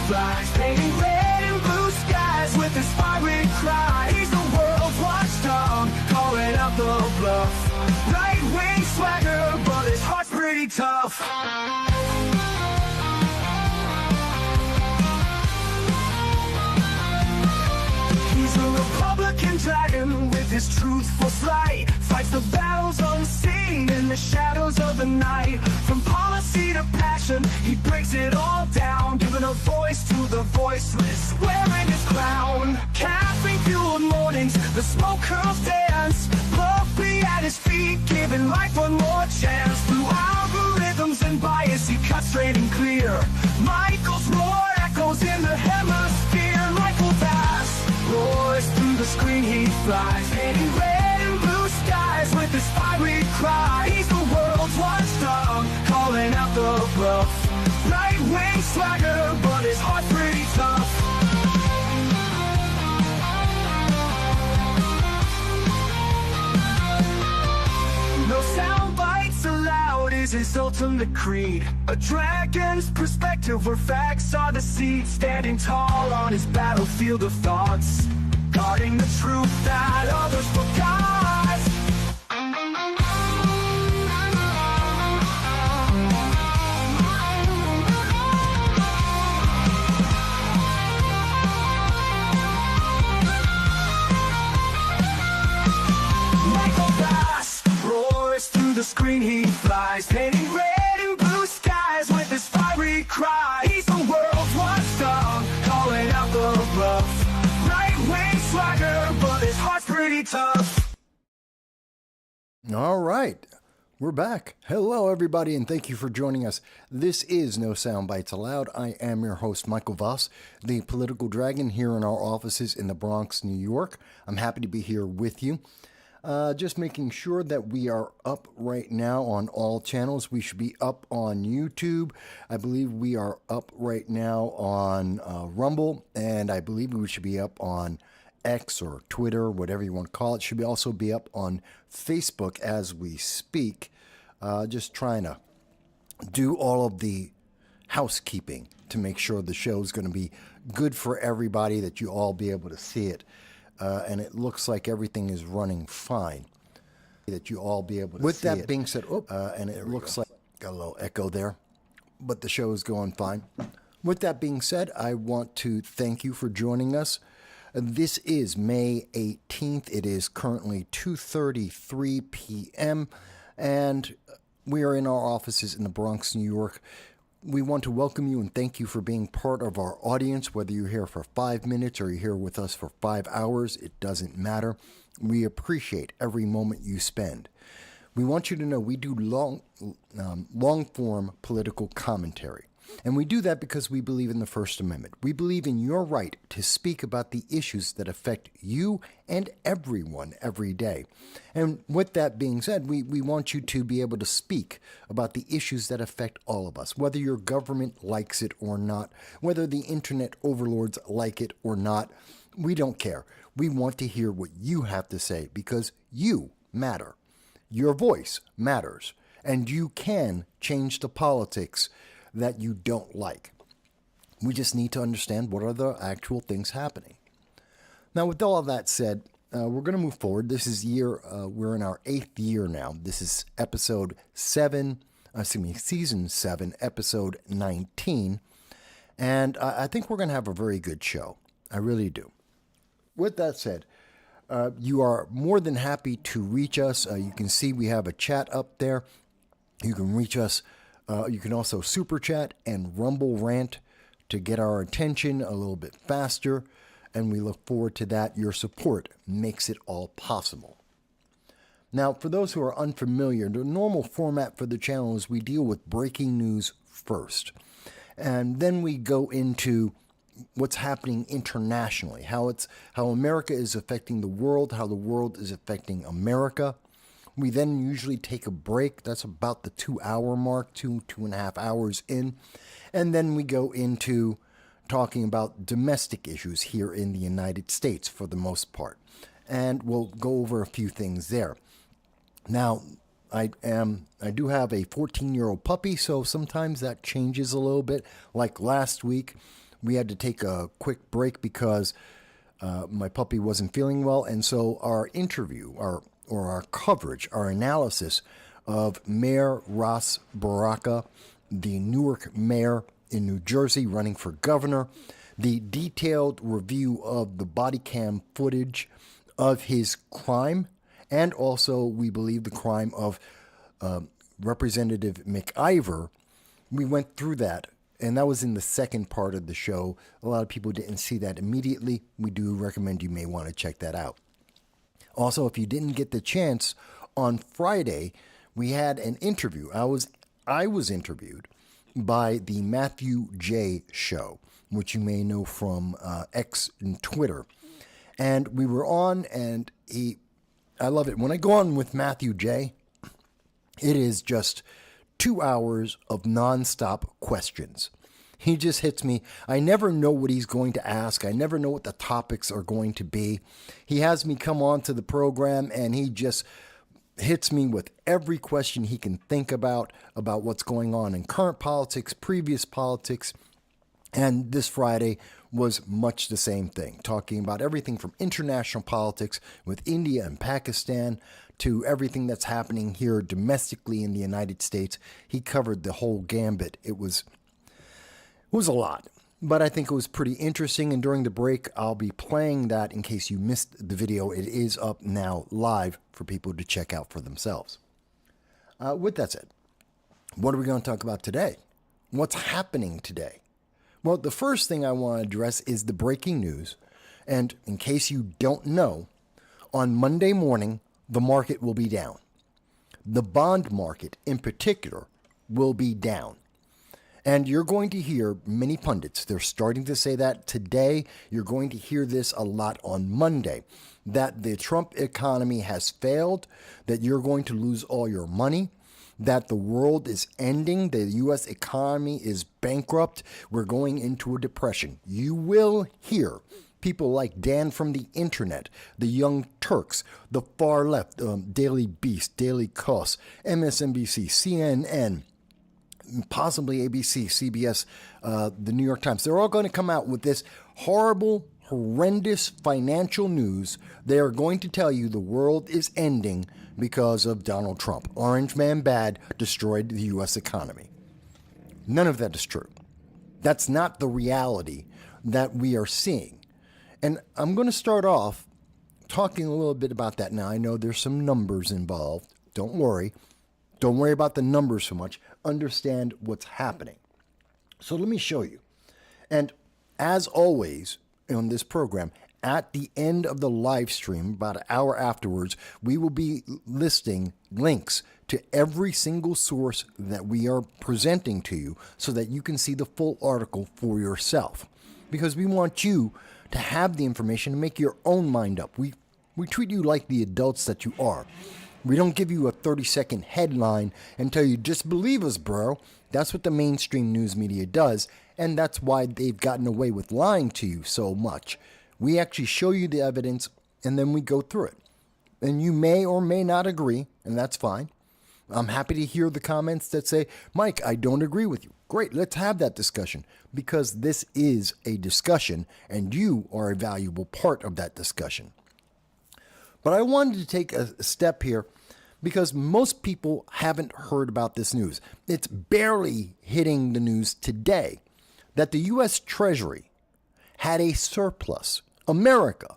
flies, painting red and blue skies with his fiery cry. He's the world's watchdog, calling out the bluff. Right-wing swagger, but his heart's pretty tough. He's a Republican dragon with his truthful slight. Fights the battles unseen in the shadows of the night. From policy to passion, he breaks it all down, giving a voice to the voiceless, wearing his crown. Caffeine-fueled mornings, the smoke curls dance. Fluffy at his feet, giving life one more chance. Through algorithms and bias, he cuts straight and clear. Michael's roar echoes in the hemisphere. Michael Bass roars through the screen, he flies, painting red and blue skies with his fiery cry. He's the world's watchdog, calling out the bluff. Right-wing swagger, but his heart's pretty tough. No sound bites allowed is his ultimate creed. A dragon's perspective where facts are the seed. Standing tall on his battlefield of thoughts, guarding the truth that others forgot. Michael Bass roars through the screen, he flies, painting red and blue skies with his fiery cry. He's the world's watchdog, calling out the bluff. Right-wing swagger, but his heart's pretty tough. All right, we're back. Hello, everybody, and thank you for joining us. This is No Sound Bites Allowed. I am your host, Michael Voss, the political dragon, here in our offices in the Bronx, New York. I'm happy to be here with you. Just making sure that we are up right now on all channels. We should be up on YouTube. I believe we are up right now on Rumble, and I believe we should be up on X or Twitter, whatever you want to call it. Should also be up on Facebook as we speak. Just trying to do all of the housekeeping to make sure the show is going to be good for everybody, that you all be able to see it. And it looks like everything is running fine. That you all be able to see it. With that being said, and it looks like got a little echo there, but the show is going fine. With that being said, I want to thank you for joining us. This is May 18th. It is currently 2:33 p.m. and we are in our offices in the Bronx, New York. We want to welcome you and thank you for being part of our audience, whether you're here for 5 minutes or you're here with us for 5 hours. It doesn't matter. We appreciate every moment you spend. We want you to know we do long-form political commentary. And we do that because we believe in the First Amendment. We believe in your right to speak about the issues that affect you and everyone every day. And with that being said, we want you to be able to speak about the issues that affect all of us, whether your government likes it or not, whether the internet overlords like it or not. We don't care. We want to hear what you have to say because you matter. Your voice matters, and you can change the politics that you don't like. We just need to understand what are the actual things happening. Now, with all of that said, we're going to move forward. This is we're in our 8th year now. This is season 7, episode 19. And I think we're going to have a very good show. I really do. With that said, you are more than happy to reach us. You can see we have a chat up there. You can reach us. You can also super chat and RumbleRant to get our attention a little bit faster, and we look forward to that. Your support makes it all possible. Now, for those who are unfamiliar, the normal format for the channel is we deal with breaking news first, and then we go into what's happening internationally, how America is affecting the world, how the world is affecting America. We then usually take a break. That's about the 2-hour mark, 2.5 hours in. And then we go into talking about domestic issues here in the United States for the most part. And we'll go over a few things there. Now, I do have a 14-year-old puppy, so sometimes that changes a little bit. Like last week, We had to take a quick break because my puppy wasn't feeling well, and so our interview, our coverage, our analysis of Mayor Ras Baraka, the Newark mayor in New Jersey running for governor, the detailed review of the body cam footage of his crime, and also, we believe, the crime of Representative McIver. We went through that, and that was in the second part of the show. A lot of people didn't see that immediately. We do recommend you may want to check that out. Also, if you didn't get the chance, on Friday, we had an interview. I was interviewed by the Matthew J. Show, which you may know from X and Twitter. And we were on, and I love it. When I go on with Matthew J., it is just 2 hours of nonstop questions. He just hits me. I never know what he's going to ask. I never know what the topics are going to be. He has me come on to the program, and he just hits me with every question he can think about what's going on in current politics, previous politics. And this Friday was much the same thing, talking about everything from international politics with India and Pakistan to everything that's happening here domestically in the United States. He covered the whole gambit. It was a lot, but I think it was pretty interesting. And during the break, I'll be playing that in case you missed the video. It is up now live for people to check out for themselves. With that said, what are we going to talk about today? What's happening today? Well, the first thing I want to address is the breaking news. And in case you don't know, on Monday morning, the market will be down. The bond market in particular will be down. And you're going to hear many pundits, they're starting to say that today. You're going to hear this a lot on Monday, that the Trump economy has failed, that you're going to lose all your money, that the world is ending, the U.S. economy is bankrupt, we're going into a depression. You will hear people like Dan from the internet, the Young Turks, the far left, Daily Beast, Daily Kos, MSNBC, CNN, possibly ABC, CBS, the New York Times. They're all going to come out with this horrible, horrendous financial news. They are going to tell you the world is ending because of Donald Trump. Orange Man bad, destroyed the U.S. economy. None of that is true. That's not the reality that we are seeing. And I'm going to start off talking a little bit about that. Now, I know there's some numbers involved. Don't worry. Don't worry about the numbers so much. Understand what's happening. So let me show you. And as always on this program, at the end of the live stream, about an hour afterwards, we will be listing links to every single source that we are presenting to you so that you can see the full article for yourself. Because we want you to have the information to make your own mind up. We treat you like the adults that you are. We don't give you a 30-second headline and tell you, just believe us, bro. That's what the mainstream news media does, and that's why they've gotten away with lying to you so much. We actually show you the evidence, and then we go through it. And you may or may not agree, and that's fine. I'm happy to hear the comments that say, Mike, I don't agree with you. Great, let's have that discussion, because this is a discussion, and you are a valuable part of that discussion. But I wanted to take a step here because most people haven't heard about this news. It's barely hitting the news today that the U.S. Treasury had a surplus. America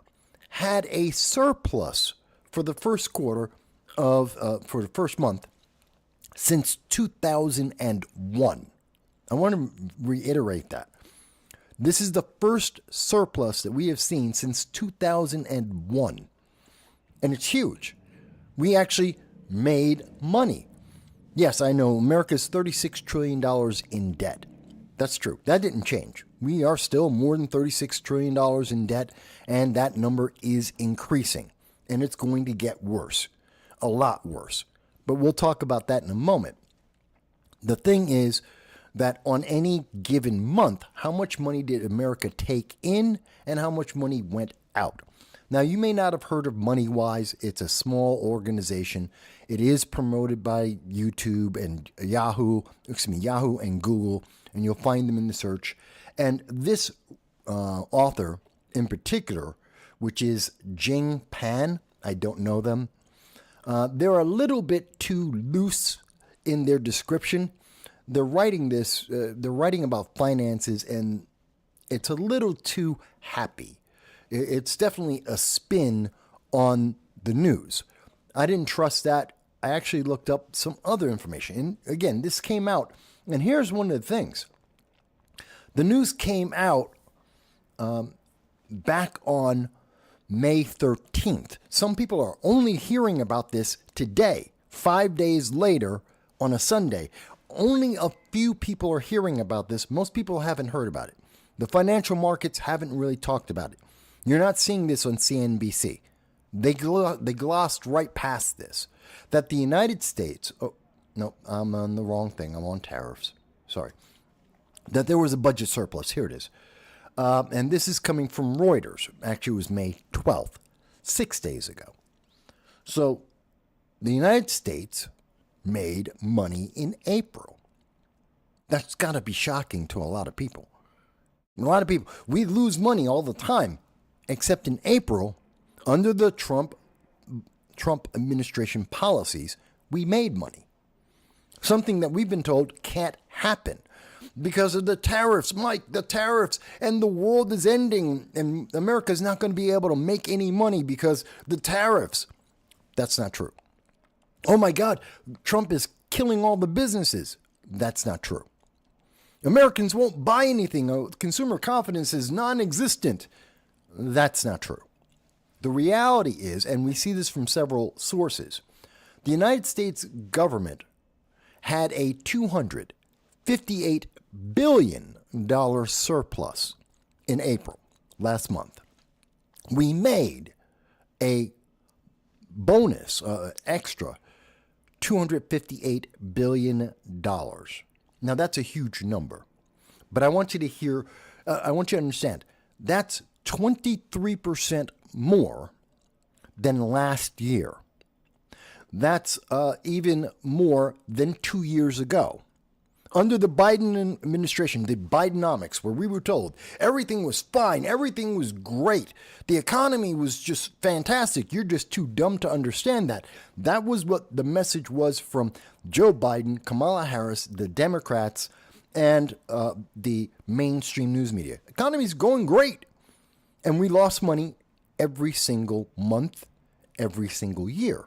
had a surplus for the first quarter for the first month since 2001. I want to reiterate that. This is the first surplus that we have seen since 2001. And it's huge. We actually made money. Yes, I know America's $36 trillion in debt. That's true. That didn't change. We are still more than $36 trillion in debt, and that number is increasing. And it's going to get worse. A lot worse. But we'll talk about that in a moment. The thing is that on any given month, how much money did America take in and how much money went out? Now, you may not have heard of MoneyWise. It's a small organization. It is promoted by YouTube and Yahoo and Google, and you'll find them in the search. And this author in particular, which is Jing Pan, I don't know them. They're a little bit too loose in their description. They're writing about finances, and it's a little too happy. It's definitely a spin on the news. I didn't trust that. I actually looked up some other information. And again, this came out, and here's one of the things. The news came out back on May 13th. Some people are only hearing about this today, 5 days later on a Sunday. Only a few people are hearing about this. Most people haven't heard about it. The financial markets haven't really talked about it. You're not seeing this on CNBC. They glossed right past this. That the United States... Oh, no, I'm on the wrong thing. I'm on tariffs. Sorry. That there was a budget surplus. Here it is. And this is coming from Reuters. Actually, it was May 12th, 6 days ago. So the United States made money in April. That's got to be shocking to a lot of people. A lot of people, we lose money all the time, except in April, under the Trump administration policies, we made money. Something that we've been told can't happen because of the tariffs, Mike, the tariffs, and the world is ending, and America's not going to be able to make any money because the tariffs. That's not true. Oh my God, Trump is killing all the businesses. That's not true. Americans won't buy anything. Consumer confidence is non-existent. That's not true. The reality is, and we see this from several sources, the United States government had a $258 billion surplus in April, last month. We made a bonus, extra, $258 billion. Now, that's a huge number. But I want you to hear, I want you to understand, that's 23% more than last year. That's even more than 2 years ago. Under the Biden administration, the Bidenomics, where we were told everything was fine, everything was great, the economy was just fantastic, you're just too dumb to understand that. That was what the message was from Joe Biden, Kamala Harris, the Democrats, and the mainstream news media. Economy's going great. And we lost money every single month, every single year.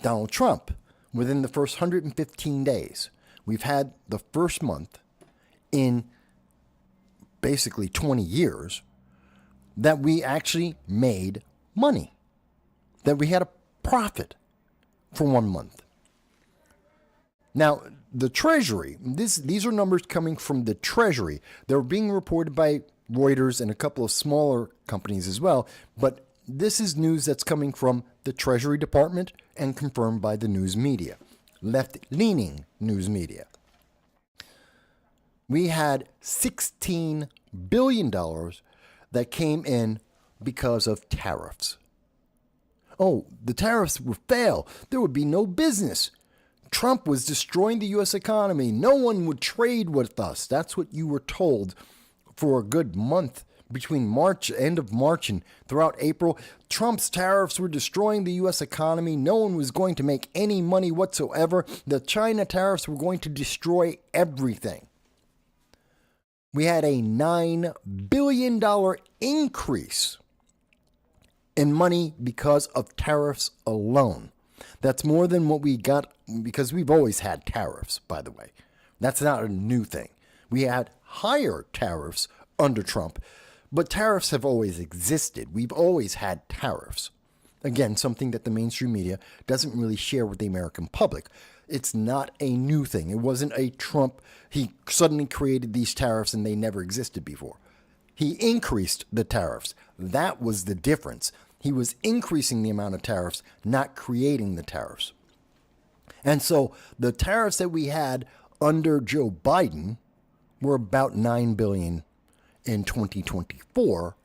Donald Trump, within the first 115 days, we've had the first month in basically 20 years that we actually made money, that we had a profit for 1 month. Now, the Treasury, these are numbers coming from the Treasury. They're being reported by Reuters and a couple of smaller companies as well, but this is news that's coming from the Treasury Department and confirmed by the news media, left-leaning news media. We had $16 billion that came in because of tariffs. Oh, the tariffs would fail. There would be no business. Trump was destroying the U.S. economy. No one would trade with us. That's what you were told for a good month between end of March and throughout April. Trump's tariffs were destroying the U.S. economy. No one was going to make any money whatsoever. The China tariffs were going to destroy everything. We had a $9 billion increase in money because of tariffs alone. That's more than what we got, because we've always had tariffs, by the way. That's not a new thing. We had higher tariffs under Trump, but tariffs have always existed. We've always had tariffs. Again, something that the mainstream media doesn't really share with the American public. It's not a new thing. It wasn't a Trump, he suddenly created these tariffs and they never existed before. He increased the tariffs. That was the difference. He was increasing the amount of tariffs, not creating the tariffs. And so the tariffs that we had under Joe Biden were about $9 billion in 2024,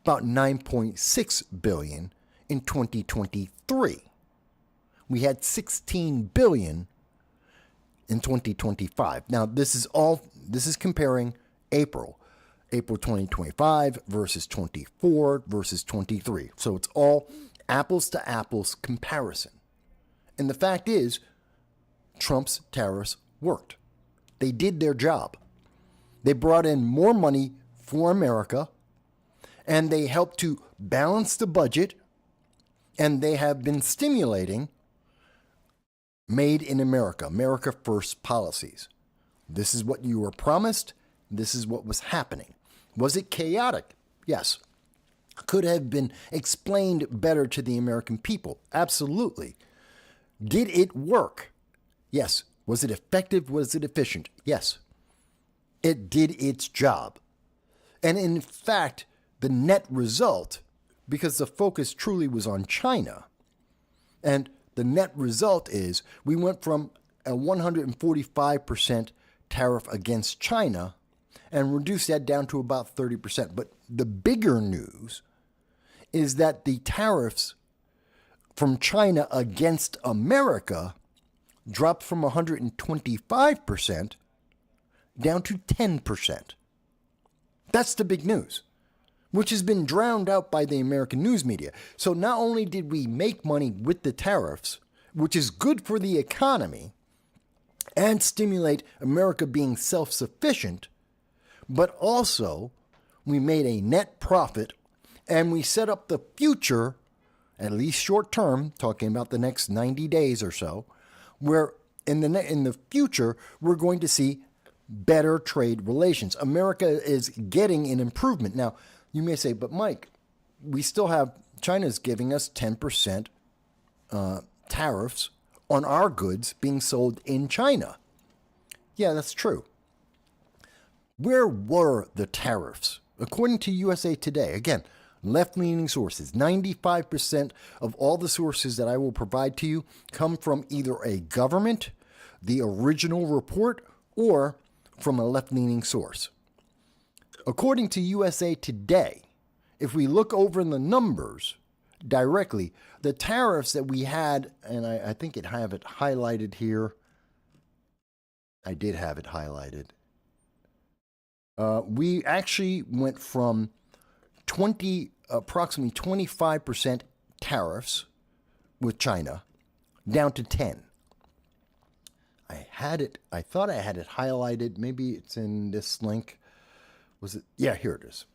about $9.6 billion in 2023. We had $16 billion in 2025. Now, this is comparing April 2025 versus 24 versus 23. So it's all apples to apples comparison. And the fact is, Trump's tariffs worked. They did their job. They brought in more money for America, and they helped to balance the budget, and they have been stimulating Made in America, America First policies. This is what you were promised. This is what was happening. Was it chaotic? Yes. Could have been explained better to the American people. Absolutely. Did it work? Yes. Was it effective? Was it efficient? Yes. It did its job. And in fact, the net result, because the focus truly was on China, and the net result is we went from a 145% tariff against China and reduced that down to about 30%. But the bigger news is that the tariffs from China against America dropped from 125% down to 10%. That's the big news, which has been drowned out by the American news media. So not only did we make money with the tariffs, which is good for the economy and stimulate America being self-sufficient, but also we made a net profit and we set up the future, at least short term, talking about the next 90 days or so, where in the future we're going to see better trade relations. America is getting an improvement. Now, you may say, but Mike, we still have, China's giving us 10% tariffs on our goods being sold in China. Yeah, that's true. Where were the tariffs? According to USA Today, again, left-leaning sources, 95% of all the sources that I will provide to you come from either a government, the original report, or from a left-leaning source. According to USA Today, if we look over the numbers directly, the tariffs that we had, and I think I have it highlighted here. I did have it highlighted. We actually went from approximately 25% tariffs with China down to 10. I thought I had it highlighted. Maybe it's in this link. Was it? Yeah, here it is.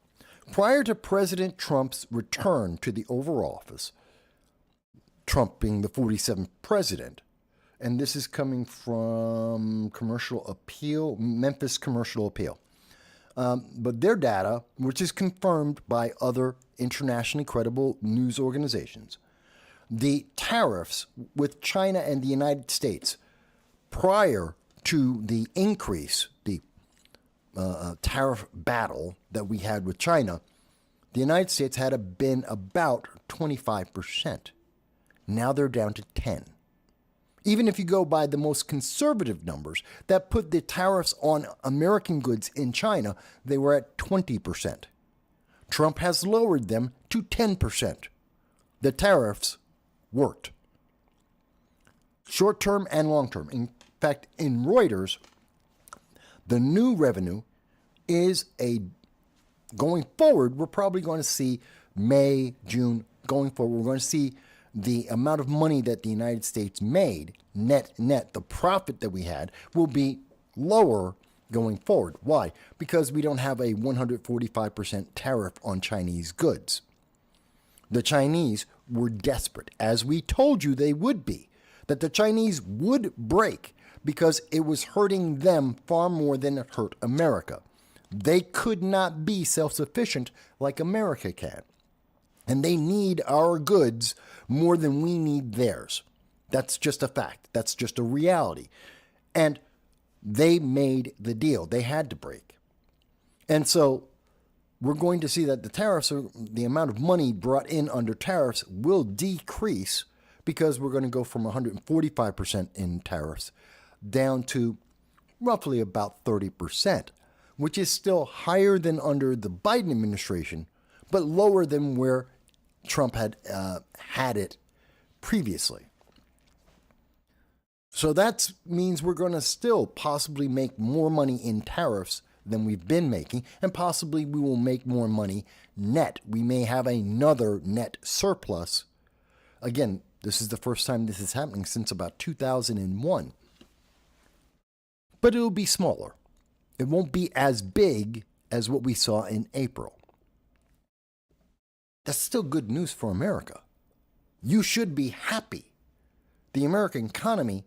Prior to President Trump's return to the Oval Office, Trump being the 47th president, and this is coming from Memphis Commercial Appeal. But their data, which is confirmed by other internationally credible news organizations, the tariffs with China and the United States prior to the increase, the tariff battle that we had with China, the United States had been about 25%. Now they're down to 10. Even if you go by the most conservative numbers that put the tariffs on American goods in China, they were at 20%. Trump has lowered them to 10%. The tariffs worked. Short-term and long-term. In fact, in Reuters, the new revenue is going forward, we're probably going to see May, June, going forward, we're going to see the amount of money that the United States made, net, the profit that we had, will be lower going forward. Why? Because we don't have a 145% tariff on Chinese goods. The Chinese were desperate, as we told you they would be, that the Chinese would break because it was hurting them far more than it hurt America. They could not be self-sufficient like America can. And they need our goods more than we need theirs. That's just a fact. That's just a reality. And they made the deal. They had to break. And so we're going to see that the tariffs, the amount of money brought in under tariffs will decrease because we're going to go from 145% in tariffs down to roughly about 30%, which is still higher than under the Biden administration, but lower than where Trump had had it previously. So that means we're going to still possibly make more money in tariffs than we've been making, and possibly we will make more money net. We may have another net surplus. Again, this is the first time this is happening since about 2001. But it'll be smaller. It won't be as big as what we saw in April. That's still good news for America. You should be happy. The American economy,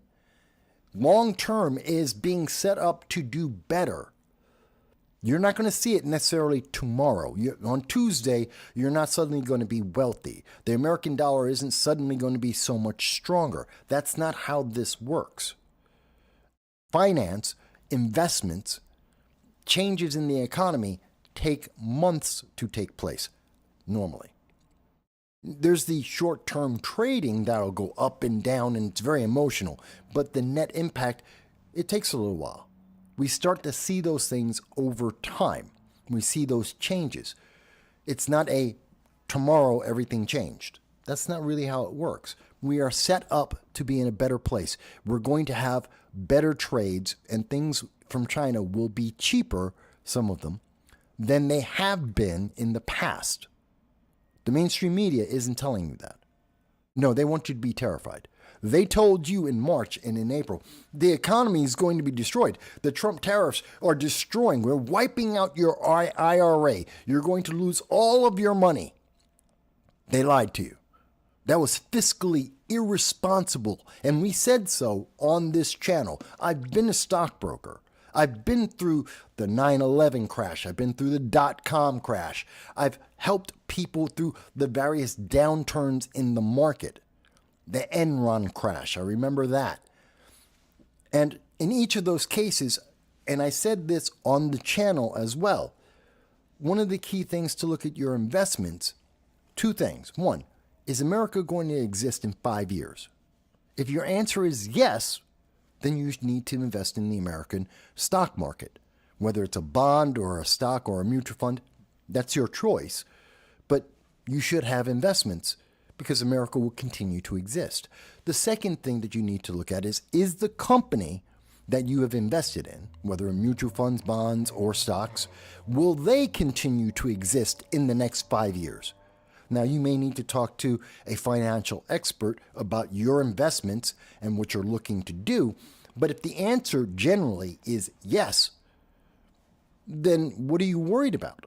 long term, is being set up to do better. You're not going to see it necessarily tomorrow. On Tuesday, you're not suddenly going to be wealthy. The American dollar isn't suddenly going to be so much stronger. That's not how this works. Finance, investments, changes in the economy take months to take place, normally. There's the short-term trading that'll go up and down, and it's very emotional. But the net impact, it takes a little while. We start to see those things over time. We see those changes. It's not a tomorrow everything changed. That's not really how it works. We are set up to be in a better place. We're going to have better trades, and things from China will be cheaper, some of them, than they have been in the past. The mainstream media isn't telling you that. No, they want you to be terrified. They told you in March and in April, the economy is going to be destroyed. The Trump tariffs are destroying. We're wiping out your IRA. You're going to lose all of your money. They lied to you. That was fiscally irresponsible. And we said so on this channel. I've been a stockbroker. I've been through the 9/11 crash. I've been through the dot-com crash. I've helped people through the various downturns in the market. The Enron crash, I remember that. And in each of those cases, and I said this on the channel as well, one of the key things to look at your investments, two things. One, is America going to exist in 5 years? If your answer is yes, then you need to invest in the American stock market. Whether it's a bond or a stock or a mutual fund, that's your choice. But you should have investments, because America will continue to exist. The second thing that you need to look at is the company that you have invested in, whether in mutual funds, bonds, or stocks, will they continue to exist in the next 5 years? Now, you may need to talk to a financial expert about your investments and what you're looking to do, but if the answer generally is yes, then what are you worried about?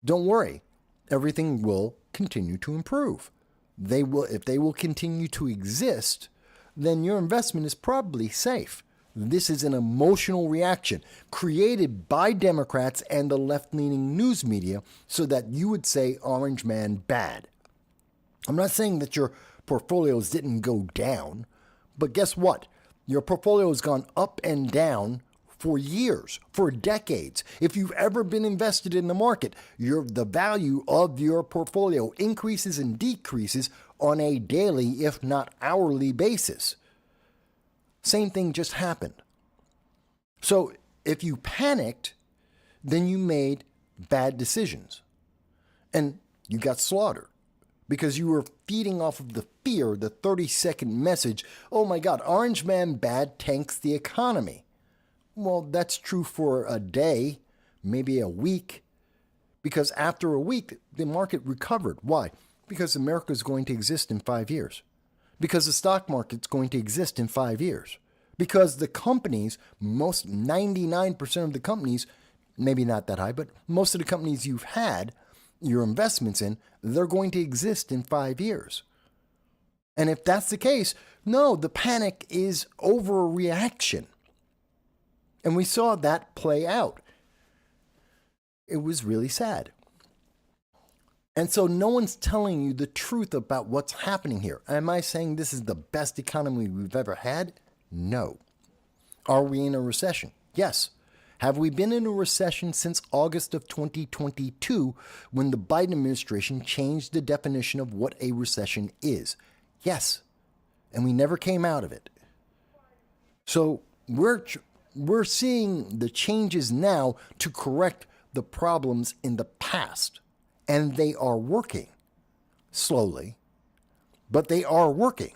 Don't worry. Everything will continue to improve. If they will continue to exist, then your investment is probably safe. This is an emotional reaction created by Democrats and the left-leaning news media so that you would say Orange Man bad. I'm not saying that your portfolios didn't go down, but guess what? Your portfolio has gone up and down for years, for decades. If you've ever been invested in the market, the value of your portfolio increases and decreases on a daily, if not hourly basis. Same thing just happened. So if you panicked, then you made bad decisions. And you got slaughtered because you were feeding off of the fear, the 30-second message, oh my God, Orange Man bad tanks the economy. Well, that's true for a day, maybe a week, because after a week, the market recovered. Why? Because America is going to exist in 5 years. Because the stock market's going to exist in 5 years. Because the companies, most 99% of the companies, maybe not that high, but most of the companies you've had your investments in, they're going to exist in 5 years. And if that's the case, no, the panic is overreaction. And we saw that play out. It was really sad. And so no one's telling you the truth about what's happening here. Am I saying this is the best economy we've ever had? No. Are we in a recession? Yes. Have we been in a recession since August of 2022 when the Biden administration changed the definition of what a recession is? Yes. And we never came out of it. So we're seeing the changes now to correct the problems in the past. And they are working slowly, but they are working.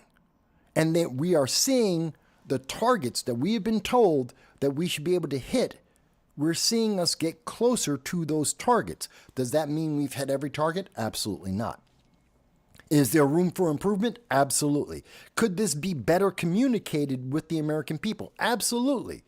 And that we are seeing the targets that we have been told that we should be able to hit. We're seeing us get closer to those targets. Does that mean we've hit every target? Absolutely not. Is there room for improvement? Absolutely. Could this be better communicated with the American people? Absolutely.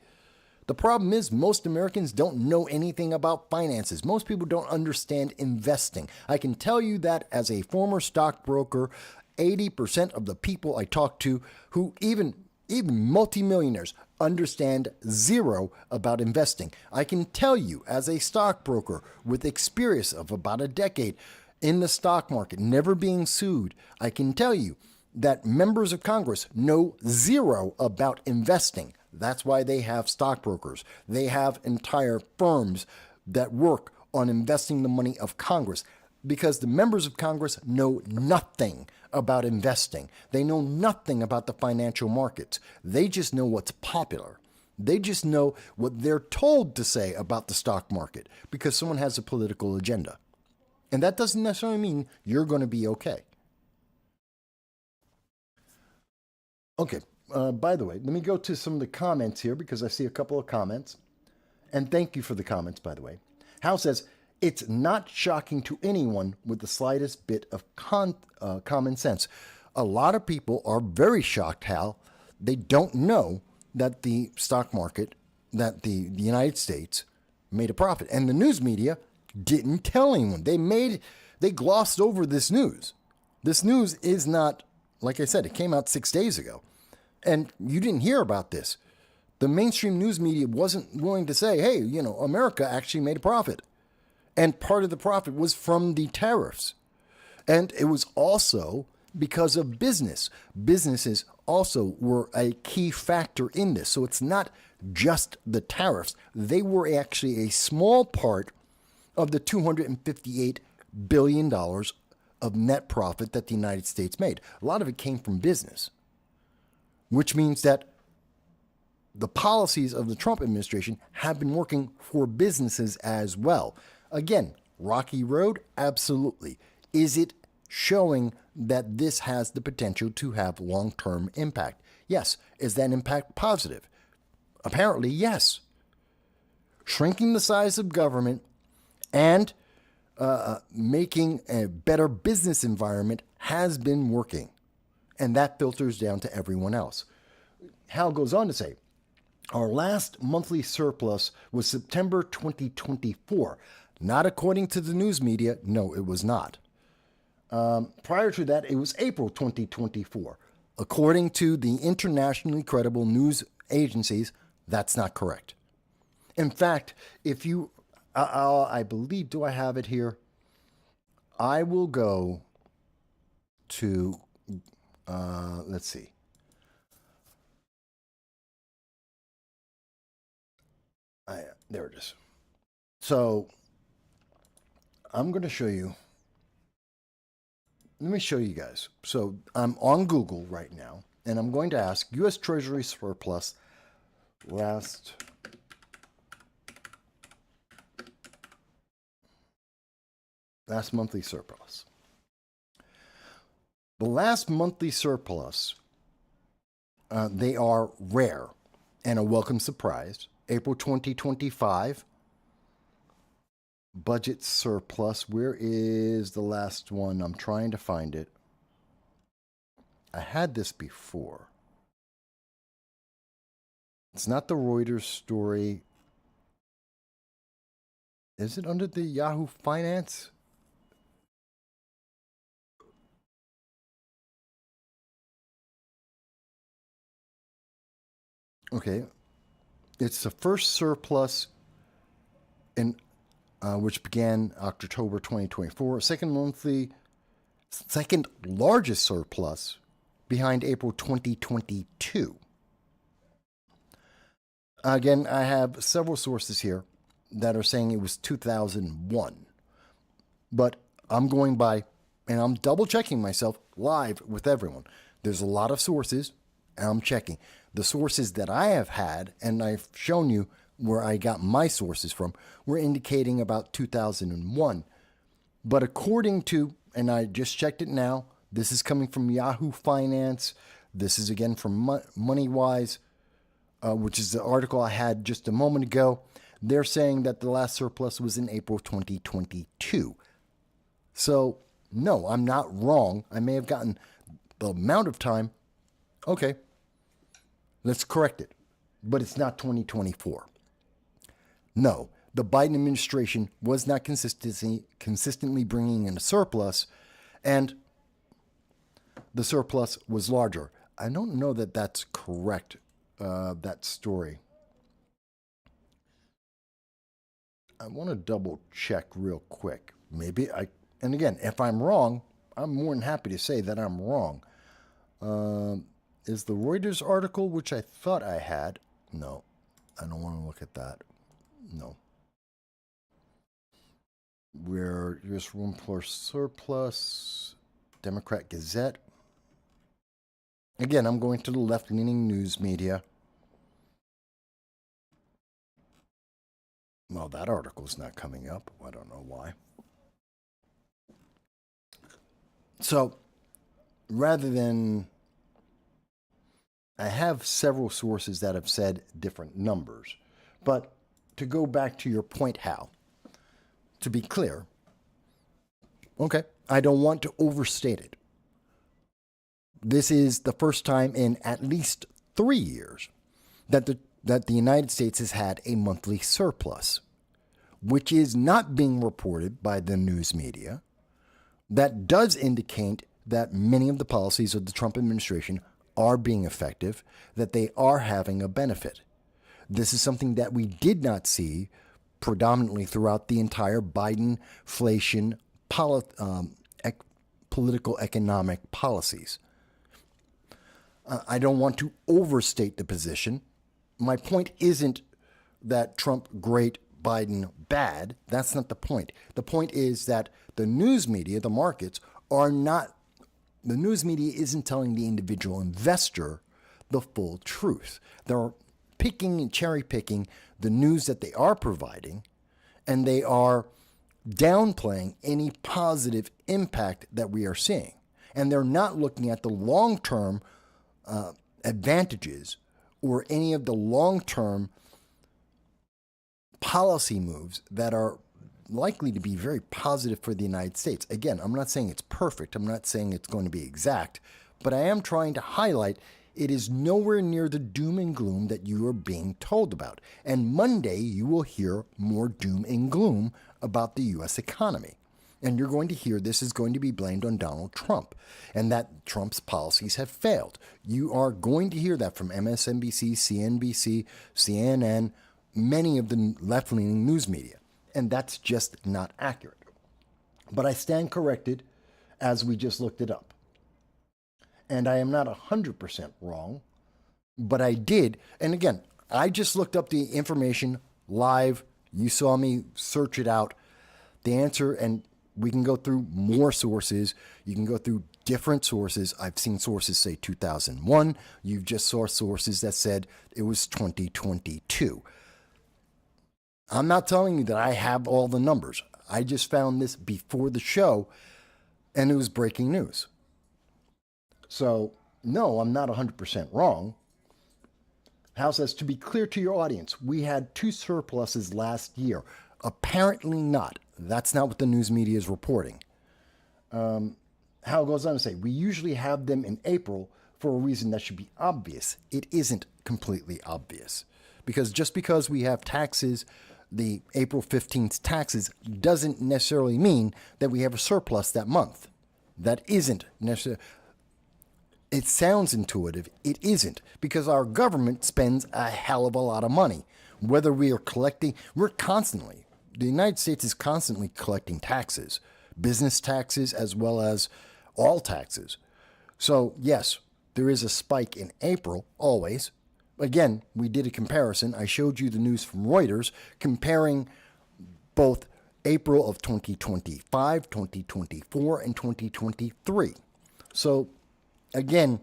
The problem is most Americans don't know anything about finances. Most people don't understand investing. I can tell you that as a former stockbroker, 80% of the people I talk to who even multimillionaires understand zero about investing. I can tell you as a stockbroker with experience of about a decade in the stock market, never being sued, I can tell you that members of Congress know zero about investing. That's why they have stockbrokers. They have entire firms that work on investing the money of Congress, because the members of Congress know nothing about investing. They know nothing about the financial markets. They just know what's popular. They just know what they're told to say about the stock market because someone has a political agenda. And that doesn't necessarily mean you're going to be okay. Okay, by the way, let me go to some of the comments here because I see a couple of comments. And thank you for the comments, by the way. Hal says, it's not shocking to anyone with the slightest bit of common sense. A lot of people are very shocked, Hal. They don't know that the stock market, that the United States made a profit. And the news media didn't tell anyone. They glossed over this news. This news is not, like I said, it came out 6 days ago. And you didn't hear about this. The mainstream news media wasn't willing to say, hey, America actually made a profit. And part of the profit was from the tariffs. And it was also because of business. Businesses also were a key factor in this. So it's not just the tariffs. They were actually a small part of the $258 billion of net profit that the United States made. A lot of it came from business, which means that the policies of the Trump administration have been working for businesses as well. Again, rocky road? Absolutely. Is it showing that this has the potential to have long-term impact? Yes. Is that impact positive? Apparently, yes. Shrinking the size of government and making a better business environment has been working. And that filters down to everyone else. Hal goes on to say, our last monthly surplus was September 2024. Not according to the news media. No, it was not. Prior to that, it was April 2024. According to the internationally credible news agencies, that's not correct. In fact, if you, I believe, do I have it here? I will go to, let's see. There it is. So I'm going to show you. Let me show you guys. So I'm on Google right now, and I'm going to ask U.S. Treasury surplus last monthly surplus. The last monthly surplus, they are rare and a welcome surprise. April 2025. Budget surplus. Where is the last one? I'm trying to find it. I had this before. It's not the Reuters story. Is it under the Yahoo Finance? Okay. It's the first surplus in which began October 2024. Second largest surplus behind April 2022. Again, I have several sources here that are saying it was 2001. But I'm going by, and I'm double checking myself live with everyone. There's a lot of sources, and I'm checking. The sources that I have had, and I've shown you where I got my sources from, were indicating about 2001. But according to, and I just checked it now, this is coming from Yahoo Finance. This is again from MoneyWise, which is the article I had just a moment ago. They're saying that the last surplus was in April 2022. So, no, I'm not wrong. I may have gotten the amount of time. Okay, let's correct it. But it's not 2024. No, the Biden administration was not consistently bringing in a surplus, and the surplus was larger. I don't know that that's correct, that story. I want to double check real quick. And again, if I'm wrong, I'm more than happy to say that I'm wrong. Is the Reuters article, which I thought I had? No, I don't want to look at that. No. Where U.S. room for surplus, Democrat Gazette. Again, I'm going to the left-leaning news media. Well, that article's not coming up. I don't know why. So, rather than... I have several sources that have said different numbers. But to go back to your point, Hal, to be clear, okay, I don't want to overstate it. This is the first time in at least 3 years that the United States has had a monthly surplus, which is not being reported by the news media. That does indicate that many of the policies of the Trump administration are being effective, that they are having a benefit. This is something that we did not see predominantly throughout the entire Biden-flation political economic policies. I don't want to overstate the position. My point isn't that Trump great, Biden bad. That's not the point. The point is that the news media, the markets, are not... The news media isn't telling the individual investor the full truth. They're picking and cherry picking the news that they are providing, and they are downplaying any positive impact that we are seeing. And they're not looking at the long-term advantages or any of the long-term policy moves that are likely to be very positive for the United States. Again, I'm not saying it's perfect. I'm not saying it's going to be exact, but I am trying to highlight it is nowhere near the doom and gloom that you are being told about. And Monday, you will hear more doom and gloom about the U.S. economy. And you're going to hear this is going to be blamed on Donald Trump and that Trump's policies have failed. You are going to hear that from MSNBC, CNBC, CNN, many of the left-leaning news media. And that's just not accurate. But I stand corrected as we just looked it up. And I am not 100% wrong, but I did. And again, I just looked up the information live. You saw me search it out. The answer, and we can go through more sources. You can go through different sources. I've seen sources say 2001. You just saw sources that said it was 2022. I'm not telling you that I have all the numbers. I just found this before the show, and it was breaking news. So, no, I'm not 100% wrong. Hal says, to be clear to your audience, we had 2 surpluses last year. Apparently not. That's not what the news media is reporting. Hal goes on to say, we usually have them in April for a reason that should be obvious. It isn't completely obvious. Because just because we have taxes, the April 15th taxes, doesn't necessarily mean that we have a surplus that month. That isn't necessarily... It sounds intuitive. It isn't, because our government spends a hell of a lot of money. Whether we are collecting, the United States is constantly collecting taxes, business taxes as well as all taxes. So yes, there is a spike in April, always. Again, we did a comparison. I showed you the news from Reuters comparing both April of 2025, 2024, and 2023. So again,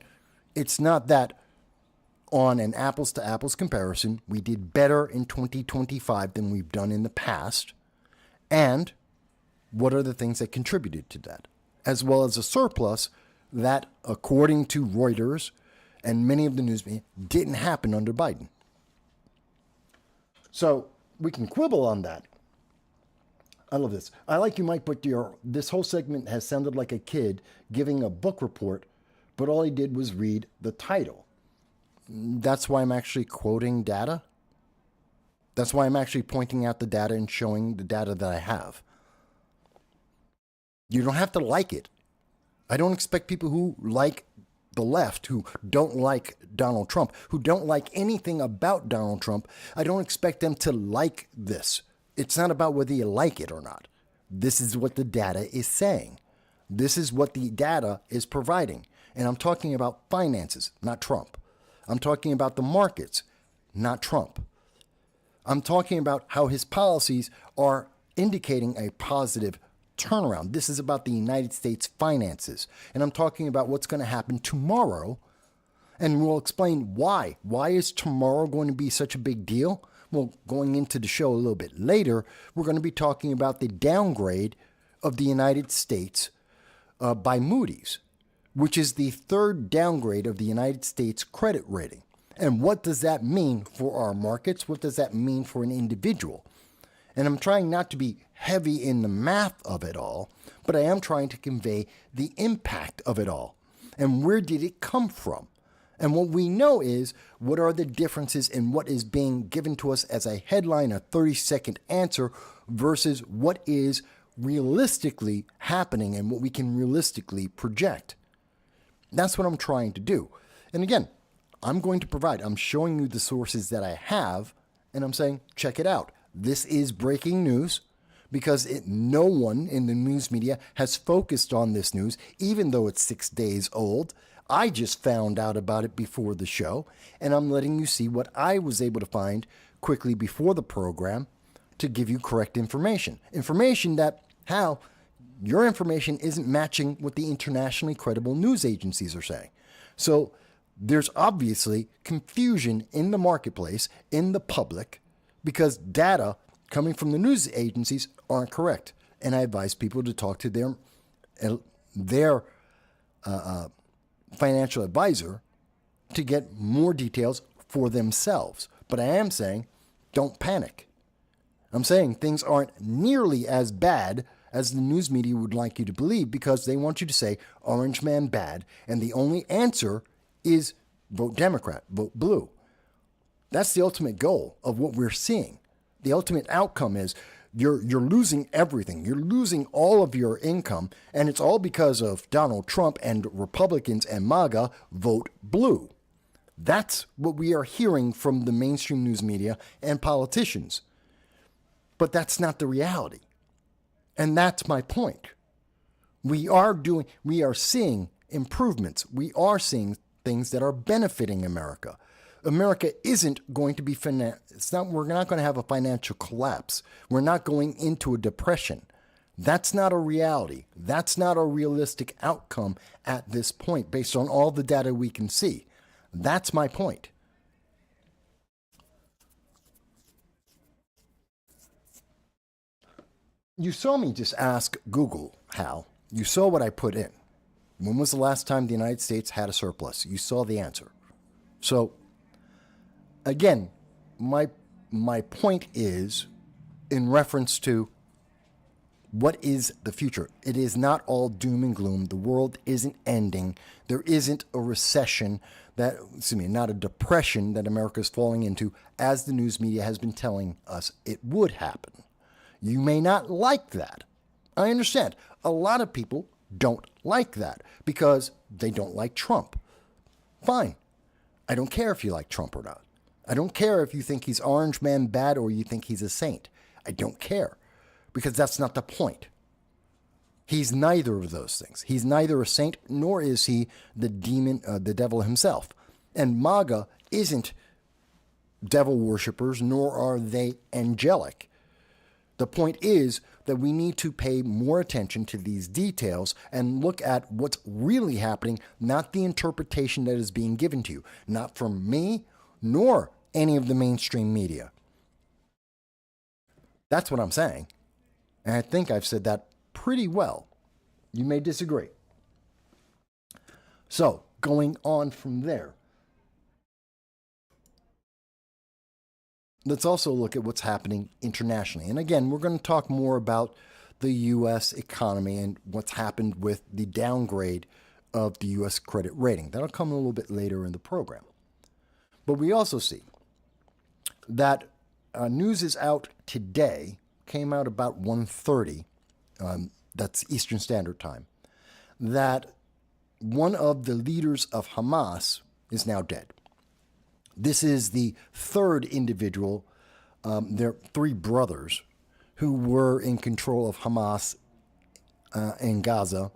it's not that on an apples-to-apples comparison, we did better in 2025 than we've done in the past, and what are the things that contributed to that, as well as a surplus that, according to Reuters and many of the news media, didn't happen under Biden. So we can quibble on that. I love this. I like you, Mike, but this whole segment has sounded like a kid giving a book report, but all he did was read the title. That's why I'm actually quoting data. That's why I'm actually pointing out the data and showing the data that I have. You don't have to like it. I don't expect people who like the left, who don't like Donald Trump, who don't like anything about Donald Trump, I don't expect them to like this. It's not about whether you like it or not. This is what the data is saying. This is what the data is providing. And I'm talking about finances, not Trump. I'm talking about the markets, not Trump. I'm talking about how his policies are indicating a positive turnaround. This is about the United States finances. And I'm talking about what's going to happen tomorrow. And we'll explain why. Why is tomorrow going to be such a big deal? Well, going into the show a little bit later, we're going to be talking about the downgrade of the United States by Moody's, which is the third downgrade of the United States credit rating. And what does that mean for our markets? What does that mean for an individual? And I'm trying not to be heavy in the math of it all, but I am trying to convey the impact of it all. And where did it come from? And what we know is, what are the differences in what is being given to us as a headline, a 30-second answer, versus what is realistically happening and what we can realistically project. That's what I'm trying to do. And again, I'm showing you the sources that I have, and I'm saying, check it out. This is breaking news because no one in the news media has focused on this news, even though it's 6 days old. I just found out about it before the show, and I'm letting you see what I was able to find quickly before the program to give you correct information. Information that, your information isn't matching what the internationally credible news agencies are saying. So there's obviously confusion in the marketplace, in the public, because data coming from the news agencies aren't correct. And I advise people to talk to their financial advisor to get more details for themselves. But I am saying, don't panic. I'm saying things aren't nearly as bad as the news media would like you to believe, because they want you to say orange man bad, and the only answer is vote Democrat, vote blue. That's the ultimate goal of what we're seeing. The ultimate outcome is you're losing everything. You're losing all of your income, and it's all because of Donald Trump and Republicans and MAGA. Vote blue. That's what we are hearing from the mainstream news media and politicians. But that's not the reality. And that's my point. We are seeing improvements. We are seeing things that are benefiting America. America isn't going to be we're not going to have a financial collapse. We're not going into a depression. That's not a reality. That's not a realistic outcome at this point, based on all the data we can see. That's my point. You saw me just ask Google, Hal. You saw what I put in. When was the last time the United States had a surplus? You saw the answer. So, again, my point is in reference to what is the future. It is not all doom and gloom. The world isn't ending. There isn't a recession not a depression that America is falling into, as the news media has been telling us it would happen. You may not like that. I understand. A lot of people don't like that because they don't like Trump. Fine. I don't care if you like Trump or not. I don't care if you think he's orange man bad or you think he's a saint. I don't care, because that's not the point. He's neither of those things. He's neither a saint nor is he the demon, the devil himself. And MAGA isn't devil worshippers, nor are they angelic. The point is that we need to pay more attention to these details and look at what's really happening, not the interpretation that is being given to you, not from me, nor any of the mainstream media. That's what I'm saying. And I think I've said that pretty well. You may disagree. So, going on from there, let's also look at what's happening internationally. And again, we're going to talk more about the U.S. economy and what's happened with the downgrade of the U.S. credit rating. That'll come a little bit later in the program. But we also see that news is out today, came out about 1:30, that's Eastern Standard Time, that one of the leaders of Hamas is now dead. This is the third individual. There are three brothers who were in control of Hamas in Gaza,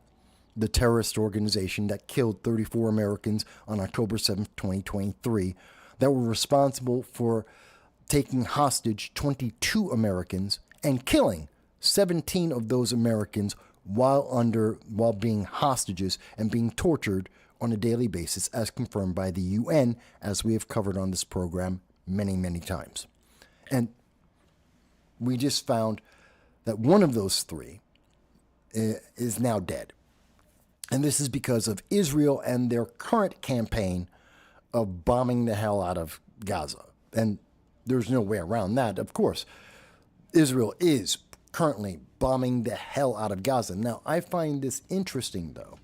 the terrorist organization that killed 34 Americans on October 7th, 2023, that were responsible for taking hostage 22 Americans and killing 17 of those Americans while being hostages and being tortured on a daily basis, as confirmed by the UN, as we have covered on this program many, many times. And we just found that one of those three is now dead. And this is because of Israel and their current campaign of bombing the hell out of Gaza. And there's no way around that. Of course, Israel is currently bombing the hell out of Gaza. Now, I find this interesting, though,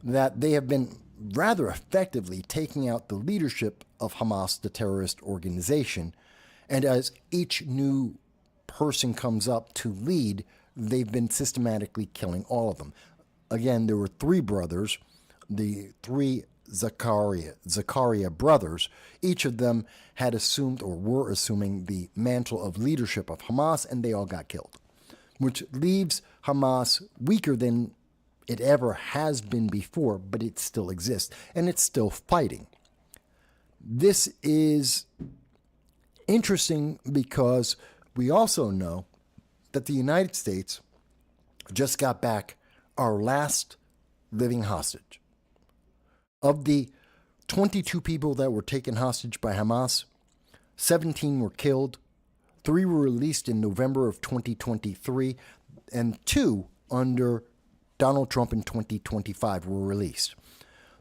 that they have been rather effectively taking out the leadership of Hamas, the terrorist organization. And as each new person comes up to lead, they've been systematically killing all of them. Again, there were three brothers, the three Zakaria brothers. Each of them had assumed or were assuming the mantle of leadership of Hamas, and they all got killed, which leaves Hamas weaker than it ever has been before, but it still exists, and it's still fighting. This is interesting because we also know that the United States just got back our last living hostage. Of the 22 people that were taken hostage by Hamas, 17 were killed, 3 were released in November of 2023, and 2 under Donald Trump in 2025 were released.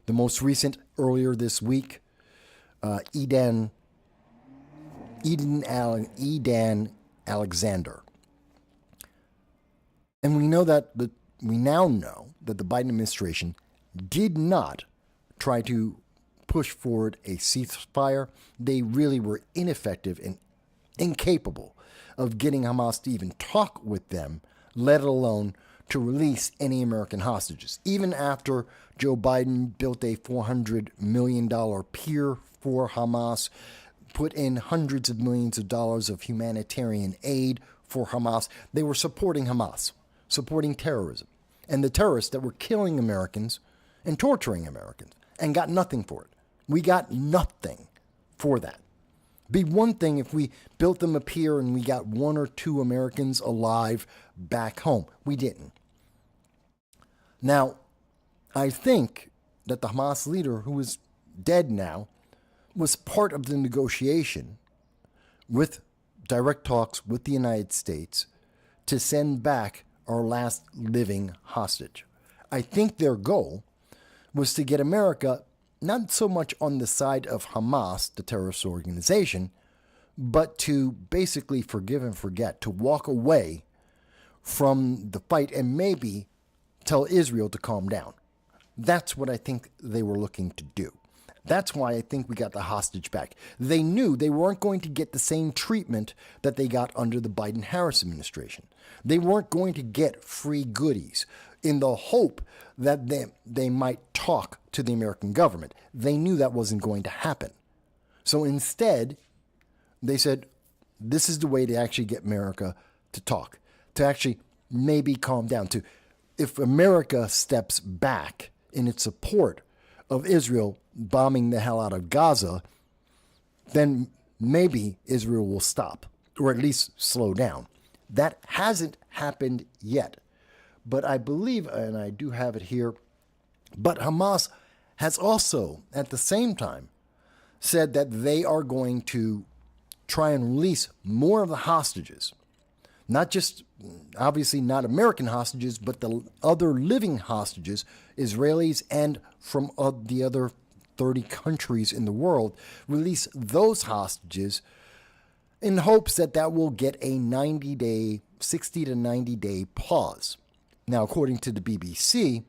The most recent, earlier this week, Edan Alexander. And we now know that the Biden administration did not try to push forward a ceasefire. They really were ineffective and incapable of getting Hamas to even talk with them, let alone to release any American hostages. Even after Joe Biden built a $400 million pier for Hamas, put in hundreds of millions of dollars of humanitarian aid for Hamas, they were supporting Hamas, supporting terrorism, and the terrorists that were killing Americans and torturing Americans, and got nothing for it. We got nothing for that. Be one thing if we built them a pier and we got 1 or 2 Americans alive back home. We didn't. Now, I think that the Hamas leader, who is dead now, was part of the negotiation with direct talks with the United States to send back our last living hostage. I think their goal was to get America not so much on the side of Hamas, the terrorist organization, but to basically forgive and forget, to walk away from the fight and maybe tell Israel to calm down. That's what I think they were looking to do. That's why I think we got the hostage back. They knew they weren't going to get the same treatment that they got under the Biden-Harris administration. They weren't going to get free goodies in the hope that they might talk to the American government. They knew that wasn't going to happen. So instead, they said, this is the way to actually get America to talk, to actually maybe calm down. If America steps back in its support of Israel bombing the hell out of Gaza, then maybe Israel will stop, or at least slow down. That hasn't happened yet. But I believe, and I do have it here, but Hamas has also, at the same time, said that they are going to try and release more of the hostages Not just, obviously not American hostages, but the other living hostages, Israelis and from the other 30 countries in the world, release those hostages in hopes that that will get a 90-day, 60 to 90-day pause. Now, according to the BBC,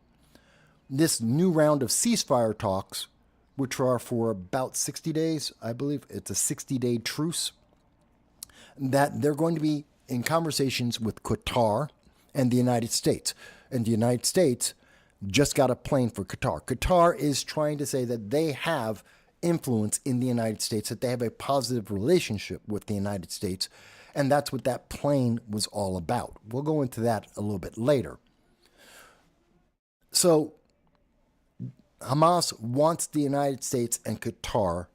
this new round of ceasefire talks, which are for about 60 days, I believe it's a 60-day truce, that they're going to be in conversations with Qatar and the United States. And the United States just got a plane for Qatar. Qatar is trying to say that they have influence in the United States, that they have a positive relationship with the United States, and that's what that plane was all about. We'll go into that a little bit later. So Hamas wants the United States and Qatar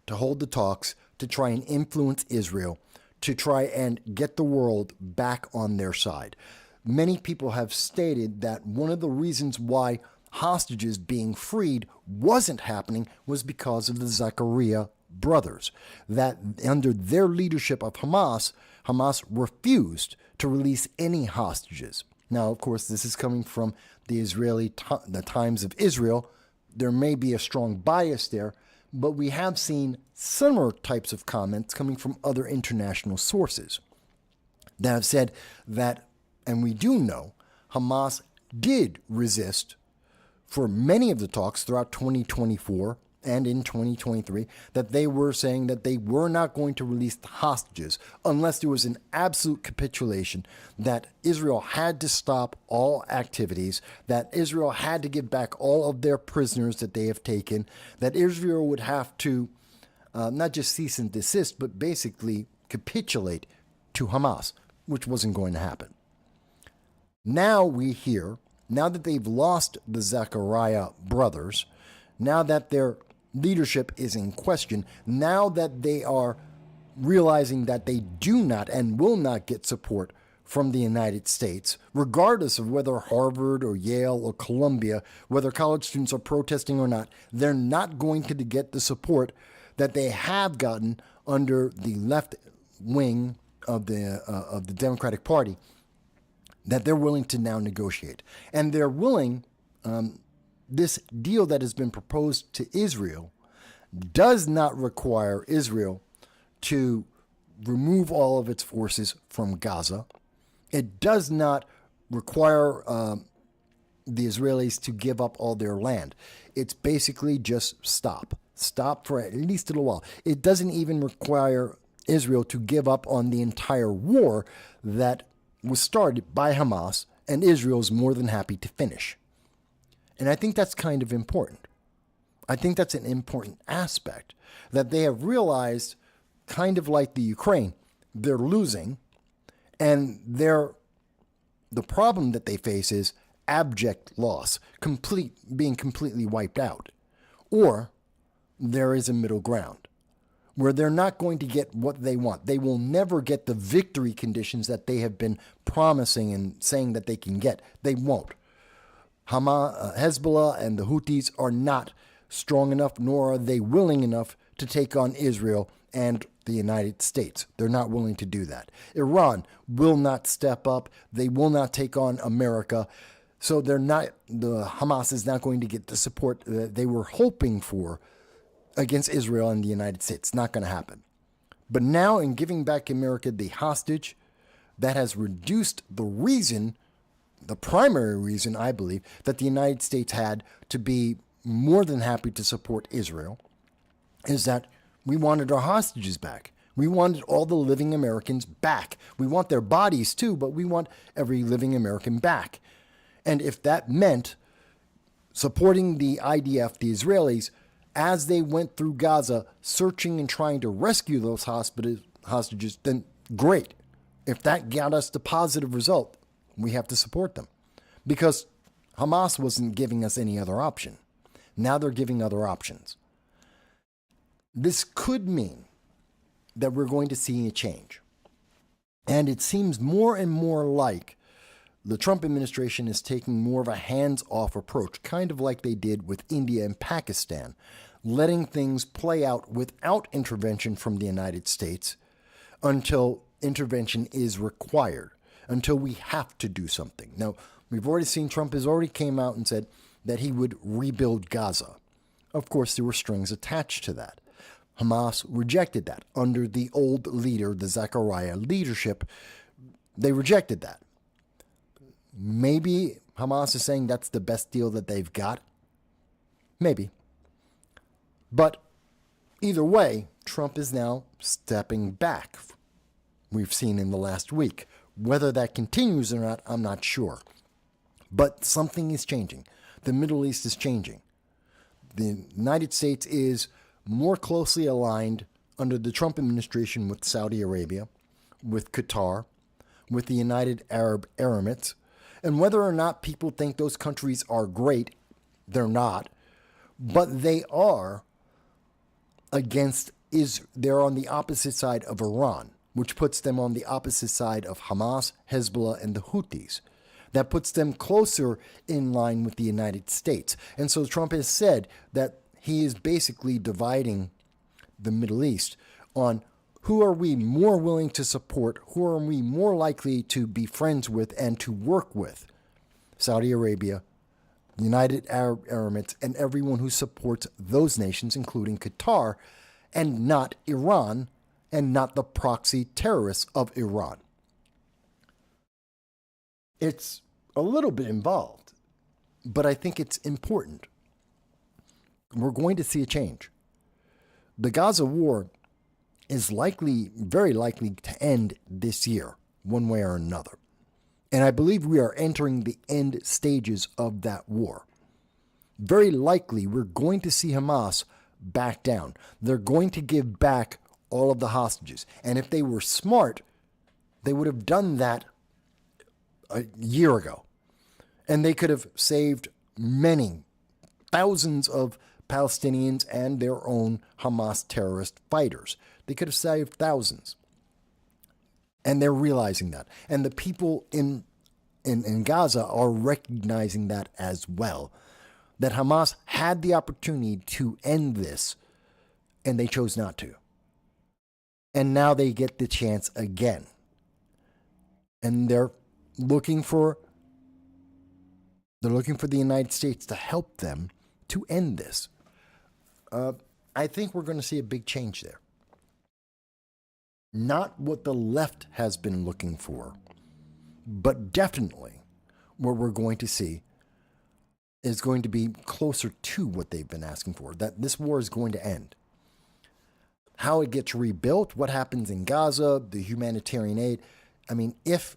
to hold the talks to try and influence Israel, to try and get the world back on their side. Many people have stated that one of the reasons why hostages being freed wasn't happening was because of the Zakaria brothers, that under their leadership of Hamas, Hamas refused to release any hostages. Now, of course, this is coming from the the Times of Israel. There may be a strong bias there, but we have seen similar types of comments coming from other international sources that have said that, and we do know, Hamas did resist for many of the talks throughout 2024 and in 2023, that they were saying that they were not going to release the hostages unless there was an absolute capitulation, that Israel had to stop all activities, that Israel had to give back all of their prisoners that they have taken, that Israel would have to not just cease and desist, but basically capitulate to Hamas, which wasn't going to happen. Now we hear, now that they've lost the Zakaria brothers, now that their leadership is in question, now that they are realizing that they do not and will not get support from the United States, regardless of whether Harvard or Yale or Columbia, whether college students are protesting or not, they're not going to get the support that they have gotten under the left wing of the Democratic Party, that they're willing to now negotiate. And they're willing, this deal that has been proposed to Israel does not require Israel to remove all of its forces from Gaza. It does not require the Israelis to give up all their land. It's basically just stop for at least a little while. It doesn't even require Israel to give up on the entire war that was started by Hamas, and Israel is more than happy to finish. And I think that's kind of important. I think that's an important aspect, that they have realized, kind of like the Ukraine, they're losing, and the problem that they face is abject loss, being completely wiped out. Or there is a middle ground where they're not going to get what they want. They will never get the victory conditions that they have been promising and saying that they can get. They won't. Hezbollah and the Houthis are not strong enough, nor are they willing enough to take on Israel and the United States. They're not willing to do that. Iran will not step up. They will not take on America. So the Hamas is not going to get the support that they were hoping for against Israel and the United States. It's not going to happen. But now, in giving back America the hostage, that has reduced the primary reason, I believe, that the United States had to be more than happy to support Israel, is that we wanted our hostages back. We wanted all the living Americans back. We want their bodies too, but we want every living American back. And if that meant supporting the IDF, the Israelis, as they went through Gaza, searching and trying to rescue those hostages, then great. If that got us the positive result, we have to support them. Because Hamas wasn't giving us any other option. Now they're giving other options. This could mean that we're going to see a change. And it seems more and more like the Trump administration is taking more of a hands-off approach, kind of like they did with India and Pakistan, letting things play out without intervention from the United States until intervention is required, until we have to do something. Now, we've already seen Trump has already came out and said that he would rebuild Gaza. Of course, there were strings attached to that. Hamas rejected that. Under the old leader, the Zechariah leadership, they rejected that. Maybe Hamas is saying that's the best deal that they've got. Maybe. But either way, Trump is now stepping back. We've seen in the last week. Whether that continues or not, I'm not sure. But something is changing. The Middle East is changing. The United States is more closely aligned under the Trump administration with Saudi Arabia, with Qatar, with the United Arab Emirates. And whether or not people think those countries are great, they're not. But they are they're on the opposite side of Iran, which puts them on the opposite side of Hamas, Hezbollah, and the Houthis. That puts them closer in line with the United States. And so Trump has said that he is basically dividing the Middle East on who are we more willing to support, who are we more likely to be friends with and to work with. Saudi Arabia, United Arab Emirates, and everyone who supports those nations, including Qatar, and not Iran, and not the proxy terrorists of Iran. It's a little bit involved, but I think it's important. We're going to see a change. The Gaza war is very likely to end this year, one way or another. And I believe we are entering the end stages of that war. Very likely, we're going to see Hamas back down. They're going to give back all of the hostages. And if they were smart, they would have done that a year ago. And they could have saved many, thousands of Palestinians and their own Hamas terrorist fighters. They could have saved thousands. And they're realizing that. And the people in Gaza are recognizing that as well. That Hamas had the opportunity to end this, and they chose not to. And now they get the chance again. And they're looking for the United States to help them to end this. I think we're going to see a big change there. Not what the left has been looking for, but definitely what we're going to see is going to be closer to what they've been asking for, that this war is going to end. How it gets rebuilt, what happens in Gaza, the humanitarian aid. I mean, if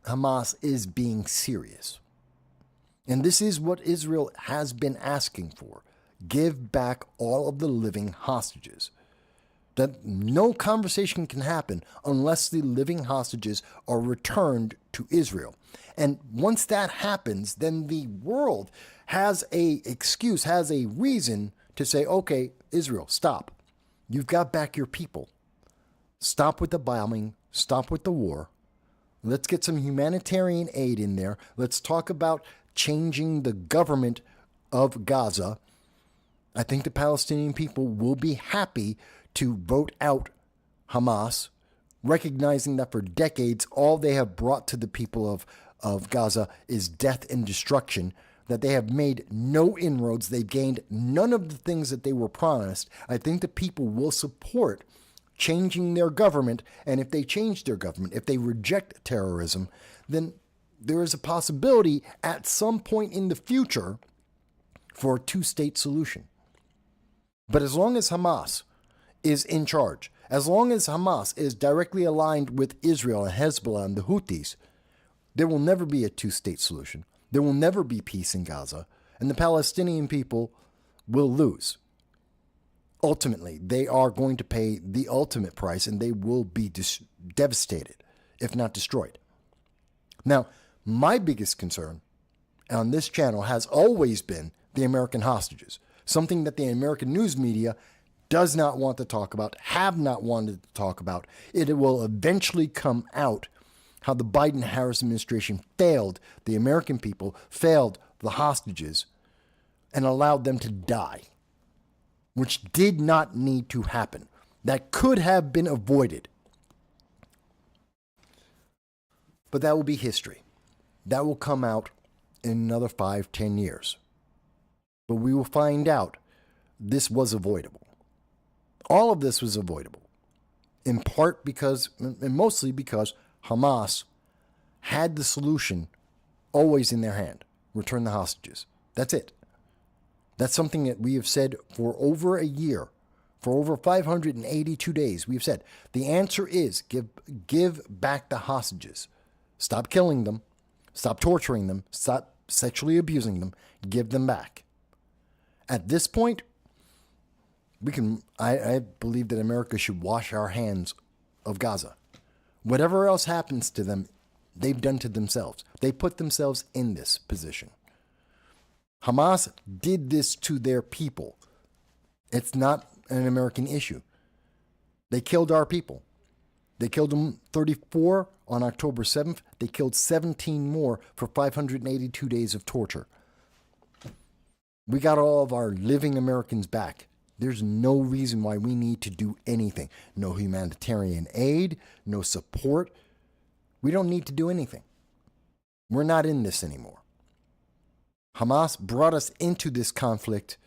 Hamas is being serious, and this is what Israel has been asking for, give back all of the living hostages. That no conversation can happen unless the living hostages are returned to Israel. And once that happens, then the world has a excuse, has a reason to say, okay, Israel, stop. You've got back your people. Stop with the bombing. Stop with the war. Let's get some humanitarian aid in there. Let's talk about changing the government of Gaza. I think the Palestinian people will be happy to vote out Hamas, recognizing that for decades, all they have brought to the people of Gaza is death and destruction, that they have made no inroads. They've gained none of the things that they were promised. I think the people will support changing their government, and if they change their government, if they reject terrorism, then there is a possibility at some point in the future for a two-state solution. But as long as Hamas is in charge, as long as Hamas is directly aligned with Israel and Hezbollah and the Houthis, there will never be a two-state solution. There will never be peace in Gaza, and the Palestinian people will lose. Ultimately, they are going to pay the ultimate price, and they will be devastated, if not destroyed. Now, my biggest concern on this channel has always been the American hostages, something that the American news media does not want to talk about, have not wanted to talk about. It will eventually come out how the Biden-Harris administration failed the American people, failed the hostages, and allowed them to die, which did not need to happen. that could have been avoided. But that will be history. That will come out in another 5-10 years. But we will find out this was avoidable. All of this was avoidable. In part because, and mostly because, Hamas had the solution always in their hand. Return the hostages. That's it. That's something that we have said for over a year. For over 582 days, we've said the answer is give back the hostages. Stop killing them. Stop torturing them. Stop sexually abusing them. Give them back. At this point, I believe that America should wash our hands of Gaza. Whatever else happens to them, they've done to themselves. They put themselves in this position. Hamas did this to their people. It's not an American issue. They killed our people. They killed them 34 on October 7th. They killed 17 more for 582 days of torture. We got all of our living Americans back. There's no reason why we need to do anything. No humanitarian aid, no support. We don't need to do anything. We're not in this anymore. Hamas brought us into this conflict.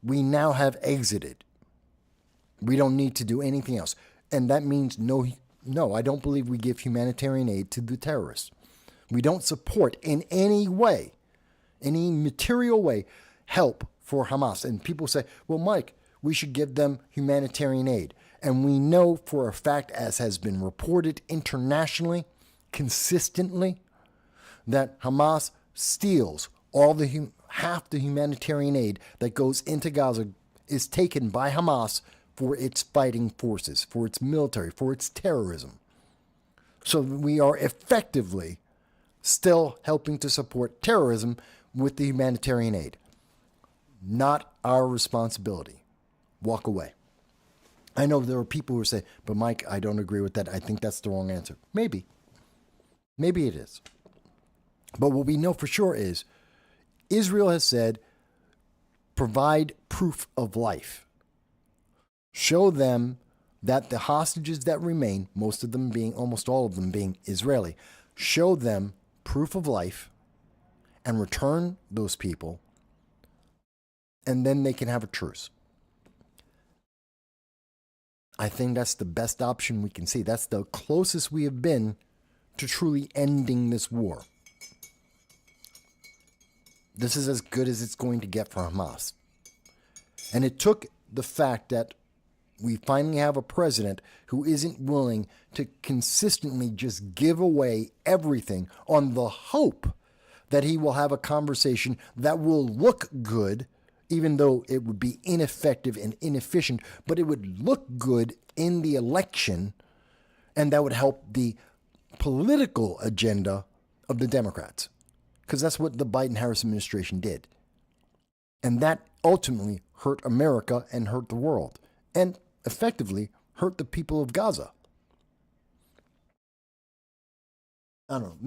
We now have exited. We don't need to do anything else. And that means no, I don't believe we give humanitarian aid to the terrorists. We don't support in any way, any material way, help for Hamas. And people say, well, Mike, we should give them humanitarian aid. And we know for a fact, as has been reported internationally, consistently, that Hamas steals all the half the humanitarian aid that goes into Gaza is taken by Hamas for its fighting forces, for its military, for its terrorism. So we are effectively still helping to support terrorism with the humanitarian aid. Not our responsibility. Walk away. I know there are people who say, but Mike, I don't agree with that. I think that's the wrong answer. Maybe. Maybe it is. But what we know for sure is Israel has said, provide proof of life. Show them that the hostages that remain, almost all of them being Israeli, show them proof of life and return those people, and then they can have a truce. I think that's the best option we can see. That's the closest we have been to truly ending this war. This is as good as it's going to get for Hamas. And it took the fact that we finally have a president who isn't willing to consistently just give away everything on the hope that he will have a conversation that will look good, even though it would be ineffective and inefficient, but it would look good in the election, and that would help the political agenda of the Democrats. Because that's what the Biden-Harris administration did. And that ultimately hurt America and hurt the world. And effectively hurt the people of Gaza. I don't know.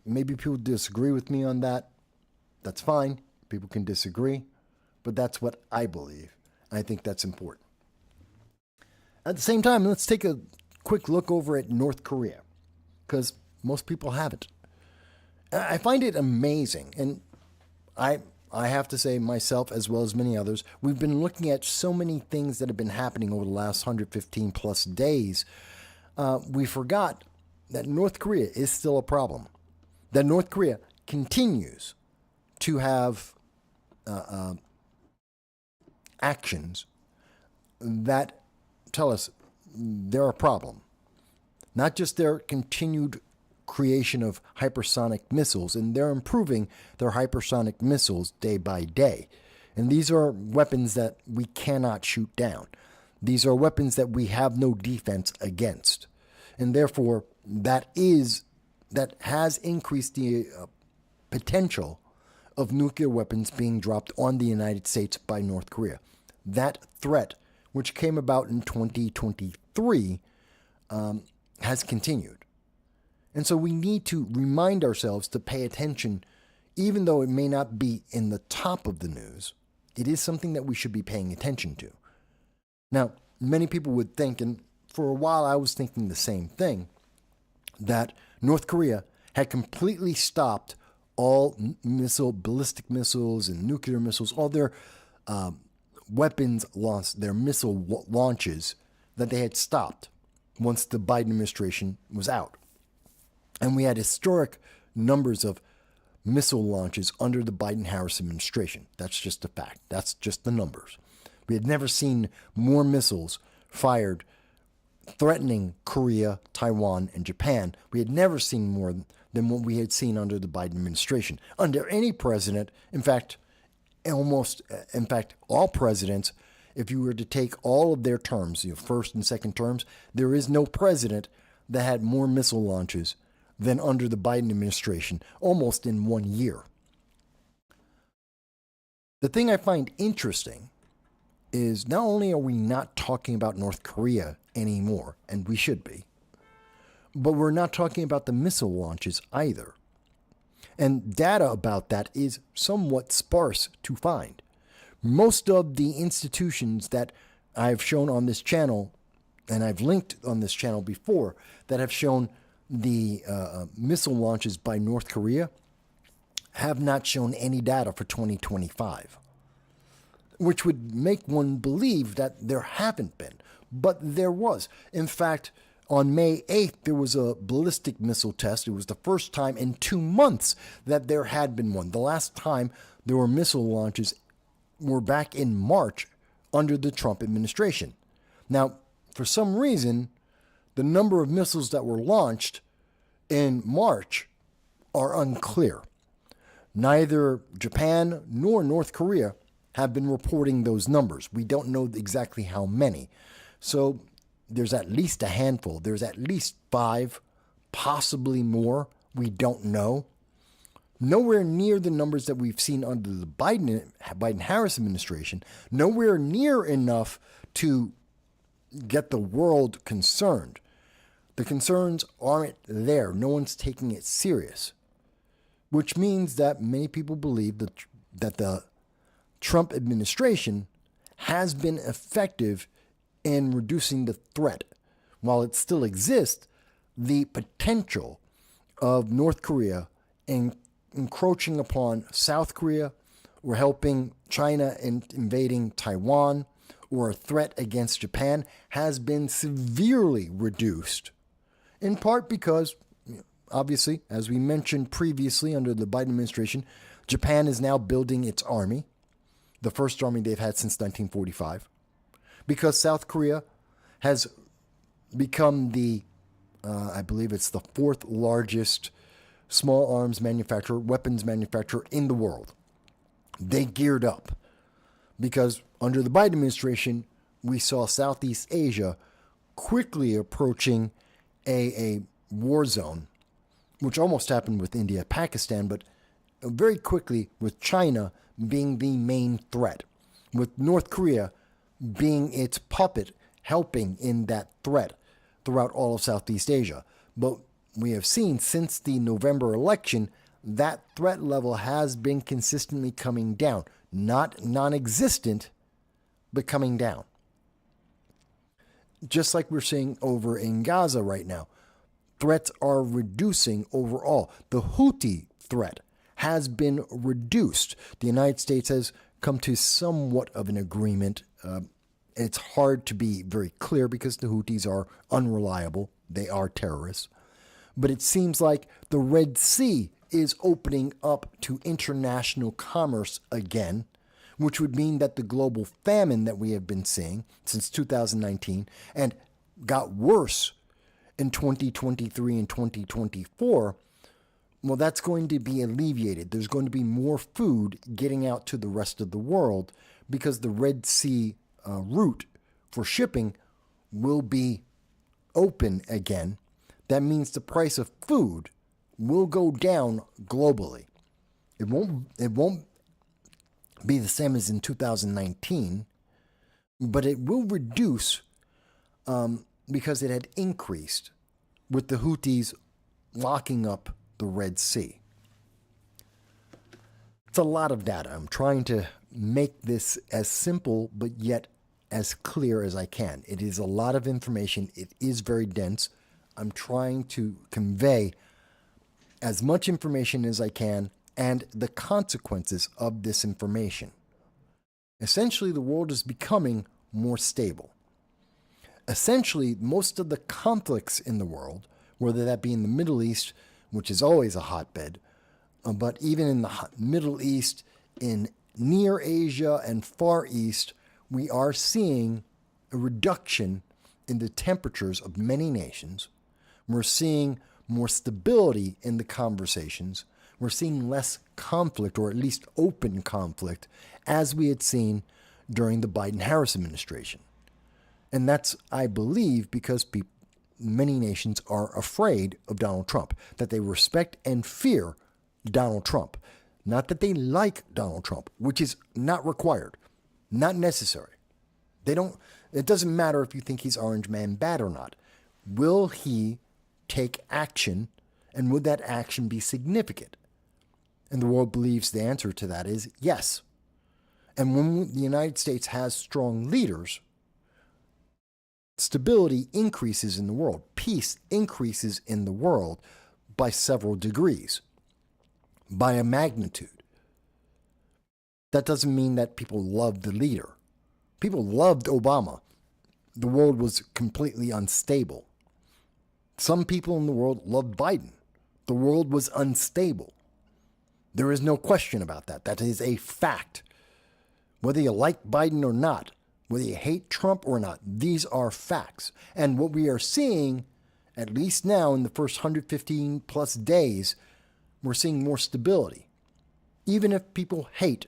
Maybe people disagree with me on that. That's fine. People can disagree. But that's what I believe. I think that's important. At the same time, let's take a quick look over at North Korea. Because most people haven't. I find it amazing. And I have to say myself, as well as many others, we've been looking at so many things that have been happening over the last 115 plus days. We forgot that North Korea is still a problem. That North Korea continues to have actions that tell us they're a problem. Not just their continued creation of hypersonic missiles, and they're improving their hypersonic missiles day by day. And these are weapons that we cannot shoot down. These are weapons that we have no defense against. And therefore, that has increased the potential of nuclear weapons being dropped on the United States by North Korea. That threat, which came about in 2023, has continued. And so we need to remind ourselves to pay attention, even though it may not be in the top of the news. It is something that we should be paying attention to. Now, many people would think, and for a while I was thinking the same thing, that North Korea had completely stopped all ballistic missiles and nuclear missiles, all their weapons launch, their missile launches, that they had stopped once the Biden administration was out. And we had historic numbers of missile launches under the Biden-Harris administration. That's just a fact. That's just the numbers. We had never seen more missiles fired threatening Korea, Taiwan, and Japan. We had never seen more than what we had seen under the Biden administration. Under any president, in fact, all presidents, if you were to take all of their terms, first and second terms, there is no president that had more missile launches than under the Biden administration, almost in 1 year. The thing I find interesting is not only are we not talking about North Korea anymore, and we should be, but we're not talking about the missile launches either. And data about that is somewhat sparse to find. Most of the institutions that I've shown on this channel, and I've linked on this channel before, that have shown the missile launches by North Korea, have not shown any data for 2025, which would make one believe that there haven't been. But there was. In fact, on May 8th, there was a ballistic missile test. It was the first time in 2 months that there had been one. The last time there were missile launches were back in March under the Trump administration. Now, for some reason, the number of missiles that were launched in March are unclear. Neither Japan nor North Korea have been reporting those numbers. We don't know exactly how many. So there's at least a handful. There's at least 5, possibly more. We don't know. Nowhere near the numbers that we've seen under the Biden-Harris administration. Nowhere near enough to get the world concerned. The concerns aren't there. No one's taking it serious. Which means that many people believe that the Trump administration has been effective in reducing the threat. While it still exists, the potential of North Korea encroaching upon South Korea, or helping China in invading Taiwan, or a threat against Japan has been severely reduced. In part because, obviously, as we mentioned previously under the Biden administration, Japan is now building its army, the first army they've had since 1945. Because South Korea has become I believe it's the 4th largest small arms manufacturer, weapons manufacturer in the world. They geared up because under the Biden administration, we saw Southeast Asia quickly approaching a war zone, which almost happened with India, Pakistan, but very quickly with China being the main threat, with North Korea being its puppet, helping in that threat throughout all of Southeast Asia. But we have seen since the November election, that threat level has been consistently coming down. Not non-existent, but coming down. Just like we're seeing over in Gaza right now, threats are reducing overall. The Houthi threat has been reduced. The United States has come to somewhat of an agreement. It's hard to be very clear because the Houthis are unreliable. They are terrorists. But it seems like the Red Sea is opening up to international commerce again, which would mean that the global famine that we have been seeing since 2019 and got worse in 2023 and 2024, well, that's going to be alleviated. There's going to be more food getting out to the rest of the world because the Red Sea route for shipping will be open again. That means the price of food will go down globally. It won't be the same as in 2019, but it will reduce because it had increased with the Houthis locking up the Red Sea. It's a lot of data. I'm trying to make this as simple but yet as clear as I can. It is a lot of information. It is very dense. I'm trying to convey as much information as I can and the consequences of this information. Essentially, the world is becoming more stable. Essentially, most of the conflicts in the world, whether that be in the Middle East, which is always a hotbed, but even in the Middle East, in Near Asia and Far East, we are seeing a reduction in the temperatures of many nations. We're seeing more stability in the conversations. We're seeing less conflict, or at least open conflict, as we had seen during the Biden-Harris administration. And that's, I believe, because many nations are afraid of Donald Trump, that they respect and fear Donald Trump. Not that they like Donald Trump, which is not required, not necessary. It doesn't matter if you think he's Orange Man bad or not. Will he take action, and would that action be significant? And the world believes the answer to that is yes. And when the United States has strong leaders, stability increases in the world. Peace increases in the world by several degrees, by a magnitude. That doesn't mean that people love the leader. People loved Obama. The world was completely unstable. Some people in the world loved Biden. The world was unstable. There is no question about that. That is a fact. Whether you like Biden or not, whether you hate Trump or not, these are facts. And what we are seeing, at least now in the first 115 plus days, we're seeing more stability. Even if people hate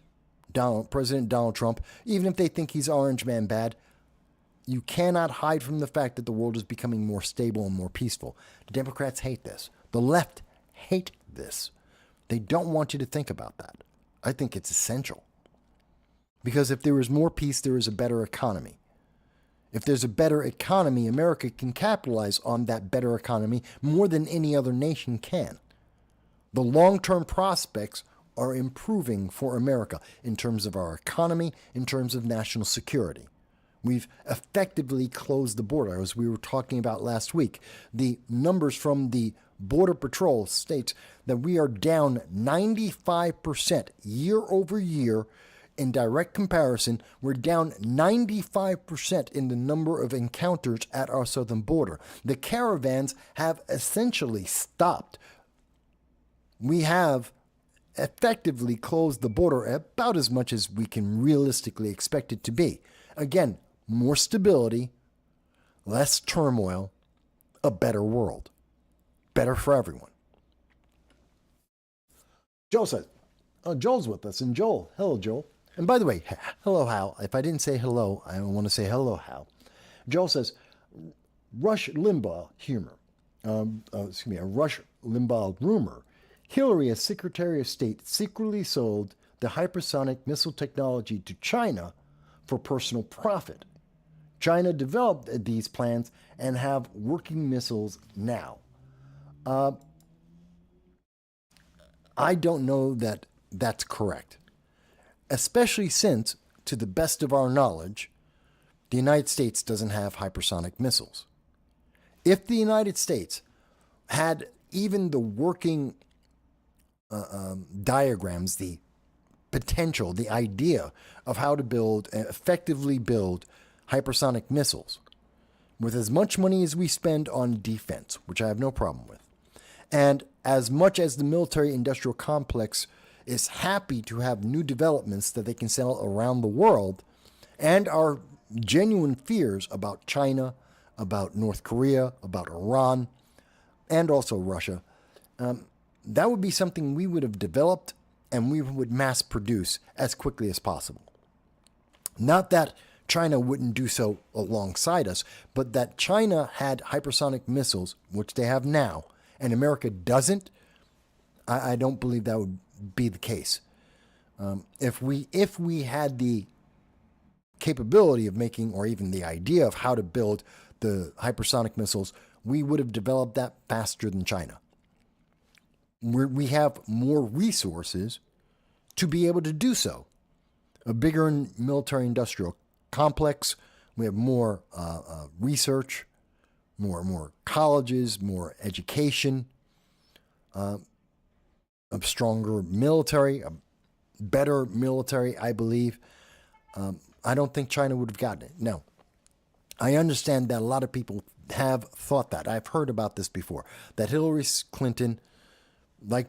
President Donald Trump, even if they think he's Orange Man bad, you cannot hide from the fact that the world is becoming more stable and more peaceful. The Democrats hate this. The left hate this. They don't want you to think about that. I think it's essential. Because if there is more peace, there is a better economy. If there's a better economy, America can capitalize on that better economy more than any other nation can. The long-term prospects are improving for America in terms of our economy, in terms of national security. We've effectively closed the border, as we were talking about last week. The numbers from the Border Patrol states that we are down 95% year over year. In direct comparison, we're down 95% in the number of encounters at our southern border. The caravans have essentially stopped. We have effectively closed the border about as much as we can realistically expect it to be. Again, more stability, less turmoil, a better world. Better for everyone. Joel says, Joel's with us. And Joel, hello, Joel. And by the way, hello, Hal. If I didn't say hello, I want to say hello, Hal. Joel says, Rush Limbaugh humor. A Rush Limbaugh rumor. Hillary, as Secretary of State, secretly sold the hypersonic missile technology to China for personal profit. China developed these plans and have working missiles now. I don't know that that's correct, especially since, to the best of our knowledge, the United States doesn't have hypersonic missiles. If the United States had even the working diagrams, the potential, the idea of how to effectively build hypersonic missiles, with as much money as we spend on defense, which I have no problem with, and as much as the military-industrial complex is happy to have new developments that they can sell around the world, and our genuine fears about China, about North Korea, about Iran, and also Russia, that would be something we would have developed and we would mass produce as quickly as possible. Not that China wouldn't do so alongside us, but that China had hypersonic missiles, which they have now, and America doesn't, I don't believe that would be the case. If we had the capability of making, or even the idea of how to build the hypersonic missiles, we would have developed that faster than China. We have more resources to be able to do so. A bigger military-industrial complex, We have more research, more colleges, more education, a stronger military, a better military, I believe. I don't think China would have gotten it. No. I understand that a lot of people have thought that. I've heard about this before, that Hillary Clinton, like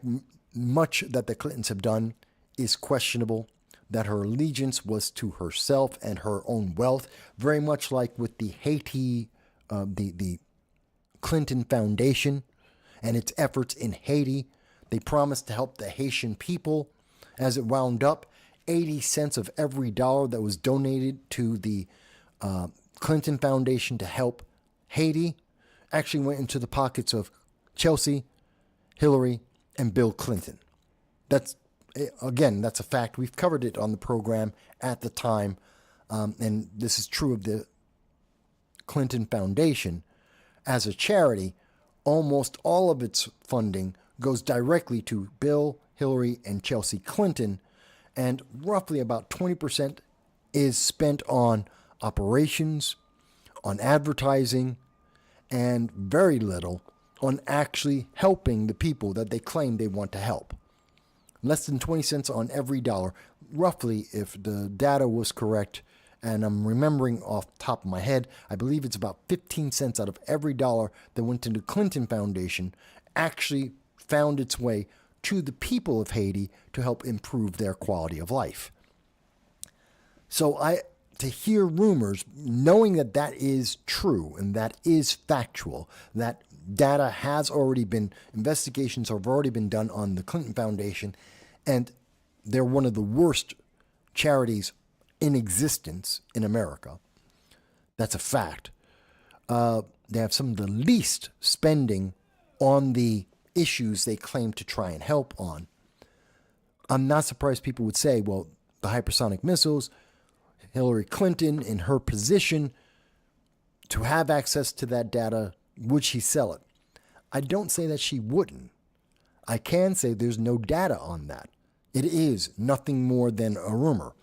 much that the Clintons have done, is questionable, that her allegiance was to herself and her own wealth, very much like with the Haiti, the Clinton Foundation and its efforts in Haiti. They promised to help the Haitian people. As it wound up, 80 cents of every dollar that was donated to the Clinton Foundation to help Haiti actually went into the pockets of Chelsea, Hillary, and Bill Clinton. That's a fact. We've covered it on the program at the time, and this is true of the Clinton Foundation. As a charity, almost all of its funding goes directly to Bill, Hillary, and Chelsea Clinton, and roughly about 20% is spent on operations, on advertising, and very little on actually helping the people that they claim they want to help. Less than 20 cents on every dollar, roughly, if the data was correct, and I'm remembering off the top of my head, I believe it's about 15 cents out of every dollar that went into the Clinton Foundation actually found its way to the people of Haiti to help improve their quality of life. So to hear rumors, knowing that that is true and that is factual, that data has already been, investigations have already been done on the Clinton Foundation, and they're one of the worst charities in existence in America. That's a fact. They have some of the least spending on the issues they claim to try and help on. I'm not surprised people would say, well, the hypersonic missiles, Hillary Clinton in her position to have access to that data, would she sell it? I don't say that she wouldn't. I can say there's no data on that. It is nothing more than a rumor.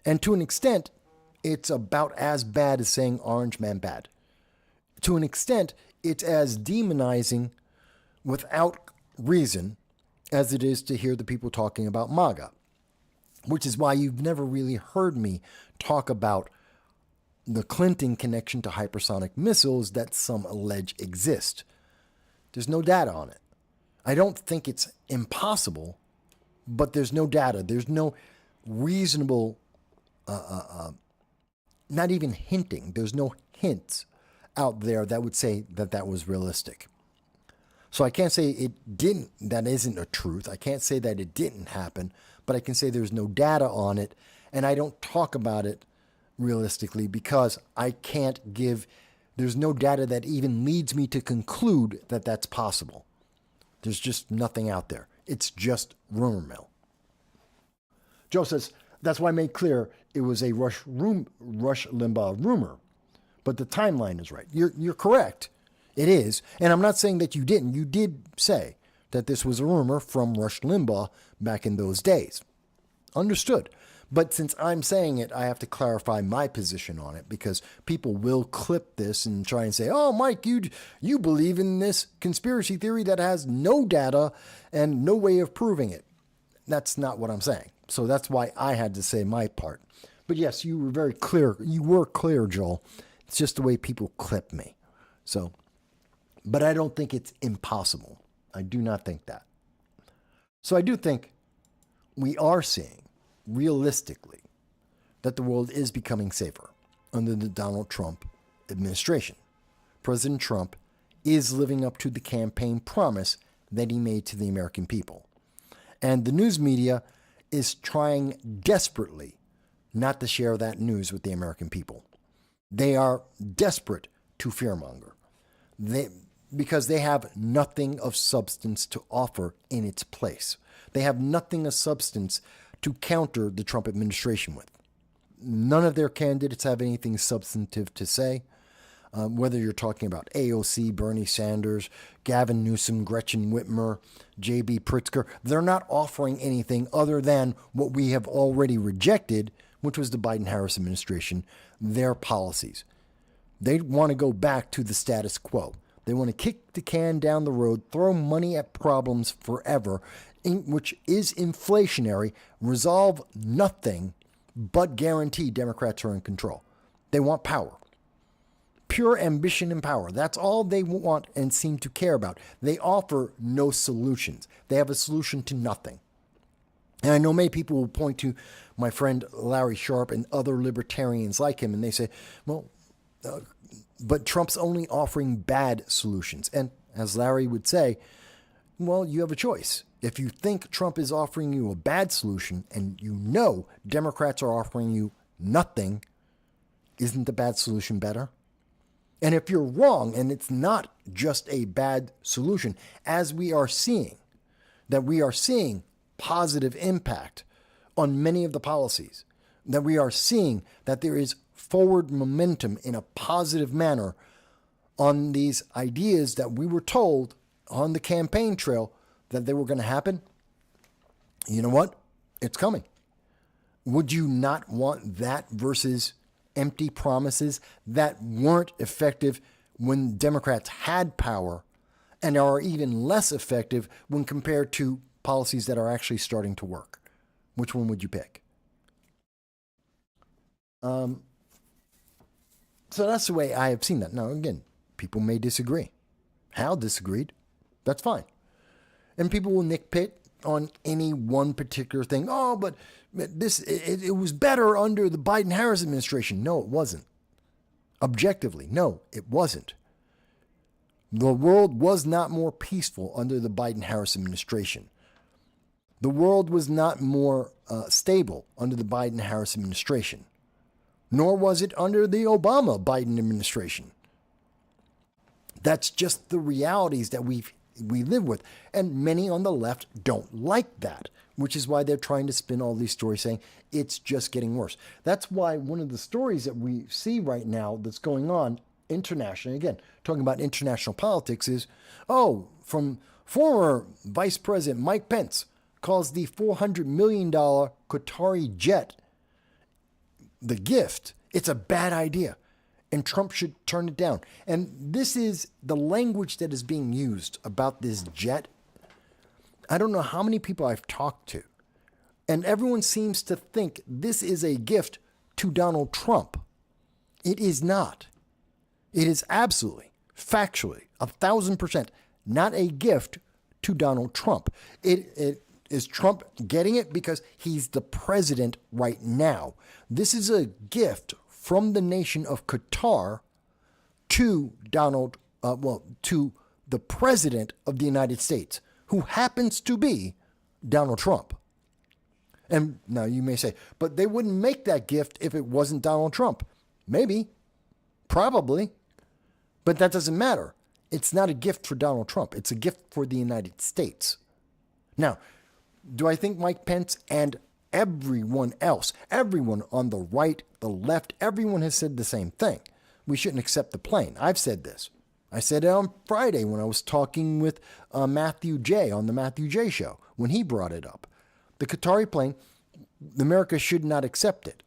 And to an extent, it's about as bad as saying Orange Man bad. To an extent, it's as demonizing without reason as it is to hear the people talking about MAGA, which is why you've never really heard me talk about the Clinton connection to hypersonic missiles that some allege exist. There's no data on it. I don't think it's impossible, but there's no data. There's no reasonable, not even hinting. There's no hints out there that would say that that was realistic. So I can't say it didn't, that isn't a truth. I can't say that it didn't happen, but I can say there's no data on it, and I don't talk about it realistically because I can't give, there's no data that even leads me to conclude that that's possible. There's just nothing out there. It's just rumor mill. Joe says, that's why I made clear it was a Rush Limbaugh rumor, but the timeline is right. You're correct. It is. And I'm not saying that you didn't. You did say that this was a rumor from Rush Limbaugh back in those days. Understood. But since I'm saying it, I have to clarify my position on it because people will clip this and try and say, oh, Mike, you believe in this conspiracy theory that has no data and no way of proving it. That's not what I'm saying. So that's why I had to say my part. But yes, you were very clear. You were clear, Joel. It's just the way people clip me. So, but I don't think it's impossible. I do not think that. So I do think we are seeing realistically that the world is becoming safer under the Donald Trump administration. President Trump is living up to the campaign promise that he made to the American people. And the news media is trying desperately not to share that news with the American people. They are desperate to fearmonger. Because they have nothing of substance to offer in its place. They have nothing of substance to counter the Trump administration with. None of their candidates have anything substantive to say. Whether you're talking about AOC, Bernie Sanders, Gavin Newsom, Gretchen Whitmer, J.B. Pritzker, they're not offering anything other than what we have already rejected, which was the Biden-Harris administration, their policies. They want to go back to the status quo. They want to kick the can down the road, throw money at problems forever, which is inflationary, resolve nothing, but guarantee Democrats are in control. They want power. Pure ambition and power. That's all they want and seem to care about. They offer no solutions. They have a solution to nothing. And I know many people will point to my friend Larry Sharpe and other libertarians like him, and they say, well, but Trump's only offering bad solutions. And as Larry would say, well, you have a choice. If you think Trump is offering you a bad solution and you know Democrats are offering you nothing, isn't the bad solution better? And if you're wrong and it's not just a bad solution, as we are seeing, that we are seeing positive impact on many of the policies, that we are seeing that there is forward momentum in a positive manner on these ideas that we were told on the campaign trail that they were going to happen, you know what? It's coming. Would you not want that versus empty promises that weren't effective when Democrats had power and are even less effective when compared to policies that are actually starting to work? Which one would you pick? So that's the way I have seen that. Now, again, people may disagree. Hal disagreed. That's fine. And people will nitpick on any one particular thing. Oh, but it was better under the Biden-Harris administration. No, it wasn't. Objectively, no, it wasn't. The world was not more peaceful under the Biden-Harris administration. The world was not more stable under the Biden-Harris administration. Nor was it under the Obama-Biden administration. That's just the realities that we live with. And many on the left don't like that, which is why they're trying to spin all these stories saying it's just getting worse. That's why one of the stories that we see right now that's going on internationally, again, talking about international politics, is, from former Vice President Mike Pence calls the $400 million Qatari jet the gift. It's a bad idea. And Trump should turn it down. And this is the language that is being used about this jet. I don't know how many people I've talked to, and everyone seems to think this is a gift to Donald Trump. It is not. It is absolutely, factually, 1,000% not a gift to Donald Trump. It is Trump getting it because he's the president right now. This is a gift from the nation of Qatar to to the president of the United States, who happens to be Donald Trump. And now you may say, but they wouldn't make that gift if it wasn't Donald Trump. Maybe, probably, but that doesn't matter. It's not a gift for Donald Trump. It's a gift for the United States. Now, do I think Mike Pence and everyone else, everyone on the right, the left, everyone has said the same thing? We shouldn't accept the plane. I've said this. I said it on Friday when I was talking with Matthew J. on the Matthew J. Show, when he brought it up. The Qatari plane, America should not accept it.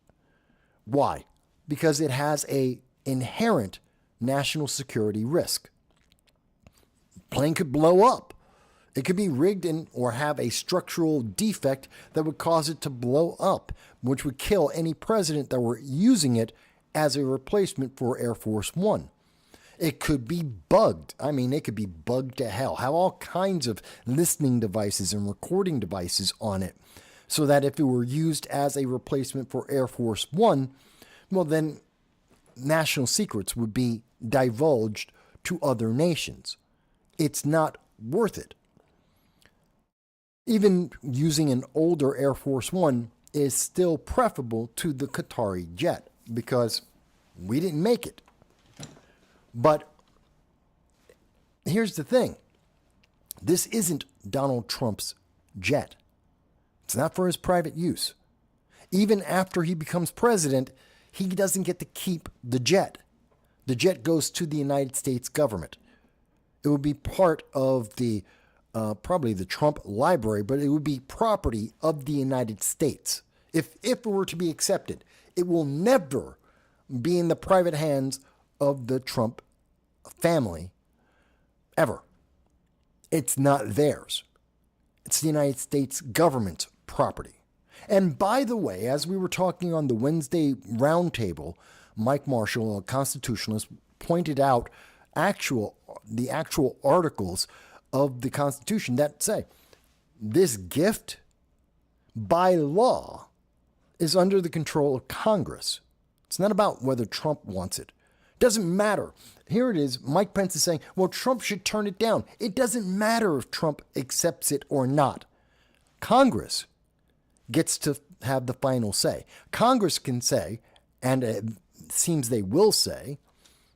Why? Because it has an inherent national security risk. Plane could blow up. It could be rigged or have a structural defect that would cause it to blow up, which would kill any president that were using it as a replacement for Air Force One. It could be bugged. I mean, it could be bugged to hell. Have all kinds of listening devices and recording devices on it, so that if it were used as a replacement for Air Force One, well, then national secrets would be divulged to other nations. It's not worth it. Even using an older Air Force One is still preferable to the Qatari jet because we didn't make it. But here's the thing. This isn't Donald Trump's jet. It's not for his private use. Even after he becomes president, he doesn't get to keep the jet. The jet goes to the United States government. It would be part of the probably the Trump library, but it would be property of the United States. If it were to be accepted, it will never be in the private hands of the Trump family, ever. It's not theirs. It's the United States government's property. And by the way, as we were talking on the Wednesday roundtable, Mike Marshall, a constitutionalist, pointed out the actual articles of the Constitution that say this gift, by law, is under the control of Congress. It's not about whether Trump wants it. It doesn't matter. Here it is. Mike Pence is saying, well, Trump should turn it down. It doesn't matter if Trump accepts it or not. Congress gets to have the final say. Congress can say, and it seems they will say,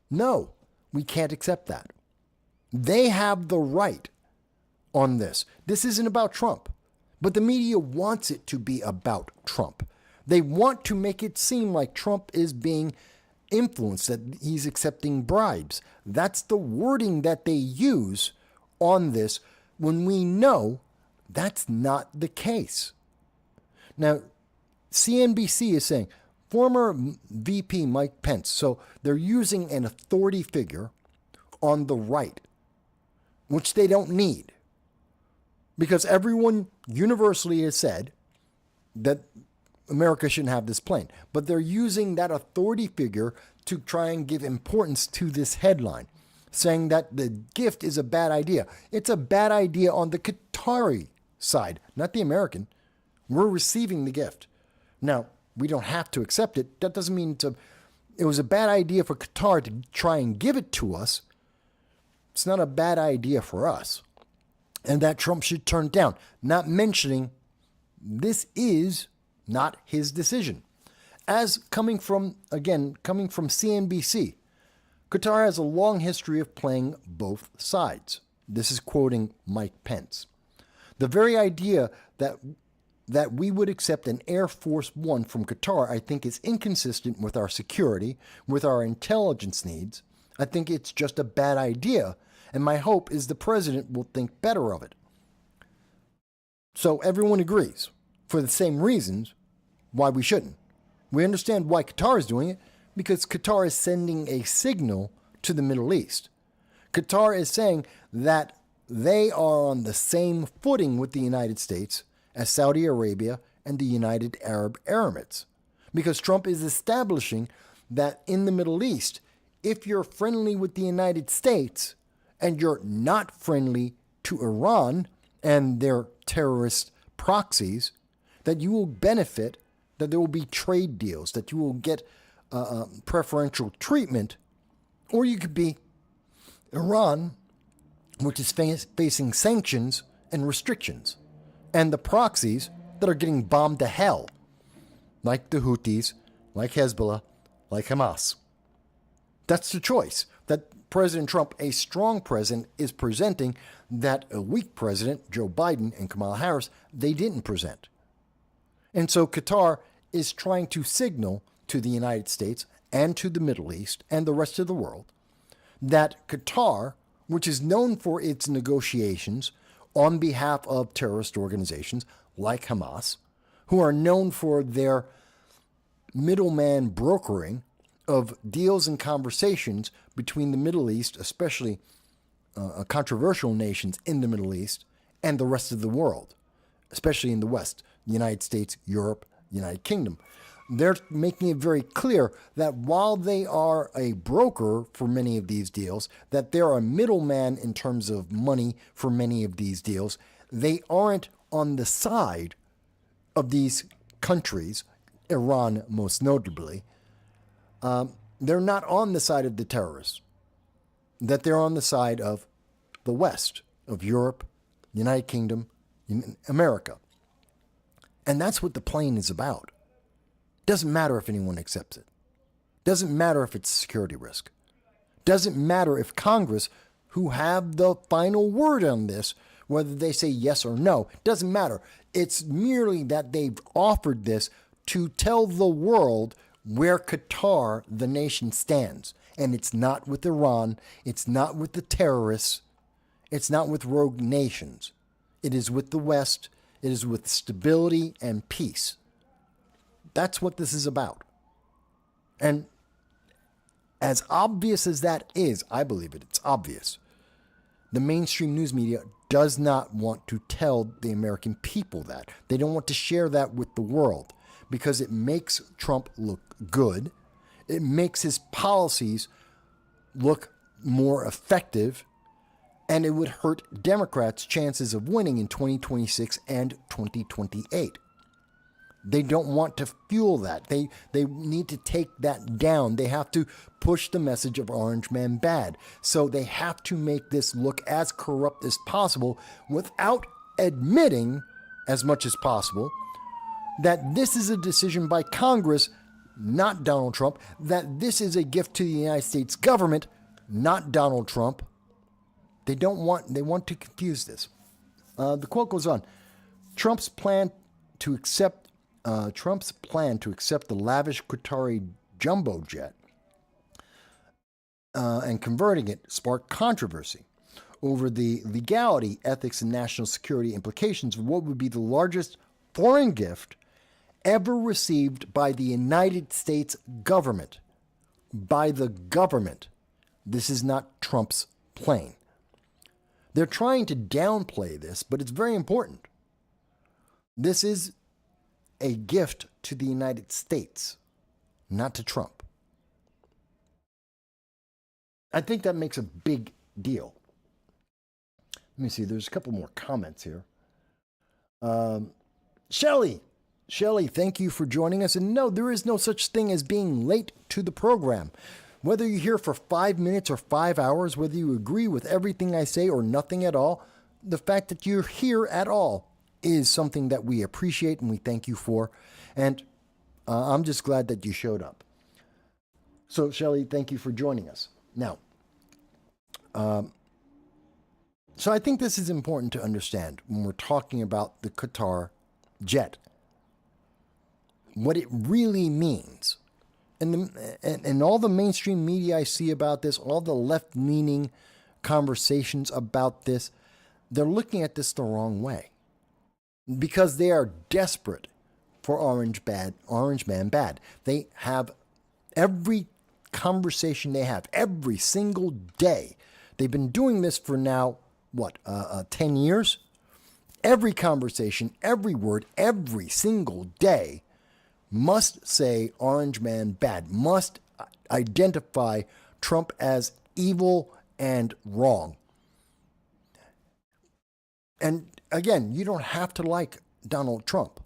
no, we can't accept that. They have the right on this. This isn't about Trump, but the media wants it to be about Trump. They want to make it seem like Trump is being influenced, that he's accepting bribes. That's the wording that they use on this when we know that's not the case. Now, CNBC is saying former VP Mike Pence, so they're using an authority figure on the right, which they don't need, because everyone universally has said that America shouldn't have this plane. But they're using that authority figure to try and give importance to this headline, saying that the gift is a bad idea. It's a bad idea on the Qatari side, not the American. We're receiving the gift. Now, we don't have to accept it. That doesn't mean it was a bad idea for Qatar to try and give it to us. It's not a bad idea for us. And that Trump should turn it down. Not mentioning this is not his decision. As coming from CNBC, Qatar has a long history of playing both sides. This is quoting Mike Pence. The very idea that we would accept an Air Force One from Qatar, I think, is inconsistent with our security, with our intelligence needs. I think it's just a bad idea, and my hope is the president will think better of it. So everyone agrees, for the same reasons, why we shouldn't. We understand why Qatar is doing it, because Qatar is sending a signal to the Middle East. Qatar is saying that they are on the same footing with the United States as Saudi Arabia and the United Arab Emirates, because Trump is establishing that in the Middle East, if you're friendly with the United States and you're not friendly to Iran and their terrorist proxies, that you will benefit, that there will be trade deals, that you will get preferential treatment, or you could be Iran, which is facing sanctions and restrictions, and the proxies that are getting bombed to hell, like the Houthis, like Hezbollah, like Hamas. That's the choice that President Trump, a strong president, is presenting that a weak president, Joe Biden and Kamala Harris, they didn't present. And so Qatar is trying to signal to the United States and to the Middle East and the rest of the world that Qatar, which is known for its negotiations on behalf of terrorist organizations like Hamas, who are known for their middleman brokering of deals and conversations between the Middle East, especially controversial nations in the Middle East, and the rest of the world, especially in the West, the United States, Europe, United Kingdom. They're making it very clear that while they are a broker for many of these deals, that they're a middleman in terms of money for many of these deals, they aren't on the side of these countries, Iran most notably. They're not on the side of the terrorists, that they're on the side of the West, of Europe, United Kingdom, America. And that's what the plane is about. Doesn't matter if anyone accepts it. Doesn't matter if it's a security risk. Doesn't matter if Congress, who have the final word on this, whether they say yes or no, doesn't matter. It's merely that they've offered this to tell the world where Qatar, the nation, stands. And it's not with Iran. It's not with the terrorists. It's not with rogue nations. It is with the West. It is with stability and peace. That's what this is about. And as obvious as that is, I believe it's obvious. The mainstream news media does not want to tell the American people that. They don't want to share that with the world because it makes Trump look good. It makes his policies look more effective, and it would hurt Democrats' chances of winning in 2026 and 2028. They don't want to fuel that. They need to take that down. They have to push the message of Orange Man bad. So they have to make this look as corrupt as possible without admitting, as much as possible, that this is a decision by Congress, not Donald Trump, that this is a gift to the United States government, not Donald Trump. They want to confuse this. The quote goes on. Trump's plan to accept the lavish Qatari jumbo jet and converting it sparked controversy over the legality, ethics, and national security implications of what would be the largest foreign gift ever received by the United States government. By the government. This is not Trump's plane. They're trying to downplay this, but it's very important. This is a gift to the United States, not to Trump. I think that makes a big deal. Let me see, there's a couple more comments here. Shelley, thank you for joining us. And no, there is no such thing as being late to the program. Whether you're here for 5 minutes or 5 hours, whether you agree with everything I say or nothing at all, the fact that you're here at all is something that we appreciate and we thank you for. And I'm just glad that you showed up. So, Shelley, thank you for joining us. Now, so I think this is important to understand when we're talking about the Qatar jet. What it really means. And all the mainstream media I see about this, all the left-leaning conversations about this, they're looking at this the wrong way. Because they are desperate for Orange Man bad. They have every conversation they have, every single day. They've been doing this for now, 10 years? Every conversation, every word, every single day must say Orange Man bad, must identify Trump as evil and wrong. And again, you don't have to like Donald Trump.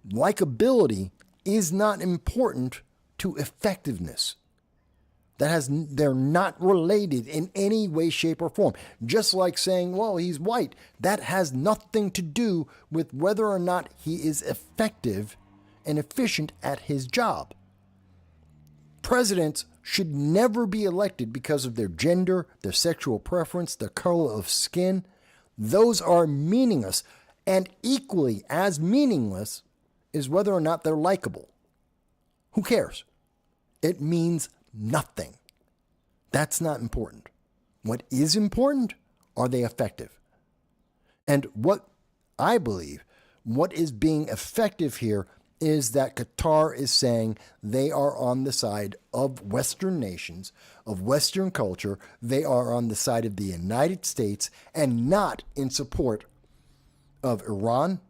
Likability is not important to effectiveness. They're not related in any way, shape, or form. Just like saying, well, he's white. That has nothing to do with whether or not he is effective and efficient at his job. Presidents should never be elected because of their gender, their sexual preference, their color of skin. Those are meaningless. And equally as meaningless is whether or not they're likable. Who cares? It means nothing. That's not important. What is important? Are they effective? And what I believe, what is being effective here is that Qatar is saying they are on the side of Western nations, of Western culture. They are on the side of the United States and not in support of Iran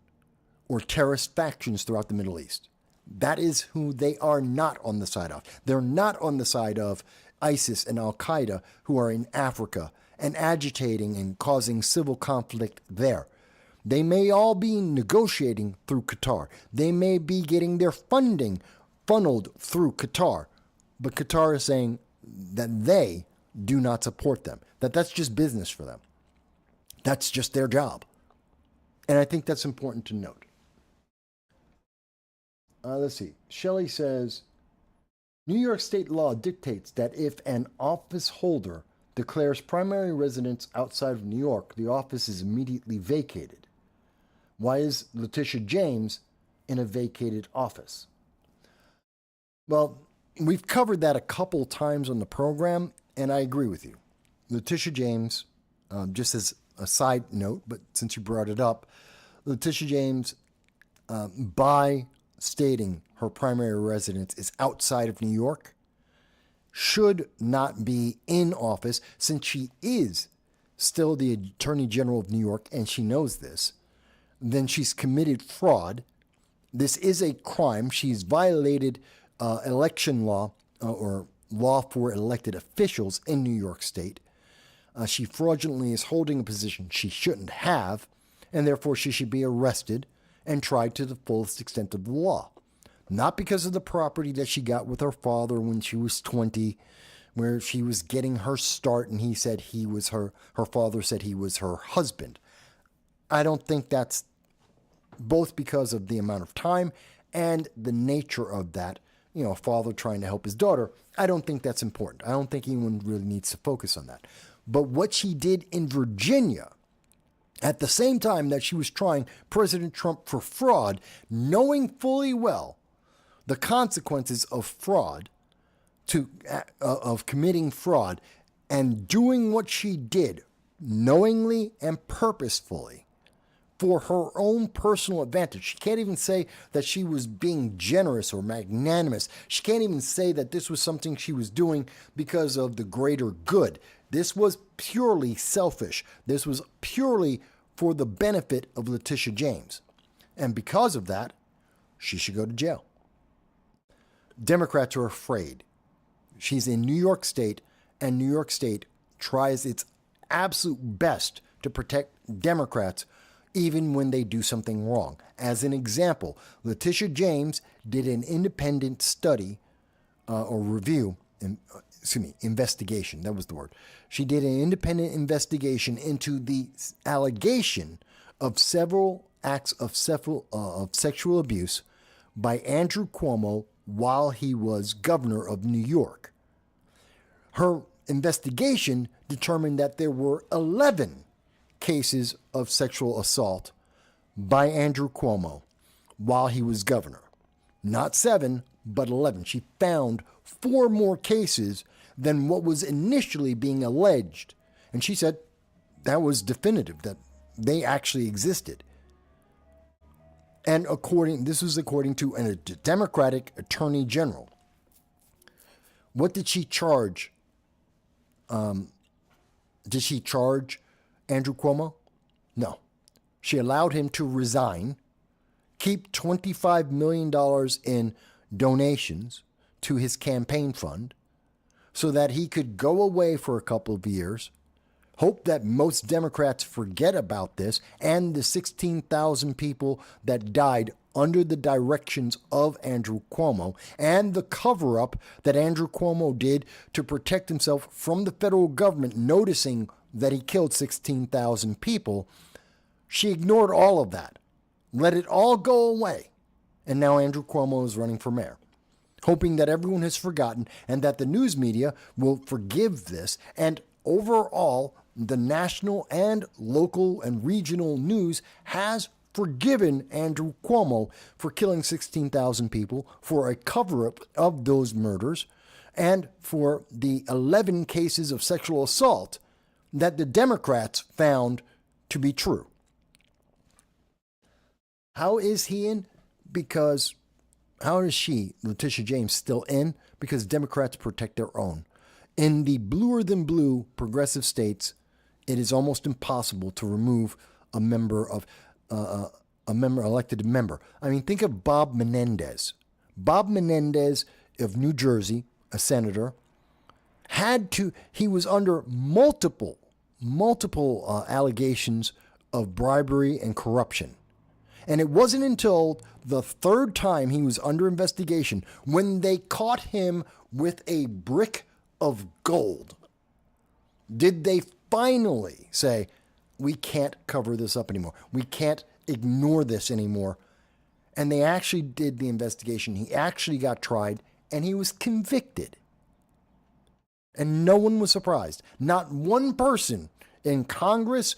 or terrorist factions throughout the Middle East. That is who they are not on the side of. They're not on the side of ISIS and Al-Qaeda, who are in Africa and agitating and causing civil conflict there. They may all be negotiating through Qatar. They may be getting their funding funneled through Qatar. But Qatar is saying that they do not support them, that's just business for them. That's just their job. And I think that's important to note. Let's see. Shelley says, New York state law dictates that if an office holder declares primary residence outside of New York, the office is immediately vacated. Why is Letitia James in a vacated office? Well, we've covered that a couple times on the program, and I agree with you. Letitia James, just as a side note, but since you brought it up, Letitia James, by stating her primary residence is outside of New York, should not be in office, since she is still the Attorney General of New York and she knows this. Then she's committed fraud. This is a crime. She's violated election law or law for elected officials in New York State. She fraudulently is holding a position she shouldn't have, and therefore she should be arrested and tried to the fullest extent of the law. Not because of the property that she got with her father when she was 20, where she was getting her start and he said he was her father said he was her husband. I don't think that's, both because of the amount of time and the nature of that, a father trying to help his daughter, I don't think that's important. I don't think anyone really needs to focus on that. But what she did in Virginia, at the same time that she was trying President Trump for fraud, knowing fully well the consequences of fraud, of committing fraud, and doing what she did knowingly and purposefully for her own personal advantage. She can't even say that she was being generous or magnanimous. She can't even say that this was something she was doing because of the greater good. This was purely selfish. This was purely for the benefit of Letitia James. And because of that, she should go to jail. Democrats are afraid. She's in New York State, and New York State tries its absolute best to protect Democrats even when they do something wrong. As an example, Letitia James did an independent study or review, investigation, that was the word. She did an independent investigation into the allegation of several acts of sexual abuse by Andrew Cuomo while he was governor of New York. Her investigation determined that there were 11 cases of sexual assault by Andrew Cuomo while he was governor. Not 7, but 11. She found 4 more cases than what was initially being alleged. And she said that was definitive, that they actually existed. And this was according to a Democratic Attorney General. What did she charge? Did she charge Andrew Cuomo? No. She allowed him to resign, keep $25 million in donations to his campaign fund so that he could go away for a couple of years, hope that most Democrats forget about this and the 16,000 people that died under the directions of Andrew Cuomo and the cover-up that Andrew Cuomo did to protect himself from the federal government noticing that he killed 16,000 people. She ignored all of that, let it all go away, and now Andrew Cuomo is running for mayor, hoping that everyone has forgotten and that the news media will forgive this, and overall, the national and local and regional news has forgiven Andrew Cuomo for killing 16,000 people, for a cover-up of those murders, and for the 11 cases of sexual assault that the Democrats found to be true. How is he in? How is she, Letitia James, still in? Because Democrats protect their own. In the bluer than blue progressive states, it is almost impossible to remove a elected member. I mean, think of Bob Menendez. Bob Menendez of New Jersey, a senator, he was under multiple allegations of bribery and corruption. And it wasn't until the 3rd time he was under investigation when they caught him with a brick of gold did they finally say, we can't cover this up anymore. We can't ignore this anymore. And they actually did the investigation. He actually got tried and he was convicted. And no one was surprised. Not one person in Congress,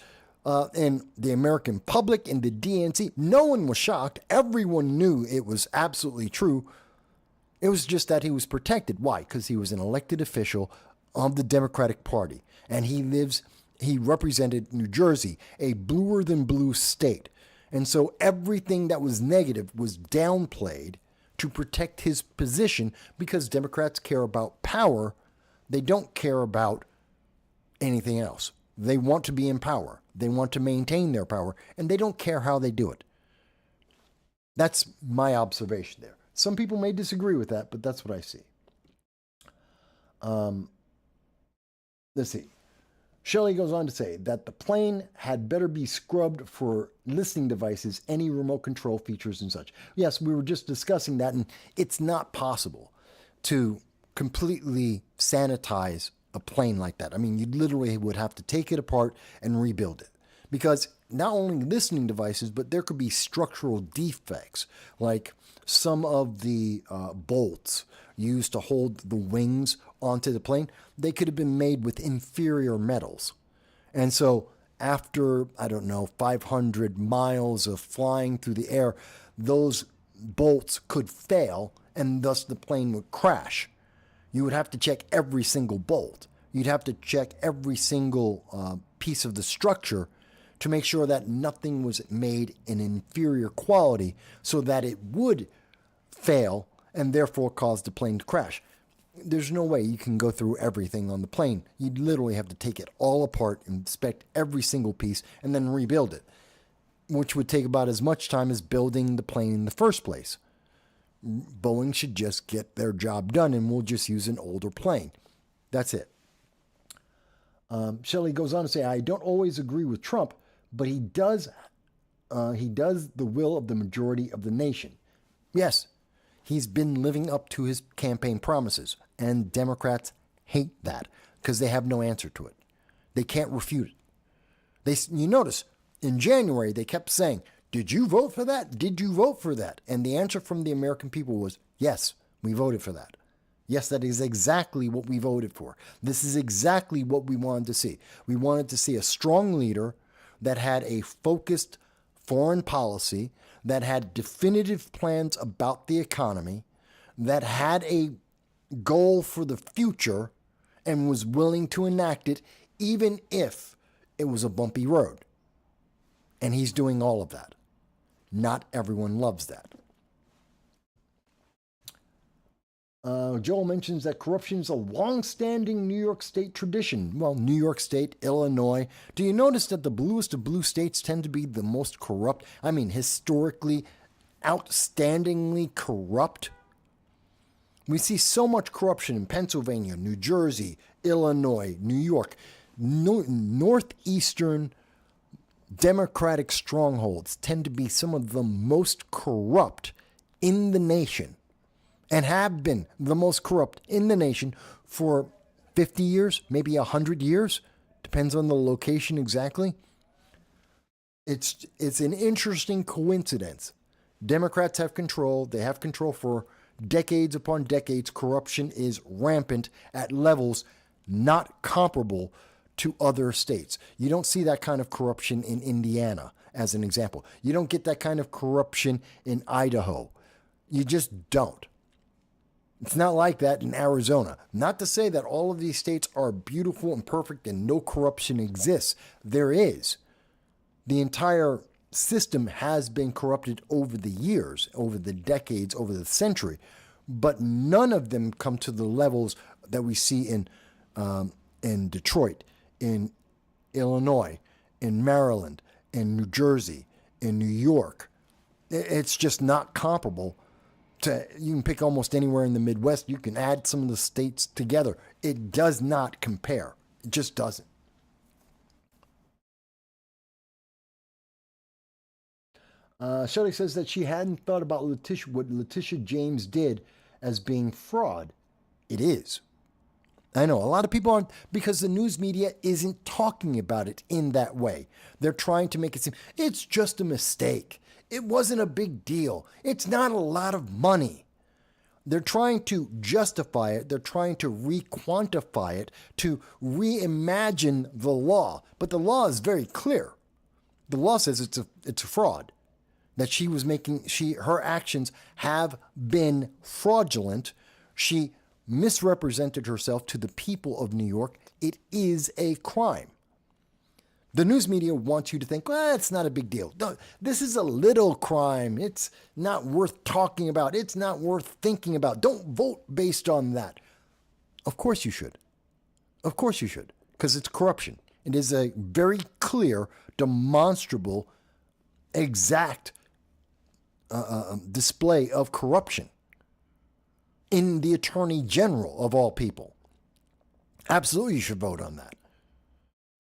in the American public, in the DNC, no one was shocked. Everyone knew it was absolutely true. It was just that he was protected. Why? Because he was an elected official of the Democratic Party. And he represented New Jersey, a bluer than blue state. And so everything that was negative was downplayed to protect his position, because Democrats care about power. They don't care about anything else. They want to be in power. They want to maintain their power, and they don't care how they do it. That's my observation there. Some people may disagree with that, but that's what I see. Let's see. Shelley goes on to say that the plane had better be scrubbed for listening devices, any remote control features and such. Yes, we were just discussing that, and it's not possible to completely sanitize a plane like that. I mean, you literally would have to take it apart and rebuild it, because not only listening devices, but there could be structural defects, like some of the bolts used to hold the wings onto the plane. They could have been made with inferior metals. And so after, 500 miles of flying through the air, those bolts could fail, and thus the plane would crash. You would have to check every single bolt. You'd have to check every single piece of the structure to make sure that nothing was made in inferior quality, so that it would fail and therefore cause the plane to crash. There's no way you can go through everything on the plane. You'd literally have to take it all apart, inspect every single piece, and then rebuild it, which would take about as much time as building the plane in the first place. Boeing should just get their job done, and we'll just use an older plane. That's it. Shelley goes on to say, I don't always agree with Trump, but he does the will of the majority of the nation. Yes, he's been living up to his campaign promises, and Democrats hate that because they have no answer to it. They can't refute it. You notice, in January, they kept saying, did you vote for that? Did you vote for that? And the answer from the American people was, yes, we voted for that. Yes, that is exactly what we voted for. This is exactly what we wanted to see. We wanted to see a strong leader that had a focused foreign policy, that had definitive plans about the economy, that had a goal for the future, and was willing to enact it, even if it was a bumpy road. And he's doing all of that. Not everyone loves that. Joel mentions that corruption is a long-standing New York State tradition. Well, New York State, Illinois. Do you notice that the bluest of blue states tend to be the most corrupt? I mean, historically, outstandingly corrupt. We see so much corruption in Pennsylvania, New Jersey, Illinois, New York. Northeastern Democratic strongholds tend to be some of the most corrupt in the nation, and have been the most corrupt in the nation for 50 years, maybe 100 years. Depends on the location exactly. It's an interesting coincidence. Democrats have control. They have control for decades upon decades. Corruption is rampant at levels not comparable to other states. You don't see that kind of corruption in Indiana, as an example. You don't get that kind of corruption in Idaho. You just don't. It's not like that in Arizona. Not to say that all of these states are beautiful and perfect and no corruption exists. There is. The entire system has been corrupted over the years, over the decades, over the century, but none of them come to the levels that we see in Detroit, in Illinois, in Maryland, in New Jersey, in New York. It's just not comparable. You can pick almost anywhere in the Midwest. You can add some of the states together. It does not compare. It just doesn't. Shelley says that she hadn't thought about what Letitia James did as being fraud. It is. I know a lot of people aren't, because the news media isn't talking about it in that way. They're trying to make it seem it's just a mistake. It wasn't a big deal. It's not a lot of money. They're trying to justify it. They're trying to re-quantify it, to reimagine the law. But the law is very clear. The law says it's a fraud. That she was making, her actions have been fraudulent. She misrepresented herself to the people of New York. It is a crime. The news media wants you to think, well, it's not a big deal. No, this is a little crime. It's not worth talking about. It's not worth thinking about. Don't vote based on that. Of course you should. Of course you should, because it's corruption. It is a very clear, demonstrable, exact display of corruption in the Attorney General of all people. Absolutely, you should vote on that.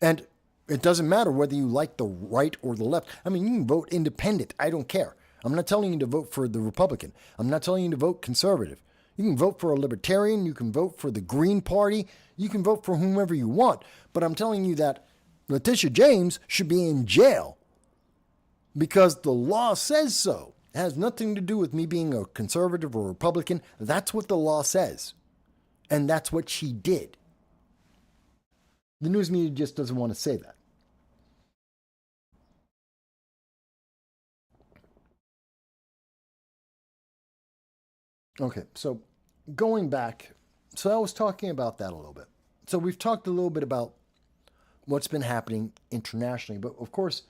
And it doesn't matter whether you like the right or the left. I mean, you can vote independent. I don't care. I'm not telling you to vote for the Republican. I'm not telling you to vote conservative. You can vote for a libertarian. You can vote for the Green Party. You can vote for whomever you want. But I'm telling you that Letitia James should be in jail because the law says so. It has nothing to do with me being a conservative or Republican. That's what the law says. And that's what she did. The news media just doesn't want to say that. Okay, so going back, so I was talking about that a little bit. So we've talked a little bit about what's been happening internationally, but of course,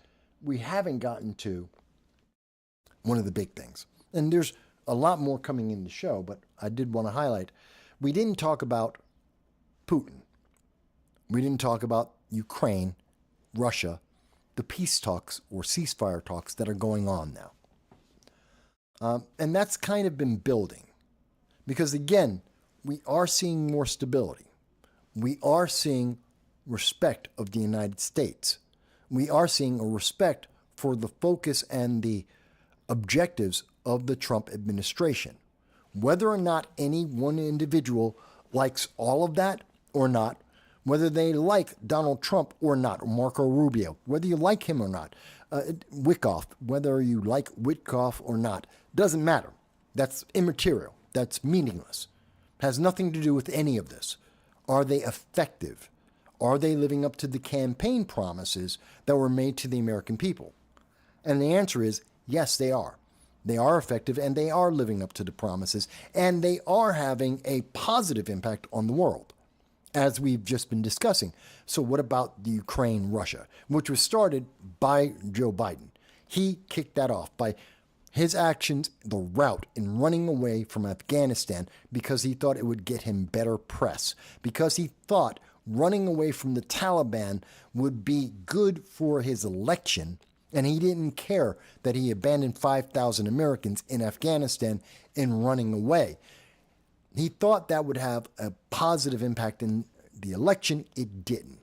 we haven't gotten to one of the big things. And there's a lot more coming in the show, but I did want to highlight, we didn't talk about Putin. We didn't talk about Ukraine, Russia, the peace talks or ceasefire talks that are going on now. And that's kind of been building. Because again, we are seeing more stability. We are seeing respect of the United States. We are seeing a respect for the focus and the objectives of the Trump administration. Whether or not any one individual likes all of that or not, whether they like Donald Trump or not, or Marco Rubio, whether you like him or not, Wickoff, whether you like Witkoff or not, doesn't matter. That's immaterial. That's meaningless. Has nothing to do with any of this. Are they effective? Are they living up to the campaign promises that were made to the American people? And the answer is yes, they are. They are effective and they are living up to the promises and they are having a positive impact on the world, as we've just been discussing. So what about the Ukraine-Russia, which was started by Joe Biden? He kicked that off by his actions, the route in running away from Afghanistan because he thought it would get him better press, because he thought running away from the Taliban would be good for his election, and he didn't care that he abandoned 5,000 Americans in Afghanistan in running away. He thought that would have a positive impact in the election. It didn't.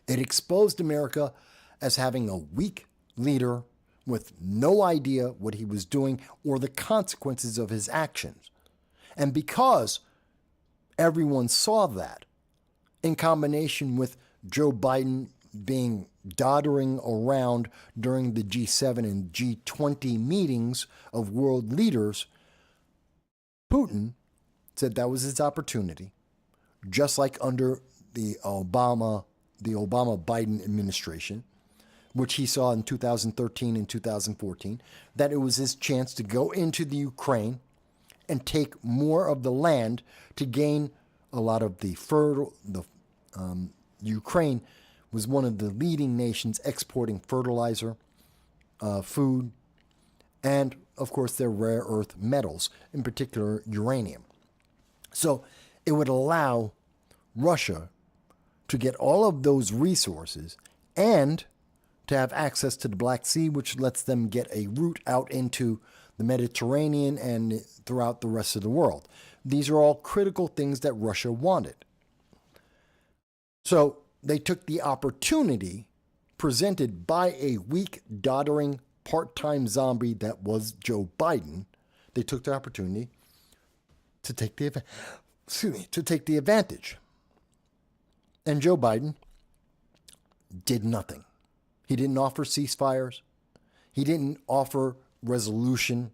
It exposed America as having a weak leader with no idea what he was doing or the consequences of his actions. And because everyone saw that, in combination with Joe Biden being doddering around during the G7 and G20 meetings of world leaders, Putin said that was his opportunity, just like under the Obama-Biden administration, which he saw in 2013 and 2014, that it was his chance to go into the Ukraine and take more of the land to gain a lot of the fertile. Ukraine was one of the leading nations exporting fertilizer, food, and of course their rare earth metals, in particular uranium. So it would allow Russia to get all of those resources and to have access to the Black Sea, which lets them get a route out into the Mediterranean and throughout the rest of the world. These are all critical things that Russia wanted. So they took the opportunity presented by a weak, doddering, part-time zombie that was Joe Biden. They took the opportunity to take the advantage. And Joe Biden did nothing. He didn't offer ceasefires. He didn't offer resolution.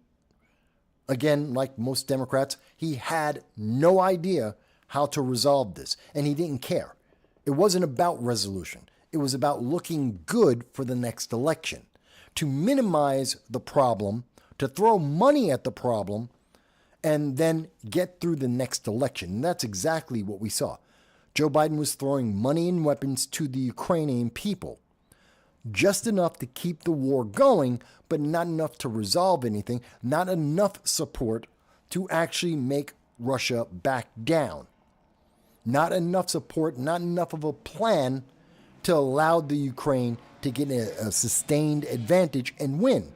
Again, like most Democrats, he had no idea how to resolve this, and he didn't care. It wasn't about resolution. It was about looking good for the next election, to minimize the problem, to throw money at the problem, and then get through the next election. And that's exactly what we saw. Joe Biden was throwing money and weapons to the Ukrainian people just enough to keep the war going, but not enough to resolve anything, not enough support to actually make Russia back down. Not enough support, not enough of a plan to allow the Ukraine to get a sustained advantage and win.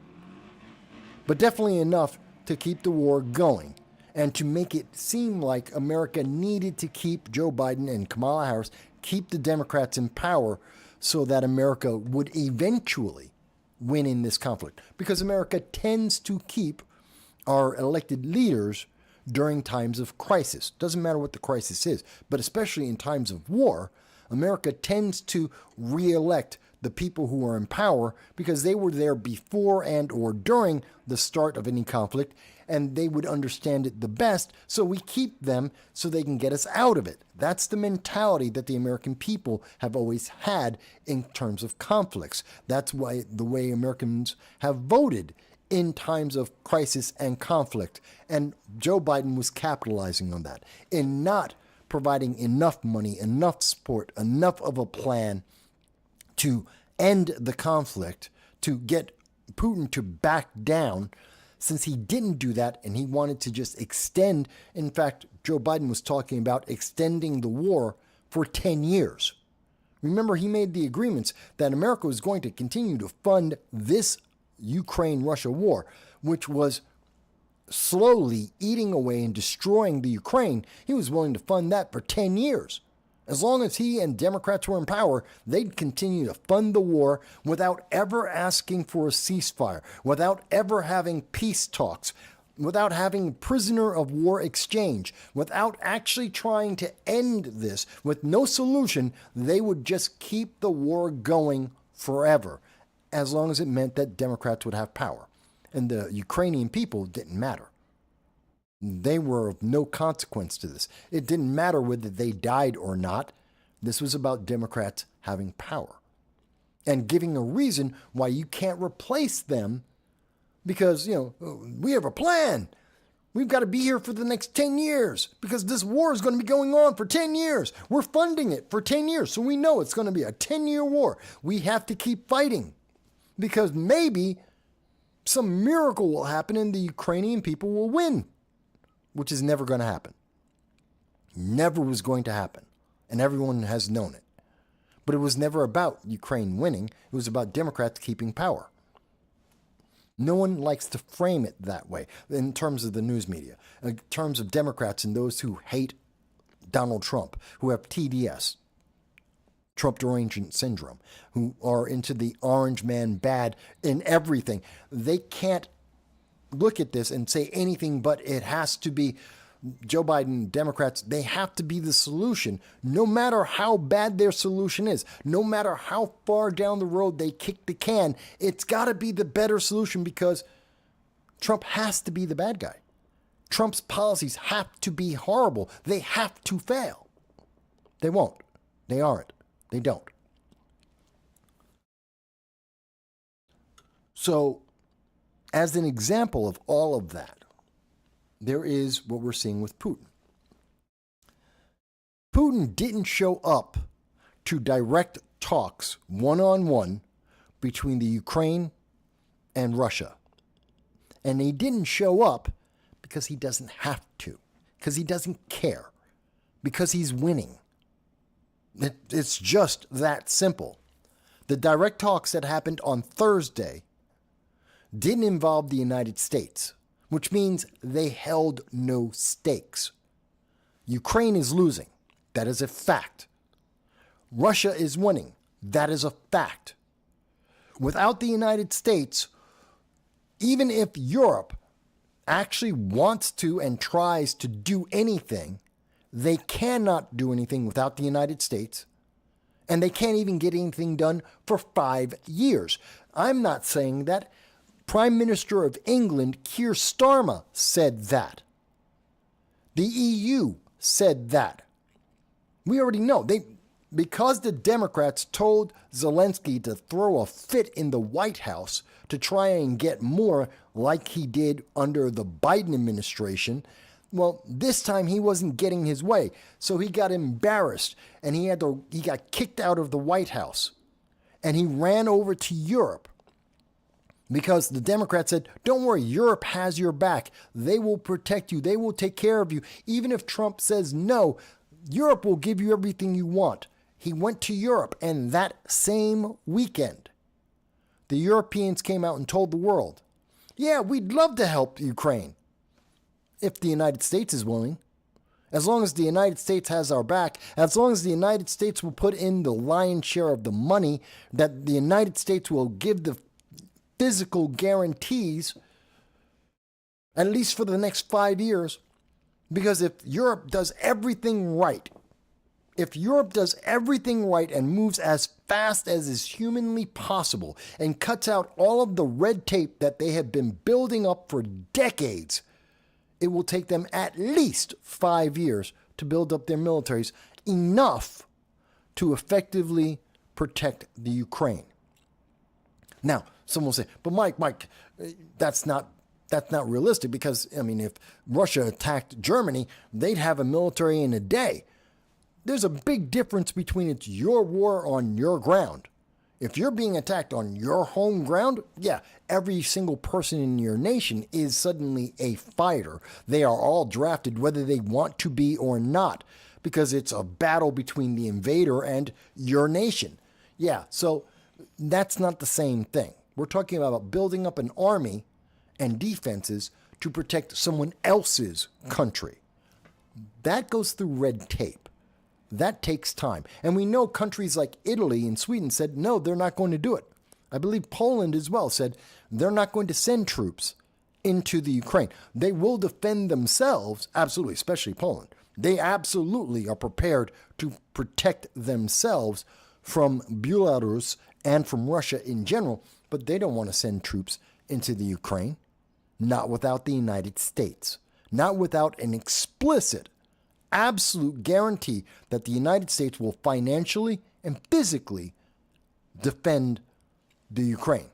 But definitely enough to keep the war going and to make it seem like America needed to keep Joe Biden and Kamala Harris, keep the Democrats in power so that America would eventually win in this conflict. Because America tends to keep our elected leaders during times of crisis. Doesn't matter what the crisis is, but especially in times of war, America tends to re-elect the people who are in power because they were there before and or during the start of any conflict, and they would understand it the best, so we keep them so they can get us out of it. That's the mentality that the American people have always had in terms of conflicts. That's why the way Americans have voted in times of crisis and conflict. And Joe Biden was capitalizing on that in not providing enough money, enough support, enough of a plan to end the conflict, to get Putin to back down. Since he didn't do that and he wanted to just extend, in fact, Joe Biden was talking about extending the war for 10 years. Remember, he made the agreements that America was going to continue to fund this Ukraine-Russia war, which was slowly eating away and destroying the Ukraine. He was willing to fund that for 10 years. As long as he and Democrats were in power, they'd continue to fund the war without ever asking for a ceasefire, without ever having peace talks, without having prisoner of war exchange, without actually trying to end this. With no solution, they would just keep the war going forever, as long as it meant that Democrats would have power. And the Ukrainian people didn't matter. They were of no consequence to this. It didn't matter whether they died or not. This was about Democrats having power and giving a reason why you can't replace them because, we have a plan. We've got to be here for the next 10 years because this war is going to be going on for 10 years. We're funding it for 10 years, so we know it's going to be a 10-year war. We have to keep fighting because maybe some miracle will happen and the Ukrainian people will win, which is never going to happen. Never was going to happen, and everyone has known it. But it was never about Ukraine winning. It was about Democrats keeping power. No one likes to frame it that way in terms of the news media, in terms of Democrats and those who hate Donald Trump, who have TDS, Trump derangement syndrome, who are into the orange man bad in everything. They can't look at this and say anything but it has to be Joe Biden, Democrats. They have to be the solution, no matter how bad their solution is, no matter how far down the road they kick the can. It's got to be the better solution because Trump has to be the bad guy. Trump's policies have to be horrible. They have to fail. They won't. They aren't. They don't. So, as an example of all of that, there is what we're seeing with Putin. Putin didn't show up to direct talks one-on-one between the Ukraine and Russia. And he didn't show up because he doesn't have to, because he doesn't care, because he's winning. It's just that simple. The direct talks that happened on Thursday didn't involve the United States, which means they held no stakes. Ukraine is losing. That is a fact. Russia is winning. That is a fact. Without the United States, even if Europe actually wants to and tries to do anything, they cannot do anything without the United States, and they can't even get anything done for 5 years. I'm not saying that. Prime Minister of England, Keir Starmer, said that. The EU said that. We already know. Because the Democrats told Zelensky to throw a fit in the White House to try and get more like he did under the Biden administration, well, this time he wasn't getting his way. So he got embarrassed and he got kicked out of the White House. and he ran over to Europe because the Democrats said, don't worry, Europe has your back. They will protect you. They will take care of you. Even if Trump says no, Europe will give you everything you want. He went to Europe, and that same weekend, the Europeans came out and told the world, yeah, we'd love to help Ukraine if the United States is willing. As long as the United States has our back, as long as the United States will put in the lion's share of the money, that the United States will give the physical guarantees, at least for the next 5 years. Because if Europe does everything right, and moves as fast as is humanly possible and cuts out all of the red tape that they have been building up for decades, it will take them at least 5 years to build up their militaries enough to effectively protect the Ukraine. Now, someone will say, but Mike, that's not realistic because, I mean, if Russia attacked Germany, they'd have a military in a day. There's a big difference between it's your war on your ground. If you're being attacked on your home ground, yeah, every single person in your nation is suddenly a fighter. They are all drafted whether they want to be or not because it's a battle between the invader and your nation. Yeah, so that's not the same thing. We're talking about building up an army and defenses to protect someone else's country. That goes through red tape. That takes time. And we know countries like Italy and Sweden said, no, they're not going to do it. I believe Poland as well said they're not going to send troops into the Ukraine. They will defend themselves, absolutely, especially Poland. They absolutely are prepared to protect themselves from Belarus and from Russia in general, but they don't want to send troops into the Ukraine. Not without the United States. Not without an explicit, absolute guarantee that the United States will financially and physically defend the Ukraine.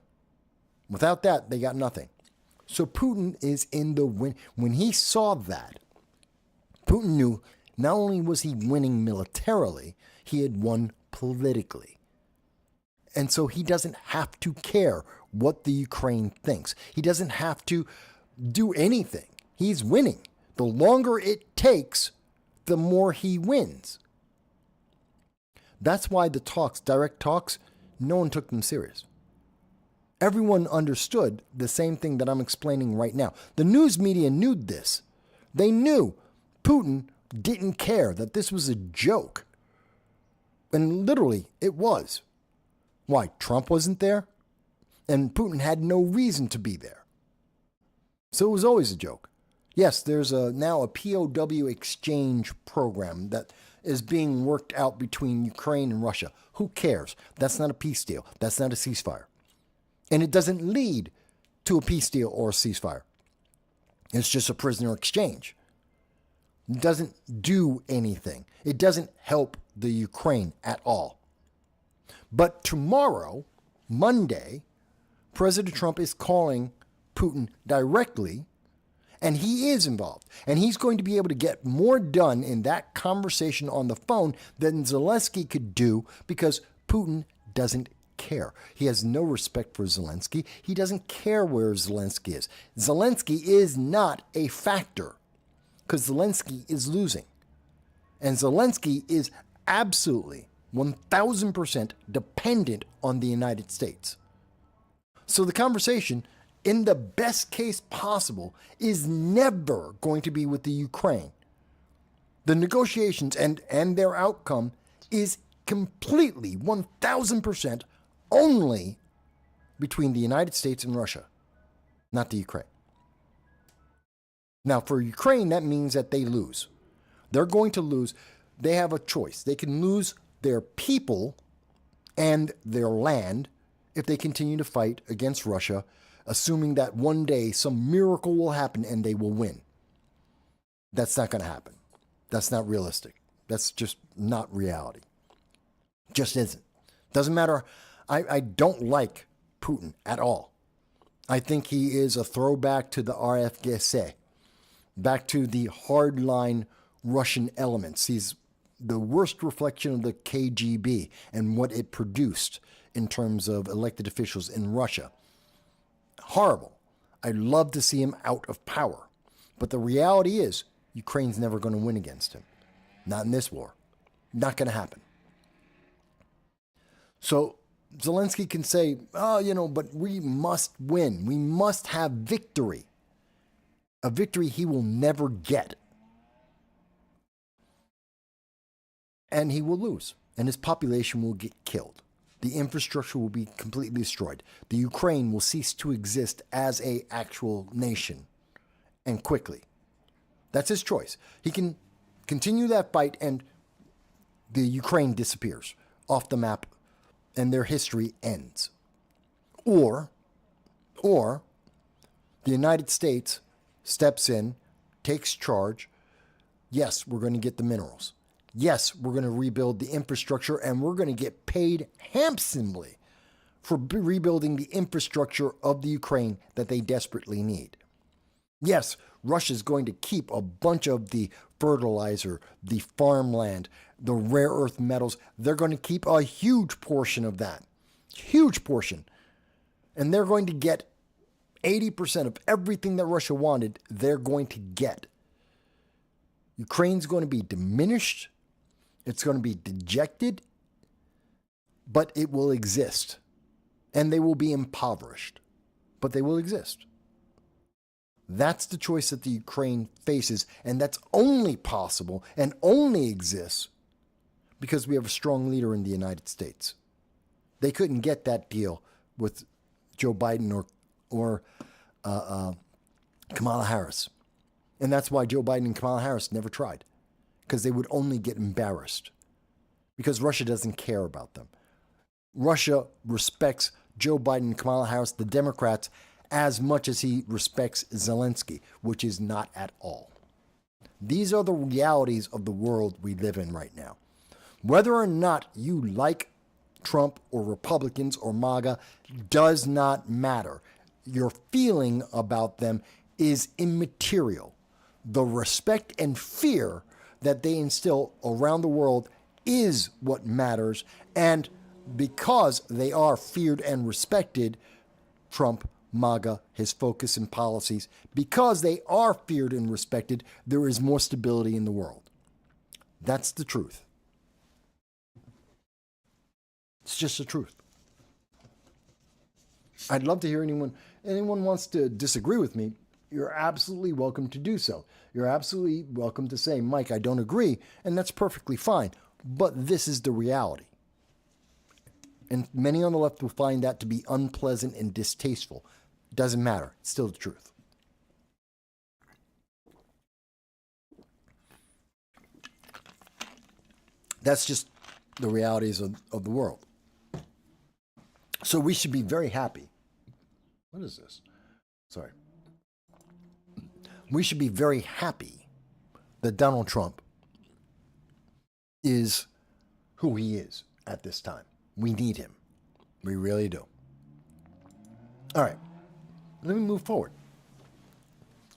Without that, they got nothing. So Putin is in the win. When he saw that, Putin knew not only was he winning militarily, he had won politically. And so he doesn't have to care what the Ukraine thinks. He doesn't have to do anything. He's winning. The longer it takes, the more he wins. That's why the talks, direct talks, no one took them serious. Everyone understood the same thing that I'm explaining right now. The news media knew this. They knew Putin didn't care, that this was a joke. And literally, it was. Why? Trump wasn't there? And Putin had no reason to be there. So it was always a joke. Yes, there's now a POW exchange program that is being worked out between Ukraine and Russia. Who cares? That's not a peace deal. That's not a ceasefire. And it doesn't lead to a peace deal or a ceasefire. It's just a prisoner exchange. It doesn't do anything. It doesn't help the Ukraine at all. But tomorrow, Monday, President Trump is calling Putin directly, and he is involved. And he's going to be able to get more done in that conversation on the phone than Zelensky could do because Putin doesn't care. He has no respect for Zelensky. He doesn't care where Zelensky is. Zelensky is not a factor because Zelensky is losing. And Zelensky is absolutely 1,000% dependent on the United States. So the conversation, in the best case possible, is never going to be with the Ukraine. The negotiations and their outcome is completely 1,000% only between the United States and Russia, not the Ukraine. Now, for Ukraine, that means that they lose. They're going to lose. They have a choice. They can lose their people and their land if they continue to fight against Russia, assuming that one day some miracle will happen and they will win. That's not going to happen. That's not realistic. That's just not reality. Just isn't. Doesn't matter. I don't like Putin at all. I think he is a throwback to the RFGC, back to the hardline Russian elements. He's the worst reflection of the KGB and what it produced in terms of elected officials in Russia. Horrible. I'd love to see him out of power. But the reality is, Ukraine's never going to win against him. Not in this war. Not going to happen. So Zelensky can say, oh, but we must win. We must have victory. A victory he will never get. And he will lose. And his population will get killed. The infrastructure will be completely destroyed. The Ukraine will cease to exist as an actual nation. And quickly. That's his choice. He can continue that fight and the Ukraine disappears off the map and their history ends. Or the United States steps in, takes charge. Yes, we're going to get the minerals. Yes, we're going to rebuild the infrastructure, and we're going to get paid handsomely for rebuilding the infrastructure of the Ukraine that they desperately need. Yes, Russia's going to keep a bunch of the fertilizer, the farmland, the rare earth metals. They're going to keep a huge portion of that. Huge portion. And they're going to get 80% of everything that Russia wanted, they're going to get. Ukraine's going to be diminished. It's going to be dejected. But it will exist. And they will be impoverished. But they will exist. That's the choice that the Ukraine faces, and that's only possible and only exists because we have a strong leader in the United States. They couldn't get that deal with Joe Biden or Kamala Harris. And that's why Joe Biden and Kamala Harris never tried, because they would only get embarrassed, because Russia doesn't care about them. Russia respects Joe Biden and Kamala Harris, the Democrats, as much as he respects Zelensky, which is not at all. These are the realities of the world we live in right now. Whether or not you like Trump or Republicans or MAGA does not matter. Your feeling about them is immaterial. The respect and fear that they instill around the world is what matters, and because they are feared and respected, Trump, MAGA, his focus and policies, because they are feared and respected, there is more stability in the world. That's the truth. It's just the truth. I'd love to hear anyone wants to disagree with me. You're absolutely welcome to do so. You're absolutely welcome to say, Mike, I don't agree, and that's perfectly fine. But this is the reality. And many on the left will find that to be unpleasant and distasteful. Doesn't matter. It's still the truth. That's just the realities of the world. So we should be very happy. What is this? Sorry. We should be very happy that Donald Trump is who he is at this time. We need him. We really do. All right. Let me move forward.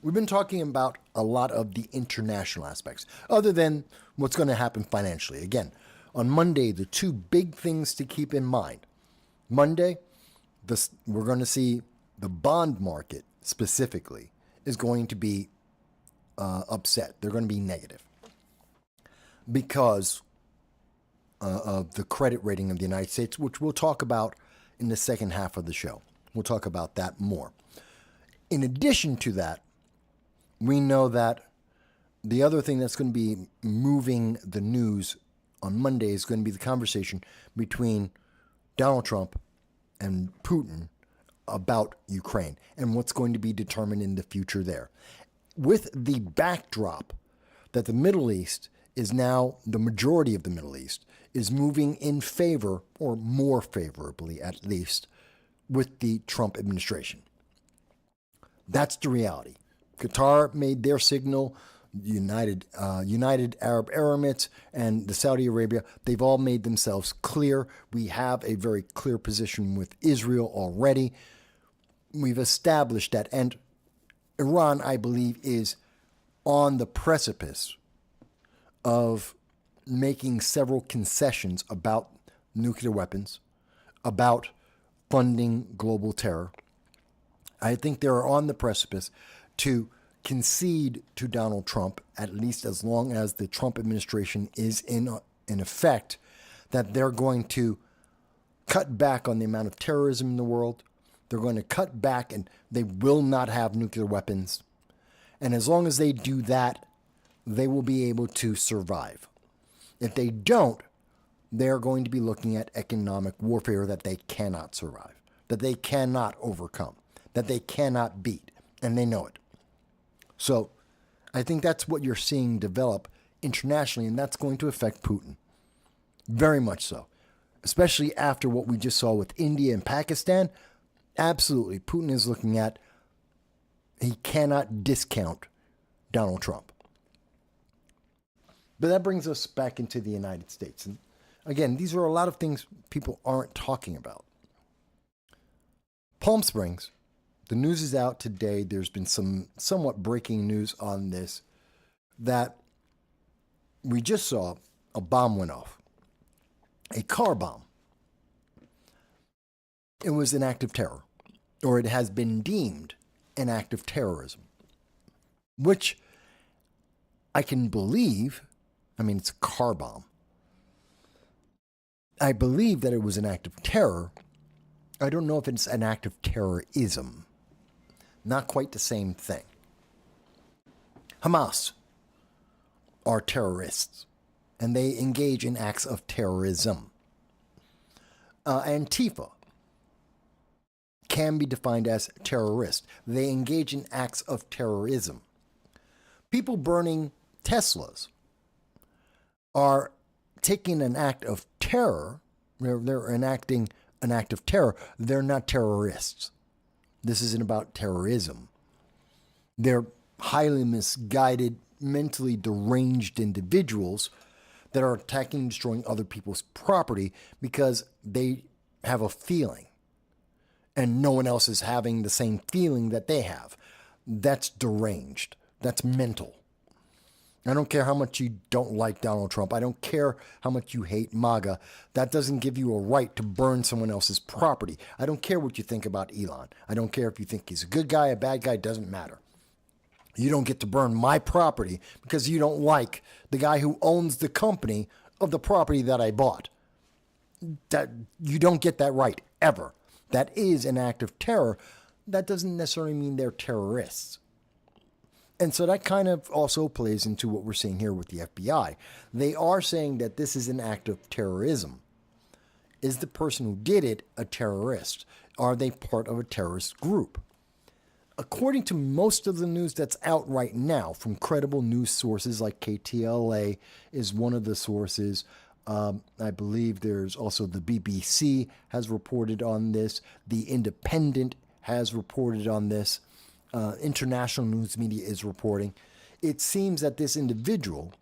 We've been talking about a lot of the international aspects, other than what's going to happen financially. Again, on Monday, the two big things to keep in mind. Monday, we're going to see the bond market specifically is going to be upset. They're going to be negative because of the credit rating of the United States, which we'll talk about in the second half of the show. We'll talk about that more. In addition to that, we know that the other thing that's going to be moving the news on Monday is going to be the conversation between Donald Trump and Putin about Ukraine and what's going to be determined in the future there. With the backdrop that the Middle East is now, the majority of the Middle East is moving in favor, or more favorably at least, with the Trump administration. That's the reality. Qatar made their signal, United Arab Emirates and the Saudi Arabia, they've all made themselves clear. We have a very clear position with Israel already. We've established that, and Iran, I believe, is on the precipice of making several concessions about nuclear weapons, about funding global terror. I think they're on the precipice to concede to Donald Trump, at least as long as the Trump administration is in effect, that they're going to cut back on the amount of terrorism in the world. They're going to cut back, and they will not have nuclear weapons. And as long as they do that, they will be able to survive. If they don't, they're going to be looking at economic warfare that they cannot survive, that they cannot overcome, that they cannot beat, and they know it. So I think that's what you're seeing develop internationally, and that's going to affect Putin. Very much so. Especially after what we just saw with India and Pakistan. Absolutely, Putin is looking at, he cannot discount Donald Trump. But that brings us back into the United States. And again, these are a lot of things people aren't talking about. Palm Springs, the news is out today. There's been some somewhat breaking news on this, that we just saw a bomb went off. A car bomb. It was an act of terror, or it has been deemed an act of terrorism, which I can believe. I mean, it's a car bomb. I believe that it was an act of terror. I don't know if it's an act of terrorism. Not quite the same thing. Hamas are terrorists, and they engage in acts of terrorism. Antifa can be defined as terrorist. They engage in acts of terrorism. People burning Teslas are taking an act of terror. They're enacting an act of terror. They're not terrorists. This isn't about terrorism. They're highly misguided, mentally deranged individuals that are attacking and destroying other people's property because they have a feeling and no one else is having the same feeling that they have. That's deranged. That's mental. I don't care how much you don't like Donald Trump. I don't care how much you hate MAGA. That doesn't give you a right to burn someone else's property. I don't care what you think about Elon. I don't care if you think he's a good guy, a bad guy, doesn't matter. You don't get to burn my property because you don't like the guy who owns the company of the property that I bought. That you don't get that right, ever. That is an act of terror. That doesn't necessarily mean they're terrorists. And so that kind of also plays into what we're seeing here with the FBI. They are saying that this is an act of terrorism. Is the person who did it a terrorist? Are they part of a terrorist group? According to most of the news that's out right now from credible news sources like KTLA is one of the sources. I believe there's also the BBC has reported on this. The Independent has reported on this. International news media is reporting. It seems that this individual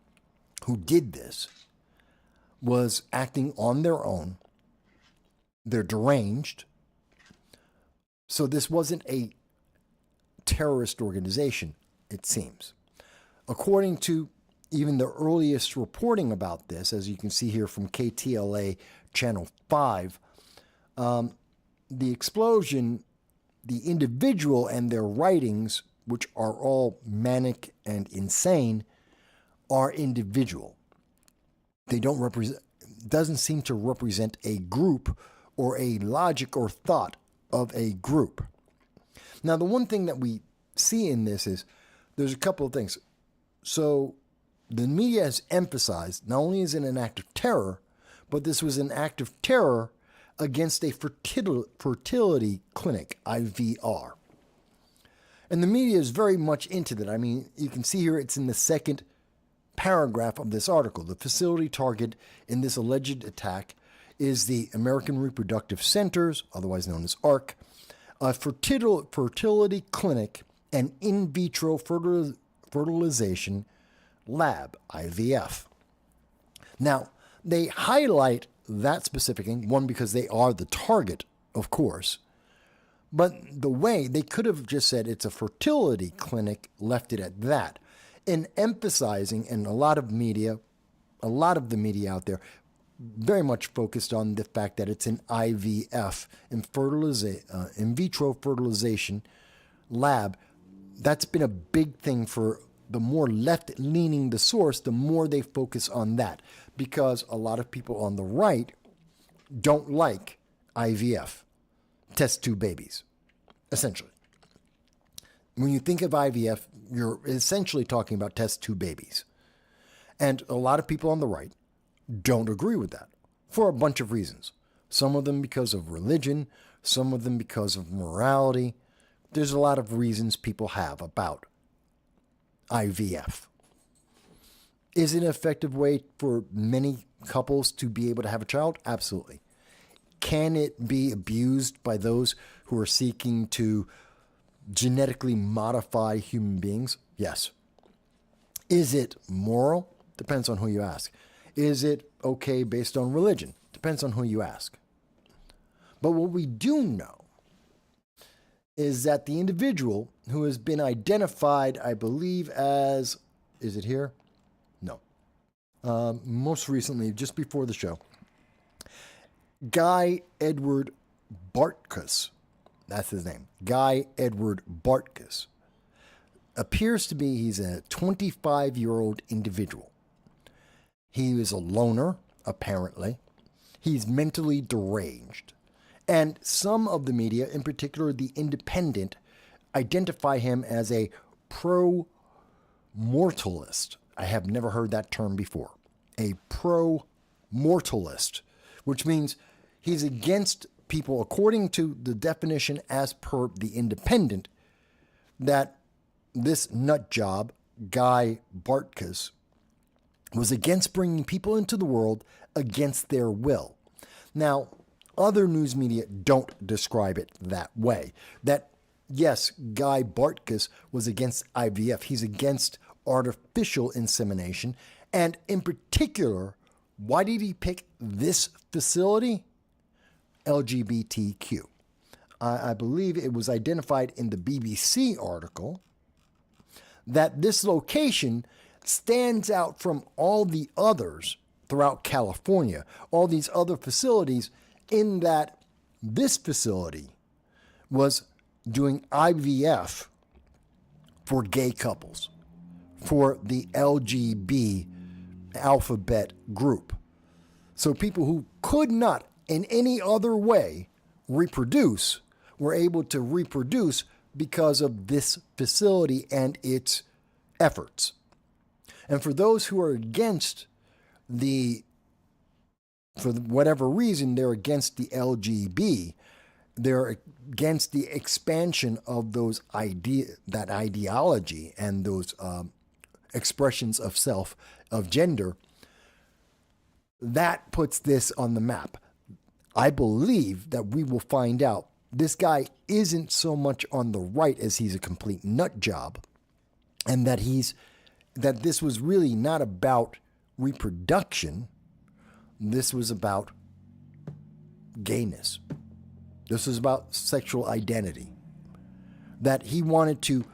who did this was acting on their own. They're deranged. So this wasn't a terrorist organization, it seems. According to even the earliest reporting about this, as you can see here from KTLA Channel 5, the explosion, the individual and their writings, which are all manic and insane, are individual. They don't represent, doesn't seem to represent a group or a logic or thought of a group. Now, the one thing that we see in this is there's a couple of things. So the media has emphasized not only is it an act of terror, but this was an act of terror against a fertility clinic, IVR. And the media is very much into that. I mean, you can see here it's in the second paragraph of this article. The facility target in this alleged attack is the American Reproductive Centers, otherwise known as ARC, a fertility clinic and in vitro fertilization lab, IVF. Now, they highlight that specific thing, one, because they are the target, of course, but the way they could have just said it's a fertility clinic, left it at that, in emphasizing, and a lot of the media out there very much focused on the fact that it's an IVF, in vitro fertilization lab. That's been a big thing for the more left-leaning the source, the more they focus on that, because a lot of people on the right don't like IVF, test tube babies, essentially. When you think of IVF, you're essentially talking about test tube babies. And a lot of people on the right don't agree with that for a bunch of reasons. Some of them because of religion, some of them because of morality. There's a lot of reasons people have about IVF. Is it an effective way for many couples to be able to have a child? Absolutely. Can it be abused by those who are seeking to genetically modify human beings? Yes. Is it moral? Depends on who you ask. Is it okay based on religion? Depends on who you ask. But what we do know is that the individual who has been identified, I believe as, is it here? No. Most recently, just before the show, Guy Edward Bartkus, that's his name, Guy Edward Bartkus, appears to be, he's a 25-year-old individual. He is a loner, apparently. He's mentally deranged. And some of the media, in particular The Independent, identify him as a pro-mortalist. I have never heard that term before. A pro-mortalist, which means he's against people, according to the definition as per The Independent, that this nut job, Guy Bartkus, was against bringing people into the world against their will. Now, other news media don't describe it that way. That, yes, Guy Bartkus was against IVF. He's against artificial insemination. And in particular, why did he pick this facility? LGBTQ. I believe it was identified in the BBC article that this location stands out from all the others throughout California, all these other facilities, in that this facility was doing IVF for gay couples, for the LGB alphabet group. So people who could not in any other way reproduce were able to reproduce because of this facility and its efforts. And for those who are against for whatever reason, they're against the LGB, they're against the expansion of that ideology and those expressions of self, of gender, that puts this on the map. I believe that we will find out this guy isn't so much on the right as he's a complete nut job, and that this was really not about reproduction. This was about gayness. This was about sexual identity. That he wanted to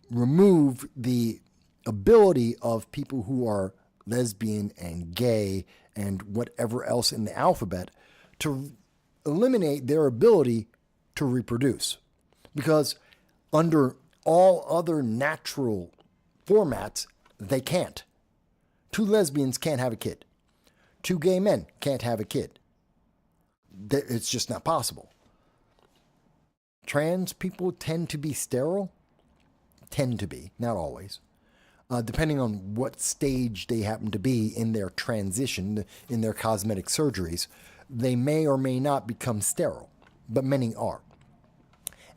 remove the ability of people who are lesbian and gay and whatever else in the alphabet to eliminate their ability to reproduce. Because under all other natural formats, they can't. Two lesbians can't have a kid. Two gay men can't have a kid. It's just not possible. Trans people tend to be sterile. Tend to be, not always. Depending on what stage they happen to be in their transition, in their cosmetic surgeries, they may or may not become sterile, but many are.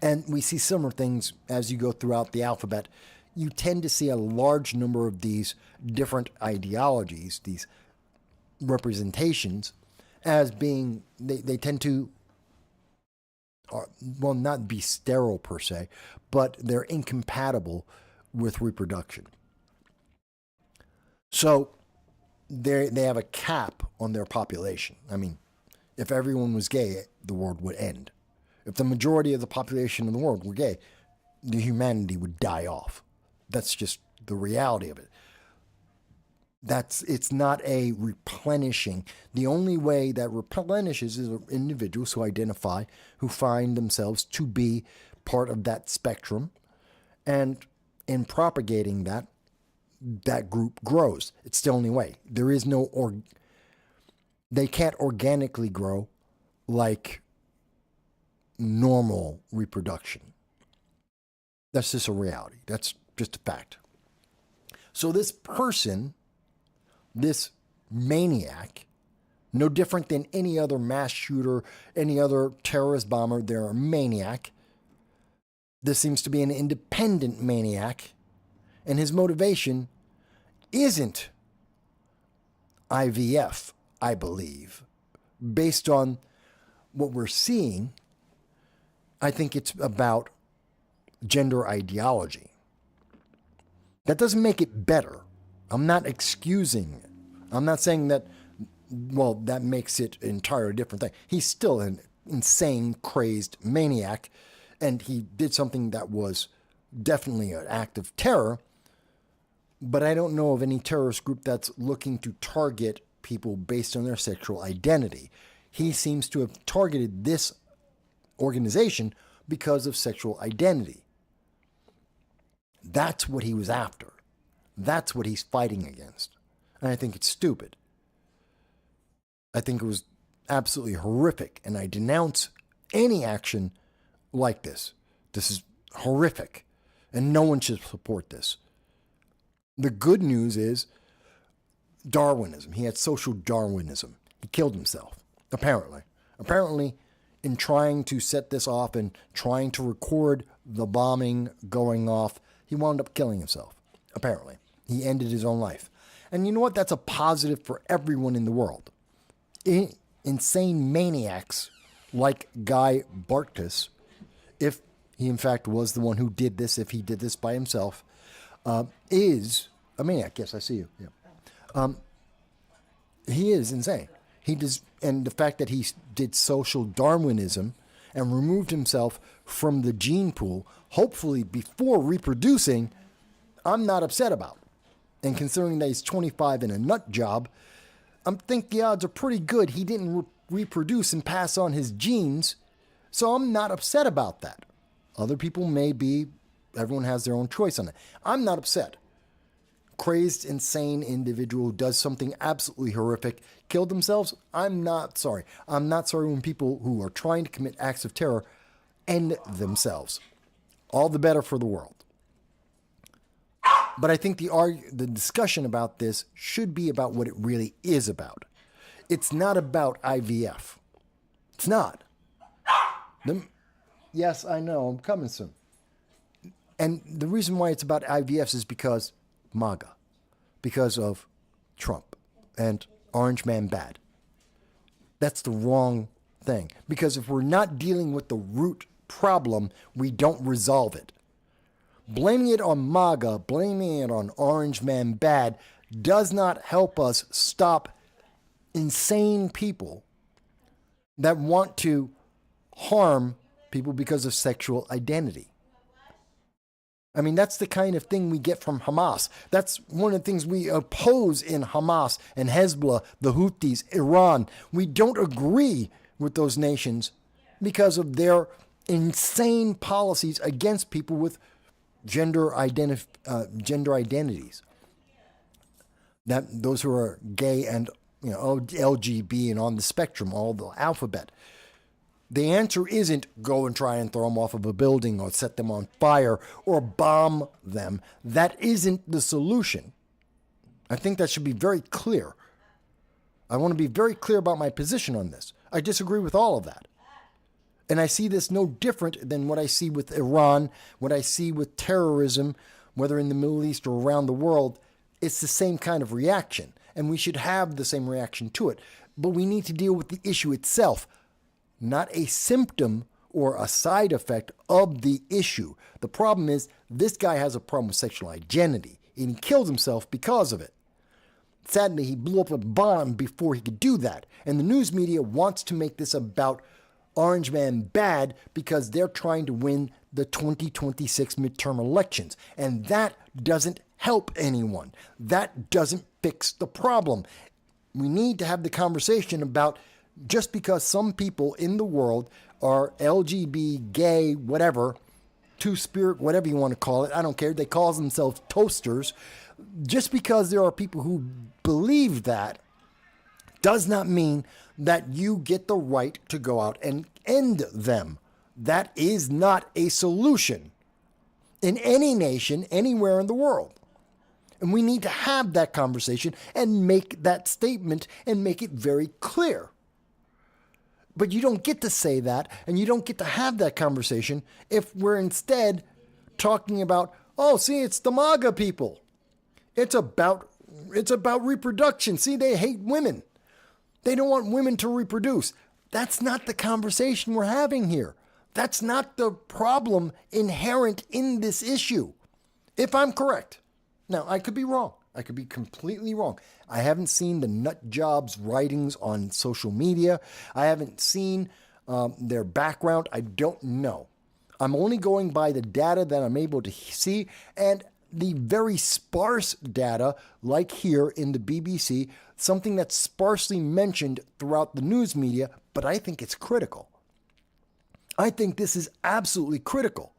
And we see similar things as you go throughout the alphabet. You tend to see a large number of these different ideologies, these representations, as being, they tend to, well, not be sterile per se, but they're incompatible with reproduction. So they have a cap on their population. I mean, if everyone was gay, the world would end. If the majority of the population in the world were gay, the humanity would die off. That's just the reality of it. It's not a replenishing. The only way that replenishes is individuals who identify, who find themselves to be part of that spectrum. And in propagating that, that group grows. It's the only way. There is no, they can't organically grow like normal reproduction. That's just a reality. That's just a fact. So this person, this maniac, no different than any other mass shooter, any other terrorist bomber, they're a maniac. This seems to be an independent maniac, and his motivation isn't IVF, I believe. Based on what we're seeing, I think it's about gender ideology. That doesn't make it better. I'm not excusing it. I'm not saying that, well, that makes it an entirely different thing. He's still an insane, crazed maniac, and he did something that was definitely an act of terror, but I don't know of any terrorist group that's looking to target people based on their sexual identity. He seems to have targeted this organization because of sexual identity. That's what he was after. That's what he's fighting against. And I think it's stupid. I think it was absolutely horrific, and I denounce any action like this. This is horrific, and no one should support this. The good news is Darwinism. He had social Darwinism. He killed himself, apparently. Apparently, in trying to set this off and trying to record the bombing going off, he wound up killing himself, apparently. He ended his own life. And you know what? That's a positive for everyone in the world. Insane maniacs like Guy Bartkus, if he in fact was the one who did this, if he did this by himself, is a maniac. Yes, I see you. Yeah. He is insane. He does, and the fact that he did social Darwinism and removed himself from the gene pool, hopefully before reproducing, I'm not upset about. And considering that he's 25 in a nut job, I think the odds are pretty good he didn't reproduce and pass on his genes, so I'm not upset about that. Other people may be, everyone has their own choice on it. I'm not upset. Crazed, insane individual who does something absolutely horrific, killed themselves, I'm not sorry. I'm not sorry when people who are trying to commit acts of terror end themselves. All the better for the world. But I think the discussion about this should be about what it really is about. It's not about IVF. It's not. Yes, I know. I'm coming soon. And the reason why it's about IVFs is because MAGA, because of Trump and Orange Man Bad. That's the wrong thing. Because if we're not dealing with the root problem, we don't resolve it. Blaming it on MAGA, blaming it on Orange Man Bad does not help us stop insane people that want to harm people because of sexual identity. I mean, that's the kind of thing we get from Hamas. That's one of the things we oppose in Hamas and Hezbollah, the Houthis, Iran. We don't agree with those nations because of their insane policies against people with gender identities. That those who are gay and LGB and on the spectrum, all the alphabet. The answer isn't go and try and throw them off of a building or set them on fire or bomb them. That isn't the solution. I think that should be very clear. I want to be very clear about my position on this. I disagree with all of that. And I see this no different than what I see with Iran, what I see with terrorism, whether in the Middle East or around the world. It's the same kind of reaction, and we should have the same reaction to it. But we need to deal with the issue itself, not a symptom or a side effect of the issue. The problem is this guy has a problem with sexual identity, and he killed himself because of it. Sadly, he blew up a bomb before he could do that, and the news media wants to make this about Orange Man Bad because they're trying to win the 2026 midterm elections, and that doesn't help anyone. That doesn't fix the problem. We need to have the conversation about just because some people in the world are LGB, gay, whatever, two-spirit, whatever you want to call it, I don't care, they call themselves toasters. Just because there are people who believe that does not mean that you get the right to go out and end them. That is not a solution in any nation, anywhere in the world. And we need to have that conversation and make that statement and make it very clear. But you don't get to say that, and you don't get to have that conversation if we're instead talking about, oh, see, it's the MAGA people. It's about reproduction. See, they hate women. They don't want women to reproduce. That's not the conversation we're having here. That's not the problem inherent in this issue, if I'm correct. Now, I could be wrong. I could be completely wrong. I haven't seen the nut jobs' writings on social media. I haven't seen their background. I don't know. I'm only going by the data that I'm able to see, and the very sparse data, like here in the BBC, something that's sparsely mentioned throughout the news media, but I think it's critical. I think this is absolutely critical.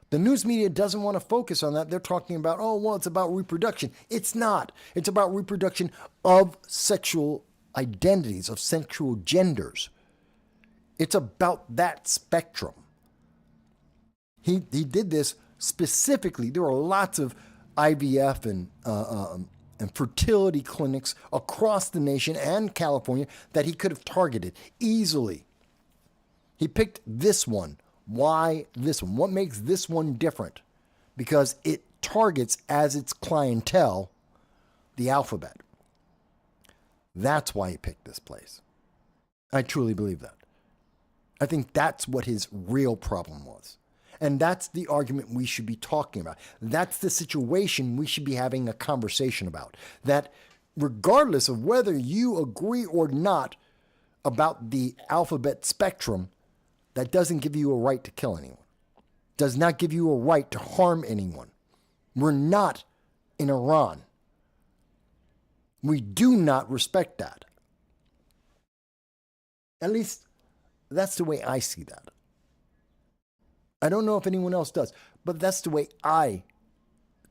The news media doesn't want to focus on that. They're talking about, oh, well, it's about reproduction. It's not. It's about reproduction of sexual identities, of sexual genders. It's about that spectrum. He did this specifically. There are lots of IVF and fertility clinics across the nation and California that he could have targeted easily. He picked this one. Why this one? What makes this one different? Because it targets as its clientele the alphabet. That's why he picked this place. I truly believe that. I think that's what his real problem was. And that's the argument we should be talking about. That's the situation we should be having a conversation about. That regardless of whether you agree or not about the alphabet spectrum, that doesn't give you a right to kill anyone. Does not give you a right to harm anyone. We're not in Iran. We do not respect that. At least that's the way I see that. I don't know if anyone else does, but that's the way I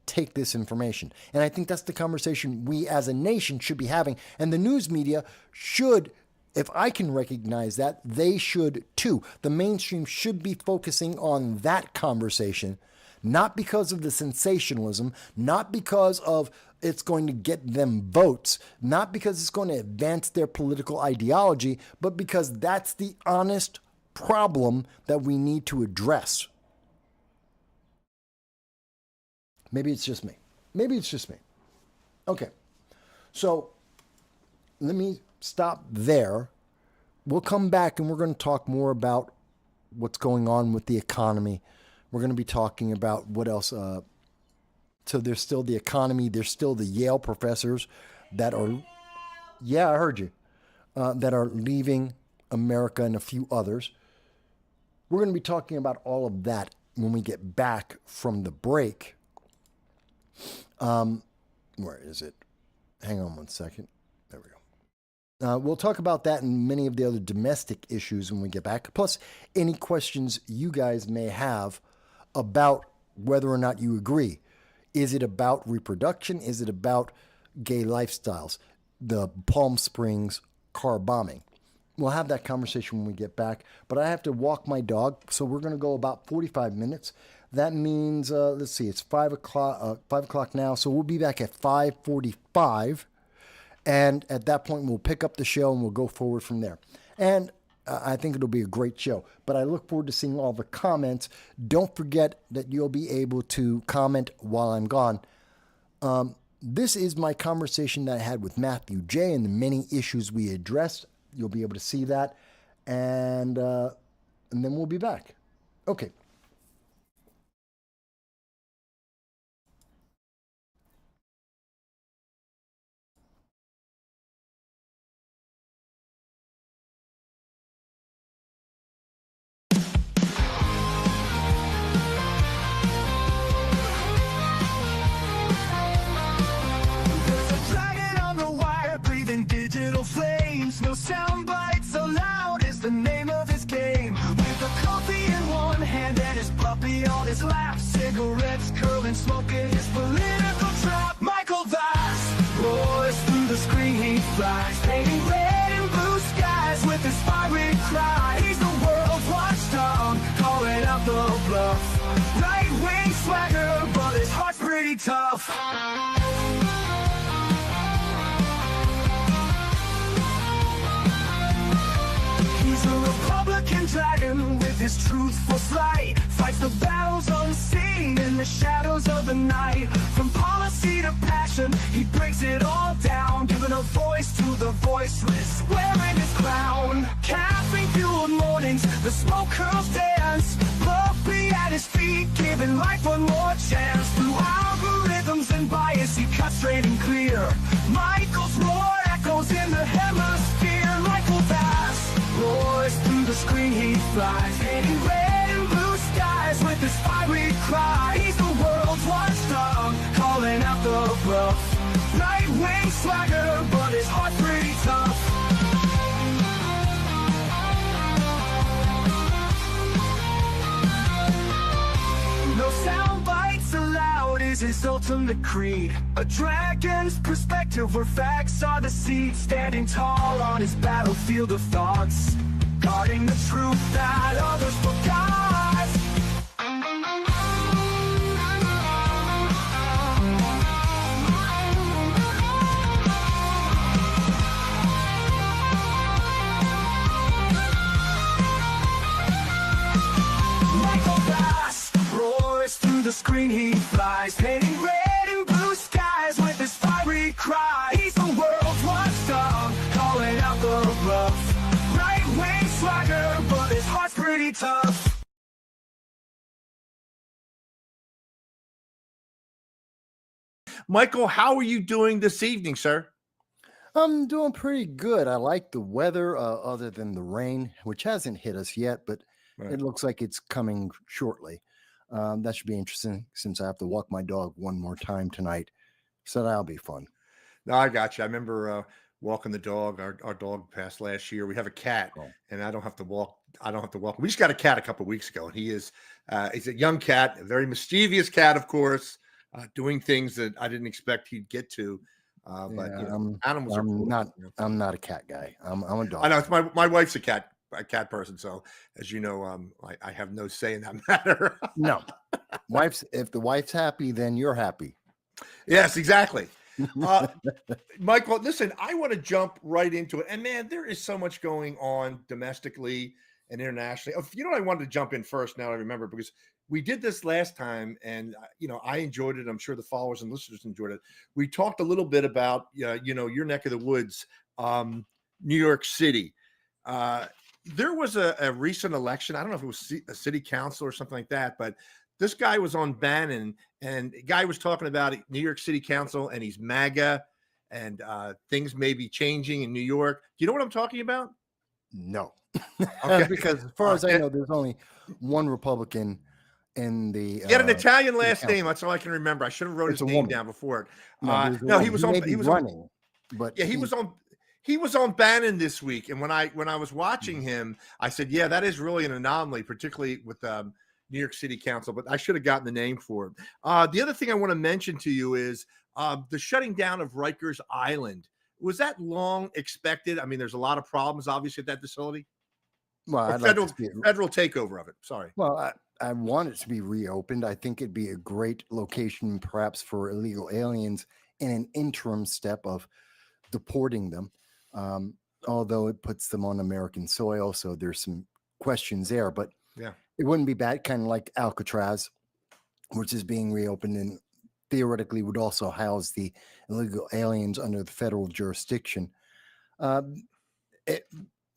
take this information. And I think that's the conversation we as a nation should be having. And the news media should, if I can recognize that, they should too. The mainstream should be focusing on that conversation, not because of the sensationalism, not because of it's going to get them votes, not because it's going to advance their political ideology, but because that's the honest problem that we need to address. Maybe it's just me. Maybe it's just me. Okay. So let me stop there. We'll come back and we're going to talk more about what's going on with the economy. We're going to be talking about what else. So there's still the economy. There's still the Yale professors that are, yeah, I heard you, that are leaving America and a few others. We're going to be talking about all of that when we get back from the break. Where is it? Hang on one second. There we go. We'll talk about that and many of the other domestic issues when we get back. Plus, any questions you guys may have about whether or not you agree. Is it about reproduction? Is it about gay lifestyles? The Palm Springs car bombing? We'll have that conversation when we get back. But I have to walk my dog, so we're going to go about 45 minutes. That means, let's see, it's 5 o'clock now, so we'll be back at 5:45. And at that point, we'll pick up the show and we'll go forward from there. And I think it'll be a great show. But I look forward to seeing all the comments. Don't forget that you'll be able to comment while I'm gone. This is my conversation that I had with Matthew J. and the many issues we addressed. You'll be able to see that. And then we'll be back. Okay. There's a dragon painting red and blue skies with his fiery cry. He's the world's watchdog, calling out the bluff. Right-wing swagger, but his heart's pretty tough. He's a Republican dragon with his truthful flight. Fights the battles unseen in the shadows of the night. From policy to passion, he breaks it all down, giving a voice to the voiceless, wearing his crown. Caffeine-fueled mornings, the smoke curls dance. Puppy at his feet, giving life one more chance. Through algorithms and bias, he cuts straight and clear. Michael's roar echoes in the hemisphere. Michael Bass roars through the screen, he flies, painting red and blue skies with his fiery cry. He's the world's watchdog, calling out the bluff. Right-wing swagger, but his heart's pretty tough. No sound bites allowed is his ultimate creed. A dragon's perspective where facts are the seed. Standing tall on his battlefield of thoughts, guarding the truth that others forgot. Michael Bass roars through the screen, he flies, painting red and blue skies with his fiery cry. He's the world's watchdog, calling out the bluff. Right-wing swagger, but his heart's pretty tough. Michael, how are you doing this evening, sir? I'm doing pretty good. I like the weather, other than the rain, which hasn't hit us yet, but it looks like it's coming shortly. That should be interesting since I have to walk my dog one more time tonight. So that'll be fun. No, I got you. I remember walking the dog. Our dog passed last year. We have a cat, and I don't have to walk. We just got a cat a couple of weeks ago, and he's a young cat, a very mischievous cat, of course, doing things that I didn't expect he'd get to. But animals are cool. I'm not a cat guy. I'm a dog. I know it's my wife's a cat person, so as you know, I have no say in that matter. No, if the wife's happy, then you're happy. Yes, exactly. Michael, listen, I want to jump right into it, and man, there is so much going on domestically and internationally. You know what I wanted to jump in first? Now I remember, because we did this last time, and I enjoyed it. I'm sure the followers and listeners enjoyed it. We talked a little bit about your neck of the woods, New York City. There was a recent election. I don't know if it was a city council or something like that, but this guy was on Bannon, and the guy was talking about New York City Council, and he's MAGA, and things may be changing in New York. Do you know what I'm talking about? No, Okay. because as far as I know, there's only one Republican in the. He had an Italian last council. name. That's all I can remember. I should have wrote It's his a name woman. down before it. No, he was running, but he was on Bannon this week, and when I was watching him, I said, "Yeah, that is really an anomaly, particularly with New York City Council." But I should have gotten the name for it. The other thing I want to mention to you is the shutting down of Rikers Island. Was that long expected? I mean, there's a lot of problems, obviously, at that facility. well, Federal takeover of it. Sorry. Well, I want it to be reopened. I think it'd be a great location, perhaps for illegal aliens, in an interim step of deporting them. Although it puts them on American soil, so there's some questions there. But Yeah. it wouldn't be bad, kind of like Alcatraz, which is being reopened and theoretically would also house the illegal aliens under the federal jurisdiction.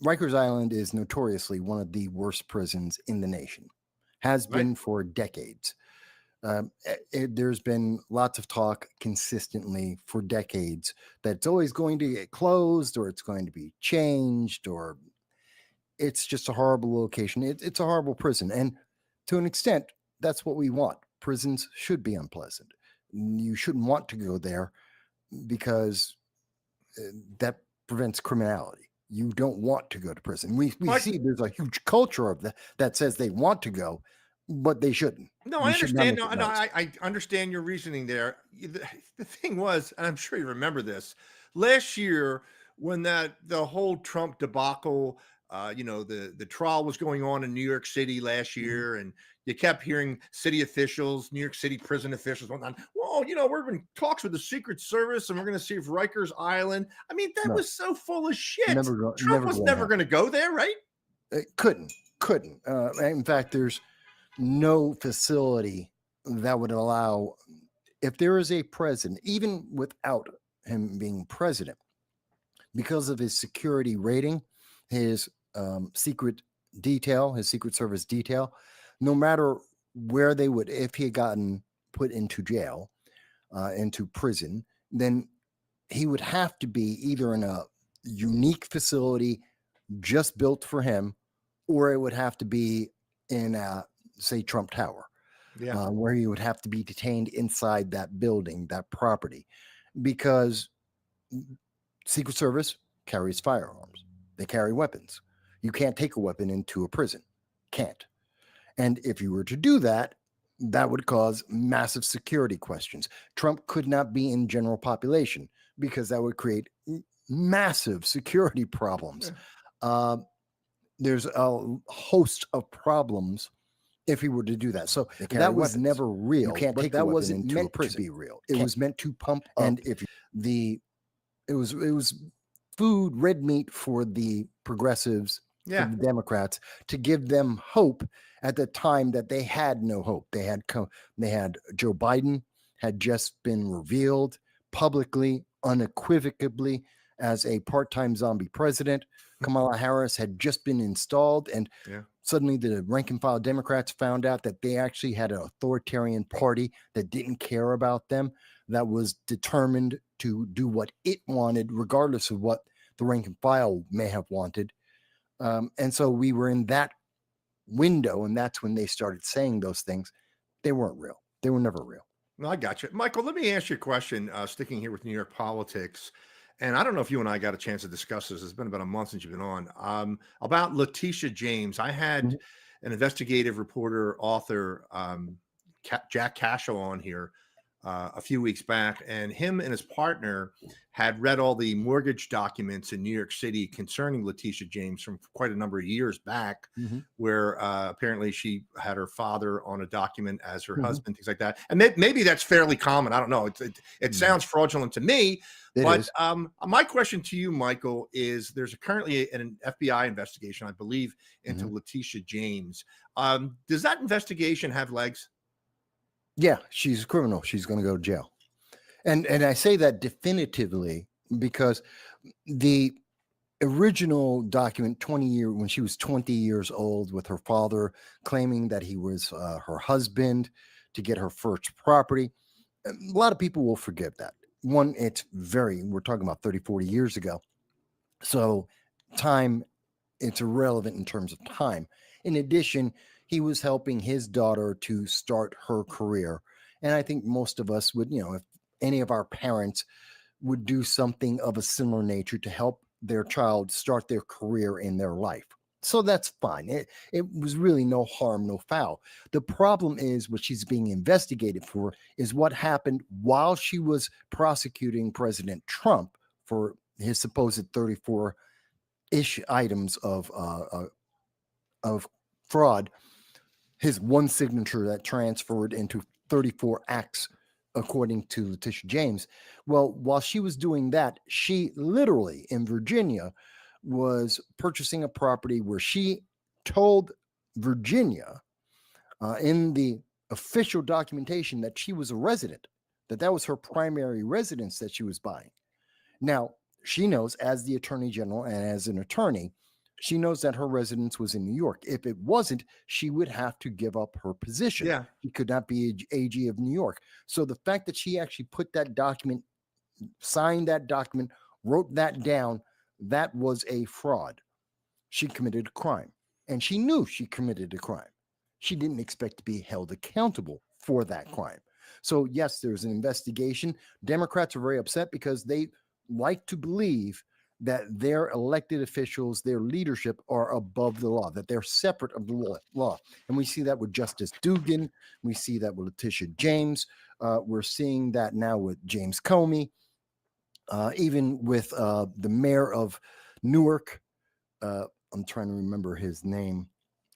Rikers Island is notoriously one of the worst prisons in the nation, has been for decades. There's been lots of talk consistently for decades that it's always going to get closed, or it's going to be changed, or it's just a horrible location. It's a horrible prison. And to an extent, that's what we want. Prisons should be unpleasant. You shouldn't want to go there because that prevents criminality. You don't want to go to prison. We see there's a huge culture of that says they want to go, but they shouldn't. No, I understand. No, I understand your reasoning there. The thing was, and I'm sure you remember this, last year when the whole Trump debacle, the trial was going on in New York City last year, and you kept hearing city officials, New York City prison officials, whatnot. Well, we're in talks with the Secret Service, and we're going to see if Rikers Island. I mean, that No, was so full of shit. Trump never was going to never happen. going to go there, right? It couldn't. In fact, there's no facility that would allow, if there is a president, even without him being president, because of his security rating, his secret detail, his Secret Service detail, no matter where they would, if he had gotten put into jail, into prison, then he would have to be either in a unique facility just built for him, or it would have to be in a, say, Trump Tower, where he would have to be detained inside that building, that property, because Secret Service carries firearms. They carry weapons. You can't take a weapon into a prison. Can't. And if you were to do that, that would cause massive security questions. Trump could not be in general population because that would create massive security problems. There's a host of problems if he were to do that. So that was never real. You can't take that wasn't meant to be real. It was meant to pump up. And if it was food, red meat for the progressives, for the Democrats, to give them hope at the time that they had no hope. They had Joe Biden had just been revealed publicly, unequivocally, as a part-time zombie president. Kamala Harris had just been installed, and suddenly the rank and file Democrats found out that they actually had an authoritarian party that didn't care about them, that was determined to do what it wanted, regardless of what the rank and file may have wanted. And so we were in that window, and that's when they started saying those things. They weren't real. They were never real. No, I got you. Michael, let me ask you a question, sticking here with New York politics. And I don't know if you and I got a chance to discuss this. It's been about a month since you've been on. About Letitia James. I had an investigative reporter, author, Jack Casho, on here a few weeks back, and him and his partner had read all the mortgage documents in New York City concerning Letitia James from quite a number of years back, where apparently she had her father on a document as her husband, things like that. And maybe that's fairly common. I don't know. It sounds fraudulent to me. But my question to you, Michael, is there's currently an FBI investigation, I believe, into Letitia James. Does that investigation have legs? Yeah, she's a criminal. She's going to go to jail. And I say that definitively because the original document, when she was 20 years old, with her father claiming that he was her husband to get her first property, a lot of people will forgive that. One, we're talking about 30, 40 years ago. So time, it's irrelevant in terms of time. In addition, he was helping his daughter to start her career. And I think most of us would, if any of our parents would do something of a similar nature to help their child start their career in their life. So that's fine. It was really no harm, no foul. The problem is what she's being investigated for is what happened while she was prosecuting President Trump for his supposed 34-ish items of fraud. His one signature that transferred into 34 acts, according to Letitia James. Well, while she was doing that, she literally in Virginia was purchasing a property where she told Virginia in the official documentation that she was a resident, that was her primary residence that she was buying. Now, she knows, as the attorney general and as an attorney, she knows that her residence was in New York. If it wasn't, she would have to give up her position. Yeah. She could not be AG of New York. So the fact that she actually put that document, signed that document, wrote that down, that was a fraud. She committed a crime, and she knew she committed a crime. She didn't expect to be held accountable for that crime. So yes, there's an investigation. Democrats are very upset because they like to believe that their elected officials, their leadership, are above the law, that they're separate of the law. And we see that with Justice Dugan. We see that with Letitia James. We're seeing that now with James Comey. even with the mayor of Newark. I'm trying to remember his name.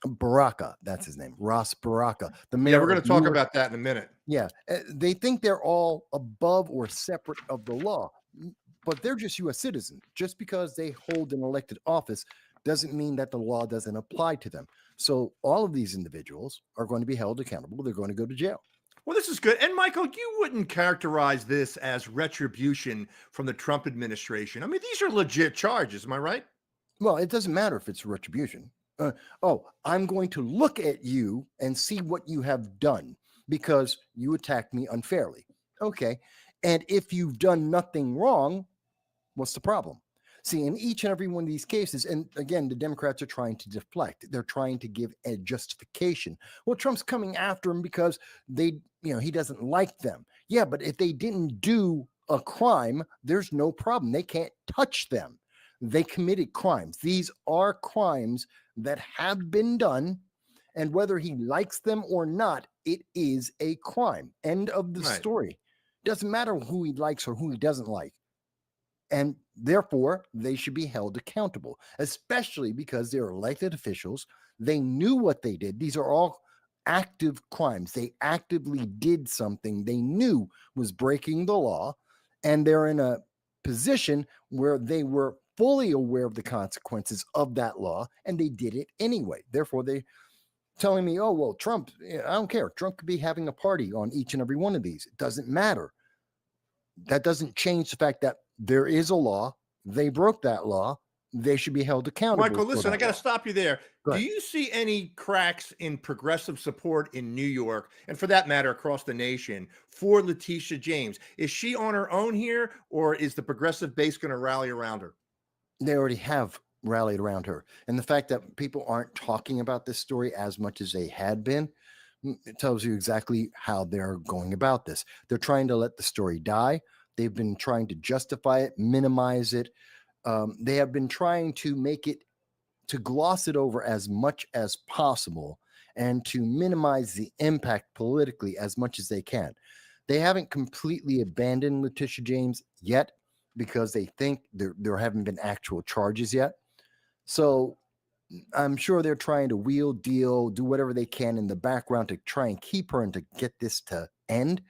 Baraka, that's his name. Ross Baraka, the Yeah, mayor we're going of to talk Newark. about that in a minute. Yeah, they think they're all above or separate of the law, but they're just U.S. citizens. Just because they hold an elected office doesn't mean that the law doesn't apply to them. So all of these individuals are going to be held accountable. They're going to go to jail. Well, this is good. And Michael, you wouldn't characterize this as retribution from the Trump administration. I mean, these are legit charges. Am I right? Well, it doesn't matter if it's retribution. I'm going to look at you and see what you have done because you attacked me unfairly. Okay. And if you've done nothing wrong, what's the problem? See, in each and every one of these cases, and again, the Democrats are trying to deflect. They're trying to give a justification. Well, Trump's coming after him because he doesn't like them. Yeah, but if they didn't do a crime, there's no problem. They can't touch them. They committed crimes. These are crimes that have been done, and whether he likes them or not, it is a crime. End of the story. Doesn't matter who he likes or who he doesn't like. And therefore, they should be held accountable, especially because they're elected officials. They knew what they did. These are all active crimes. They actively did something they knew was breaking the law, and they're in a position where they were fully aware of the consequences of that law, and they did it anyway. Therefore, they telling me, oh, well, Trump, I don't care. Trump could be having a party on each and every one of these. It doesn't matter. That doesn't change the fact that there is a law. They broke that law. They should be held accountable. Michael, listen, I got to stop you there. Go Do ahead. you see any cracks in progressive support in New York, and for that matter, across the nation, for Letitia James? Is she on her own here, or is the progressive base going to rally around her? They already have rallied around her. And the fact that people aren't talking about this story as much as they had been, it tells you exactly how they're going about this. They're trying to let the story die. They've been trying to justify it, minimize it. They have been trying to make it, to gloss it over as much as possible and to minimize the impact politically as much as they can. They haven't completely abandoned Letitia James yet because they think there haven't been actual charges yet. So I'm sure they're trying to wheel, deal, do whatever they can in the background to try and keep her and to get this to end.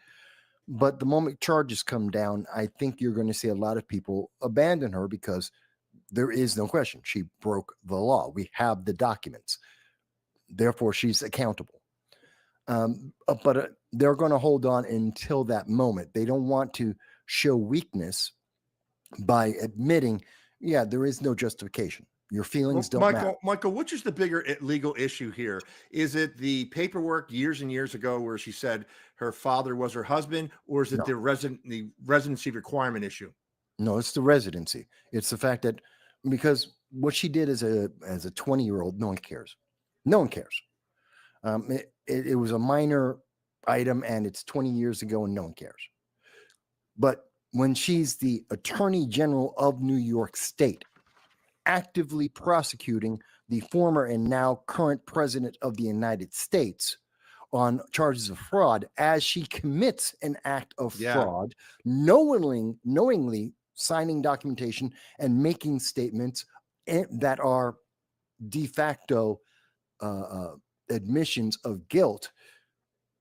But the moment charges come down, I think you're going to see a lot of people abandon her because there is no question. She broke the law. We have the documents. Therefore, she's accountable. But they're going to hold on until that moment. They don't want to show weakness by admitting, yeah, there is no justification. Your feelings don't matter. Michael, which is the bigger legal issue here? Is it the paperwork years and years ago where she said her father was her husband, or is it the residency requirement issue? No, it's the residency. It's the fact that because what she did as a 20-year-old, no one cares. No one cares. It was a minor item, and it's 20 years ago, and no one cares. But when she's the Attorney General of New York State, actively prosecuting the former and now current president of the United States on charges of fraud as she commits an act of fraud, knowingly signing documentation and making statements that are de facto admissions of guilt.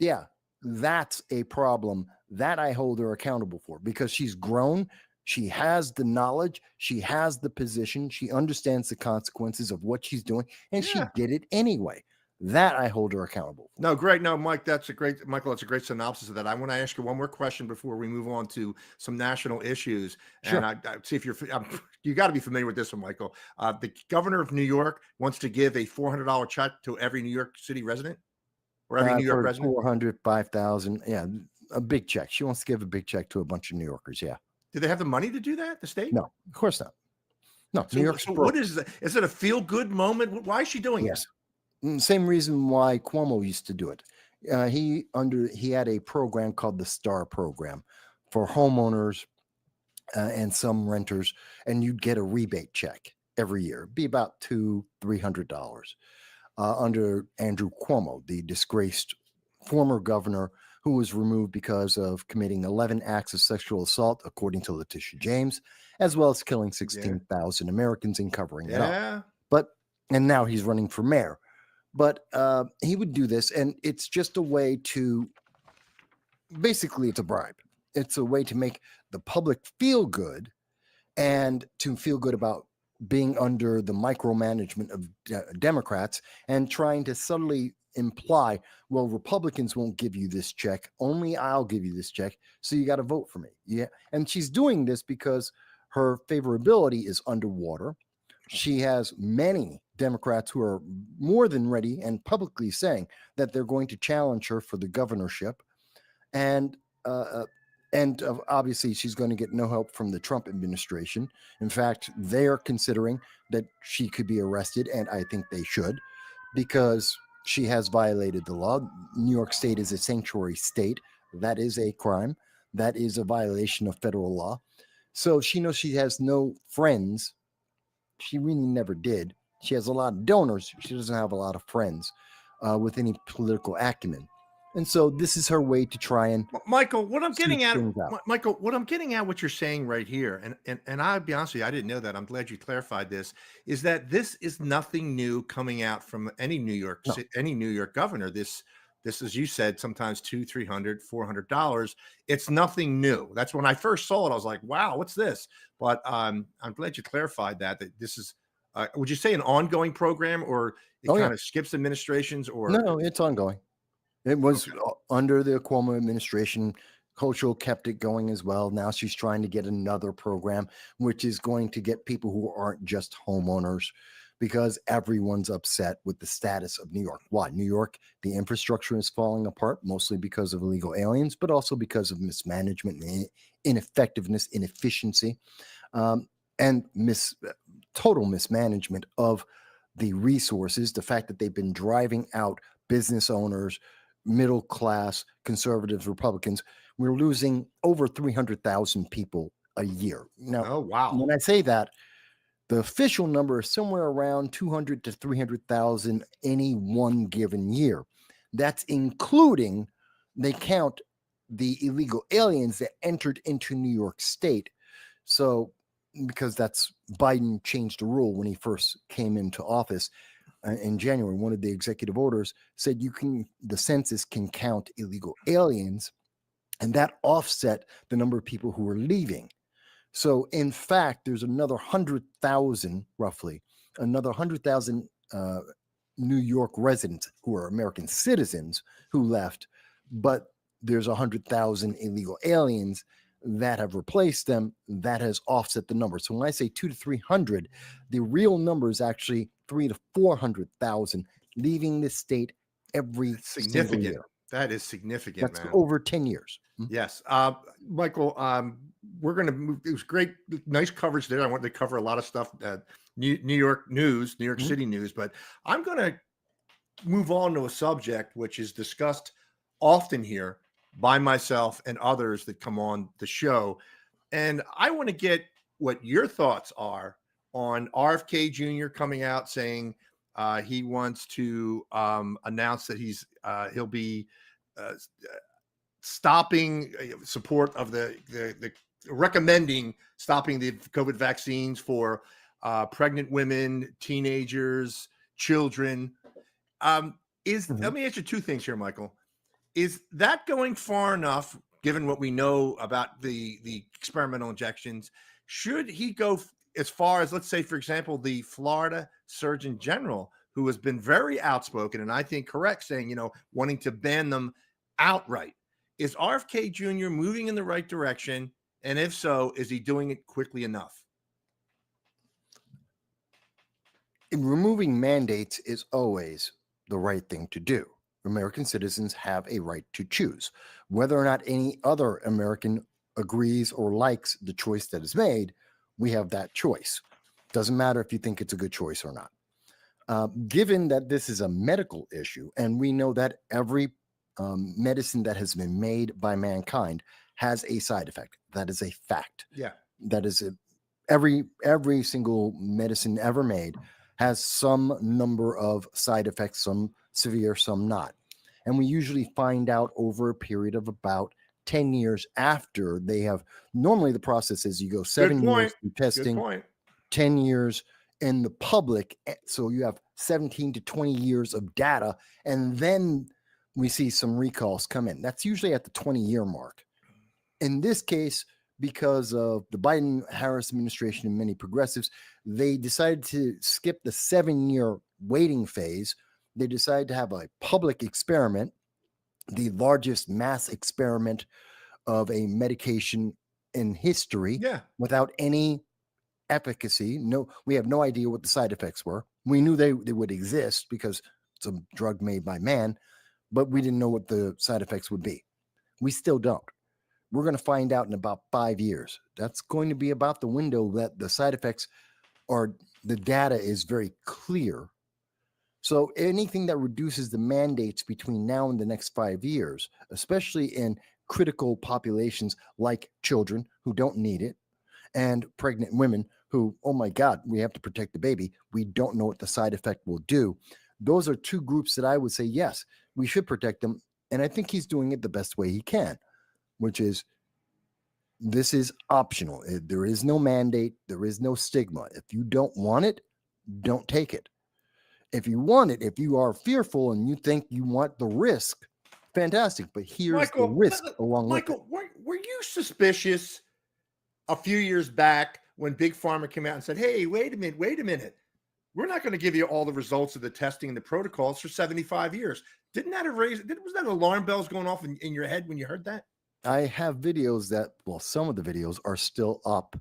Yeah, that's a problem that I hold her accountable for because she's grown. She has the knowledge. She has the position. She understands the consequences of what she's doing, and she did it anyway. That I hold her accountable for. No, great. No, Michael, that's a great synopsis of that. I want to ask you one more question before we move on to some national issues. Sure. And I see if you got to be familiar with this one, Michael. The governor of New York wants to give a $400 check to every New York City resident or every New York resident. 400, 5,000. Yeah, a big check. She wants to give a big check to a bunch of New Yorkers. Yeah. Do they have the money to do that? The state? No, of course not. No. So, New York. So what is that? Is it a feel-good moment? Why is she doing this? Same reason why Cuomo used to do it. He had a program called the STAR program for homeowners and some renters, and you'd get a rebate check every year. It'd be about $200-300 under Andrew Cuomo, the disgraced former governor who was removed because of committing 11 acts of sexual assault, according to Letitia James, as well as killing 16,000 Americans and covering it up. And now he's running for mayor. But he would do this, and it's just a way to, basically, it's a bribe. It's a way to make the public feel good and to feel good about being under the micromanagement of Democrats and trying to subtly imply, well, Republicans won't give you this check, only I'll give you this check, so you got to vote for me. Yeah. And she's doing this because her favorability is underwater. She has many Democrats who are more than ready and publicly saying that they're going to challenge her for the governorship. And obviously, she's going to get no help from the Trump administration. In fact, they're considering that she could be arrested, and I think they should, because she has violated the law. New York State is a sanctuary state. That is a crime. That is a violation of federal law. So she knows she has no friends. She really never did. She has a lot of donors. She doesn't have a lot of friends with any political acumen. And so this is her way to try and Michael, what I'm getting at, what you're saying right here, and I'll be honest with you, I didn't know that. I'm glad you clarified this, is that this is nothing new coming out from any New York governor. This, as you said, sometimes $200, $300, $400. It's nothing new. That's when I first saw it. I was like, wow, what's this? But I'm glad you clarified that this is, would you say an ongoing program, or it kind of skips administrations? Or no, it's ongoing. It was under the Cuomo administration. Cultural kept it going as well. Now she's trying to get another program, which is going to get people who aren't just homeowners, because everyone's upset with the status of New York. Why? New York, the infrastructure is falling apart, mostly because of illegal aliens, but also because of mismanagement, ineffectiveness, inefficiency, and total mismanagement of the resources. The fact that they've been driving out business owners, middle class, conservatives, Republicans. We're losing over 300,000 people a year. Now, oh, wow. When I say that, the official number is somewhere around 200 to 300,000 any one given year. That's including, they count the illegal aliens that entered into New York State. So, because Biden changed the rule when he first came into office. In January, one of the executive orders said the census can count illegal aliens, and that offset the number of people who were leaving. So, in fact, there's another 100,000, roughly, another 100,000 New York residents who are American citizens who left, but there's 100,000 illegal aliens that have replaced them. That has offset the number. So when I say 200 to 300, the real number is actually 300,000 to 400,000 leaving the state every single year. That is significant. That's over 10 years. Yes. Michael, we're going to move. It was great. Nice coverage there. I wanted to cover a lot of stuff, New York news, New York City news, but I'm going to move on to a subject which is discussed often here by myself and others that come on the show. And I want to get what your thoughts are on RFK Jr. coming out saying he wants to announce that he'll be stopping support of the recommending stopping the COVID vaccines for pregnant women, teenagers, children. Let me ask you two things here, Michael. Is that going far enough, given what we know about the experimental injections? Should he go as far as, let's say, for example, the Florida Surgeon General, who has been very outspoken and I think correct, saying, wanting to ban them outright? Is RFK Jr. moving in the right direction? And if so, is he doing it quickly enough? Removing mandates is always the right thing to do. American citizens have a right to choose. Whether or not any other American agrees or likes the choice that is made, we have that choice. Doesn't matter if you think it's a good choice or not. Given that this is a medical issue, and we know that every medicine that has been made by mankind has a side effect. That is a fact. Yeah. That is every single medicine ever made has some number of side effects, some severe, some not. And we usually find out over a period of about 10 years after they have. Normally, the process is you go 7 years through Good testing, point. 10 years in the public. So you have 17 to 20 years of data. And then we see some recalls come in. That's usually at the 20-year mark. In this case, because of the Biden-Harris administration and many progressives, they decided to skip the 7-year waiting phase. They decided to have a public experiment, the largest mass experiment of a medication in history, Yeah. without any efficacy. No, we have no idea what the side effects were. We knew they would exist because it's a drug made by man, but we didn't know what the side effects would be. We still don't. We're going to find out in about 5 years. That's going to be about the window that the side effects or the data is very clear. So anything that reduces the mandates between now and the next 5 years, especially in critical populations like children who don't need it, and pregnant women who, oh my God, we have to protect the baby. We don't know what the side effect will do. Those are two groups that I would say, yes, we should protect them. And I think he's doing it the best way he can, which is this is optional. There is no mandate. There is no stigma. If you don't want it, don't take it. If you want it, if you are fearful and you think you want the risk, fantastic. But here's the risk along with it. Michael, were you suspicious a few years back when Big Pharma came out and said, hey, wait a minute. We're not going to give you all the results of the testing and the protocols for 75 years. Didn't that was that alarm bells going off in your head when you heard that? I have videos that, well, some of the videos are still up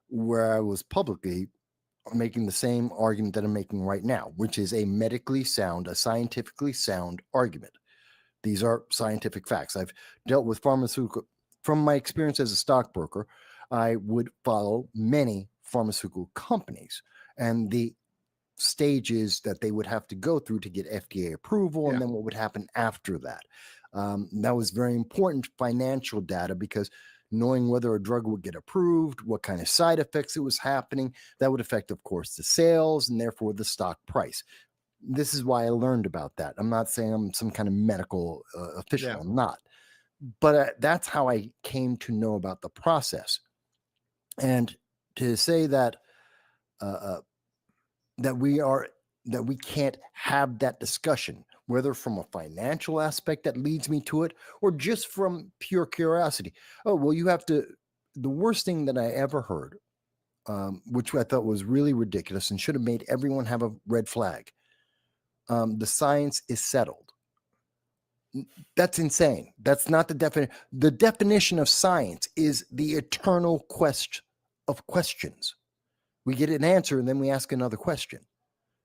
where I was publicly making the same argument that I'm making right now, which is a medically sound, a scientifically sound argument. These are scientific facts. I've dealt with pharmaceutical, from my experience as a stockbroker, I would follow many pharmaceutical companies and the stages that they would have to go through to get FDA approval, and then what would happen after that. That was very important financial data, because knowing whether a drug would get approved, what kind of side effects it was happening, that would affect, of course, the sales and therefore the stock price. This is why I learned about that. I'm not saying I'm some kind of medical official. I'm not. But that's how I came to know about the process. And to say that that we can't have that discussion, whether from a financial aspect that leads me to it, or just from pure curiosity. Oh, well, you have to. The worst thing that I ever heard, which I thought was really ridiculous and should have made everyone have a red flag. The science is settled. That's insane. That's not the definition. The definition of science is the eternal quest of questions. We get an answer and then we ask another question,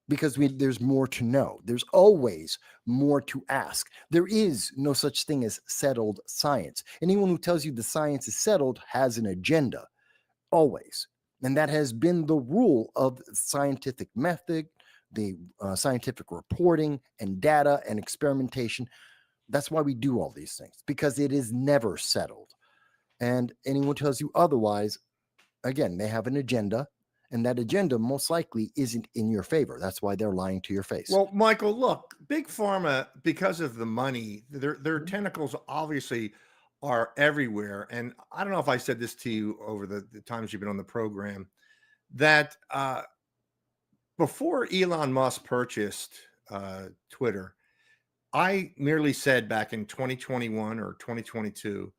because there's more to know. There's always more to ask. There is no such thing as settled science. Anyone who tells you the science is settled has an agenda, always. And that has been the rule of scientific method, the scientific reporting and data and experimentation. That's why we do all these things, because it is never settled. And anyone tells you otherwise, again, they have an agenda, and that agenda most likely isn't in your favor. That's why they're lying to your face. Well, Michael, look, Big Pharma, because of the money, their tentacles obviously are everywhere. And I don't know if I said this to you over the times you've been on the program, that before Elon Musk purchased Twitter, I merely said back in 2021 or 2022,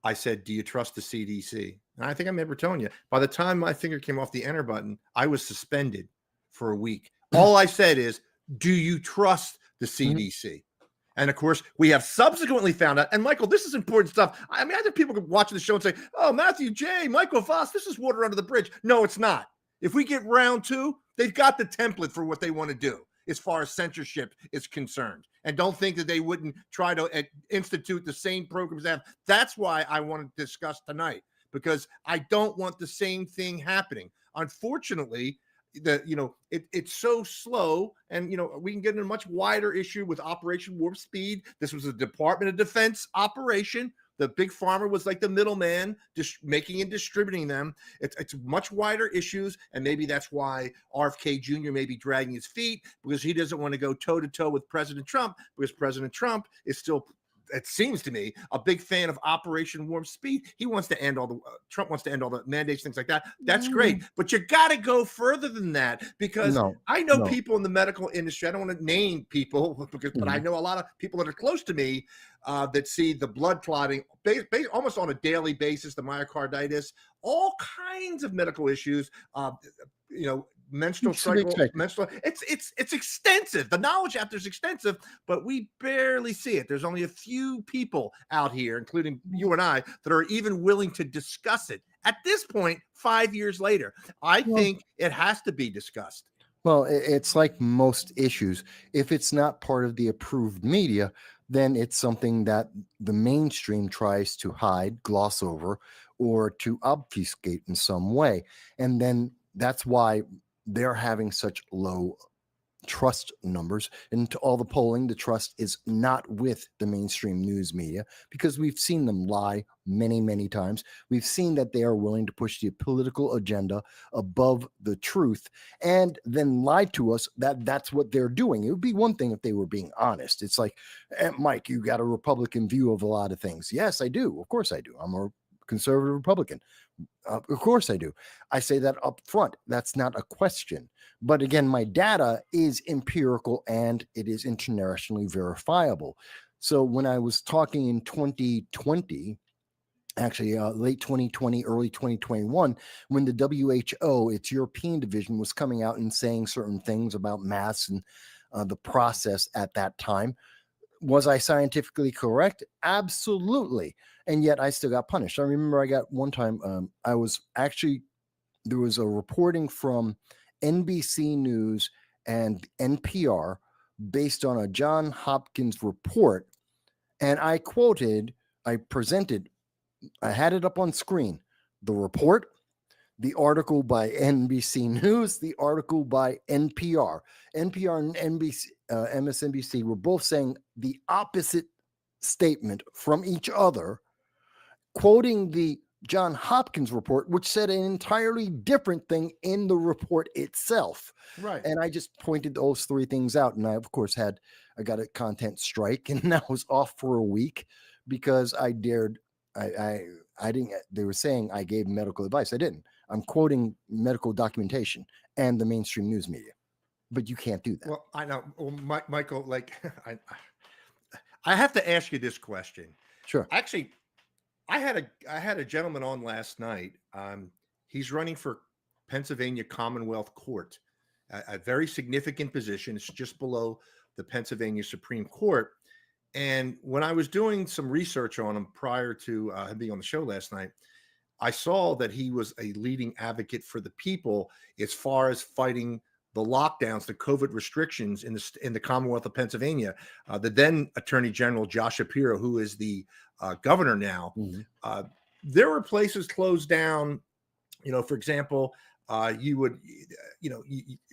I said, do you trust the CDC? And I think I remember telling you, by the time my finger came off the enter button, I was suspended for a week. All I said is, do you trust the CDC? And of course, we have subsequently found out, and Michael, this is important stuff. I mean, I think people could watch the show and say, oh, Matthew J., Michael Voss, this is water under the bridge. No, it's not. If we get round two, they've got the template for what they want to do as far as censorship is concerned. And don't think that they wouldn't try to institute the same programs they have. That's why I want to discuss tonight, because I don't want the same thing happening. Unfortunately, it's so slow, and we can get in a much wider issue with Operation Warp Speed. This was a Department of Defense operation The big pharma was like the middleman, just making and distributing them. It's much wider issues, and maybe that's why RFK Jr. may be dragging his feet, because he doesn't want to go toe to toe with President Trump, because President Trump is still, it seems to me, a big fan of Operation Warp Speed. He wants to end all the Trump wants to end all the mandates, things like that. That's great, but you got to go further than that, because I know people in the medical industry. I don't want to name people, but I know a lot of people that are close to me that see the blood clotting almost on a daily basis, the myocarditis, all kinds of medical issues. Menstrual cycle, it's extensive. The knowledge out there is extensive, but we barely see it. There's only a few people out here, including you and I, that are even willing to discuss it. At this point, 5 years later, I think it has to be discussed. Well, it's like most issues. If it's not part of the approved media, then it's something that the mainstream tries to hide, gloss over, or to obfuscate in some way. And then that's why they're having such low trust numbers. And to all the polling, the trust is not with the mainstream news media, because we've seen them lie many, many times. We've seen that they are willing to push the political agenda above the truth and then lie to us that that's what they're doing. It would be one thing if they were being honest. It's like, Mike, you got a Republican view of a lot of things. Yes, I do. Of course I do. I'm a conservative Republican. Of course I do. I say that up front. That's not a question. But again, my data is empirical and it is internationally verifiable. So when I was talking in 2020, actually late 2020, early 2021, when the WHO, its European division, was coming out and saying certain things about masks and the process at that time, was I scientifically correct? Absolutely. And yet I still got punished. I remember I got one time, there was a reporting from NBC News and NPR based on a John Hopkins report. And I had it up on screen, the report, the article by NBC News, the article by NPR. NPR and MSNBC were both saying the opposite statement from each other, quoting the John Hopkins report, which said an entirely different thing in the report itself. Right. And I just pointed those three things out. And I, of course, I got a content strike, and I was off for a week because I didn't, they were saying I gave medical advice. I didn't. I'm quoting medical documentation and the mainstream news media, but you can't do that. Well, I know. Well, Michael, like, I have to ask you this question. Sure. Actually, I had a gentleman on last night. He's running for Pennsylvania Commonwealth Court, a very significant position. It's just below the Pennsylvania Supreme Court. And when I was doing some research on him prior to him being on the show last night, I saw that he was a leading advocate for the people as far as fighting the lockdowns, the COVID restrictions in the Commonwealth of Pennsylvania. The then Attorney General Josh Shapiro, who is the governor now, there were places closed down. For example,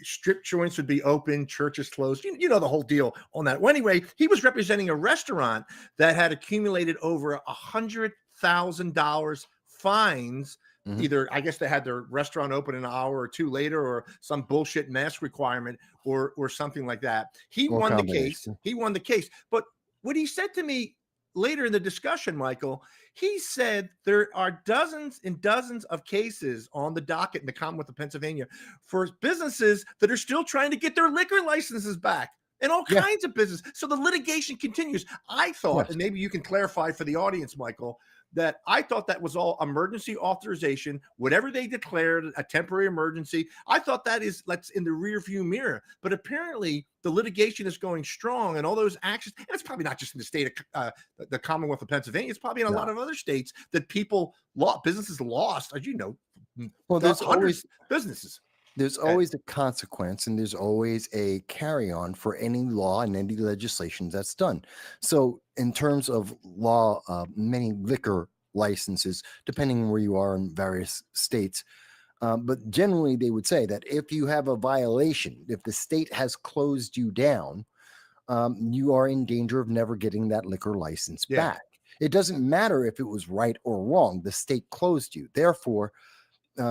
strip joints would be open, churches closed. You know the whole deal on that. Well, anyway, he was representing a restaurant that had accumulated over $100,000 fines. Either, I guess, they had their restaurant open an hour or two later, or some bullshit mask requirement, or something like that. He won the case. But what he said to me later in the discussion, Michael, he said there are dozens and dozens of cases on the docket in the Commonwealth of Pennsylvania for businesses that are still trying to get their liquor licenses back, and all kinds of business. So the litigation continues. I thought, and maybe you can clarify for the audience, Michael, that I thought that was all emergency authorization, whatever they declared a temporary emergency. I thought that's in the rear view mirror, but apparently the litigation is going strong, and all those actions, and it's probably not just in the state of the Commonwealth of Pennsylvania. It's probably in a lot of other states that businesses lost, as you know. Well, there's always businesses. There's always a consequence, and there's always a carry-on for any law and any legislation that's done. So in terms of law, many liquor licenses, depending on where you are in various states, but generally they would say that if you have a violation, if the state has closed you down, you are in danger of never getting that liquor license back. It doesn't matter if it was right or wrong. The state closed you. Therefore,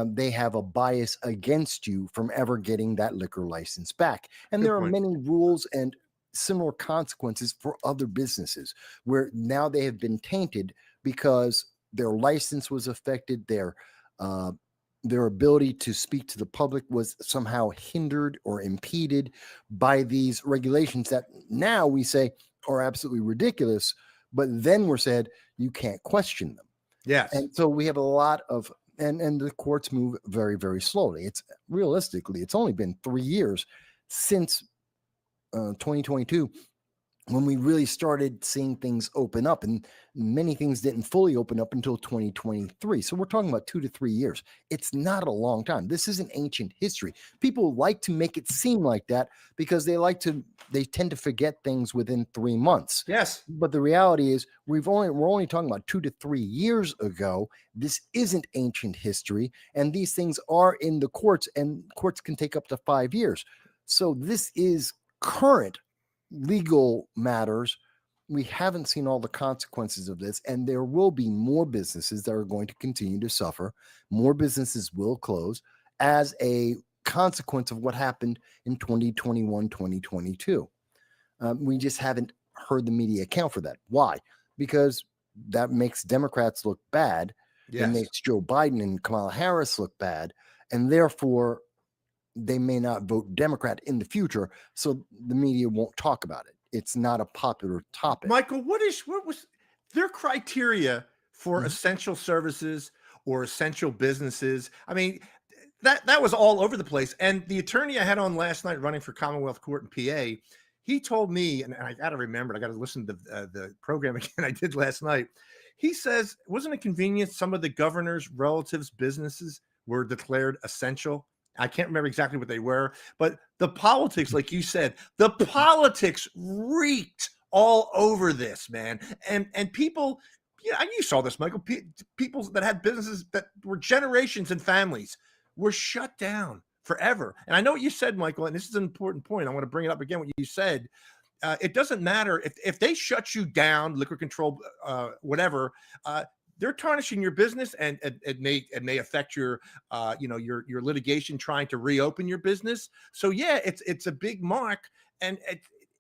they have a bias against you from ever getting that liquor license back. And Good there are point. many rules and similar consequences for other businesses where now they have been tainted because their license was affected, their ability to speak to the public was somehow hindered or impeded by these regulations that now we say are absolutely ridiculous, but then we're said you can't question them. Yes. And so we have a lot of and the courts move very, very slowly. It's realistically, it's only been 3 years since 2022 when we really started seeing things open up, and many things didn't fully open up until 2023. So we're talking about 2 to 3 years. It's not a long time. This isn't ancient history. People like to make it seem like that because they tend to forget things within 3 months. Yes. But the reality is we're only talking about 2 to 3 years ago. This isn't ancient history, and these things are in the courts, and courts can take up to 5 years. So this is current legal matters. We haven't seen all the consequences of this, and there will be more businesses that are going to continue to suffer. More businesses will close as a consequence of what happened in 2021, 2022. We just haven't heard the media account for that. Why? Because that makes Democrats look bad. Yes. It makes Joe Biden and Kamala Harris look bad, and therefore they may not vote Democrat in the future, so the media won't talk about it. It's not a popular topic. Michael, what was their criteria for Mhm. essential services or essential businesses? I mean, that was all over the place. And the attorney I had on last night running for Commonwealth Court in PA, he told me, and I got to remember, I got to listen to the program again I did last night. He says, wasn't it convenient some of the governor's relatives' businesses were declared essential? I can't remember exactly what they were, but the politics, like you said, the politics reeked all over this, man. And people, yeah, you saw this, Michael. People that had businesses that were generations and families were shut down forever. And I know what you said, Michael, and this is an important point. I want to bring it up again. What you said. It doesn't matter if they shut you down, liquor control, whatever. They're tarnishing your business, and it may affect your your litigation trying to reopen your business. So yeah, it's a big mark, and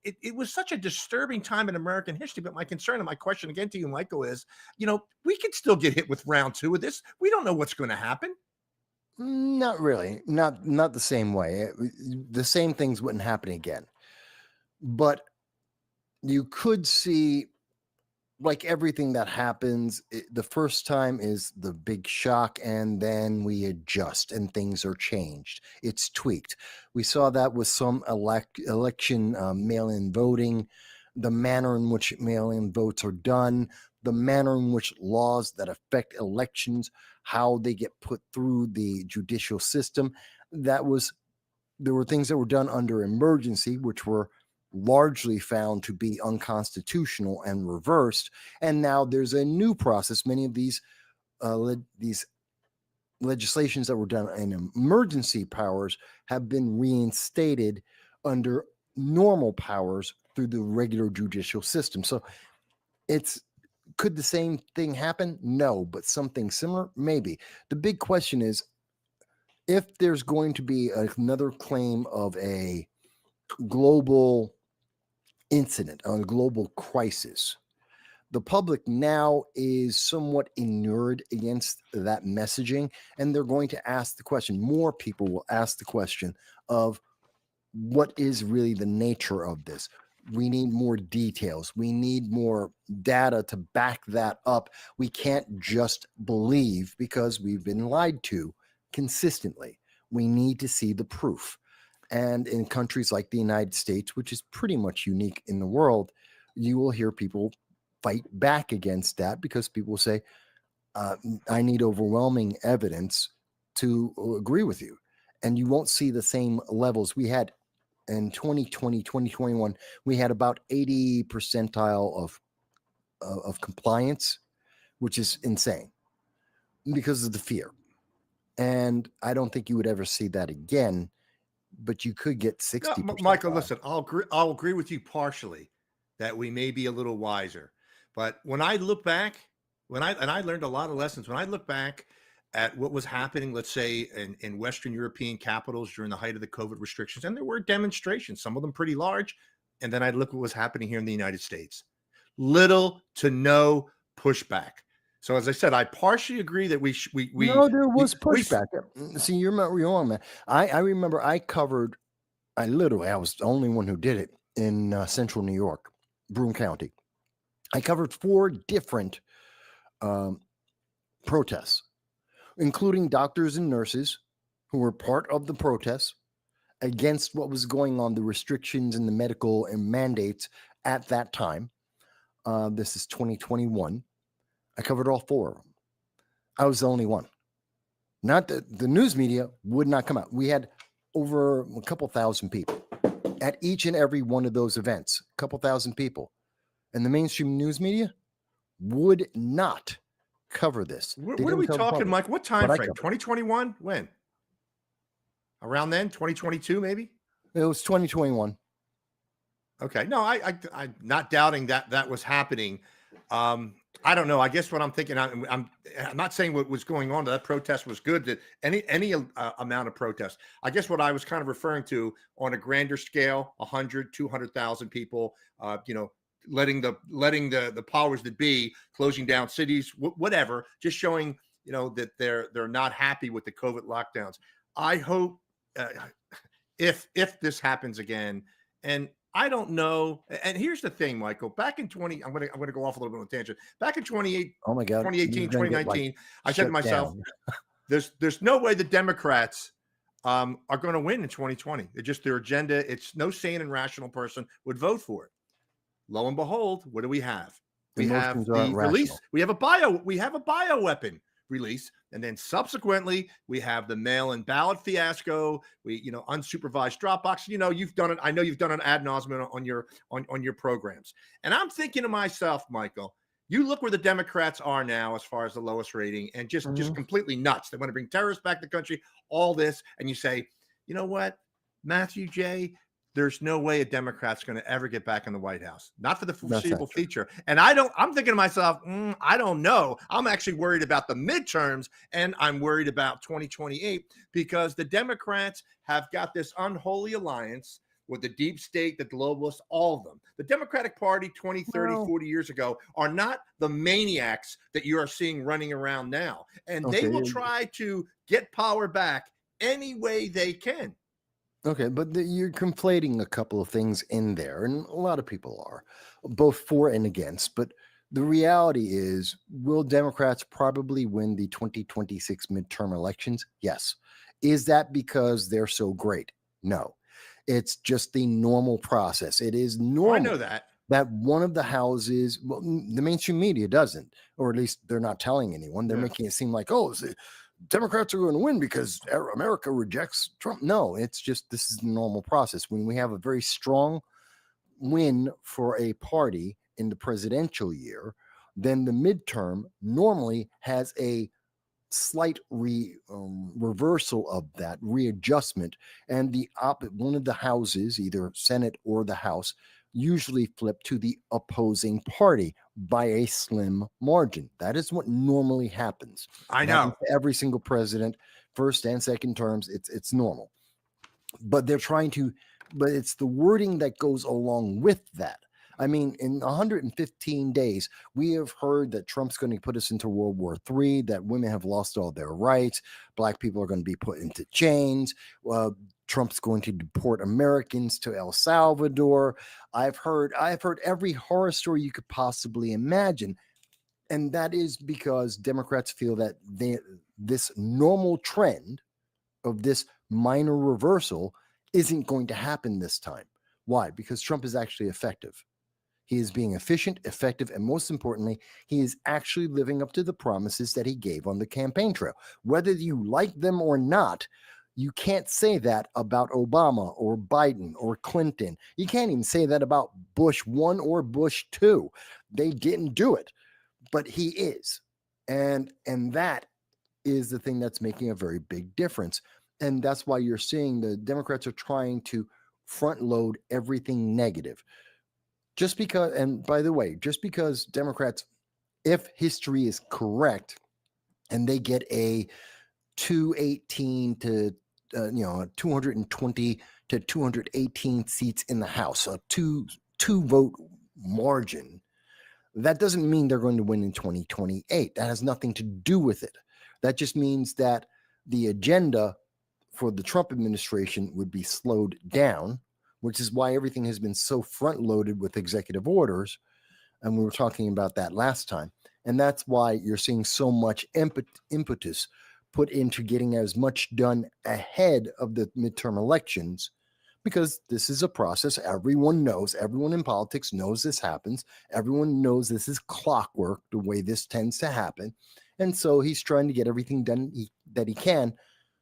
it was such a disturbing time in American history. But my concern and my question again to you, Michael, is we could still get hit with round 2 of this. We don't know what's going to happen. Not really. Not the same way. The same things wouldn't happen again. But you could see, like everything that happens, the first time is the big shock, and then we adjust and things are changed. It's tweaked. We saw that with some election mail-in voting, the manner in which mail-in votes are done, the manner in which laws that affect elections, how they get put through the judicial system. There were things that were done under emergency, which were largely found to be unconstitutional and reversed. And now there's a new process. Many of these legislations that were done in emergency powers have been reinstated under normal powers through the regular judicial system. So could the same thing happen? No, but something similar? Maybe. The big question is, if there's going to be another claim of a global incident, a global crisis, the public now is somewhat inured against that messaging, and they're going to ask the question. More people will ask the question of what is really the nature of this. We need more details. We need more data to back that up. We can't just believe because we've been lied to consistently. We need to see the proof. And in countries like the United States, which is pretty much unique in the world, you will hear people fight back against that because people say, I need overwhelming evidence to agree with you. And you won't see the same levels. We had in 2020, 2021, we had about 80 percentile of compliance, which is insane because of the fear. And I don't think you would ever see that again, but you could get 60%. Michael, listen, I'll agree with you partially that we may be a little wiser. But when I look back, I learned a lot of lessons. When I look back at what was happening, let's say in Western European capitals during the height of the COVID restrictions, and there were demonstrations, some of them pretty large. And then I look what was happening here in the United States. Little to no pushback. So as I said, I partially agree that No, there was pushback. See, you're wrong, man. I remember I was the only one who did it in central New York, Broome County. I covered 4 different protests, including doctors and nurses who were part of the protests against what was going on, the restrictions and the medical and mandates at that time. This is 2021. I covered all 4 of them. I was the only one. Not the news media would not come out. We had over a couple thousand people at each and every one of those events, a couple thousand people. And the mainstream news media would not cover this. What are we talking, Mike? What time frame? 2021? When? Around then? 2022, maybe? It was 2021. Okay. No, I'm not doubting that was happening. I don't know. I guess what I'm thinking, I'm not saying what was going on. That protest was good. That any amount of protest. I guess what I was kind of referring to on a grander scale, 100, 200,000 people, letting the powers that be closing down cities, whatever, just showing, that they're not happy with the COVID lockdowns. I hope if this happens again, and I don't know. And here's the thing, Michael. Back in I'm gonna go off a little bit on a tangent. Back in 2018, 2019, I said to myself, there's no way the Democrats are going to win in 2020. It's just their agenda. It's no sane and rational person would vote for it. Lo and behold, what do we have? We have the release. We have a bioweapon release, and then subsequently we have the mail-in ballot fiasco. Unsupervised Dropbox. You've done it. I know you've done it ad nauseum on your programs. And I'm thinking to myself, Michael, you look where the Democrats are now as far as the lowest rating, and just completely nuts. They want to bring terrorists back to the country. All this, and you say, you know what, Matthew J. There's no way a Democrat's going to ever get back in the White House, not for the foreseeable future. And I'm thinking to myself, I don't know. I'm actually worried about the midterms, and I'm worried about 2028 because the Democrats have got this unholy alliance with the deep state, the globalists, all of them. The Democratic Party 20, 30, 40 years ago are not the maniacs that you are seeing running around now. And they will try to get power back any way they can. Okay, but you're conflating a couple of things in there, and a lot of people are, both for and against. But the reality is, will Democrats probably win the 2026 midterm elections? Yes. Is that because they're so great? No. It's just the normal process. It is normal. I know that one of the houses, well, the mainstream media doesn't, or at least they're not telling anyone. They're making it seem like, Democrats are going to win because America rejects Trump. No, it's just this is the normal process. When we have a very strong win for a party in the presidential year, then the midterm normally has a slight reversal of that readjustment, and one of the houses, either Senate or the House, usually flip to the opposing party by a slim margin. That is what normally happens. I know. Every single president, first and second terms, it's normal. But they're trying to, but it's the wording that goes along with that. I mean, in 115 days, we have heard that Trump's going to put us into World War III, that women have lost all their rights, Black people are going to be put into chains, Trump's going to deport Americans to El Salvador. I've heard every horror story you could possibly imagine. And that is because Democrats feel that this normal trend of this minor reversal isn't going to happen this time. Why? Because Trump is actually effective. He is being efficient, effective, and most importantly, he is actually living up to the promises that he gave on the campaign trail. Whether you like them or not, you can't say that about Obama or Biden or Clinton. You can't even say that about Bush 1 or Bush 2. They didn't do it, but he is. And that is the thing that's making a very big difference. And that's why you're seeing the Democrats are trying to front load everything negative. just because, and by the way, just because Democrats, if history is correct, and they get a 218 to 220 to 218 seats in the House, a two vote margin, that doesn't mean they're going to win in 2028. That has nothing to do with it. That just means that the agenda for the Trump administration would be slowed down, which is why everything has been so front loaded with executive orders. And we were talking about that last time. And that's why you're seeing so much impetus put into getting as much done ahead of the midterm elections, because this is a process. Everyone knows, everyone in politics knows this happens. Everyone knows this is clockwork, the way this tends to happen. And so he's trying to get everything done that he can,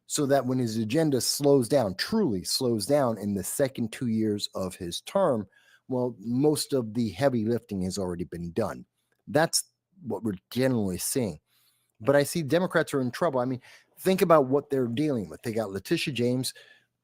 so that when his agenda slows down, truly slows down in the second 2 years of his term, well, most of the heavy lifting has already been done. That's what we're generally seeing. But I see Democrats are in trouble. I mean, think about what they're dealing with. They got Letitia James.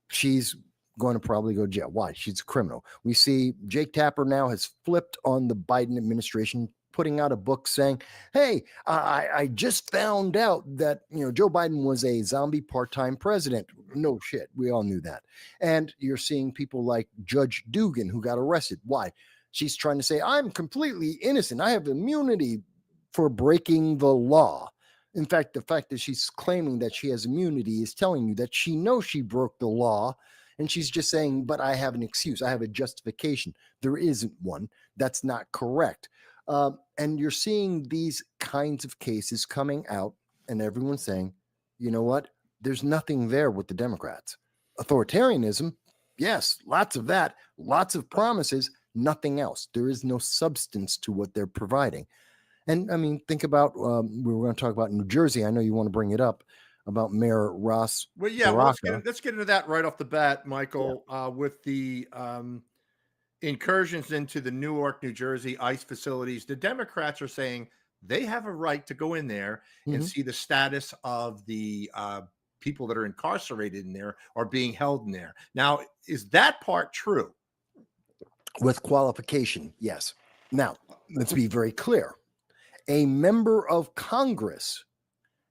She's going to probably go to jail. Why? She's a criminal. We see Jake Tapper now has flipped on the Biden administration, putting out a book saying, hey, I just found out that, Joe Biden was a zombie part-time president. No shit. We all knew that. And you're seeing people like Judge Dugan, who got arrested. Why? She's trying to say, I'm completely innocent. I have immunity for breaking the law. In fact, the fact that she's claiming that she has immunity is telling you that she knows she broke the law. And she's just saying, but I have an excuse. I have a justification. There isn't one. That's not correct. And you're seeing these kinds of cases coming out, and everyone's saying, you know what? There's nothing there with the Democrats. Authoritarianism, yes, lots of that, lots of promises, nothing else. There is no substance to what they're providing. And I mean, think about, we were going to talk about New Jersey. I know you want to bring it up about Mayor Ross. Well, yeah, well, let's get into that right off the bat, Michael, with the incursions into the Newark, New Jersey ICE facilities. The Democrats are saying they have a right to go in there and see the status of the people that are incarcerated in there or being held in there. Now, is that part true? With qualification, yes. Now, let's be very clear. A member of Congress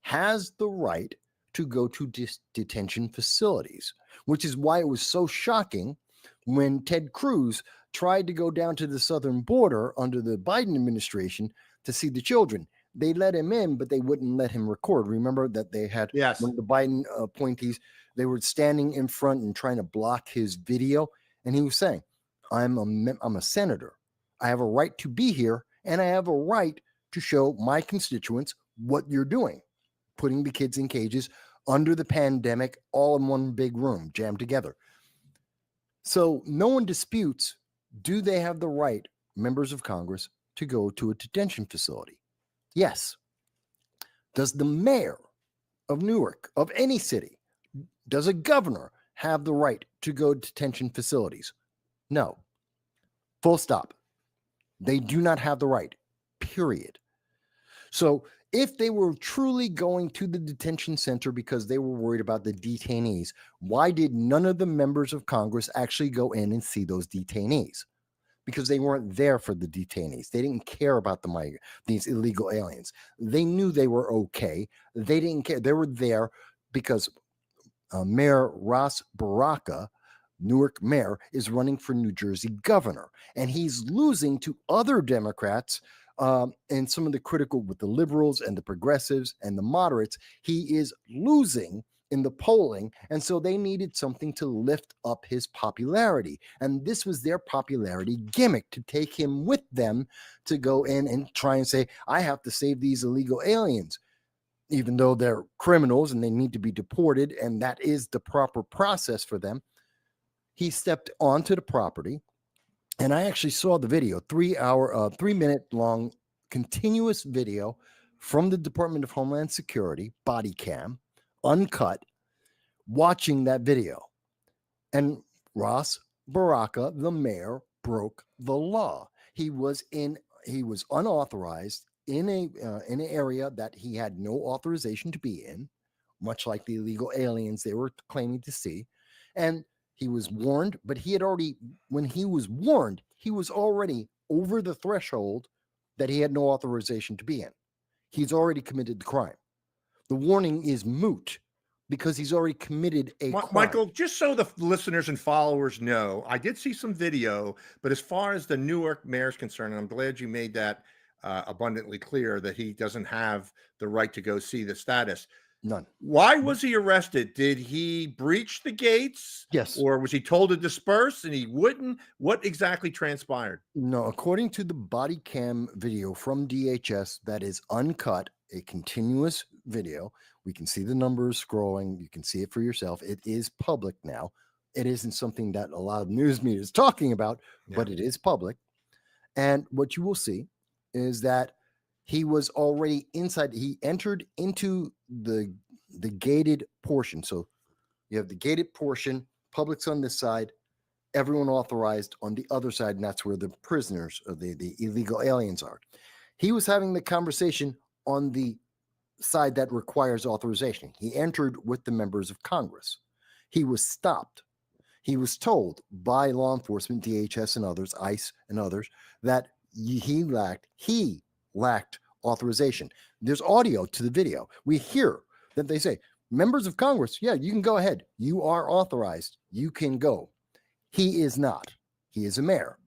has the right to go to detention facilities, which is why it was so shocking when Ted Cruz tried to go down to the southern border under the Biden administration to see the children. They let him in, but they wouldn't let him record. Remember that they had one of the Biden appointees, they were standing in front and trying to block his video. And he was saying, I'm a senator. I have a right to be here, and I have a right to show my constituents what you're doing, putting the kids in cages under the pandemic, all in one big room, jammed together. So no one disputes, do they have the right, members of Congress, to go to a detention facility? Yes. Does the mayor of Newark, of any city, does a governor have the right to go to detention facilities? No. Full stop. They do not have the right, period. So if they were truly going to the detention center because they were worried about the detainees, why did none of the members of Congress actually go in and see those detainees? Because they weren't there for the detainees. They didn't care about these illegal aliens. They knew they were okay. They didn't care. They were there because Mayor Ross Baraka, Newark mayor, is running for New Jersey governor, and he's losing to other Democrats. And some of the critical with the liberals and the progressives and the moderates, he is losing in the polling. And so they needed something to lift up his popularity. And this was their popularity gimmick, to take him with them to go in and try and say, I have to save these illegal aliens, even though they're criminals and they need to be deported. And that is the proper process for them. He stepped onto the property. And I actually saw the video, 3-minute long continuous video from the Department of Homeland Security, body cam, uncut, watching that video. And Ross Baraka, the mayor, broke the law. He was unauthorized in an area that he had no authorization to be in, much like the illegal aliens they were claiming to see. And he was warned, but when he was warned, he was already over the threshold that he had no authorization to be in. He's already committed the crime. The warning is moot because he's already committed a crime. Michael, just so the listeners and followers know, I did see some video, but as far as the Newark mayor is concerned, and I'm glad you made that abundantly clear that he doesn't have the right to go see the status. None. Why was he arrested? Did he breach the gates? Yes. Or was he told to disperse and he wouldn't? What exactly transpired? No, according to the body cam video from DHS that is uncut, a continuous video. We can see the numbers scrolling. You can see it for yourself. It is public now. It isn't something that a lot of news media is talking about, but it is public. And what you will see is that he was already inside. He entered into the gated portion. So you have the gated portion, public's on this side, everyone authorized on the other side, and that's where the prisoners or the illegal aliens are. He was having the conversation on the side that requires authorization. He entered with the members of Congress. He was stopped. He was told by law enforcement, DHS and others, ICE and others, that he lacked authorization. There's audio to the video. We hear that they say, members of Congress, yeah, you can go ahead. You are authorized. You can go. He is not. He is a mayor,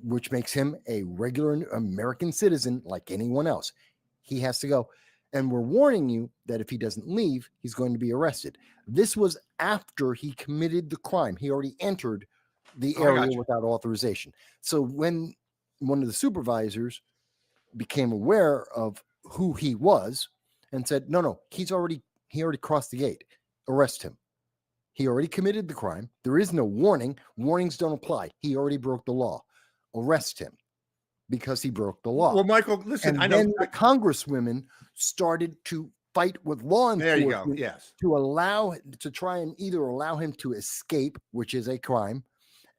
which makes him a regular American citizen like anyone else. He has to go. And we're warning you that if he doesn't leave, he's going to be arrested. This was after he committed the crime. He already entered the area without authorization. So when one of the supervisors became aware of who he was and said, no, he already crossed the gate. Arrest him. He already committed the crime. There is no warning. Warnings don't apply. He already broke the law. Arrest him because he broke the law. Well, Michael, listen, and I know then the congresswomen started to fight with law enforcement. There you go. Yes. To try and either allow him to escape, which is a crime,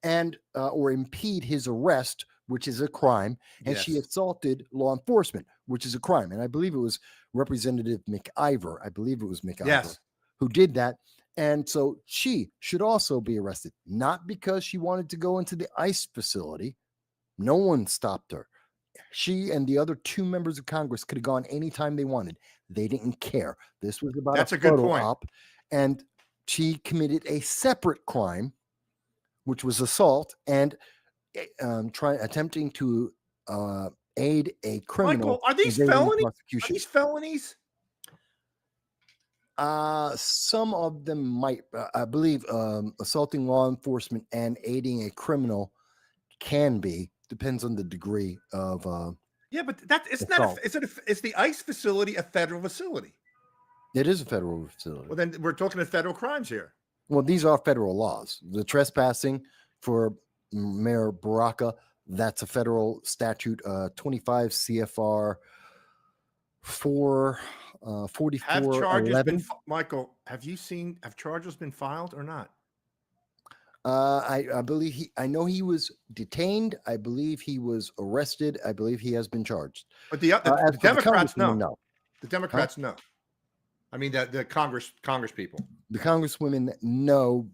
and or impede his arrest, which is a crime. And she assaulted law enforcement, which is a crime. And I believe it was Representative McIver. Who did that. And so she should also be arrested, not because she wanted to go into the ICE facility. No one stopped her. She and the other two members of Congress could have gone anytime they wanted. They didn't care. This was about a good point. Op, and she committed a separate crime, which was assault and attempting to aid a criminal. Michael, are these felonies? Are these felonies? Some of them might. I believe assaulting law enforcement and aiding a criminal can be. Depends on the degree of but is the ICE facility a federal facility? It is a federal facility. Well, then we're talking of federal crimes here. Well, these are federal laws. The trespassing for Mayor Baraka, that's a federal statute, 25 CFR 44411. Michael, have charges been filed or not? I believe I know he was detained. I believe he was arrested. I believe he has been charged. But the Democrats no. The Democrats no. I mean the Congress people. The Congresswomen know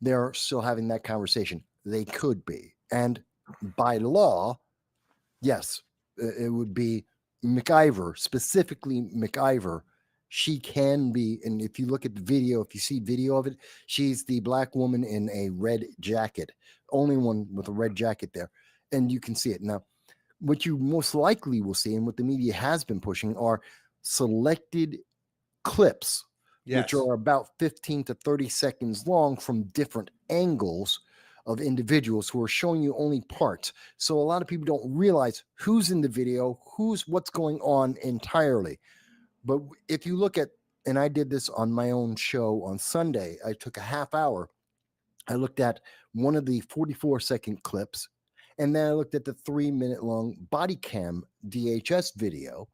they're still having that conversation. They could be, and by law, yes, it would be McIver, specifically McIver. She can be, and if you look at the video, if you see video of it, she's the black woman in a red jacket, only one with a red jacket there, and you can see it. Now, what you most likely will see, and what the media has been pushing, are selected clips, which are about 15 to 30 seconds long from different angles of individuals who are showing you only parts. So a lot of people don't realize who's in the video, what's going on entirely. But if you look at, and I did this on my own show on Sunday, I took a half hour. I looked at one of the 44-second clips, and then I looked at the 3-minute long body cam DHS video.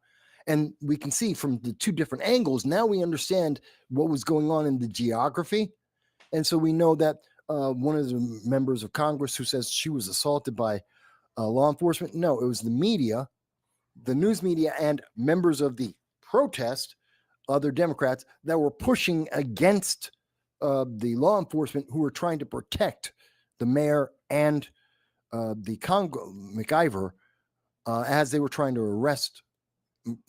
And we can see from the two different angles, now we understand what was going on in the geography. And so we know that one of the members of Congress who says she was assaulted by law enforcement, no, it was the media, the news media, and members of the protest, other Democrats that were pushing against the law enforcement who were trying to protect the mayor and the Congo MacIver, as they were trying to arrest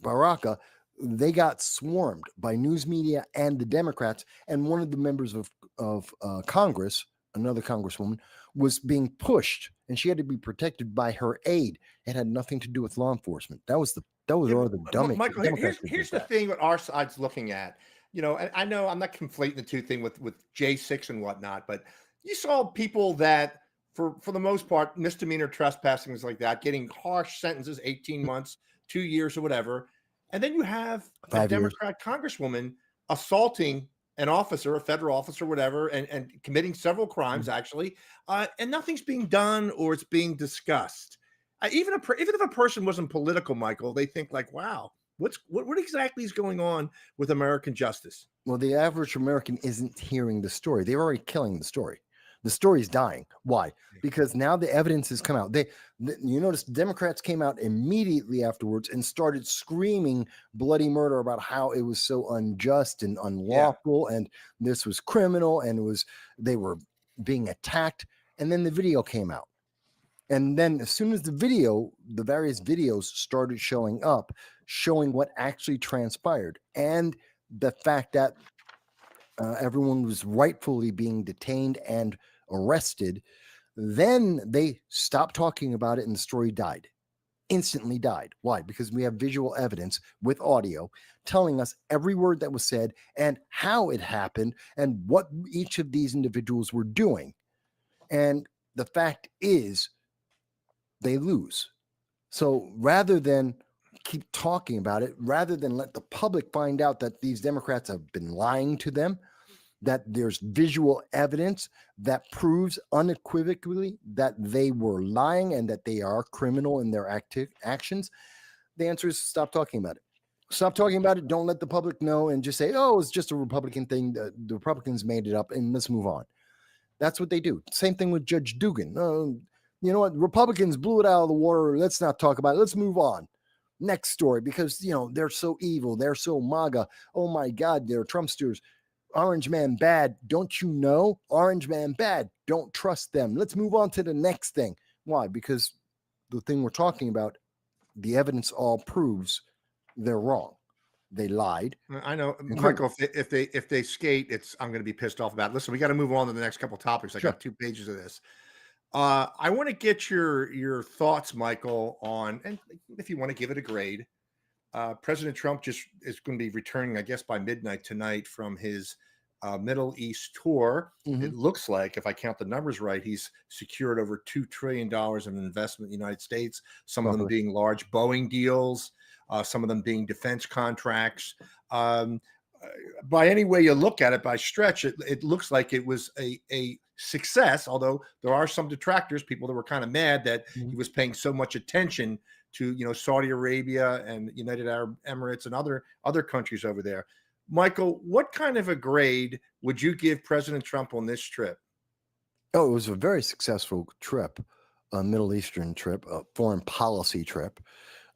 Baraka, they got swarmed by news media and the Democrats. And one of the members of Congress, another congresswoman, was being pushed, and she had to be protected by her aide. It had nothing to do with law enforcement. That was all the dumb. Michael, here's the thing: what our side's looking at. You know, and I know I'm not conflating the two thing with J6 and whatnot, but you saw people that, for the most part, misdemeanor trespassing, things like that, getting harsh sentences, 18 months, 2 years, or whatever. And then you have a Democrat congresswoman assaulting an officer, a federal officer, whatever, and committing several crimes, actually, and nothing's being done or it's being discussed. Even if a person wasn't political, Michael, they think like, wow, what exactly is going on with American justice? Well, the average American isn't hearing the story. They're already killing the story. The story's dying. Why? Because now the evidence has come out. You notice Democrats came out immediately afterwards and started screaming bloody murder about how it was so unjust and unlawful, and this was criminal, and they were being attacked. And then the video came out. And then as soon as the various videos started showing up, showing what actually transpired, and the fact that everyone was rightfully being detained and arrested, then they stopped talking about it and the story died. Instantly died. Why? Because we have visual evidence with audio telling us every word that was said and how it happened and what each of these individuals were doing. And the fact is, they lose. So rather than keep talking about it, rather than let the public find out that these Democrats have been lying to them, that there's visual evidence that proves unequivocally that they were lying and that they are criminal in their actions, the answer is stop talking about it. Stop talking about it. Don't let the public know and just say, oh, it's just a Republican thing. The Republicans made it up and let's move on. That's what they do. Same thing with Judge Dugan. You know what? Republicans blew it out of the water. Let's not talk about it. Let's move on. Next story, because, they're so evil. They're so MAGA. Oh, my God, they're Trumpsters. Orange man bad. Don't you know? Orange man bad. Don't trust them. Let's move on to the next thing. Why? Because the thing we're talking about, the evidence all proves they're wrong. They lied. I know, Michael. If they skate, I'm going to be pissed off about it. Listen, we got to move on to the next couple topics. I got 2 pages of this. I want to get your thoughts, Michael, on, and if you want to give it a grade. President Trump just is going to be returning, I guess, by midnight tonight from his Middle East tour. Mm-hmm. It looks like, if I count the numbers right, he's secured over $2 trillion of investment in the United States, some of them being large Boeing deals, some of them being defense contracts. By any way you look at it, by stretch, it looks like it was a success, although there are some detractors, people that were kind of mad that he was paying so much attention to, Saudi Arabia and United Arab Emirates and other countries over there. Michael, what kind of a grade would you give President Trump on this trip? Oh, it was a very successful trip, a Middle Eastern trip, a foreign policy trip.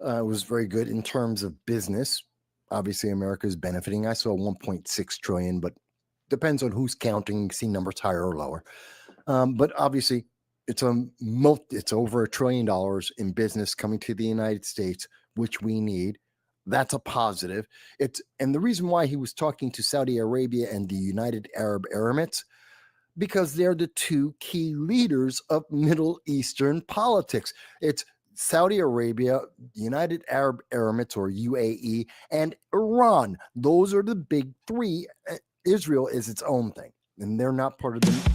It was very good in terms of business. Obviously, America is benefiting. I saw 1.6 trillion, but depends on who's counting. You see numbers higher or lower. But obviously, it's over $1 trillion in business coming to the United States, which we need. That's a positive. And the reason why he was talking to Saudi Arabia and the United Arab Emirates, because they're the 2 key leaders of Middle Eastern politics. It's Saudi Arabia, United Arab Emirates or UAE, and Iran. Those are the big 3. Israel is its own thing, and they're not part of the.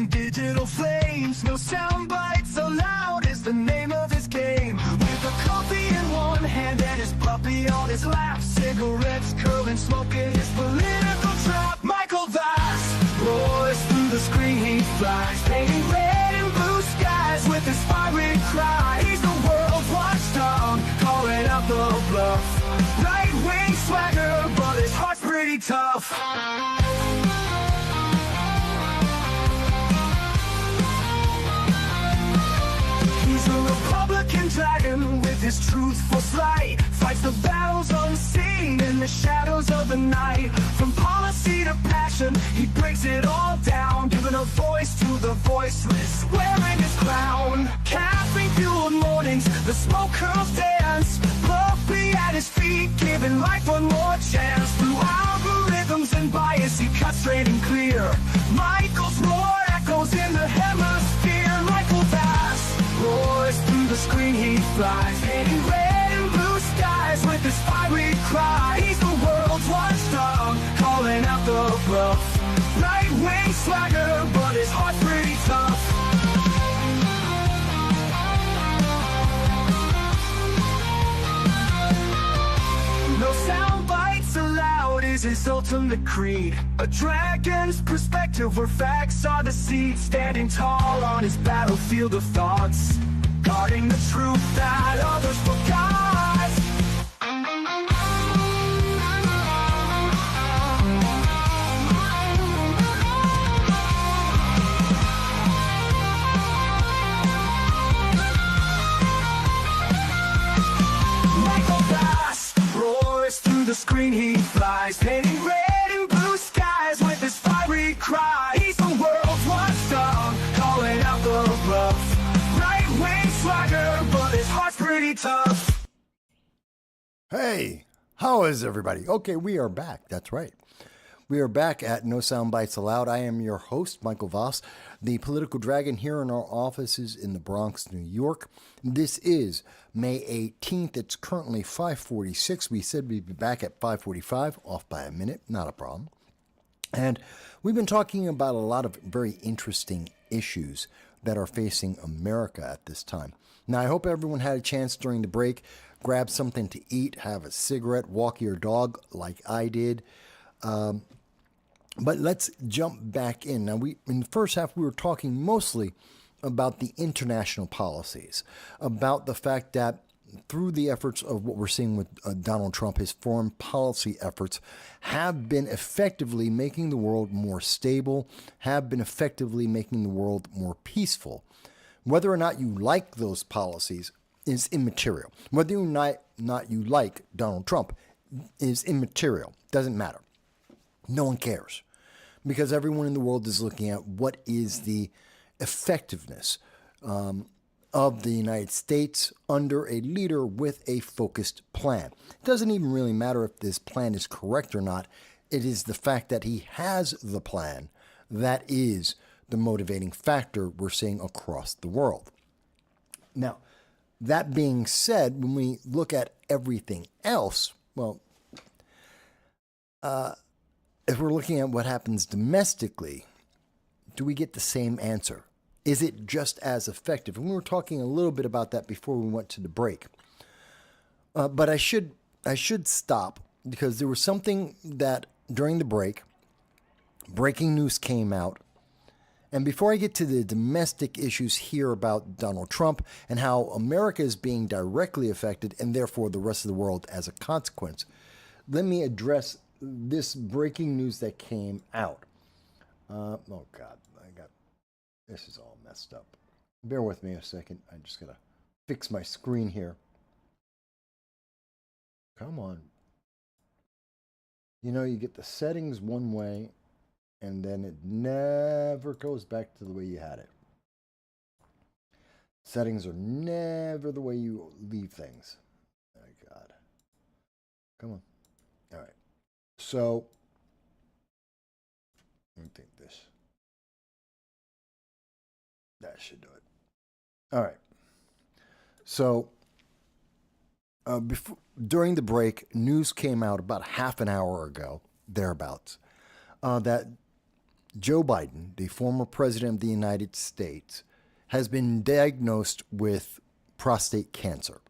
Digital flames, no soundbites allowed is the name of his game. With a coffee in one hand and his puppy on his lap, cigarettes curling, smoking his political trap. Michael Vance roars through the screen, he flies, painting red and blue skies with his fiery cry. He's the world's watchdog, calling out the bluff. Right-wing swagger, but his heart's pretty tough. He's a Republican dragon with his truthful slight, fights the battles unseen in the shadows of the night. From policy to passion, he breaks it all down, giving a voice to the voiceless, wearing his crown. Caffeine-fueled mornings, the smoke curls dance, puppy at his feet, giving life one more chance. Through algorithms and bias, he cuts straight and clear. Michael's roar echoes in the hemisphere. Michael Vast roars through the screen, he flies, painting red and blue skies with his fiery cry. He's the world's watchdog, calling out the bluff. Right-wing swagger, but his heart's pretty tough. No sound bites allowed is his ultimate creed. A dragon's perspective where facts are the seed. Standing tall on his battlefield of thoughts, guarding the truth that others forgot. Michael Bass roars through the screen, he flies, painting red and blue skies with his fiery cry. He's the world's watchdog, calling out the bluff. Right-wing swagger, but his heart's pretty tough. Hey, how is everybody? Okay, we are back. That's right. We are back at No Sound Bites Allowed. I am your host, Michael Voss, the political dragon here in our offices in the Bronx, New York. This is May 18th. It's currently 5:46. We said we'd be back at 5:45, off by a minute, not a problem. And we've been talking about a lot of very interesting issues that are facing America at this time. Now, I hope everyone had a chance during the break, grab something to eat, have a cigarette, walk your dog like I did. But let's jump back in. Now, in the first half, we were talking mostly about the international policies, about the fact that through the efforts of what we're seeing with Donald Trump, his foreign policy efforts have been effectively making the world more stable, have been effectively making the world more peaceful. Whether or not you like those policies is immaterial. Whether or not you like Donald Trump is immaterial. Doesn't matter. No one cares, because everyone in the world is looking at what is the effectiveness of the United States under a leader with a focused plan. It doesn't even really matter if this plan is correct or not. It is the fact that he has the plan that is the motivating factor we're seeing across the world. Now, that being said, when we look at everything else, well, if we're looking at what happens domestically, do we get the same answer? Is it just as effective? And we were talking a little bit about that before we went to the break. But I should stop, because there was something that during the break, breaking news came out. And before I get to the domestic issues here about Donald Trump and how America is being directly affected, and therefore the rest of the world as a consequence, let me address this breaking news that came out. Oh God, this is all messed up. Bear with me a second. I just gotta fix my screen here. Come on. You know, you get the settings one way, and then it never goes back to the way you had it. Settings are never the way you leave things. Oh God. Come on. All right. So, let me think this. That should do it. All right. So, during the break, news came out about half an hour ago, thereabouts, that Joe Biden, the former president of the United States, has been diagnosed with prostate cancer.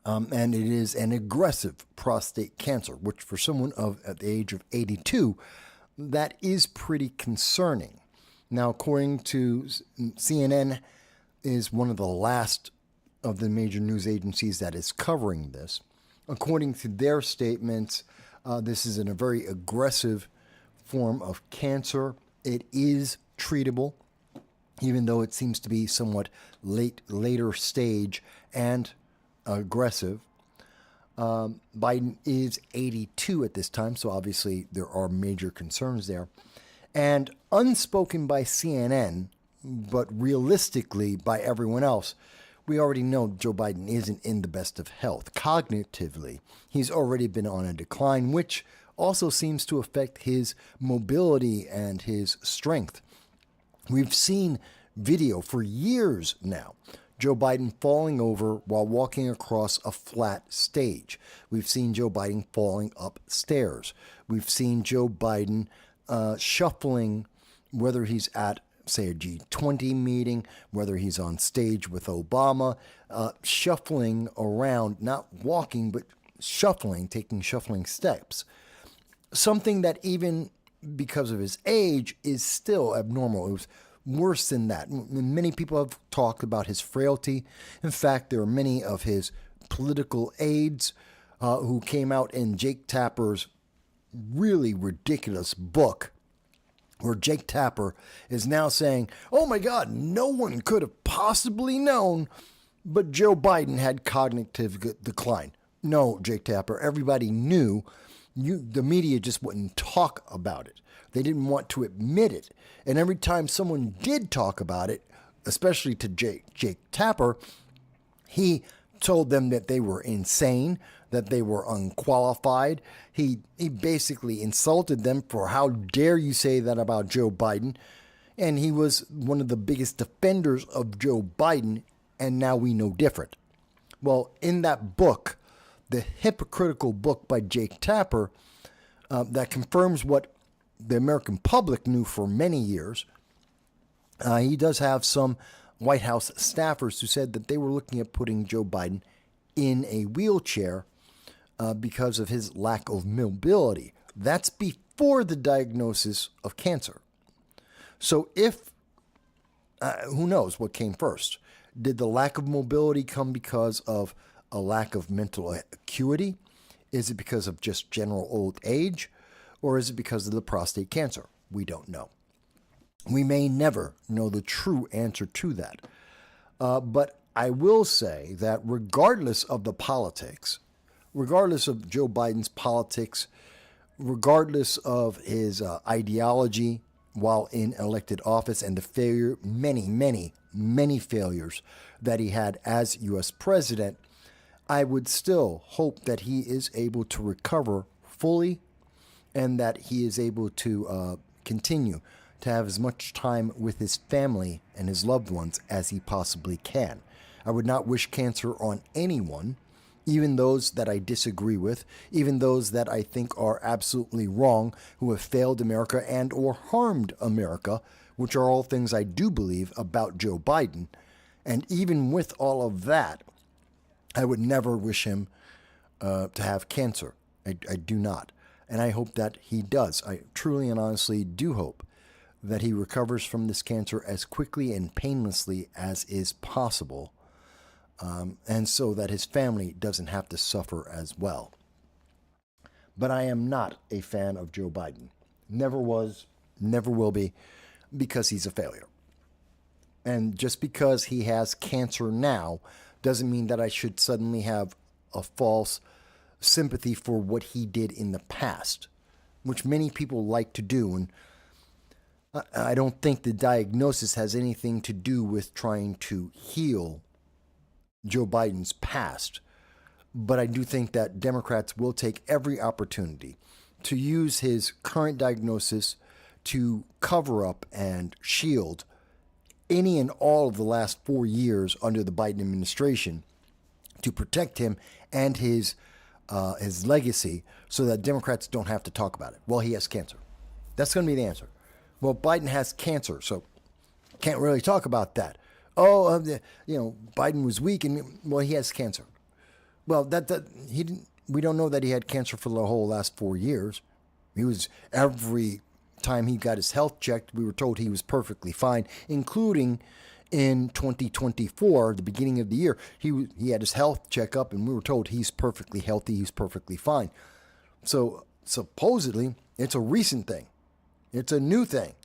And it is an aggressive prostate cancer, which for someone at the age of 82, that is pretty concerning. Now, according to CNN, is one of the last of the major news agencies that is covering this. According to their statements, this is in a very aggressive form of cancer. It is treatable, even though it seems to be somewhat later stage, and aggressive. Biden is 82 at this time, so obviously there are major concerns there. And unspoken by CNN, but realistically by everyone else, we already know Joe Biden isn't in the best of health. Cognitively, he's already been on a decline, which also seems to affect his mobility and his strength. We've seen video for years now. Joe Biden falling over while walking across a flat stage. We've seen Joe Biden falling upstairs. We've seen Joe Biden shuffling, whether he's at, say, a G20 meeting, whether he's on stage with Obama, shuffling around, not walking, but shuffling, taking shuffling steps. Something that even because of his age is still abnormal. It was worse than that. Many people have talked about his frailty. In fact, there are many of his political aides who came out in Jake Tapper's really ridiculous book, where Jake Tapper is now saying, oh my God, no one could have possibly known, but Joe Biden had cognitive decline. No, Jake Tapper, everybody knew. The media just wouldn't talk about it. They didn't want to admit it. And every time someone did talk about it, especially to Jake Tapper, he told them that they were insane, that they were unqualified. He basically insulted them for how dare you say that about Joe Biden. And he was one of the biggest defenders of Joe Biden, and now we know different. Well, in that book, the hypocritical book by Jake Tapper, that confirms what the American public knew for many years. He does have some White House staffers who said that they were looking at putting Joe Biden in a wheelchair because of his lack of mobility. That's before the diagnosis of cancer. So if, who knows what came first? Did the lack of mobility come because of a lack of mental acuity? Is it because of just general old age? Or is it because of the prostate cancer? We don't know. We may never know the true answer to that. But I will say that regardless of the politics, regardless of Joe Biden's politics, regardless of his ideology while in elected office and the many failures that he had as U.S. president, I would still hope that he is able to recover fully and that he is able to continue to have as much time with his family and his loved ones as he possibly can. I would not wish cancer on anyone, even those that I disagree with, even those that I think are absolutely wrong, who have failed America and or harmed America, which are all things I do believe about Joe Biden. And even with all of that, I would never wish him to have cancer. I do not. And I hope that he does. I truly and honestly do hope that he recovers from this cancer as quickly and painlessly as is possible, and so that his family doesn't have to suffer as well. But I am not a fan of Joe Biden. Never was, never will be, because he's a failure. And just because he has cancer now doesn't mean that I should suddenly have a false sympathy for what he did in the past, which many people like to do. And I don't think the diagnosis has anything to do with trying to heal Joe Biden's past. But I do think that Democrats will take every opportunity to use his current diagnosis to cover up and shield any and all of the last 4 years under the Biden administration, to protect him and his legacy, so that Democrats don't have to talk about it. Well, he has cancer. That's going to be the answer. Well, Biden has cancer, so can't really talk about that. Oh, Biden was weak, and well, he has cancer. Well, he didn't. We don't know that he had cancer for the whole last 4 years. He was, every time he got his health checked, we were told he was perfectly fine, including in 2024, the beginning of the year. He had his health checkup, and we were told he's perfectly healthy, he's perfectly fine. So supposedly, it's a recent thing. It's a new thing.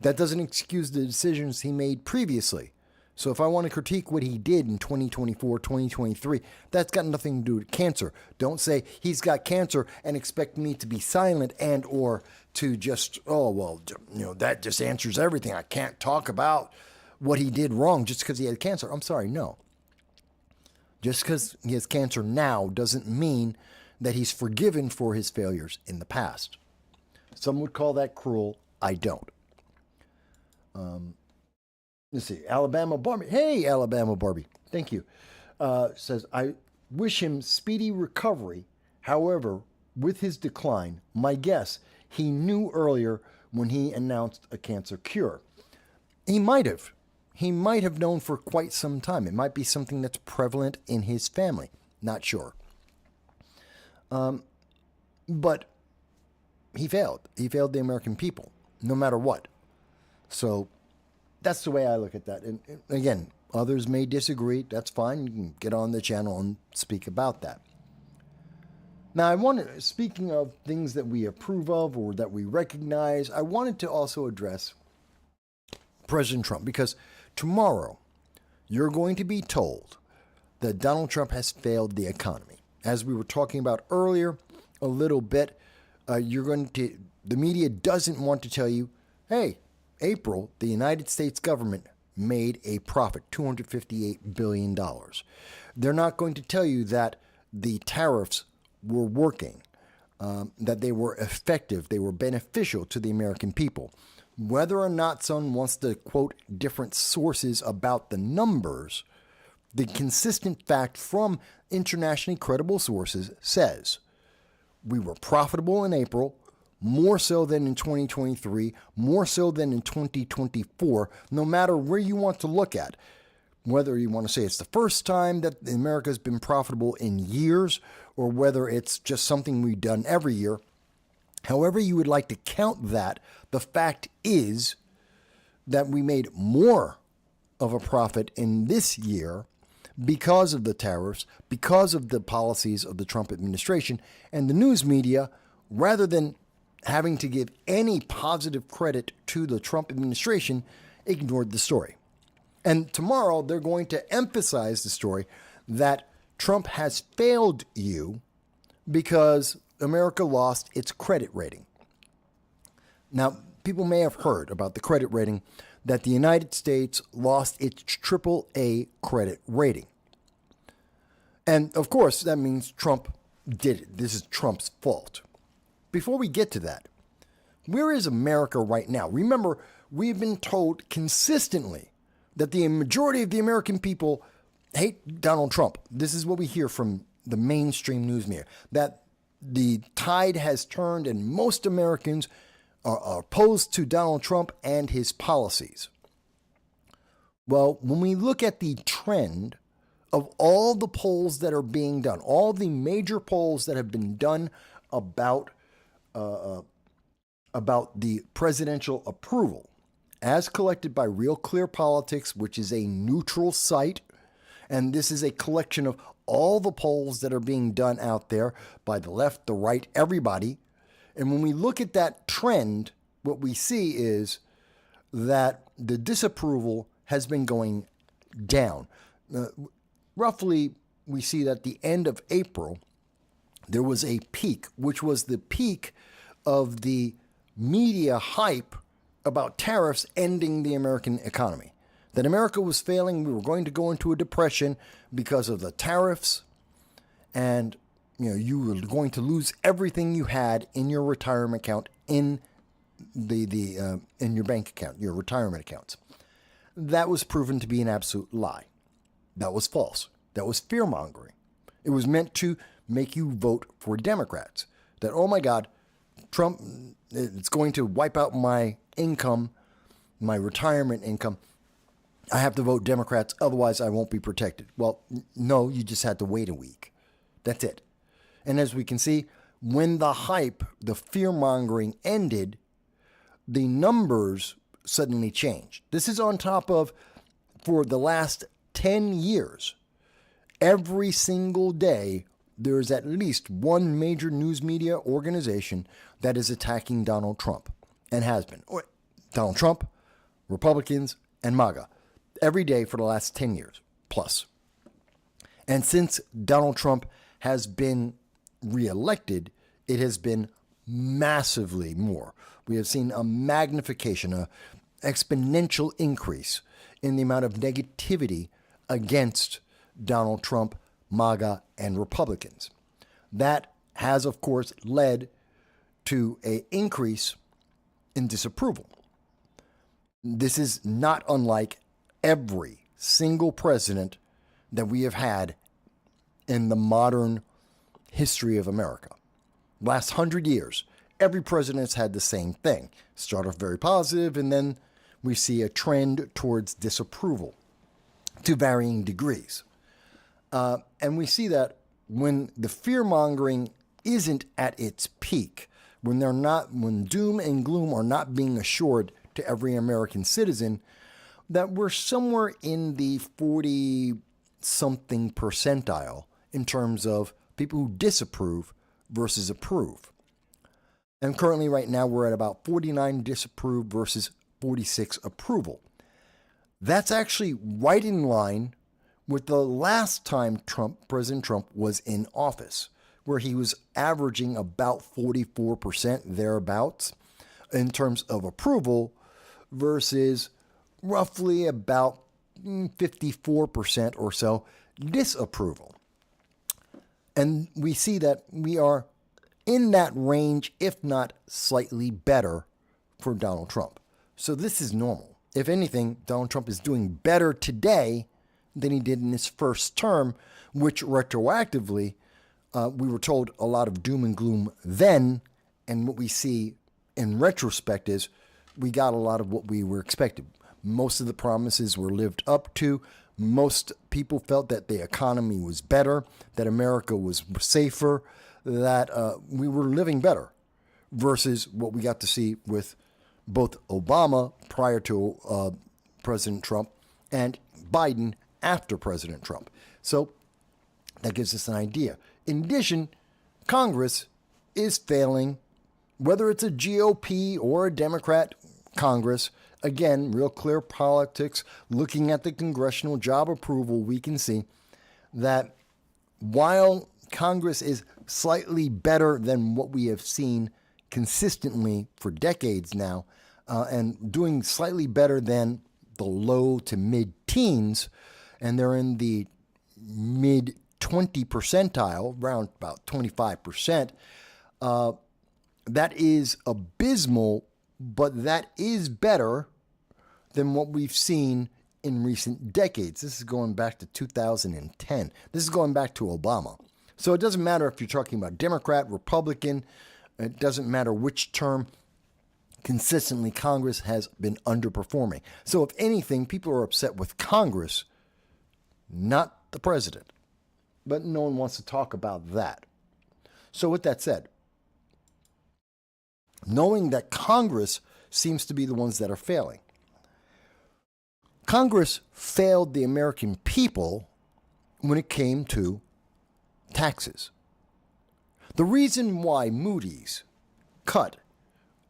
That doesn't excuse the decisions he made previously. So if I want to critique what he did in 2024, 2023, that's got nothing to do with cancer. Don't say he's got cancer and expect me to be silent and or to just, oh, well, that just answers everything. I can't talk about what he did wrong just because he had cancer. I'm sorry, no. Just because he has cancer now doesn't mean that he's forgiven for his failures in the past. Some would call that cruel. I don't. Let's see. Alabama Barbie. Hey, Alabama Barbie. Thank you. Says, I wish him speedy recovery. However, with his decline, my guess, he knew earlier when he announced a cancer cure. He might have. He might have known for quite some time. It might be something that's prevalent in his family. Not sure. But he failed. He failed the American people, no matter what. So that's the way I look at that. And again, others may disagree. That's fine. You can get on the channel and speak about that. Now, speaking of things that we approve of or that we recognize, I wanted to also address President Trump, because tomorrow you're going to be told that Donald Trump has failed the economy. As we were talking about earlier a little bit, the media doesn't want to tell you, hey, April, the United States government made a profit, $258 billion. They're not going to tell you that the tariffs were working, that they were effective, they were beneficial to the American people. Whether or not someone wants to quote different sources about the numbers, the consistent fact from internationally credible sources says we were profitable in April, more so than in 2023, more so than in 2024, no matter where you want to look at. Whether you want to say it's the first time that America's been profitable in years, or whether it's just something we've done every year. However you would like to count that, the fact is that we made more of a profit in this year because of the tariffs, because of the policies of the Trump administration, and the news media, rather than having to give any positive credit to the Trump administration, ignored the story. And tomorrow they're going to emphasize the story that Trump has failed you because America lost its credit rating. Now, people may have heard about the credit rating, that the United States lost its AAA credit rating. And of course, that means Trump did it. This is Trump's fault. Before we get to that, where is America right now? Remember, we've been told consistently that the majority of the American people hate Donald Trump. This is what we hear from the mainstream news media, that the tide has turned and most Americans are opposed to Donald Trump and his policies. Well, when we look at the trend of all the polls that are being done, all the major polls that have been done about the presidential approval, as collected by Real Clear Politics, which is a neutral site, and this is a collection of all the polls that are being done out there by the left, the right, everybody. And when we look at that trend, what we see is that the disapproval has been going down. Roughly, we see that at the end of April, there was a peak, which was the peak of the media hype about tariffs ending the American economy. That America was failing, we were going to go into a depression because of the tariffs, and you were going to lose everything you had in your retirement account, in your bank account, your retirement accounts. That was proven to be an absolute lie. That was false. That was fear-mongering. It was meant to make you vote for Democrats. That, oh my God, Trump, it's going to wipe out my income, my retirement income. I have to vote Democrats, otherwise I won't be protected. Well, no, you just had to wait a week. That's it. And as we can see, when the hype, the fear-mongering ended, the numbers suddenly changed. This is on top of, for the last 10 years, every single day, there's at least one major news media organization that is attacking Donald Trump, and has been. Donald Trump, Republicans, and MAGA. every day for the last 10 years plus. And since Donald Trump has been reelected, it has been massively more. We have seen a magnification, an exponential increase in the amount of negativity against Donald Trump, MAGA, and Republicans. That has, of course, led to an increase in disapproval. This is not unlike every single president that we have had in the modern history of America. Last 100 years, every president's had the same thing. Start off very positive, and then we see a trend towards disapproval to varying degrees. And we see that when the fear-mongering isn't at its peak, when doom and gloom are not being assured to every American citizen, that we're somewhere in the 40-something percentile in terms of people who disapprove versus approve. And currently right now we're at about 49 disapprove versus 46 approval. That's actually right in line with the last time President Trump was in office, where he was averaging about 44% thereabouts in terms of approval versus roughly about 54% or so disapproval. And we see that we are in that range, if not slightly better, for Donald Trump. So this is normal. If anything, Donald Trump is doing better today than he did in his first term, which retroactively, we were told a lot of doom and gloom then, and what we see in retrospect is we got a lot of what we were expected. Most of the promises were lived up to. Most people felt that the economy was better, that America was safer, that we were living better versus what we got to see with both Obama prior to President Trump and Biden after President Trump. So that gives us an idea. In addition, Congress is failing, whether it's a GOP or a Democrat Congress. Again, real clear politics. Looking at the congressional job approval, we can see that while Congress is slightly better than what we have seen consistently for decades now, and doing slightly better than the low to mid-teens, and they're in the mid-20 percentile, around about 25%, that is abysmal, but that is better than what we've seen in recent decades. This is going back to 2010. This is going back to Obama. So it doesn't matter if you're talking about Democrat, Republican, it doesn't matter which term. Consistently, Congress has been underperforming. So if anything, people are upset with Congress, not the president. But no one wants to talk about that. So with that said, knowing that Congress seems to be the ones that are failing, Congress failed the American people when it came to taxes. The reason why Moody's cut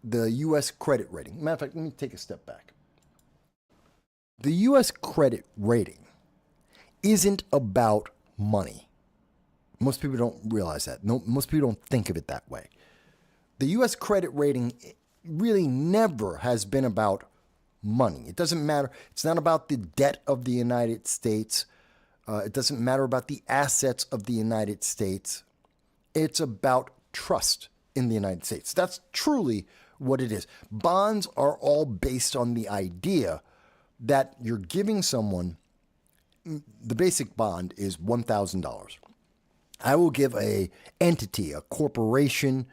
the U.S. credit rating, matter of fact, let me take a step back. The U.S. credit rating isn't about money. Most people don't realize that. Most people don't think of it that way. The U.S. credit rating really never has been about money. It doesn't matter. It's not about the debt of the United States. It doesn't matter about the assets of the United States. It's about trust in the United States. That's truly what it is. Bonds are all based on the idea that you're giving someone, the basic bond is $1,000. I will give a entity, a corporation,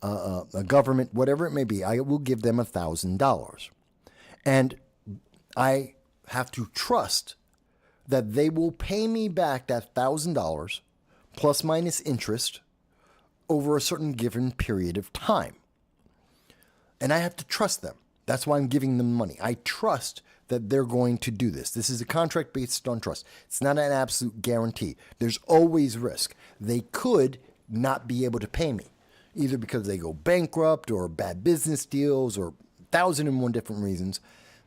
a government, whatever it may be, I will give them $1,000. And I have to trust that they will pay me back that $1,000 plus minus interest over a certain given period of time. And I have to trust them. That's why I'm giving them money. I trust that they're going to do this. This is a contract based on trust. It's not an absolute guarantee. There's always risk. They could not be able to pay me, either because they go bankrupt or bad business deals or 1,001 different reasons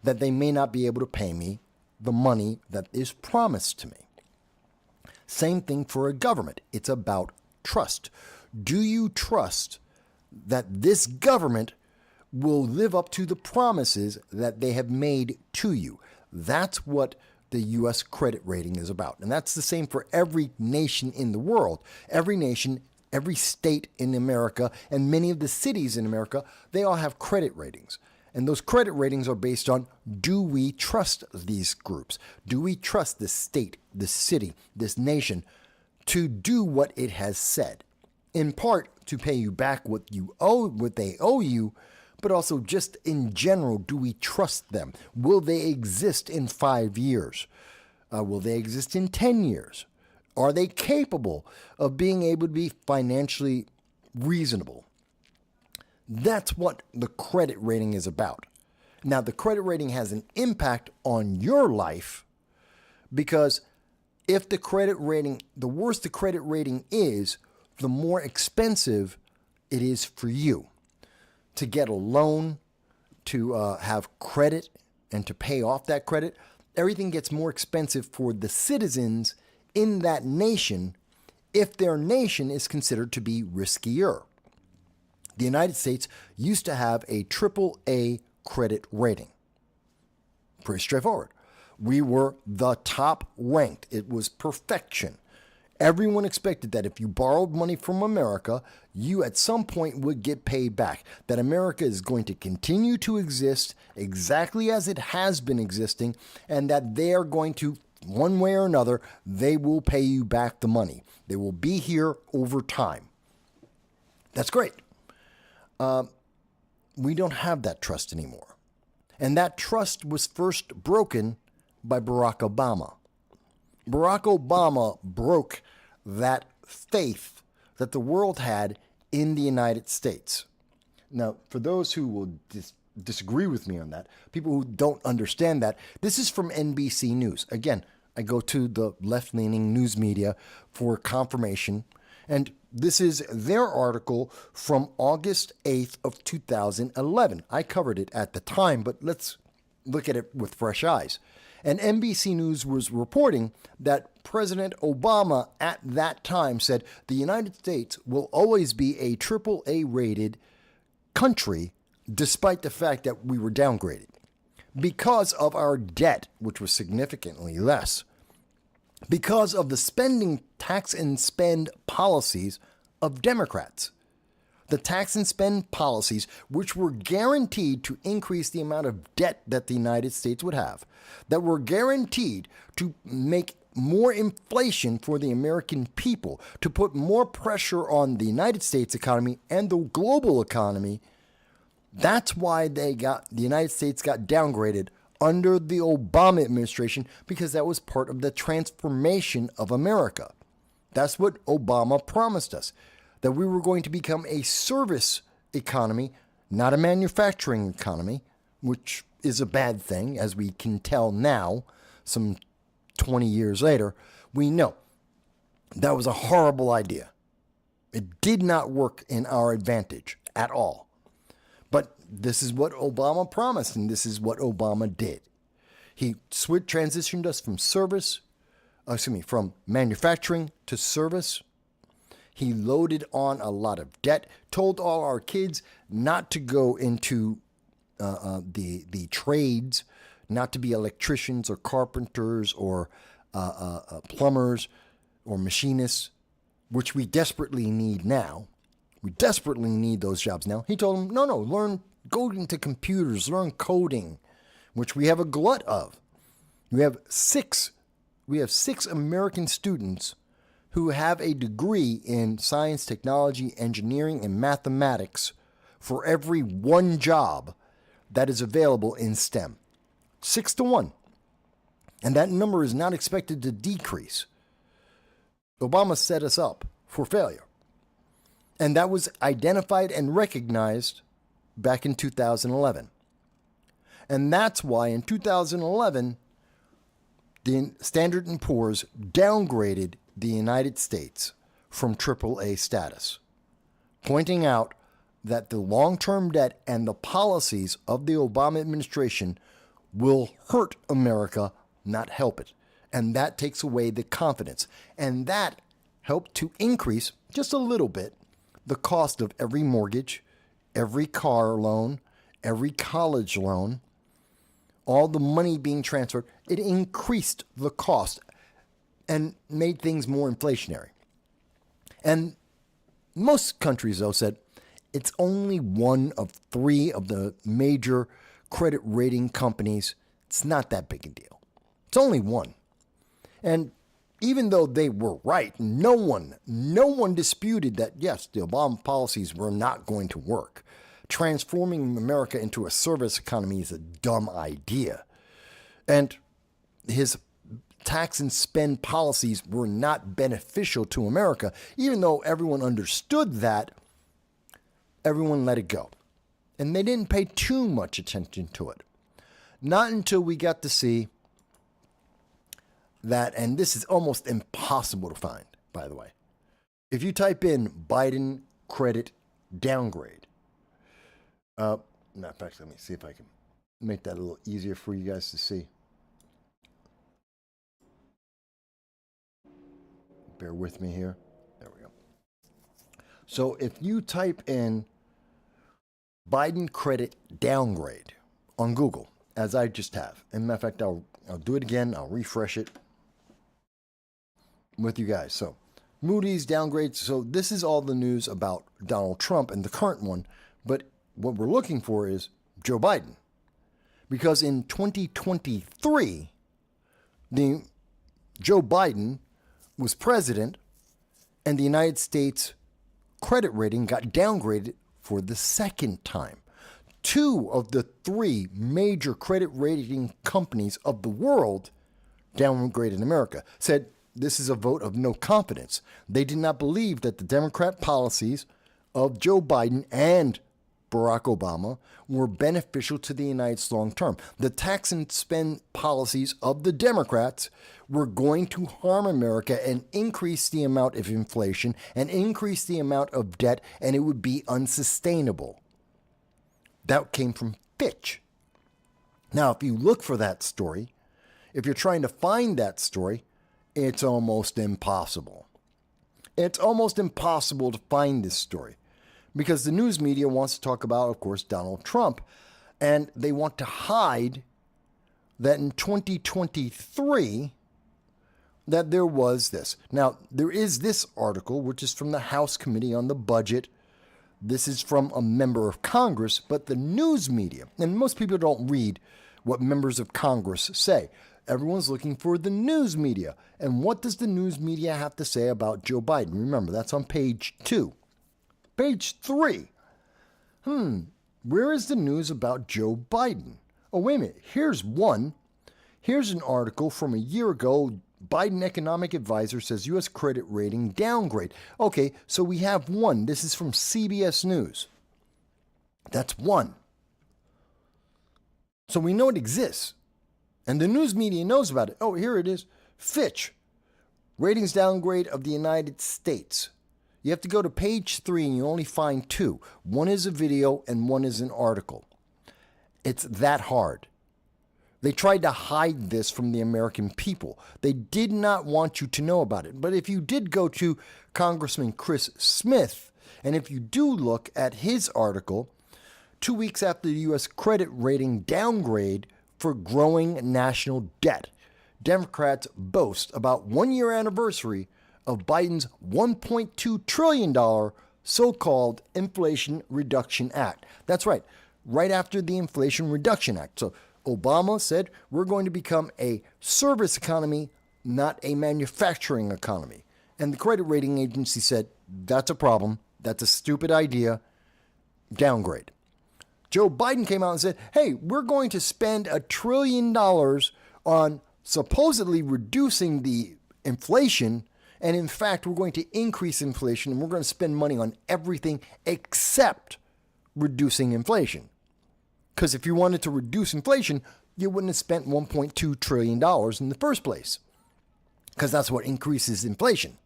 that they may not be able to pay me the money that is promised to me. Same thing for a government. It's about trust. Do you trust that this government will live up to the promises that they have made to you? That's what the U.S. credit rating is about. And that's the same for every nation in the world. Every nation, every state in America, and many of the cities in America, they all have credit ratings. And those credit ratings are based on, do we trust these groups? Do we trust this state, this city, this nation to do what it has said? In part, to pay you back what they owe you, but also just in general, do we trust them? Will they exist in 5 years? Will they exist in 10 years? Are they capable of being able to be financially reasonable? That's what the credit rating is about. Now, the credit rating has an impact on your life because if the worse the credit rating is, the more expensive it is for you to get a loan, to have credit, and to pay off that credit. Everything gets more expensive for the citizens in that nation if their nation is considered to be riskier. The United States used to have a AAA credit rating. Pretty straightforward. We were the top ranked. It was perfection. Everyone expected that if you borrowed money from America, you at some point would get paid back. That America is going to continue to exist exactly as it has been existing, and that they are going to, one way or another, they will pay you back the money. They will be here over time. That's great. We don't have that trust anymore. And that trust was first broken by Barack Obama. Barack Obama broke that faith that the world had in the United States. Now, for those who will disagree with me on that, people who don't understand that, this is from NBC News. Again, I go to the left-leaning news media for confirmation, and this is their article from August 8th of 2011. I covered it at the time, but let's look at it with fresh eyes. And NBC News was reporting that President Obama at that time said the United States will always be a AAA rated country despite the fact that we were downgraded because of our debt, which was significantly less, because of the spending tax and spend policies of Democrats. The tax and spend policies, which were guaranteed to increase the amount of debt that the United States would have, that were guaranteed to make more inflation for the American people, to put more pressure on the United States economy and the global economy. That's why the United States got downgraded under the Obama administration, because that was part of the transformation of America. That's what Obama promised us, that we were going to become a service economy, not a manufacturing economy, which is a bad thing, as we can tell now, some 20 years later. We know that was a horrible idea. It did not work in our advantage at all. But this is what Obama promised, and this is what Obama did. He transitioned us from manufacturing to service. He loaded on a lot of debt, told all our kids not to go into the trades, not to be electricians or carpenters or plumbers or machinists, which we desperately need now. We desperately need those jobs now. He told them, no, go into computers, learn coding, which we have a glut of. We have six American students who have a degree in science, technology, engineering, and mathematics for every one job that is available in STEM. 6 to 1. And that number is not expected to decrease. Obama set us up for failure. And that was identified and recognized back in 2011. And that's why in 2011, the Standard & Poor's downgraded the United States from AAA status, pointing out that the long-term debt and the policies of the Obama administration will hurt America not help it. And that takes away the confidence. And that helped to increase just a little bit the cost of every mortgage, every car loan, every college loan, all the money being transferred. It increased the cost and made things more inflationary. And most countries, though, said it's only one of 3 of the major credit rating companies. It's not that big a deal. It's only one. And even though they were right, no one disputed that, yes, the Obama policies were not going to work. Transforming America into a service economy is a dumb idea. And his tax and spend policies were not beneficial to America. Even though everyone understood that, everyone let it go. And they didn't pay too much attention to it. Not until we got to see that, and this is almost impossible to find, by the way. If you type in Biden credit downgrade, in fact, let me see if I can make that a little easier for you guys to see. Bear with me here. There we go. So if you type in Biden credit downgrade on Google, as I just have, and matter of fact, I'll do it again. I'll refresh it with you guys. So Moody's downgrade. So this is all the news about Donald Trump and the current one. But what we're looking for is Joe Biden. Because in 2023, Joe Biden was president and the United States credit rating got downgraded for the second time. 2 of the 3 major credit rating companies of the world downgraded America. Said this is a vote of no confidence. They did not believe that the Democrat policies of Joe Biden and Barack Obama were beneficial to the United States long term. The tax and spend policies of the Democrats were going to harm America and increase the amount of inflation and increase the amount of debt, and it would be unsustainable. That came from Fitch. Now, if you look for that story, if you're trying to find that story, it's almost impossible. It's almost impossible to find this story because the news media wants to talk about, of course, Donald Trump, and they want to hide that in 2023 that there was this. Now, there is this article, which is from the House Committee on the Budget. This is from a member of Congress, but the news media, and most people don't read what members of Congress say. Everyone's looking for the news media. And what does the news media have to say about Joe Biden? Remember, that's on page 2. Page 3. Where is the news about Joe Biden? Oh, wait a minute. Here's one. Here's an article from a year ago. Biden economic advisor says U.S. credit rating downgrade. Okay, so we have one. This is from CBS News. That's one. So we know it exists. And the news media knows about it. Oh, here it is. Fitch, ratings downgrade of the United States. You have to go to page 3 and you only find 2. One is a video and one is an article. It's that hard. They tried to hide this from the American people. They did not want you to know about it. But if you did go to Congressman Chris Smith, and if you do look at his article, 2 weeks after the U.S. credit rating downgrade for growing national debt, Democrats boast about 1-year anniversary of Biden's $1.2 trillion so-called Inflation Reduction Act. That's right, right after the Inflation Reduction Act. So Obama said we're going to become a service economy, not a manufacturing economy. And the credit rating agency said, that's a problem. That's a stupid idea. Downgrade. Joe Biden came out and said, hey, we're going to spend $1 trillion on supposedly reducing the inflation. And in fact, we're going to increase inflation and we're going to spend money on everything except reducing inflation. Because if you wanted to reduce inflation, you wouldn't have spent $1.2 trillion in the first place. Because that's what increases inflation.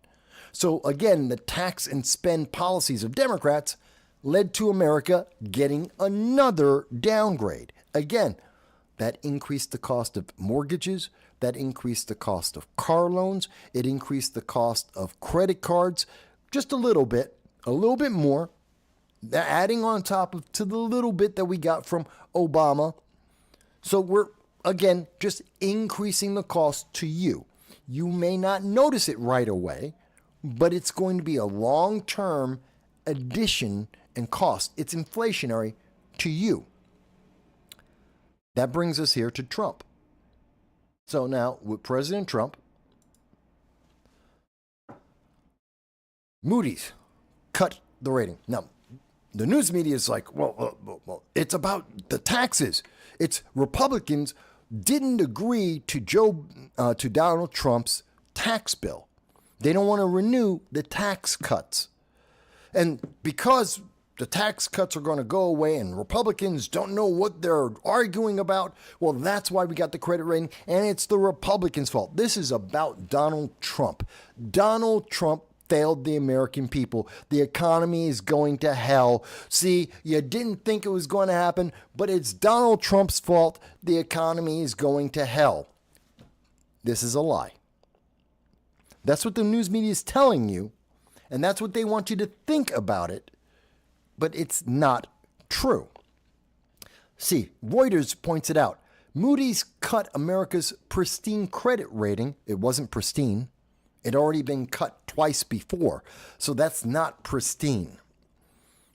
So again, the tax and spend policies of Democrats led to America getting another downgrade. Again, that increased the cost of mortgages. that increased the cost of car loans. It increased the cost of credit cards just a little bit more, adding on top of to the little bit that we got from Obama. So we're, again, just increasing the cost to you. You may not notice it right away, but it's going to be a long-term addition and cost. It's inflationary to you. That brings us here to Trump. So now with President Trump, Moody's cut the rating. Now, the news media is like, well, it's about the taxes. It's Republicans didn't agree to Donald Trump's tax bill. They don't want to renew the tax cuts. And because the tax cuts are going to go away and Republicans don't know what they're arguing about, well, that's why we got the credit rating, and it's the Republicans' fault. This is about Donald Trump. Donald Trump failed the American people. The economy is going to hell. See, you didn't think it was going to happen, but it's Donald Trump's fault. The economy is going to hell. This is a lie. That's what the news media is telling you, and that's what they want you to think about it, but it's not true. See, Reuters points it out. Moody's cut America's pristine credit rating. It wasn't pristine. It had already been cut twice before, so that's not pristine.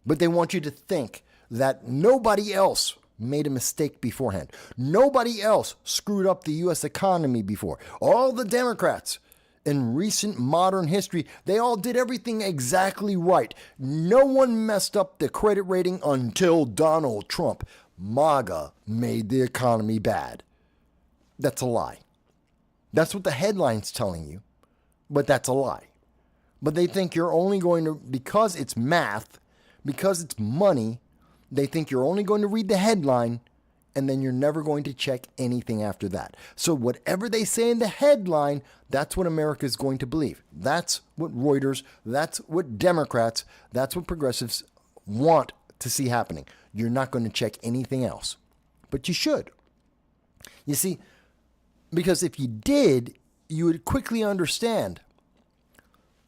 But they want you to think that nobody else made a mistake beforehand. Nobody else screwed up the U.S. economy before. All the Democrats in recent modern history, they all did everything exactly right. No one messed up the credit rating until Donald Trump. MAGA made the economy bad. That's a lie. That's what the headline's telling you, but that's a lie. But they think you're only going to, because it's math, because it's money, they think you're only going to read the headline and then you're never going to check anything after that. So whatever they say in the headline, that's what America is going to believe. That's what Reuters, that's what Democrats, that's what progressives want to see happening. You're not going to check anything else. But you should. You see, because if you did, you would quickly understand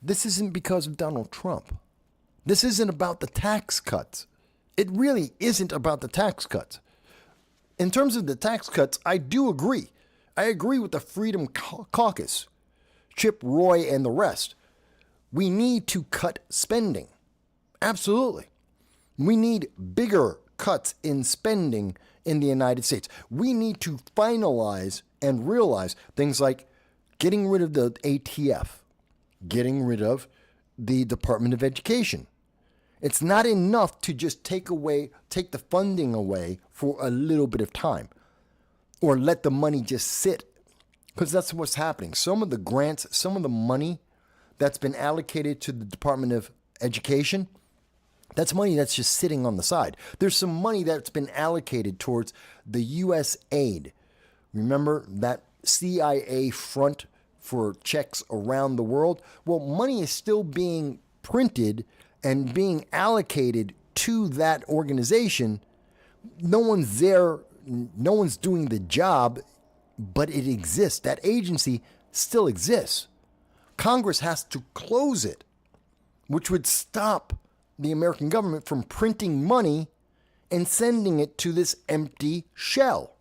this isn't because of Donald Trump. This isn't about the tax cuts. It really isn't about the tax cuts. In terms of the tax cuts, I do agree. I agree with the Freedom Caucus, Chip Roy and the rest. We need to cut spending. Absolutely. We need bigger cuts in spending in the United States. We need to finalize and realize things like getting rid of the ATF, getting rid of the Department of Education. It's not enough to just take the funding away for a little bit of time or let the money just sit, because that's what's happening. Some of the grants, some of the money that's been allocated to the Department of Education, that's money that's just sitting on the side. There's some money that's been allocated towards the U.S. aid. Remember that CIA front for checks around the world? Well, money is still being printed and being allocated to that organization. No one's there, no one's doing the job, but it exists. That agency still exists. Congress has to close it, which would stop the American government from printing money and sending it to this empty shell.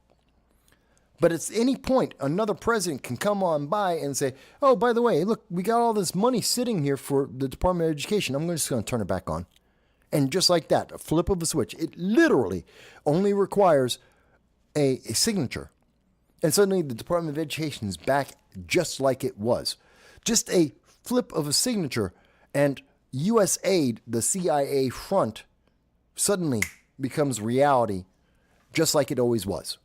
But at any point, another president can come on by and say, oh, by the way, look, we got all this money sitting here for the Department of Education. I'm just going to turn it back on. And just like that, a flip of a switch, it literally only requires a signature. And suddenly the Department of Education is back just like it was. Just a flip of a signature, and U.S. aid, the CIA front, suddenly becomes reality just like it always was.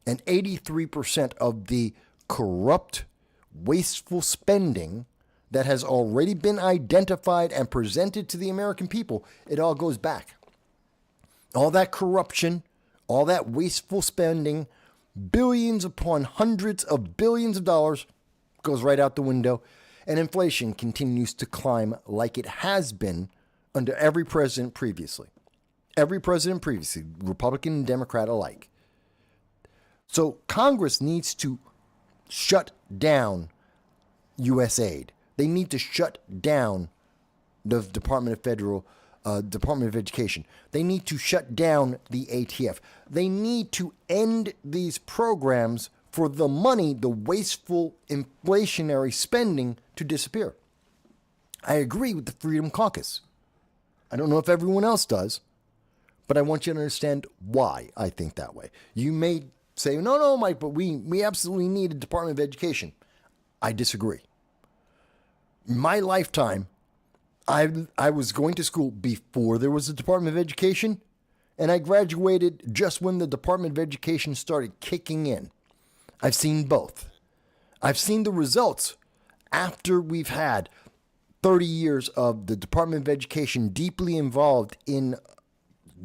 And 83% of the corrupt, wasteful spending that has already been identified and presented to the American people, it all goes back. All that corruption, all that wasteful spending, billions upon hundreds of billions of dollars goes right out the window, and inflation continues to climb like it has been under every president previously. Every president previously, Republican and Democrat alike. So Congress needs to shut down USAID. They need to shut down the Department of Education. They need to shut down the ATF. They need to end these programs for the money, the wasteful inflationary spending, to disappear. I agree with the Freedom Caucus. I don't know if everyone else does, but I want you to understand why I think that way. You may say, no, Mike, but we absolutely need a Department of Education. I disagree. In my lifetime, I was going to school before there was a Department of Education, and I graduated just when the Department of Education started kicking in. I've seen both. I've seen the results after we've had 30 years of the Department of Education deeply involved in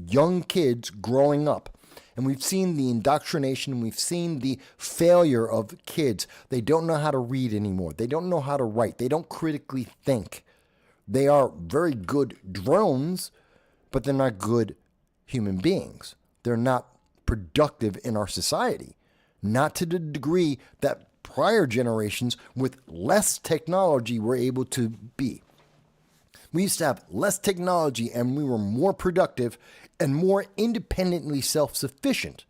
young kids growing up. And we've seen the indoctrination, we've seen the failure of kids. They don't know how to read anymore. They don't know how to write. They don't critically think. They are very good drones, but they're not good human beings. They're not productive in our society. Not to the degree that prior generations with less technology were able to be. We used to have less technology and we were more productive and more independently self-sufficient.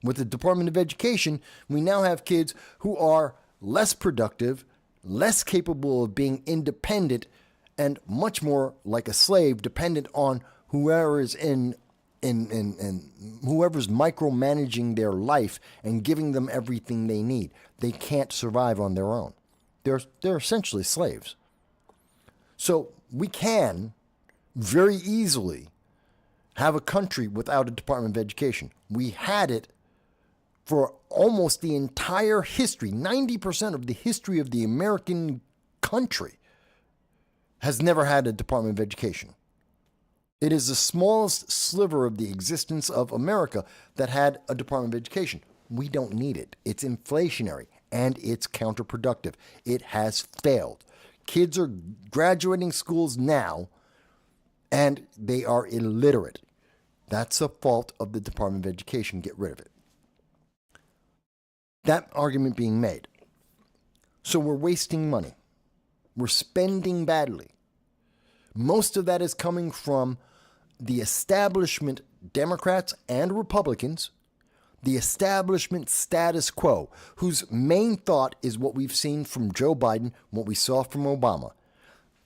With the Department of Education, we now have kids who are less productive, less capable of being independent, and much more like a slave, dependent on whoever is in whoever's micromanaging their life and giving them everything they need. They can't survive on their own. They're essentially slaves. So we can very easily have a country without a Department of Education. We had it for almost the entire history. 90% of the history of the American country has never had a Department of Education. It is the smallest sliver of the existence of America that had a Department of Education. We don't need it. It's inflationary and it's counterproductive. It has failed. Kids are graduating schools now and they are illiterate. That's a fault of the Department of Education. Get rid of it. That argument being made. So we're wasting money. We're spending badly. Most of that is coming from the establishment Democrats and Republicans, the establishment status quo, whose main thought is what we've seen from Joe Biden, what we saw from Obama.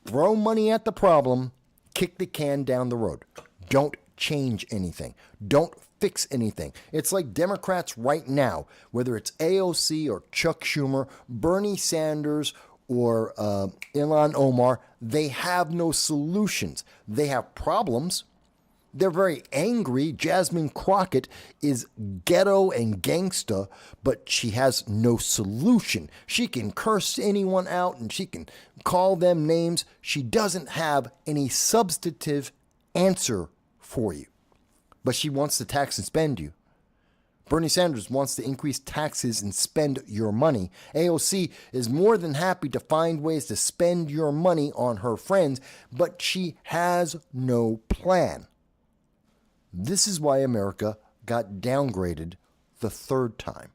Throw money at the problem, kick the can down the road. Don't change anything. Don't fix anything. It's like Democrats right now, whether it's AOC or Chuck Schumer, Bernie Sanders, or Ilhan Omar, they have no solutions. They have problems. They're very angry. Jasmine Crockett is ghetto and gangsta, but she has no solution. She can curse anyone out and she can call them names. She doesn't have any substantive answer for you. But she wants to tax and spend you. Bernie Sanders wants to increase taxes and spend your money. AOC is more than happy to find ways to spend your money on her friends, but she has no plan. This is why America got downgraded the third time.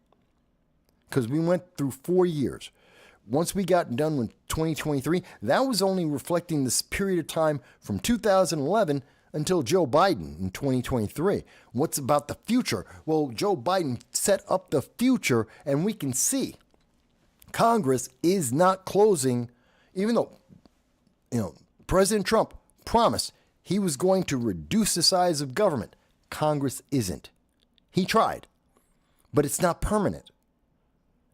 Because we went through 4 years. Once we got done with 2023, that was only reflecting this period of time from 2011 until Joe Biden in 2023. What's about the future? Well, Joe Biden set up the future, and we can see Congress is not closing, even though, President Trump promised he was going to reduce the size of government. Congress isn't. He tried, but it's not permanent.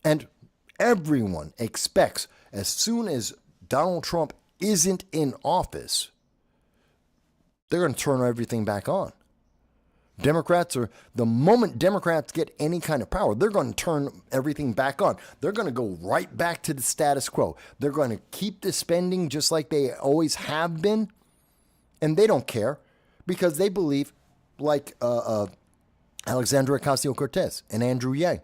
And everyone expects as soon as Donald Trump isn't in office, they're going to turn everything back on. The moment Democrats get any kind of power, they're going to turn everything back on. They're going to go right back to the status quo. They're going to keep the spending just like they always have been. And they don't care because they believe, like Alexandria Ocasio-Cortez and Andrew Yang,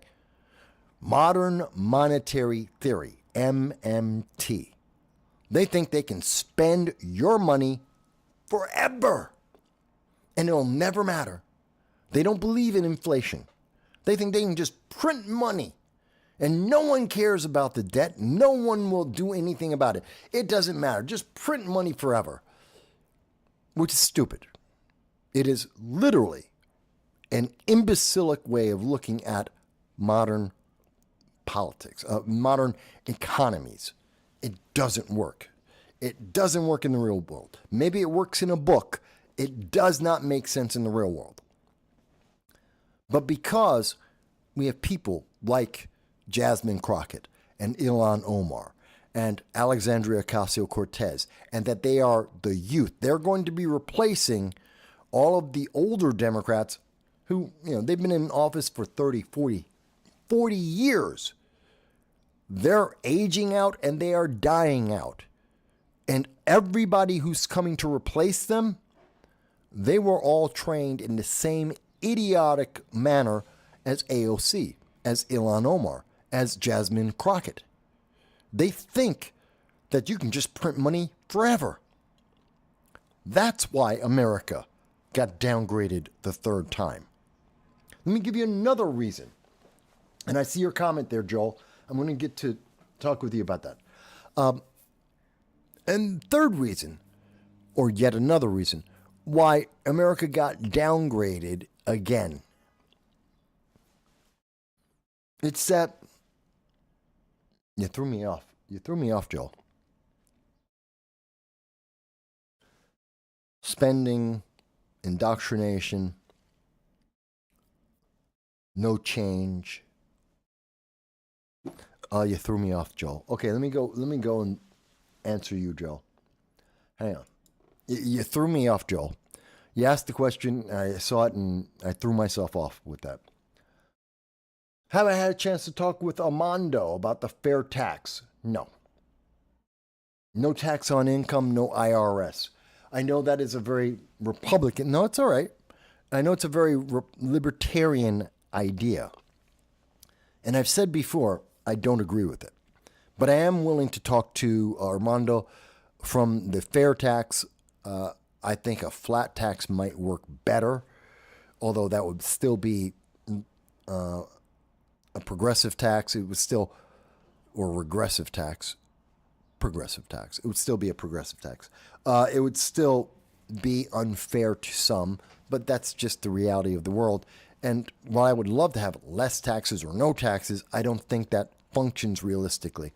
modern monetary theory, MMT. They think they can spend your money forever, and it'll never matter. They don't believe in inflation. They think they can just print money And no one cares about the debt. No one will do anything about it. It doesn't matter. Just print money forever, which is stupid. It is literally an imbecilic way of looking at modern politics, modern economies. It doesn't work. It doesn't work in the real world. Maybe it works in a book. It does not make sense in the real world. But because we have people like Jasmine Crockett and Ilhan Omar and Alexandria Ocasio-Cortez, and that they are the youth, they're going to be replacing all of the older Democrats who, they've been in office for 30, 40 years. They're aging out and they are dying out. And everybody who's coming to replace them, they were all trained in the same idiotic manner as AOC, as Ilhan Omar, as Jasmine Crockett. They think that you can just print money forever. That's why America got downgraded the third time. Let me give you another reason. And I see your comment there, Joel. I'm going to get to talk with you about that. And third reason, or yet another reason, why America got downgraded again. It's that you threw me off. You threw me off, Joel. Spending, indoctrination, no change. You threw me off, Joel. Okay, let me go and answer you, Joel. Hang on. You threw me off, Joel. You asked the question, I saw it, and I threw myself off with that. Have I had a chance to talk with Armando about the fair tax? No. No tax on income, no IRS. I know that is a very Republican, no, it's all right. I know it's a very libertarian idea. And I've said before, I don't agree with it. But I am willing to talk to Armando from the fair tax. I think a flat tax might work better, although that would still be a progressive tax. It would still, or regressive tax, progressive tax. It would still be a progressive tax. It would still be unfair to some, but that's just the reality of the world. And while I would love to have less taxes or no taxes, I don't think that functions realistically.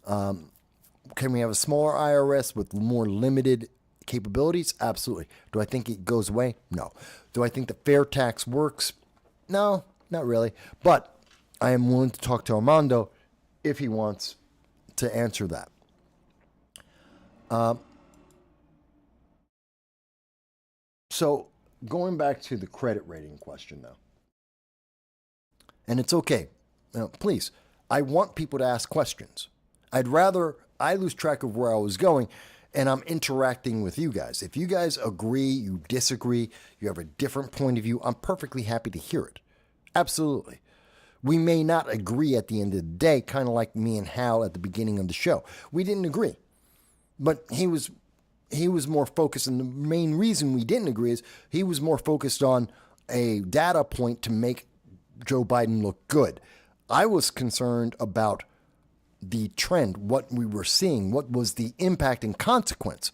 Can we have a smaller IRS with more limited capabilities? Absolutely. Do I think it goes away? No. Do I think the fair tax works? No, not really. But I am willing to talk to Armando if he wants to answer that. So going back to the credit rating question now. And it's okay. Now, please, I want people to ask questions. I'd rather I lose track of where I was going and I'm interacting with you guys. If you guys agree, you disagree, you have a different point of view, I'm perfectly happy to hear it. Absolutely. We may not agree at the end of the day, kind of like me and Hal at the beginning of the show. We didn't agree. But he was more focused, and the main reason we didn't agree is he was more focused on a data point to make Joe Biden look good. I was concerned about the trend, what we were seeing, what was the impact and consequence,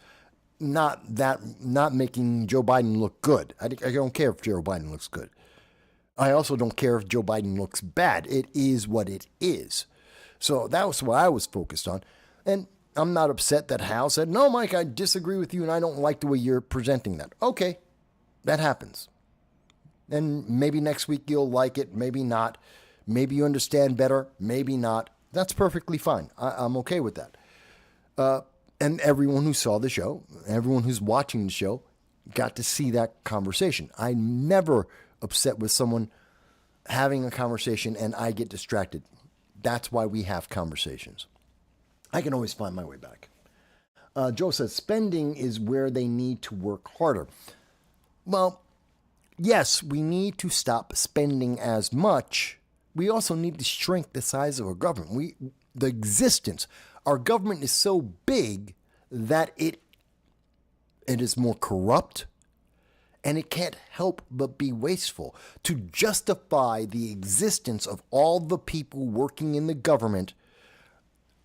not making Joe Biden look good. I don't care if Joe Biden looks good. I also don't care if Joe Biden looks bad. It is what it is. So that was what I was focused on. And I'm not upset that Hal said, no, Mike, I disagree with you and I don't like the way you're presenting that. Okay, that happens. And maybe next week you'll like it, maybe not. Maybe you understand better, maybe not. That's perfectly fine. I'm okay with that. And everyone who saw the show, everyone who's watching the show, got to see that conversation. I'm never upset with someone having a conversation and I get distracted. That's why we have conversations. I can always find my way back. Joe says, spending is where they need to work harder. Well, yes, we need to stop spending as much. We also need to shrink the size of our government. Our government is so big that it is more corrupt And it can't help but be wasteful to justify the existence of all the people working in the government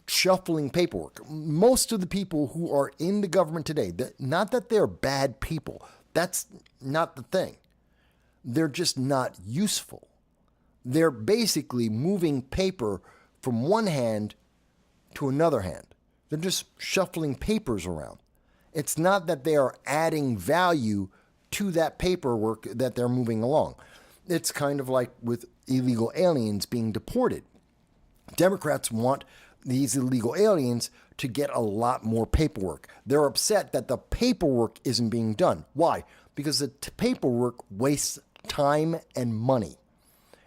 shuffling paperwork. Most of the people who are in the government today, not that they're bad people, that's not the thing. They're just not useful. They're basically moving paper from one hand to another hand. They're just shuffling papers around. It's not that they are adding value to that paperwork that they're moving along. It's kind of like with illegal aliens being deported. Democrats want these illegal aliens to get a lot more paperwork. They're upset that the paperwork isn't being done. Why? Because the paperwork wastes time and money.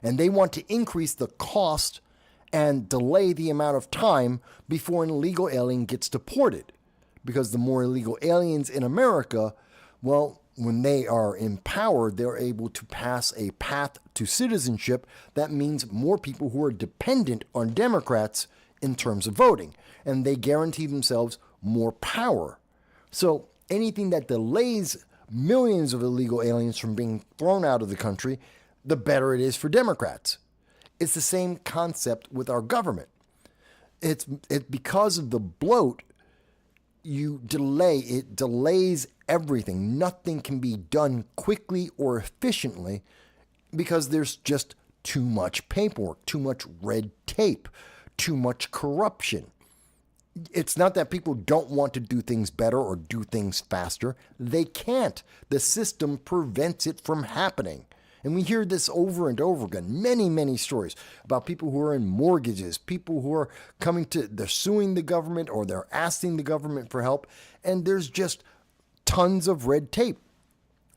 And they want to increase the cost and delay the amount of time before an illegal alien gets deported. Because the more illegal aliens in America, well, when they are empowered, they're able to pass a path to citizenship. That means more people who are dependent on Democrats in terms of voting, and they guarantee themselves more power. So anything that delays millions of illegal aliens from being thrown out of the country, the better it is for Democrats. It's the same concept with our government. It's because of the bloat. It delays everything. Nothing can be done quickly or efficiently because there's just too much paperwork, too much red tape, too much corruption. It's not that people don't want to do things better or do things faster. They can't. The system prevents it from happening. And we hear this over and over again, many, many stories about people who are in mortgages, people who are they're suing the government or they're asking the government for help, and there's just tons of red tape.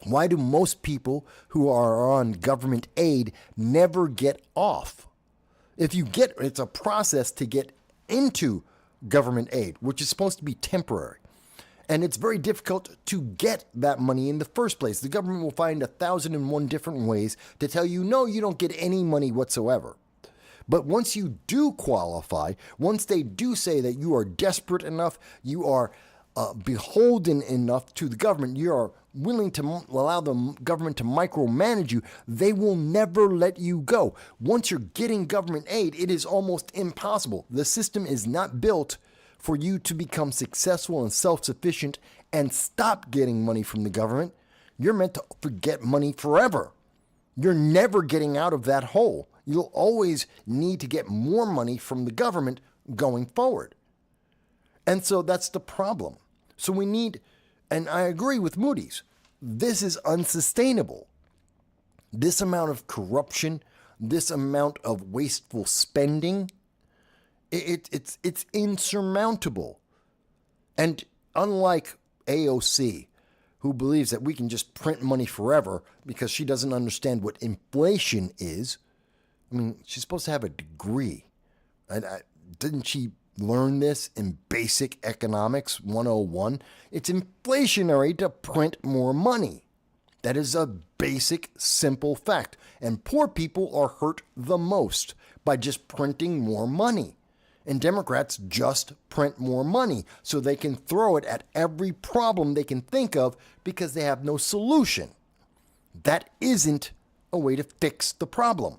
Why do most people who are on government aid never get off? It's a process to get into government aid, which is supposed to be temporary. And it's very difficult to get that money in the first place. The government will find 1,001 different ways to tell you, no, you don't get any money whatsoever. But once you do qualify, once they do say that you are desperate enough, you are beholden enough to the government, you are willing to allow the government to micromanage you, they will never let you go. Once you're getting government aid, it is almost impossible. The system is not built for you to become successful and self-sufficient and stop getting money from the government. You're meant to forget money forever. You're never getting out of that hole. You'll always need to get more money from the government going forward. And so that's the problem. So we need, and I agree with Moody's, this is unsustainable. This amount of corruption, this amount of wasteful spending, it's insurmountable. And unlike AOC, who believes that we can just print money forever because she doesn't understand what inflation is. I mean, she's supposed to have a degree. And didn't she learn this in Basic Economics 101? It's inflationary to print more money. That is a basic, simple fact. And poor people are hurt the most by just printing more money. And Democrats just print more money so they can throw it at every problem they can think of because they have no solution. That isn't a way to fix the problem.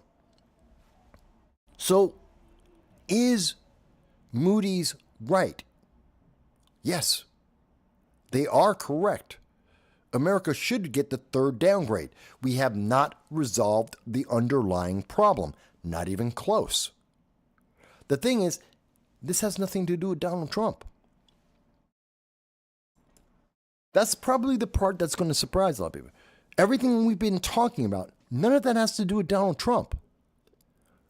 So, is Moody's right? Yes, they are correct. America should get the third downgrade. We have not resolved the underlying problem, not even close. The thing is, this has nothing to do with Donald Trump. That's probably the part that's going to surprise a lot of people. Everything we've been talking about, none of that has to do with Donald Trump.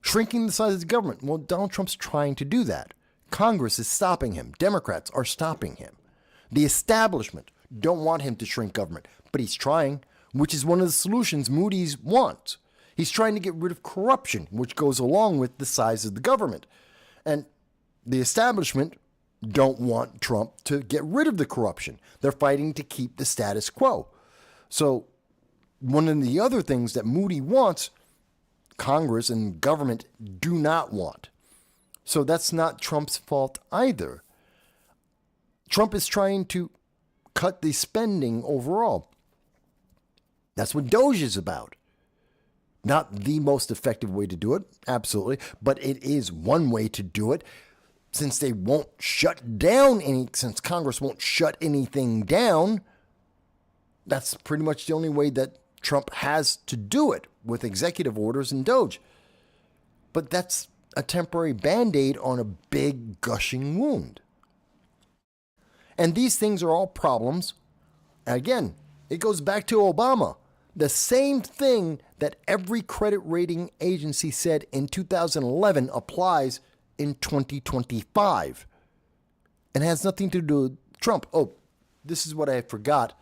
Shrinking the size of the government, well, Donald Trump's trying to do that. Congress is stopping him. Democrats are stopping him. The establishment don't want him to shrink government, but he's trying, which is one of the solutions Moody's wants. He's trying to get rid of corruption, which goes along with the size of the government. And the establishment don't want Trump to get rid of the corruption. They're fighting to keep the status quo. So one of the other things that Moody wants, Congress and government do not want. So that's not Trump's fault either. Trump is trying to cut the spending overall. That's what Doge is about. Not the most effective way to do it, absolutely, but it is one way to do it. Since they won't shut down since Congress won't shut anything down, that's pretty much the only way that Trump has to do it, with executive orders and Doge. But that's a temporary Band-Aid on a big gushing wound. And these things are all problems. Again, it goes back to Obama. The same thing that every credit rating agency said in 2011 applies in 2025. And has nothing to do with Trump. Oh, this is what I forgot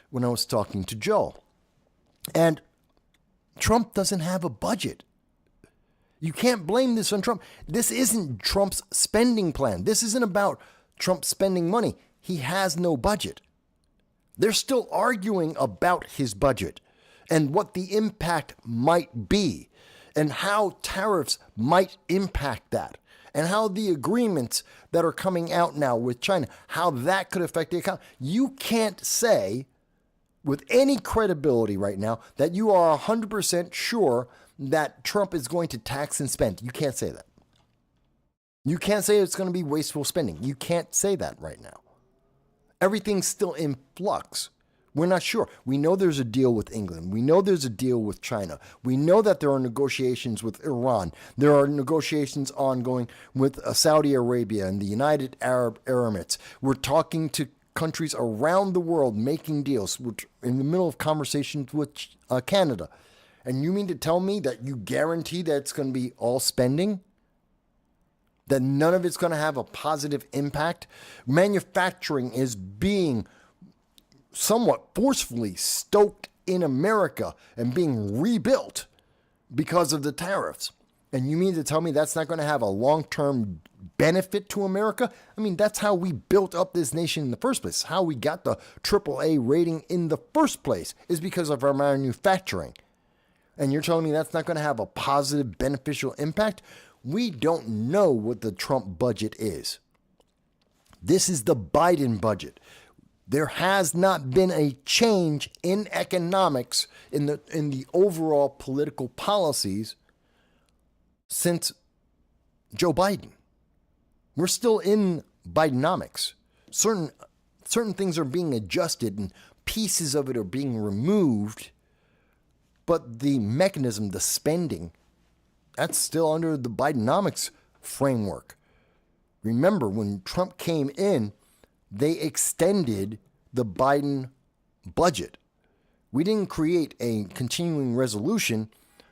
when I was talking to Joel. And Trump doesn't have a budget. You can't blame this on Trump. This isn't Trump's spending plan. This isn't about Trump spending money. He has no budget. They're still arguing about his budget and what the impact might be and how tariffs might impact that and how the agreements that are coming out now with China, how that could affect the economy. You can't say with any credibility right now that you are 100% sure that Trump is going to tax and spend. You can't say that. You can't say it's going to be wasteful spending. You can't say that right now. Everything's still in flux. We're not sure. We know there's a deal with England. We know there's a deal with China. We know that there are negotiations with Iran. There are negotiations ongoing with Saudi Arabia and the United Arab Emirates. We're talking to countries around the world making deals. We're in the middle of conversations with Canada. And you mean to tell me that you guarantee that it's going to be all spending? That none of it's going to have a positive impact? Manufacturing is being somewhat forcefully stoked in America and being rebuilt because of the tariffs. And you mean to tell me that's not going to have a long-term benefit to America? I mean, that's how we built up this nation in the first place. How we got the AAA rating in the first place is because of our manufacturing. And you're telling me that's not going to have a positive, beneficial impact? We don't know what the Trump budget is. This is the Biden budget. There has not been a change in economics in the overall political policies since Joe Biden. We're still in Bidenomics. Certain things are being adjusted and pieces of it are being removed, but the mechanism, the spending, that's still under the Bidenomics framework. Remember, when Trump came in, they extended the Biden budget. We didn't create a continuing resolution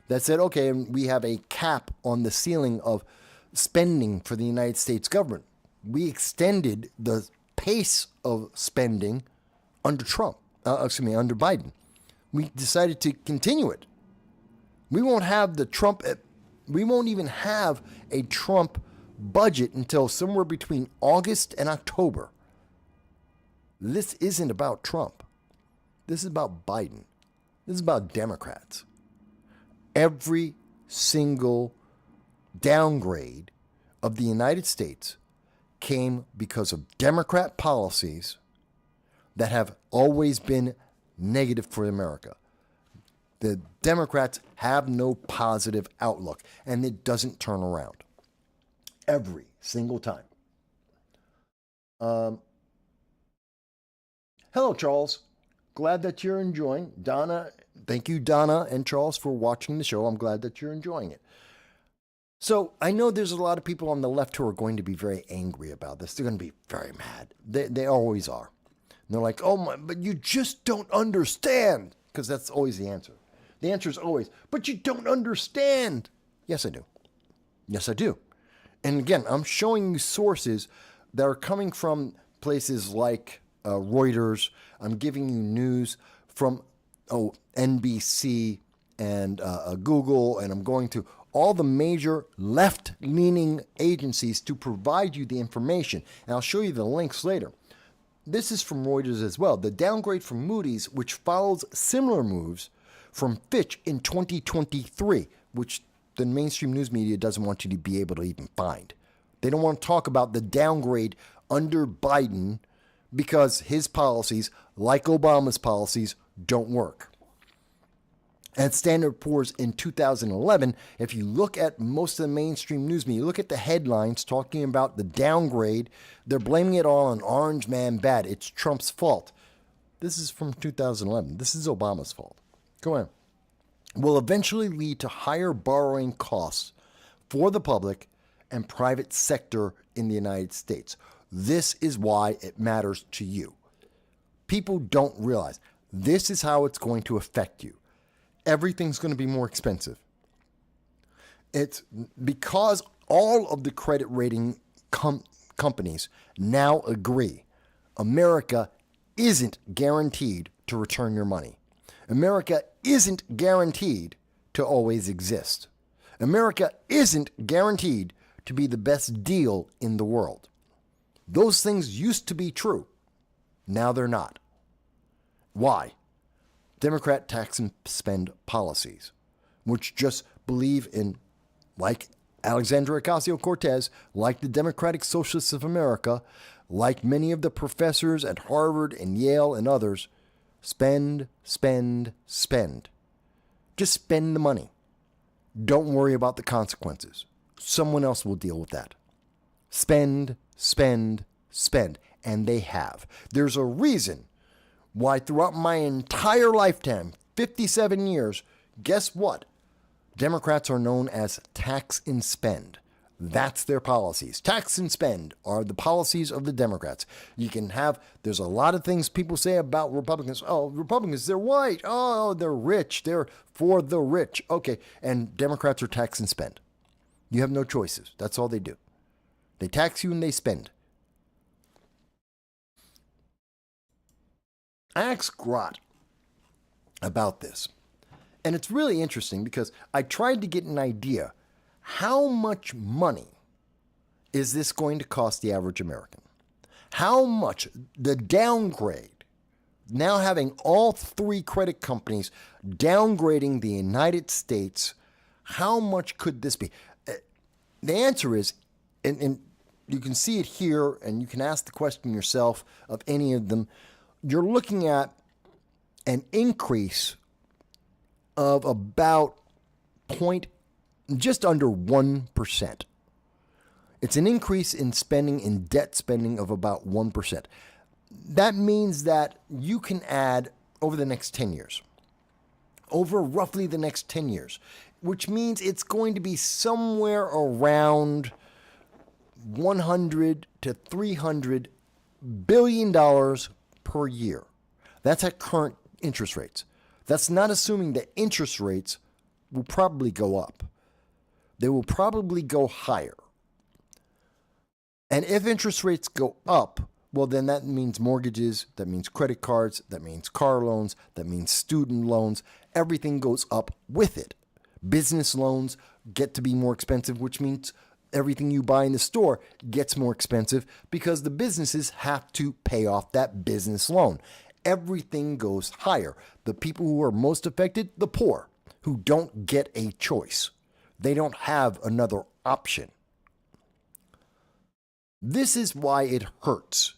that said, okay, we have a cap on the ceiling of spending for the United States government. We extended the pace of spending under under Biden. We decided to continue it. We won't even have a Trump budget until somewhere between August and October. This isn't about Trump. This is about Biden. This is about Democrats. Every single downgrade of the United States came because of Democrat policies that have always been negative for America. The Democrats have no positive outlook, and it doesn't turn around. Every single time. Hello, Charles. Glad that you're enjoying. Donna, thank you, Donna and Charles, for watching the show. I'm glad that you're enjoying it. So I know there's a lot of people on the left who are going to be very angry about this. They're going to be very mad. They always are. And they're like, oh my, but you just don't understand. Because that's always the answer. The answer is always, but you don't understand. Yes, I do. Yes, I do. And again, I'm showing you sources that are coming from places like Reuters. I'm giving you news from NBC and Google, and I'm going to all the major left-leaning agencies to provide you the information. And I'll show you the links later. This is from Reuters as well. The downgrade from Moody's, which follows similar moves from Fitch in 2023, which the mainstream news media doesn't want you to be able to even find. They don't want to talk about the downgrade under Biden because his policies, like Obama's policies, don't work. And Standard & Poor's in 2011, if you look at most of the mainstream news media, you look at the headlines talking about the downgrade, they're blaming it all on Orange Man bad. It's Trump's fault. This is from 2011. This is Obama's fault. Go on. Will eventually lead to higher borrowing costs for the public and private sector in the United States. This is why it matters to you. People don't realize this is how it's going to affect you. Everything's going to be more expensive. It's because all of the credit rating companies now agree America isn't guaranteed to return your money. America isn't guaranteed to always exist. America isn't guaranteed to be the best deal in the world. Those things used to be true. Now they're not. Why? Democrat tax and spend policies, which just believe in, like Alexandria Ocasio-Cortez, like the Democratic Socialists of America, like many of the professors at Harvard and Yale and others, spend, spend, spend. Just spend the money. Don't worry about the consequences. Someone else will deal with that. Spend, spend, spend. And they have. There's a reason why throughout my entire lifetime, 57 years, guess what? Democrats are known as tax and spend. That's their policies. Tax and spend are the policies of the Democrats. You can have, there's a lot of things people say about Republicans. Oh, Republicans, they're white. Oh, they're rich. They're for the rich. Okay. And Democrats are tax and spend. You have no choices. That's all they do. They tax you and they spend. I asked Grot about this. And it's really interesting because I tried to get an idea. How much money is this going to cost the average American? How much the downgrade, now having all three credit companies downgrading the United States, how much could this be? The answer is, and you can see it here, and you can ask the question yourself of any of them. You're looking at an increase of about just under 1%. It's an increase in spending, in debt spending of about 1%. That means that you can add over the next 10 years, over roughly the next 10 years, which means it's going to be somewhere around $100 to $300 billion per year. That's at current interest rates. That's not assuming that interest rates will probably go up. They will probably go higher. And if interest rates go up, well, then that means mortgages, that means credit cards, that means car loans, that means student loans. Everything goes up with it. Business loans get to be more expensive, which means everything you buy in the store gets more expensive because the businesses have to pay off that business loan. Everything goes higher. The people who are most affected, the poor, who don't get a choice. They don't have another option. This is why it hurts.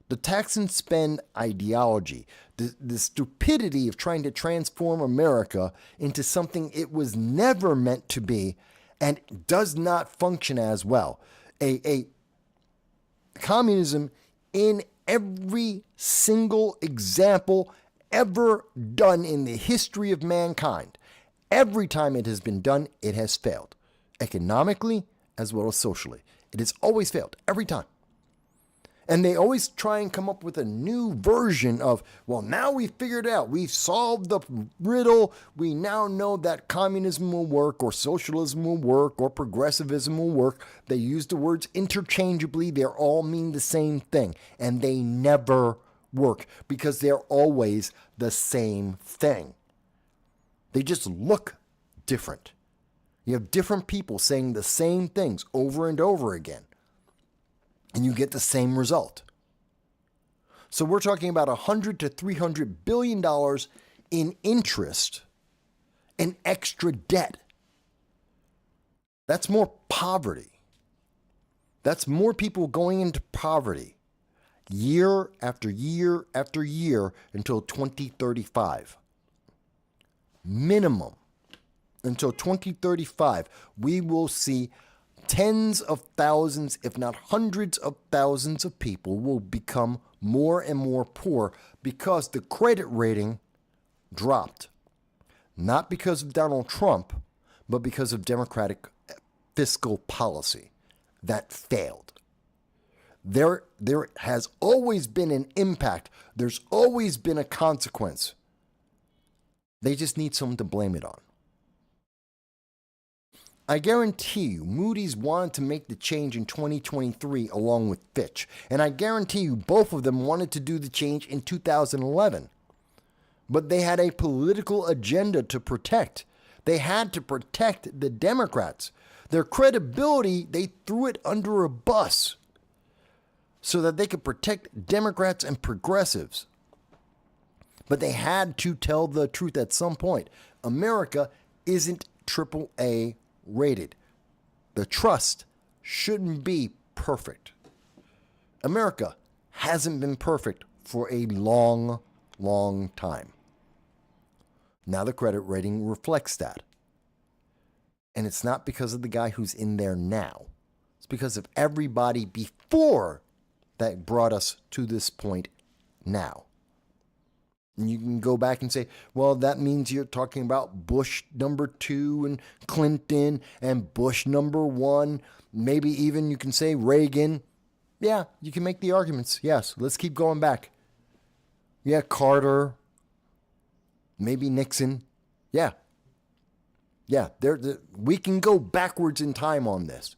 The tax and spend ideology, the stupidity of trying to transform America into something it was never meant to be and does not function as well. A communism in every single example ever done in the history of mankind. Every time it has been done, it has failed. Economically as well as socially. It has always failed, every time. And they always try and come up with a new version of, well, now we've figured it out. We've solved the riddle. We now know that communism will work, or socialism will work, or progressivism will work. They use the words interchangeably. They all mean the same thing. And they never work because they're always the same thing. They just look different. You have different people saying the same things over and over again. And you get the same result. So we're talking about $100 to $300 billion in interest and extra debt. That's more poverty. That's more people going into poverty year after year after year until 2035. minimum, until 2035, we will see tens of thousands, if not hundreds of thousands of people will become more and more poor because the credit rating dropped. Not because of Donald Trump, but because of Democratic fiscal policy that failed. There has always been an impact. There's always been a consequence. They just need someone to blame it on. I guarantee you, Moody's wanted to make the change in 2023 along with Fitch. And I guarantee you, both of them wanted to do the change in 2011. But they had a political agenda to protect. They had to protect the Democrats. Their credibility, they threw it under a bus so that they could protect Democrats and progressives. But they had to tell the truth at some point. America isn't AAA rated. The trust shouldn't be perfect. America hasn't been perfect for a long, long time. Now the credit rating reflects that. And it's not because of the guy who's in there now. It's because of everybody before that brought us to this point now. And you can go back and say, well, that means you're talking about Bush number 2 and Clinton and Bush number 1. Maybe even you can say Reagan. Yeah, you can make the arguments. Yes, let's keep going back. Yeah, Carter. Maybe Nixon. Yeah. Yeah, we can go backwards in time on this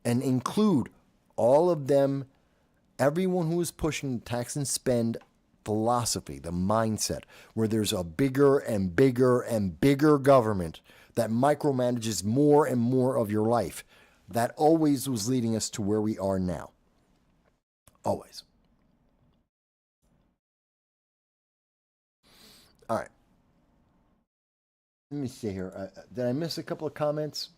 and include all of them, everyone who is pushing the tax and spend philosophy, the mindset, where there's a bigger and bigger and bigger government that micromanages more and more of your life. That always was leading us to where we are now. Always. All right. Let me see here. Did I miss a couple of comments?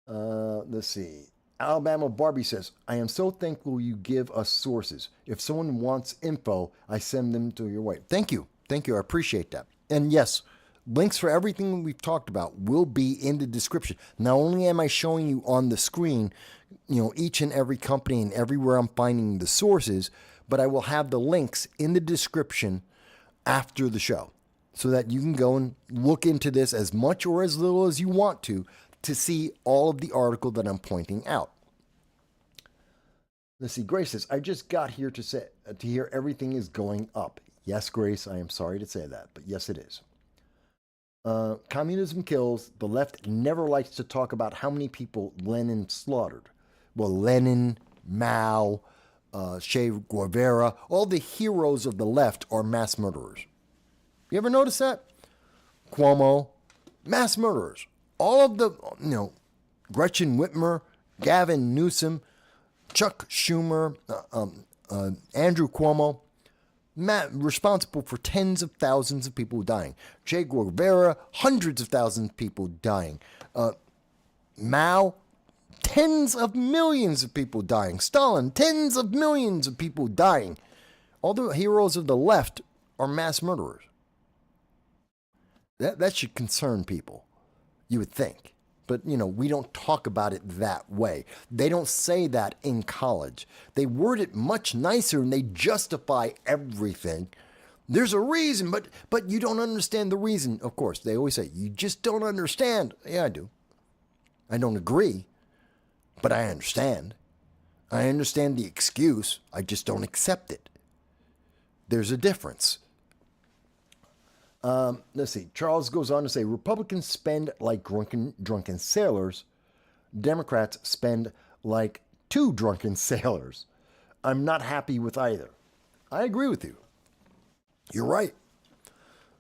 Let's see. Alabama Barbie says, I am so thankful you give us sources. If someone wants info, I send them to your way. Thank you. Thank you. I appreciate that. And yes, links for everything we've talked about will be in the description. Not only am I showing you on the screen, each and every company and everywhere I'm finding the sources, but I will have the links in the description after the show so that you can go and look into this as much or as little as you want to see all of the article that I'm pointing out. Let's see. Grace says, I just got here to hear everything is going up. Yes, Grace, I am sorry to say that, but yes, it is. Communism kills. The left never likes to talk about how many people Lenin slaughtered. Well, Lenin, Mao, Che Guevara, all the heroes of the left are mass murderers. You ever notice that? Cuomo, mass murderers. All of the, Gretchen Whitmer, Gavin Newsom, Chuck Schumer, Andrew Cuomo, responsible for tens of thousands of people dying. Che Guevara, hundreds of thousands of people dying. Mao, tens of millions of people dying. Stalin, tens of millions of people dying. All the heroes of the left are mass murderers. That should concern people, you would think. But, we don't talk about it that way. They don't say that in college. They word it much nicer and they justify everything. There's a reason, but you don't understand the reason. Of course, they always say, you just don't understand. Yeah, I do. I don't agree, but I understand. I understand the excuse. I just don't accept it. There's a difference. Let's see. Charles goes on to say, Republicans spend like drunken sailors. Democrats spend like two drunken sailors. I'm not happy with either. I agree with you. You're right.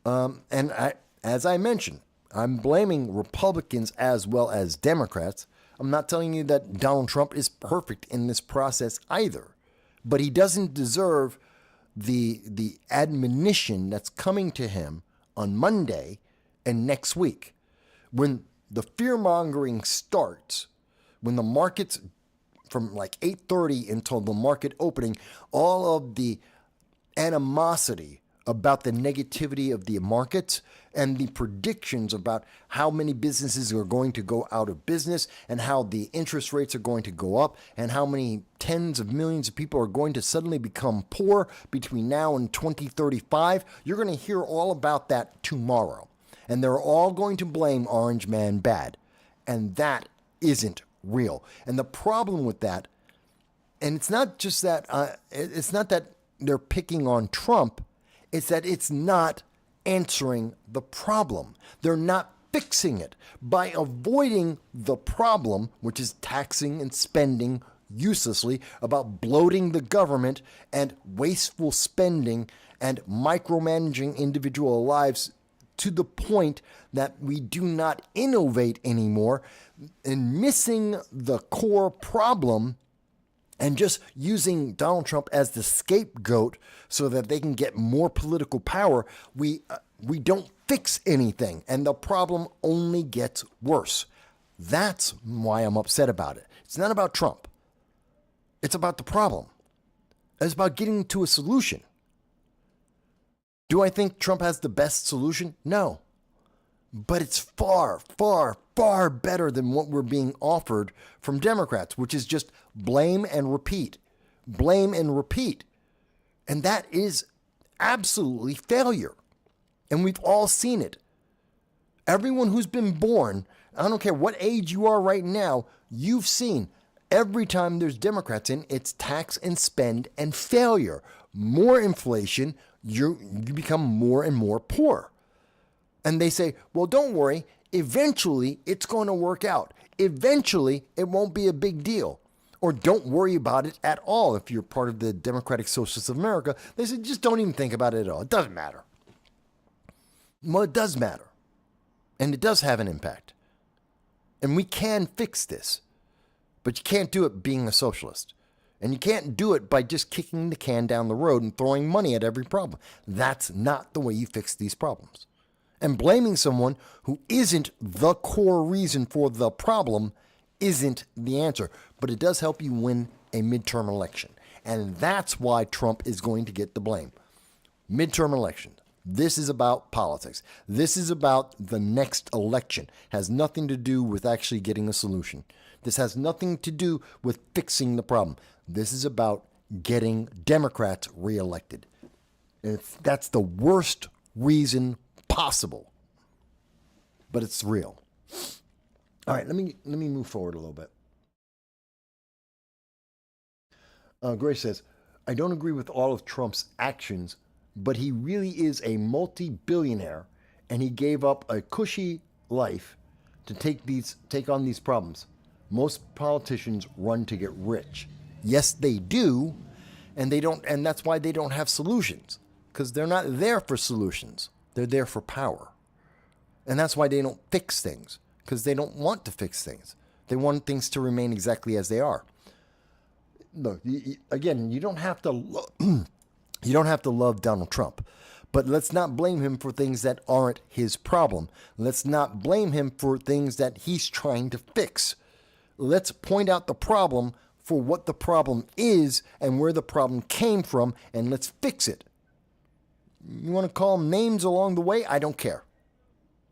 As I mentioned, I'm blaming Republicans as well as Democrats. I'm not telling you that Donald Trump is perfect in this process either, but he doesn't deserve the admonition that's coming to him on Monday and next week. When the fear-mongering starts, when the markets, from like 8:30 until the market opening, all of the animosity about the negativity of the markets and the predictions about how many businesses are going to go out of business and how the interest rates are going to go up and how many tens of millions of people are going to suddenly become poor between now and 2035. You're going to hear all about that tomorrow. And they're all going to blame Orange Man bad. And that isn't real. And the problem with that, and it's not just that, it's not that they're picking on Trump, it's that it's not answering the problem. They're not fixing it. By avoiding the problem, which is taxing and spending uselessly, about bloating the government and wasteful spending and micromanaging individual lives to the point that we do not innovate anymore, and missing the core problem and just using Donald Trump as the scapegoat so that they can get more political power, we don't fix anything, and the problem only gets worse. That's why I'm upset about it. It's not about Trump. It's about the problem. It's about getting to a solution. Do I think Trump has the best solution? No. But it's far, far, far better than what we're being offered from Democrats, which is just blame and repeat. Blame and repeat. And that is absolutely failure. And we've all seen it. Everyone who's been born, I don't care what age you are right now, you've seen every time there's Democrats in, it's tax and spend and failure. More inflation, you become more and more poor. And they say, well, don't worry. Eventually, it's going to work out. Eventually, it won't be a big deal. Or don't worry about it at all. If you're part of the Democratic Socialists of America, they say, just don't even think about it at all. It doesn't matter. Well, it does matter. And it does have an impact. And we can fix this. But you can't do it being a socialist. And you can't do it by just kicking the can down the road and throwing money at every problem. That's not the way you fix these problems. And blaming someone who isn't the core reason for the problem isn't the answer. But it does help you win a midterm election. And that's why Trump is going to get the blame. Midterm election. This is about politics. This is about the next election. It has nothing to do with actually getting a solution. This has nothing to do with fixing the problem. This is about getting Democrats reelected. That's the worst reason possible. But it's real. All right, let me move forward a little bit. Grace says, I don't agree with all of Trump's actions, but he really is a multi-billionaire, and he gave up a cushy life to take on these problems. Most politicians run to get rich. Yes, they do, and that's why they don't have solutions, because they're not there for solutions. They're there for power. And that's why they don't fix things, because they don't want to fix things. They want things to remain exactly as they are. Look, again, you don't have to love Donald Trump, but let's not blame him for things that aren't his problem. Let's not blame him for things that he's trying to fix. Let's point out the problem for what the problem is and where the problem came from, and let's fix it. You want to call them names along the way? I don't care.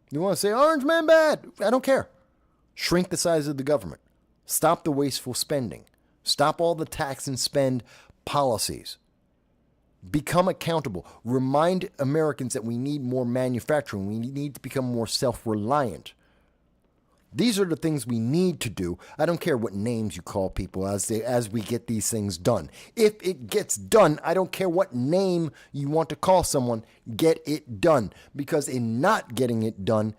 You want to say, Orange Man bad? I don't care. Shrink the size of the government. Stop the wasteful spending. Stop all the tax and spend policies. Become accountable. Remind Americans that we need more manufacturing. We need to become more self-reliant. These are the things we need to do. I don't care what names you call people as we get these things done. If it gets done, I don't care what name you want to call someone, get it done. Because in not getting it done,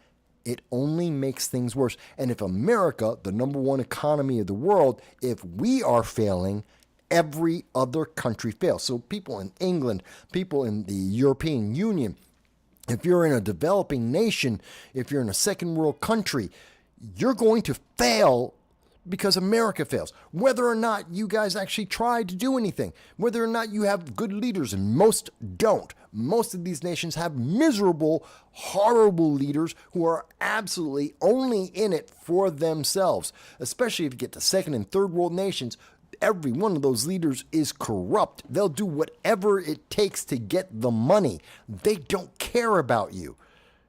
it only makes things worse. And if America, the number one economy of the world, if we are failing, every other country fails. So people in England, people in the European Union, if you're in a developing nation, if you're in a second world country, you're going to fail because America fails. Whether or not you guys actually try to do anything, whether or not you have good leaders, and most don't. Most of these nations have miserable, horrible leaders who are absolutely only in it for themselves. Especially if you get to second and third world nations, every one of those leaders is corrupt. They'll do whatever it takes to get the money. They don't care about you.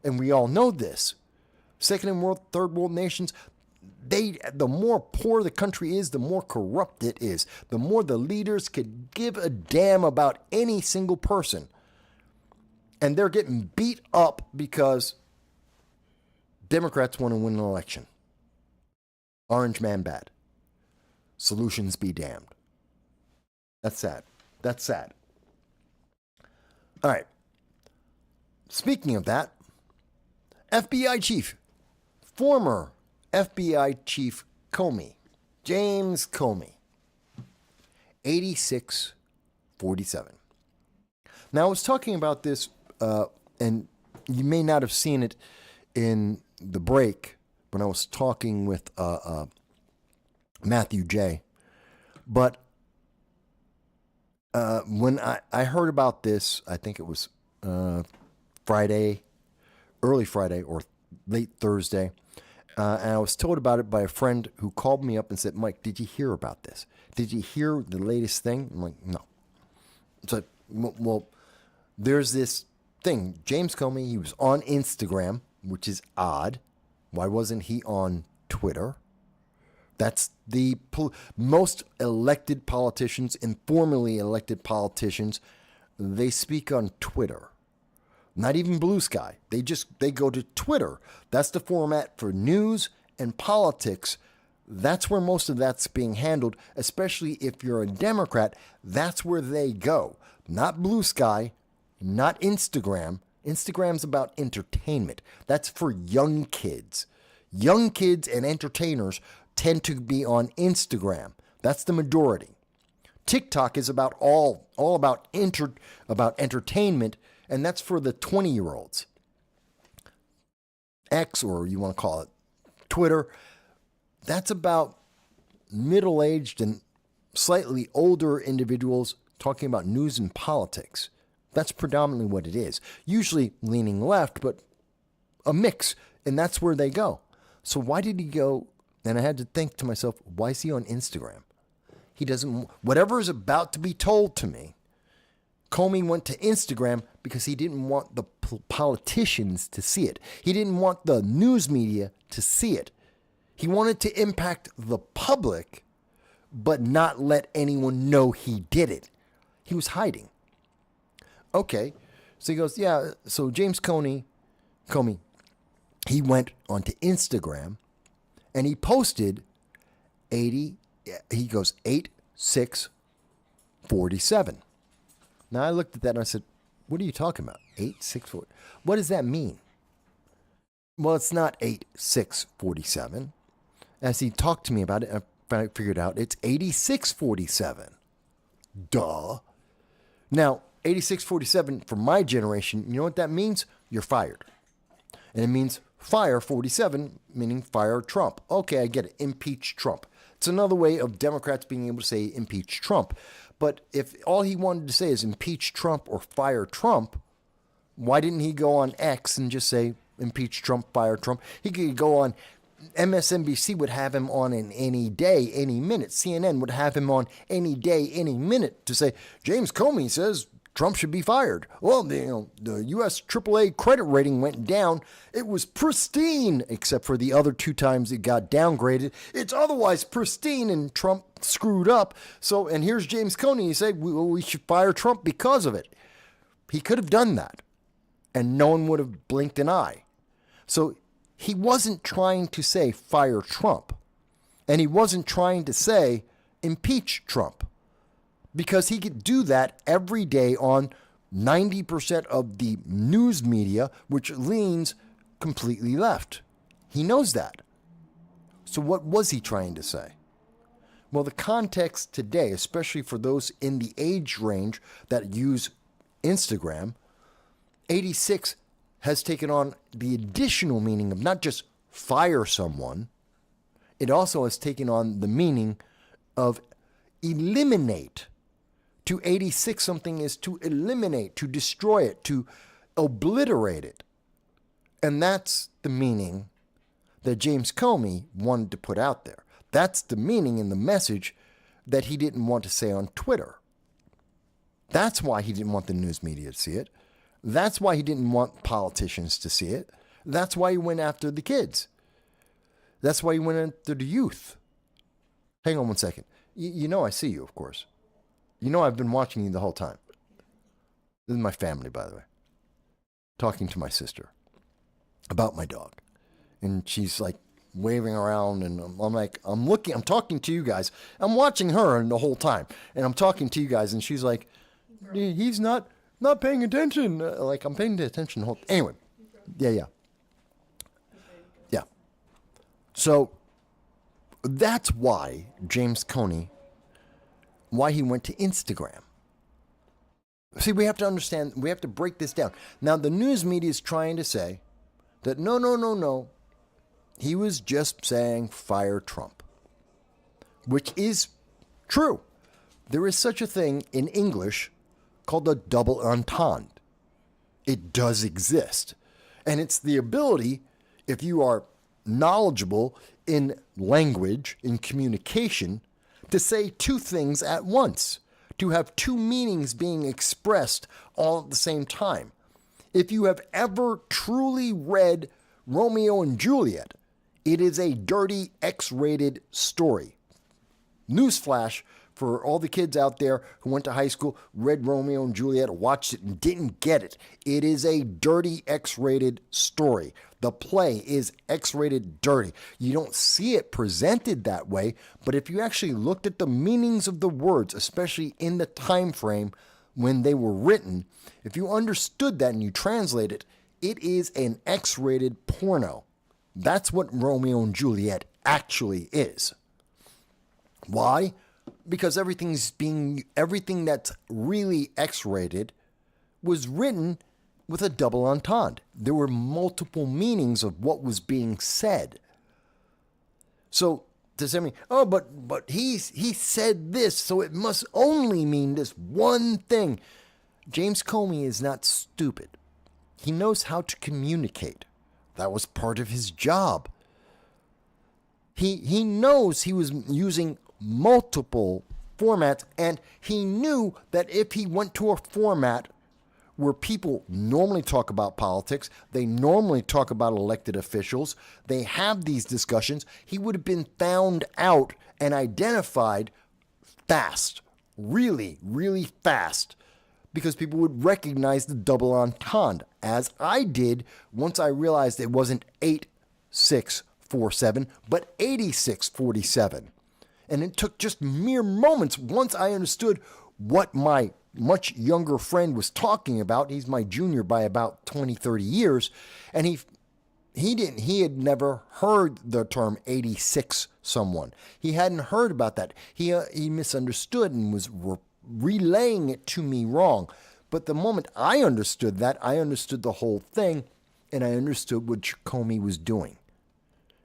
And we all know this. Second and world, third world nations, the more poor the country is, the more corrupt it is. The more the leaders could give a damn about any single person. And they're getting beat up because Democrats want to win an election. Orange man bad. Solutions be damned. That's sad. That's sad. All right. Speaking of that, FBI chief, former FBI chief Comey, James Comey, 8647. Now, I was talking about this, and you may not have seen it in the break when I was talking with Matthew J. But when I heard about this, I think it was Friday, early Friday or late Thursday, and I was told about it by a friend who called me up and said, Mike, did you hear about this? Did you hear the latest thing? I'm like, no. So, well, there's this thing. James Comey, he was on Instagram, which is odd. Why wasn't he on Twitter? That's the most elected politicians and formerly elected politicians, they speak on Twitter. Not even Blue Sky. They go to Twitter. That's the format for news and politics. That's where most of that's being handled, especially if you're a Democrat. That's where they go. Not Blue Sky, not Instagram. Instagram's about entertainment. That's for young kids. Young kids and entertainers tend to be on Instagram. That's the majority. TikTok is about all about entertainment, and that's for the 20-year-olds. X, or you want to call it Twitter, that's about middle-aged and slightly older individuals talking about news and politics. That's predominantly what it is. Usually leaning left, but a mix, and that's where they go. So why did he go? And I had to think to myself, why is he on Instagram? He doesn't, whatever is about to be told to me, Comey went to Instagram because he didn't want the politicians to see it. He didn't want the news media to see it. He wanted to impact the public, but not let anyone know he did it. He was hiding. Okay, so he goes, yeah, so James Comey, he went onto Instagram and he posted 8647. Now I looked at that and I said, what are you talking about? 8647? What does that mean? Well, it's not 8647. As he talked to me about it, I figured out it's 8647. Duh. Now, 8647 for my generation, you know what that means? You're fired. And it means fire 47, meaning fire Trump. Okay, I get it. Impeach Trump. It's another way of Democrats being able to say impeach Trump. But if all he wanted to say is impeach Trump or fire Trump, why didn't he go on X and just say impeach Trump, fire Trump? He could go on, MSNBC would have him on in any day, any minute. CNN would have him on any day, any minute to say, James Comey says Trump should be fired. Well, the U.S. AAA credit rating went down. It was pristine, except for the other 2 times it got downgraded. It's otherwise pristine, and Trump screwed up. So, and here's James Comey. He said, we should fire Trump because of it. He could have done that, and no one would have blinked an eye. So he wasn't trying to say fire Trump, and he wasn't trying to say impeach Trump. Because he could do that every day on 90% of the news media, which leans completely left. He knows that. So what was he trying to say? Well, the context today, especially for those in the age range that use Instagram, 86 has taken on the additional meaning of not just fire someone, it also has taken on the meaning of eliminate. To 86 something is to eliminate, to destroy it, to obliterate it. And that's the meaning that James Comey wanted to put out there. That's the meaning in the message that he didn't want to say on Twitter. That's why he didn't want the news media to see it. That's why he didn't want politicians to see it. That's why he went after the kids. That's why he went after the youth. Hang on one second. You know I see you, of course. You know I've been watching you the whole time. This is my family, by the way. Talking to my sister about my dog. And she's like waving around, and I'm like, I'm talking to you guys. I'm watching her the whole time. And I'm talking to you guys, and she's like, he's not paying attention. Like, I'm paying attention the whole time. Anyway. Yeah. So that's why James Comey, why he went to Instagram. See, we have to understand, we have to break this down. Now, the news media is trying to say that no. He was just saying fire Trump, which is true. There is such a thing in English called a double entendre. It does exist. And it's the ability, if you are knowledgeable in language, in communication, to say two things at once, to have two meanings being expressed all at the same time. If you have ever truly read Romeo and Juliet, it is a dirty X-rated story. Newsflash for all the kids out there who went to high school, read Romeo and Juliet, watched it, and didn't get it. It is a dirty X-rated story. The play is X-rated dirty. You don't see it presented that way, but if you actually looked at the meanings of the words, especially in the time frame when they were written, if you understood that and you translate it, it is an X-rated porno. That's what Romeo and Juliet actually is. Why? Because everything that's really X-rated was written with a double entendre. There were multiple meanings of what was being said. So to say me, oh, but he said this, so it must only mean this one thing. James Comey is not stupid. He knows how to communicate. That was part of his job. He knows he was using multiple formats, and he knew that if he went to a format where people normally talk about politics, they normally talk about elected officials, they have these discussions, he would have been found out and identified fast, really, really fast, because people would recognize the double entendre, as I did once I realized it wasn't 8647, but 8647. And it took just mere moments once I understood what my much younger friend was talking about. He's my junior by about 20, 30 years. And he had never heard the term 86 someone. He hadn't heard about that. He misunderstood and was relaying it to me wrong. But the moment I understood that, I understood the whole thing, and I understood what Comey was doing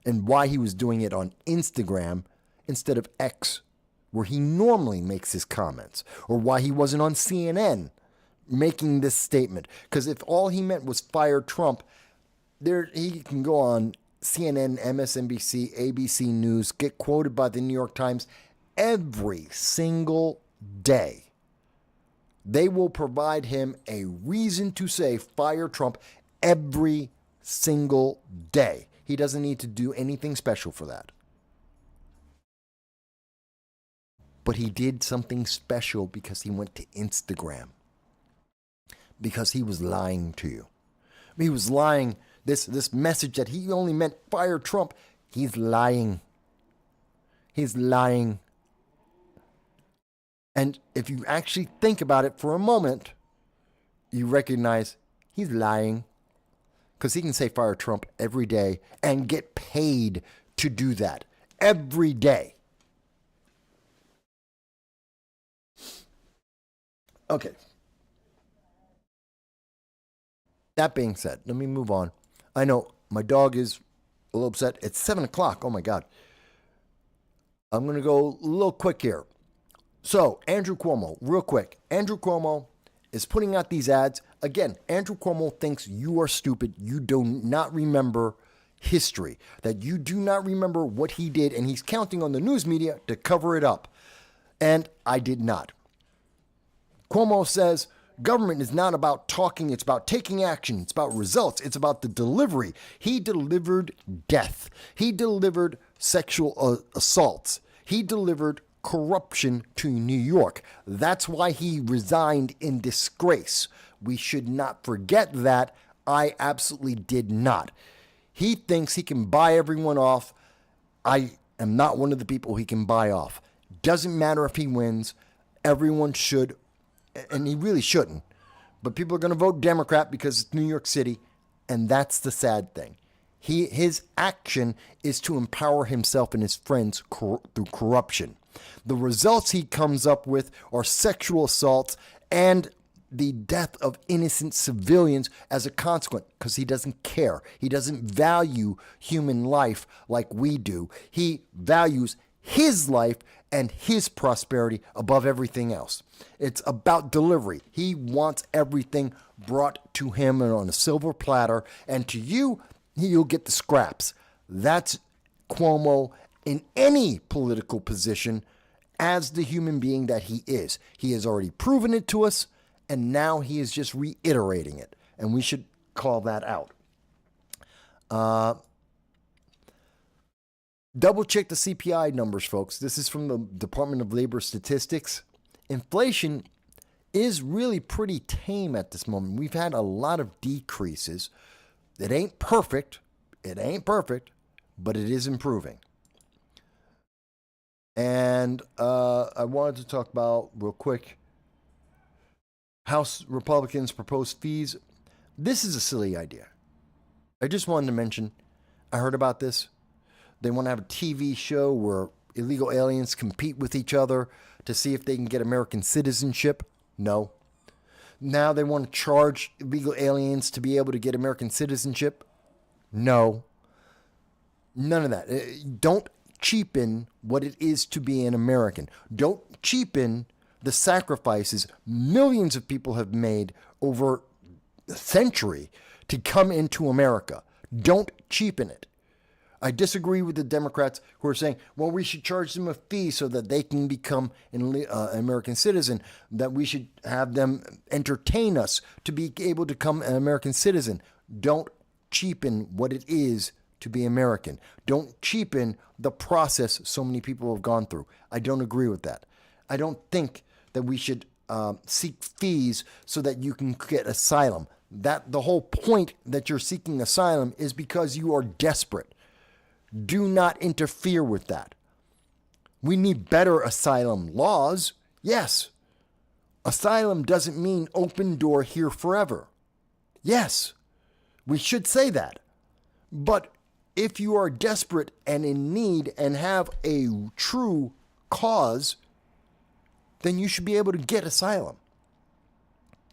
and why he was doing it on Instagram instead of X, where he normally makes his comments, or why he wasn't on CNN making this statement. Because if all he meant was fire Trump, he can go on CNN, MSNBC, ABC News, get quoted by the New York Times every single day. They will provide him a reason to say fire Trump every single day. He doesn't need to do anything special for that. But he did something special because he went to Instagram. Because he was lying to you. He was lying. This message that he only meant fire Trump, he's lying. He's lying. And if you actually think about it for a moment, you recognize he's lying. Because he can say fire Trump every day and get paid to do that every day. Okay. That being said, let me move on. I know my dog is a little upset. It's 7 o'clock. Oh my God. I'm going to go a little quick here. So, Andrew Cuomo, real quick. Andrew Cuomo is putting out these ads. Again, Andrew Cuomo thinks you are stupid. You do not remember history, that you do not remember what he did, and he's counting on the news media to cover it up. And I did not. Cuomo says government is not about talking, it's about taking action, it's about results, it's about the delivery. He delivered death. He delivered sexual assaults. He delivered corruption to New York. That's why he resigned in disgrace. We should not forget that. I absolutely did not. He thinks he can buy everyone off. I am not one of the people he can buy off. Doesn't matter if he wins. Everyone should, and he really shouldn't. But people are going to vote Democrat because it's New York City, and that's the sad thing. His action is to empower himself and his friends through corruption. The results he comes up with are sexual assaults and the death of innocent civilians as a consequence, because he doesn't care. He doesn't value human life like we do. He values his life and his prosperity above everything else. It's about delivery. He wants everything brought to him on a silver platter, and to you, you'll get the scraps. That's Cuomo in any political position as the human being that he is. He has already proven it to us, and now he is just reiterating it, and we should call that out. Double check the CPI numbers, folks. This is from the Department of Labor Statistics. Inflation is really pretty tame at this moment. We've had a lot of decreases. It ain't perfect. But it is improving. And I wanted to talk about, real quick, House Republicans proposed fees. This is a silly idea. I just wanted to mention, I heard about this. They want to have a TV show where illegal aliens compete with each other to see if they can get American citizenship. No. Now they want to charge illegal aliens to be able to get American citizenship. No. None of that. Don't cheapen what it is to be an American. Don't cheapen the sacrifices millions of people have made over a century to come into America. Don't cheapen it. I disagree with the Democrats who are saying, well, we should charge them a fee so that they can become an American citizen, that we should have them entertain us to be able to become an American citizen. Don't cheapen what it is to be American. Don't cheapen the process so many people have gone through. I don't agree with that. I don't think that we should seek fees so that you can get asylum. That the whole point that you're seeking asylum is because you are desperate. Do not interfere with that. We need better asylum laws. Yes. Asylum doesn't mean open door here forever. Yes. We should say that. But if you are desperate and in need and have a true cause, then you should be able to get asylum.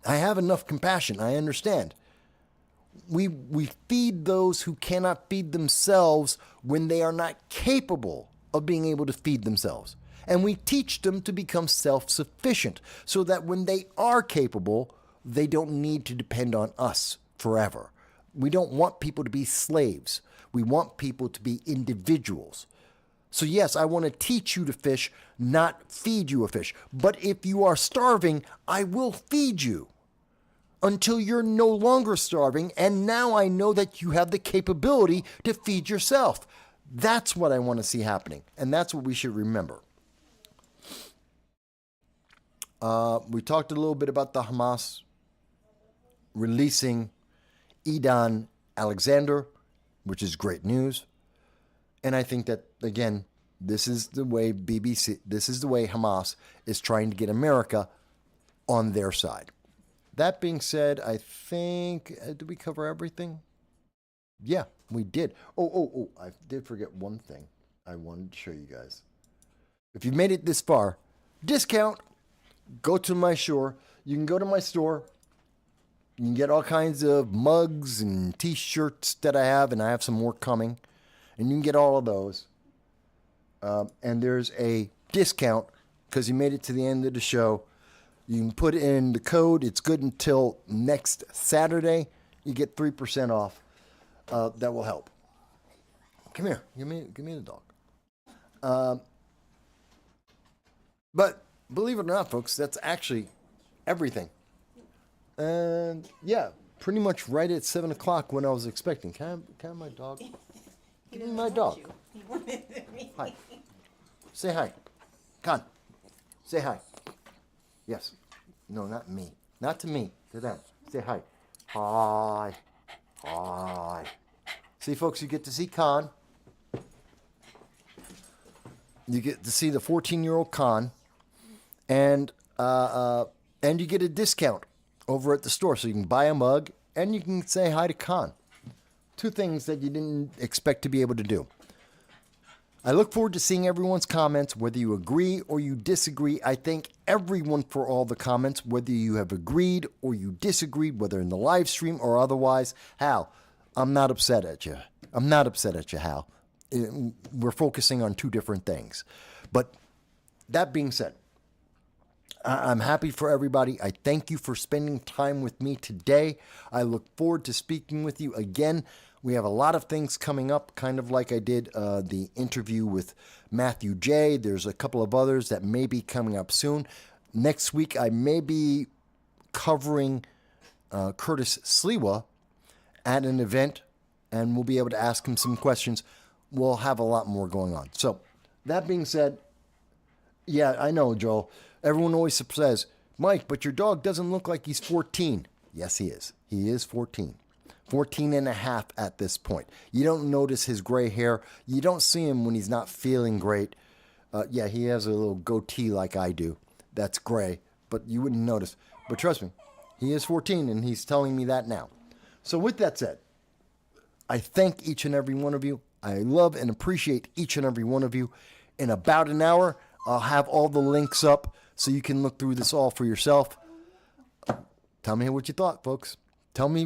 I have enough compassion. I understand. We feed those who cannot feed themselves when they are not capable of being able to feed themselves. And we teach them to become self-sufficient so that when they are capable, they don't need to depend on us forever. We don't want people to be slaves. We want people to be individuals. So yes, I want to teach you to fish, not feed you a fish. But if you are starving, I will feed you until you're no longer starving, and now I know that you have the capability to feed yourself. That's what I want to see happening, and that's what we should remember. We talked a little bit about the Hamas releasing Idan Alexander, which is great news. And I think that, again, this is the way Hamas is trying to get America on their side. That being said, I think, did we cover everything? Yeah, we did. Oh, I did forget one thing I wanted to show you guys. If you've made it this far, discount, go to my store. You can go to my store. You can get all kinds of mugs and t-shirts that I have, and I have some more coming. And you can get all of those. And there's a discount because you made it to the end of the show. You can put in the code. It's good until next Saturday. You get 3% off. That will help. Come here. Give me the dog. But believe it or not, folks, that's actually everything. And yeah, pretty much right at 7 o'clock when I was expecting. Can I have my dog? Give me my dog. Hi. Say hi. Con. Say hi. Yes. No, not me. Not to me. To them. Say hi. Hi. Hi. See, folks, you get to see Con. You get to see the 14-year-old Con. And you get a discount over at the store. So you can buy a mug and you can say hi to Con. Two things that you didn't expect to be able to do. I look forward to seeing everyone's comments, whether you agree or you disagree. I thank everyone for all the comments, whether you have agreed or you disagreed, whether in the live stream or otherwise. Hal, I'm not upset at you. I'm not upset at you, Hal. We're focusing on two different things. But that being said, I'm happy for everybody. I thank you for spending time with me today. I look forward to speaking with you again. We have a lot of things coming up, kind of like I did the interview with Matthew J. There's a couple of others that may be coming up soon. Next week, I may be covering Curtis Sliwa at an event, and we'll be able to ask him some questions. We'll have a lot more going on. So, that being said, yeah, I know, Joel. Everyone always says, Mike, but your dog doesn't look like he's 14. Yes, he is. He is 14. 14 and a half at this point. You don't notice his gray hair. You don't see him when he's not feeling great. Yeah, he has a little goatee like I do. That's gray, but you wouldn't notice. But trust me, he is 14 and he's telling me that now. So with that said, I thank each and every one of you. I love and appreciate each and every one of you. In about an hour, I'll have all the links up so you can look through this all for yourself. Tell me what you thought, folks. Tell me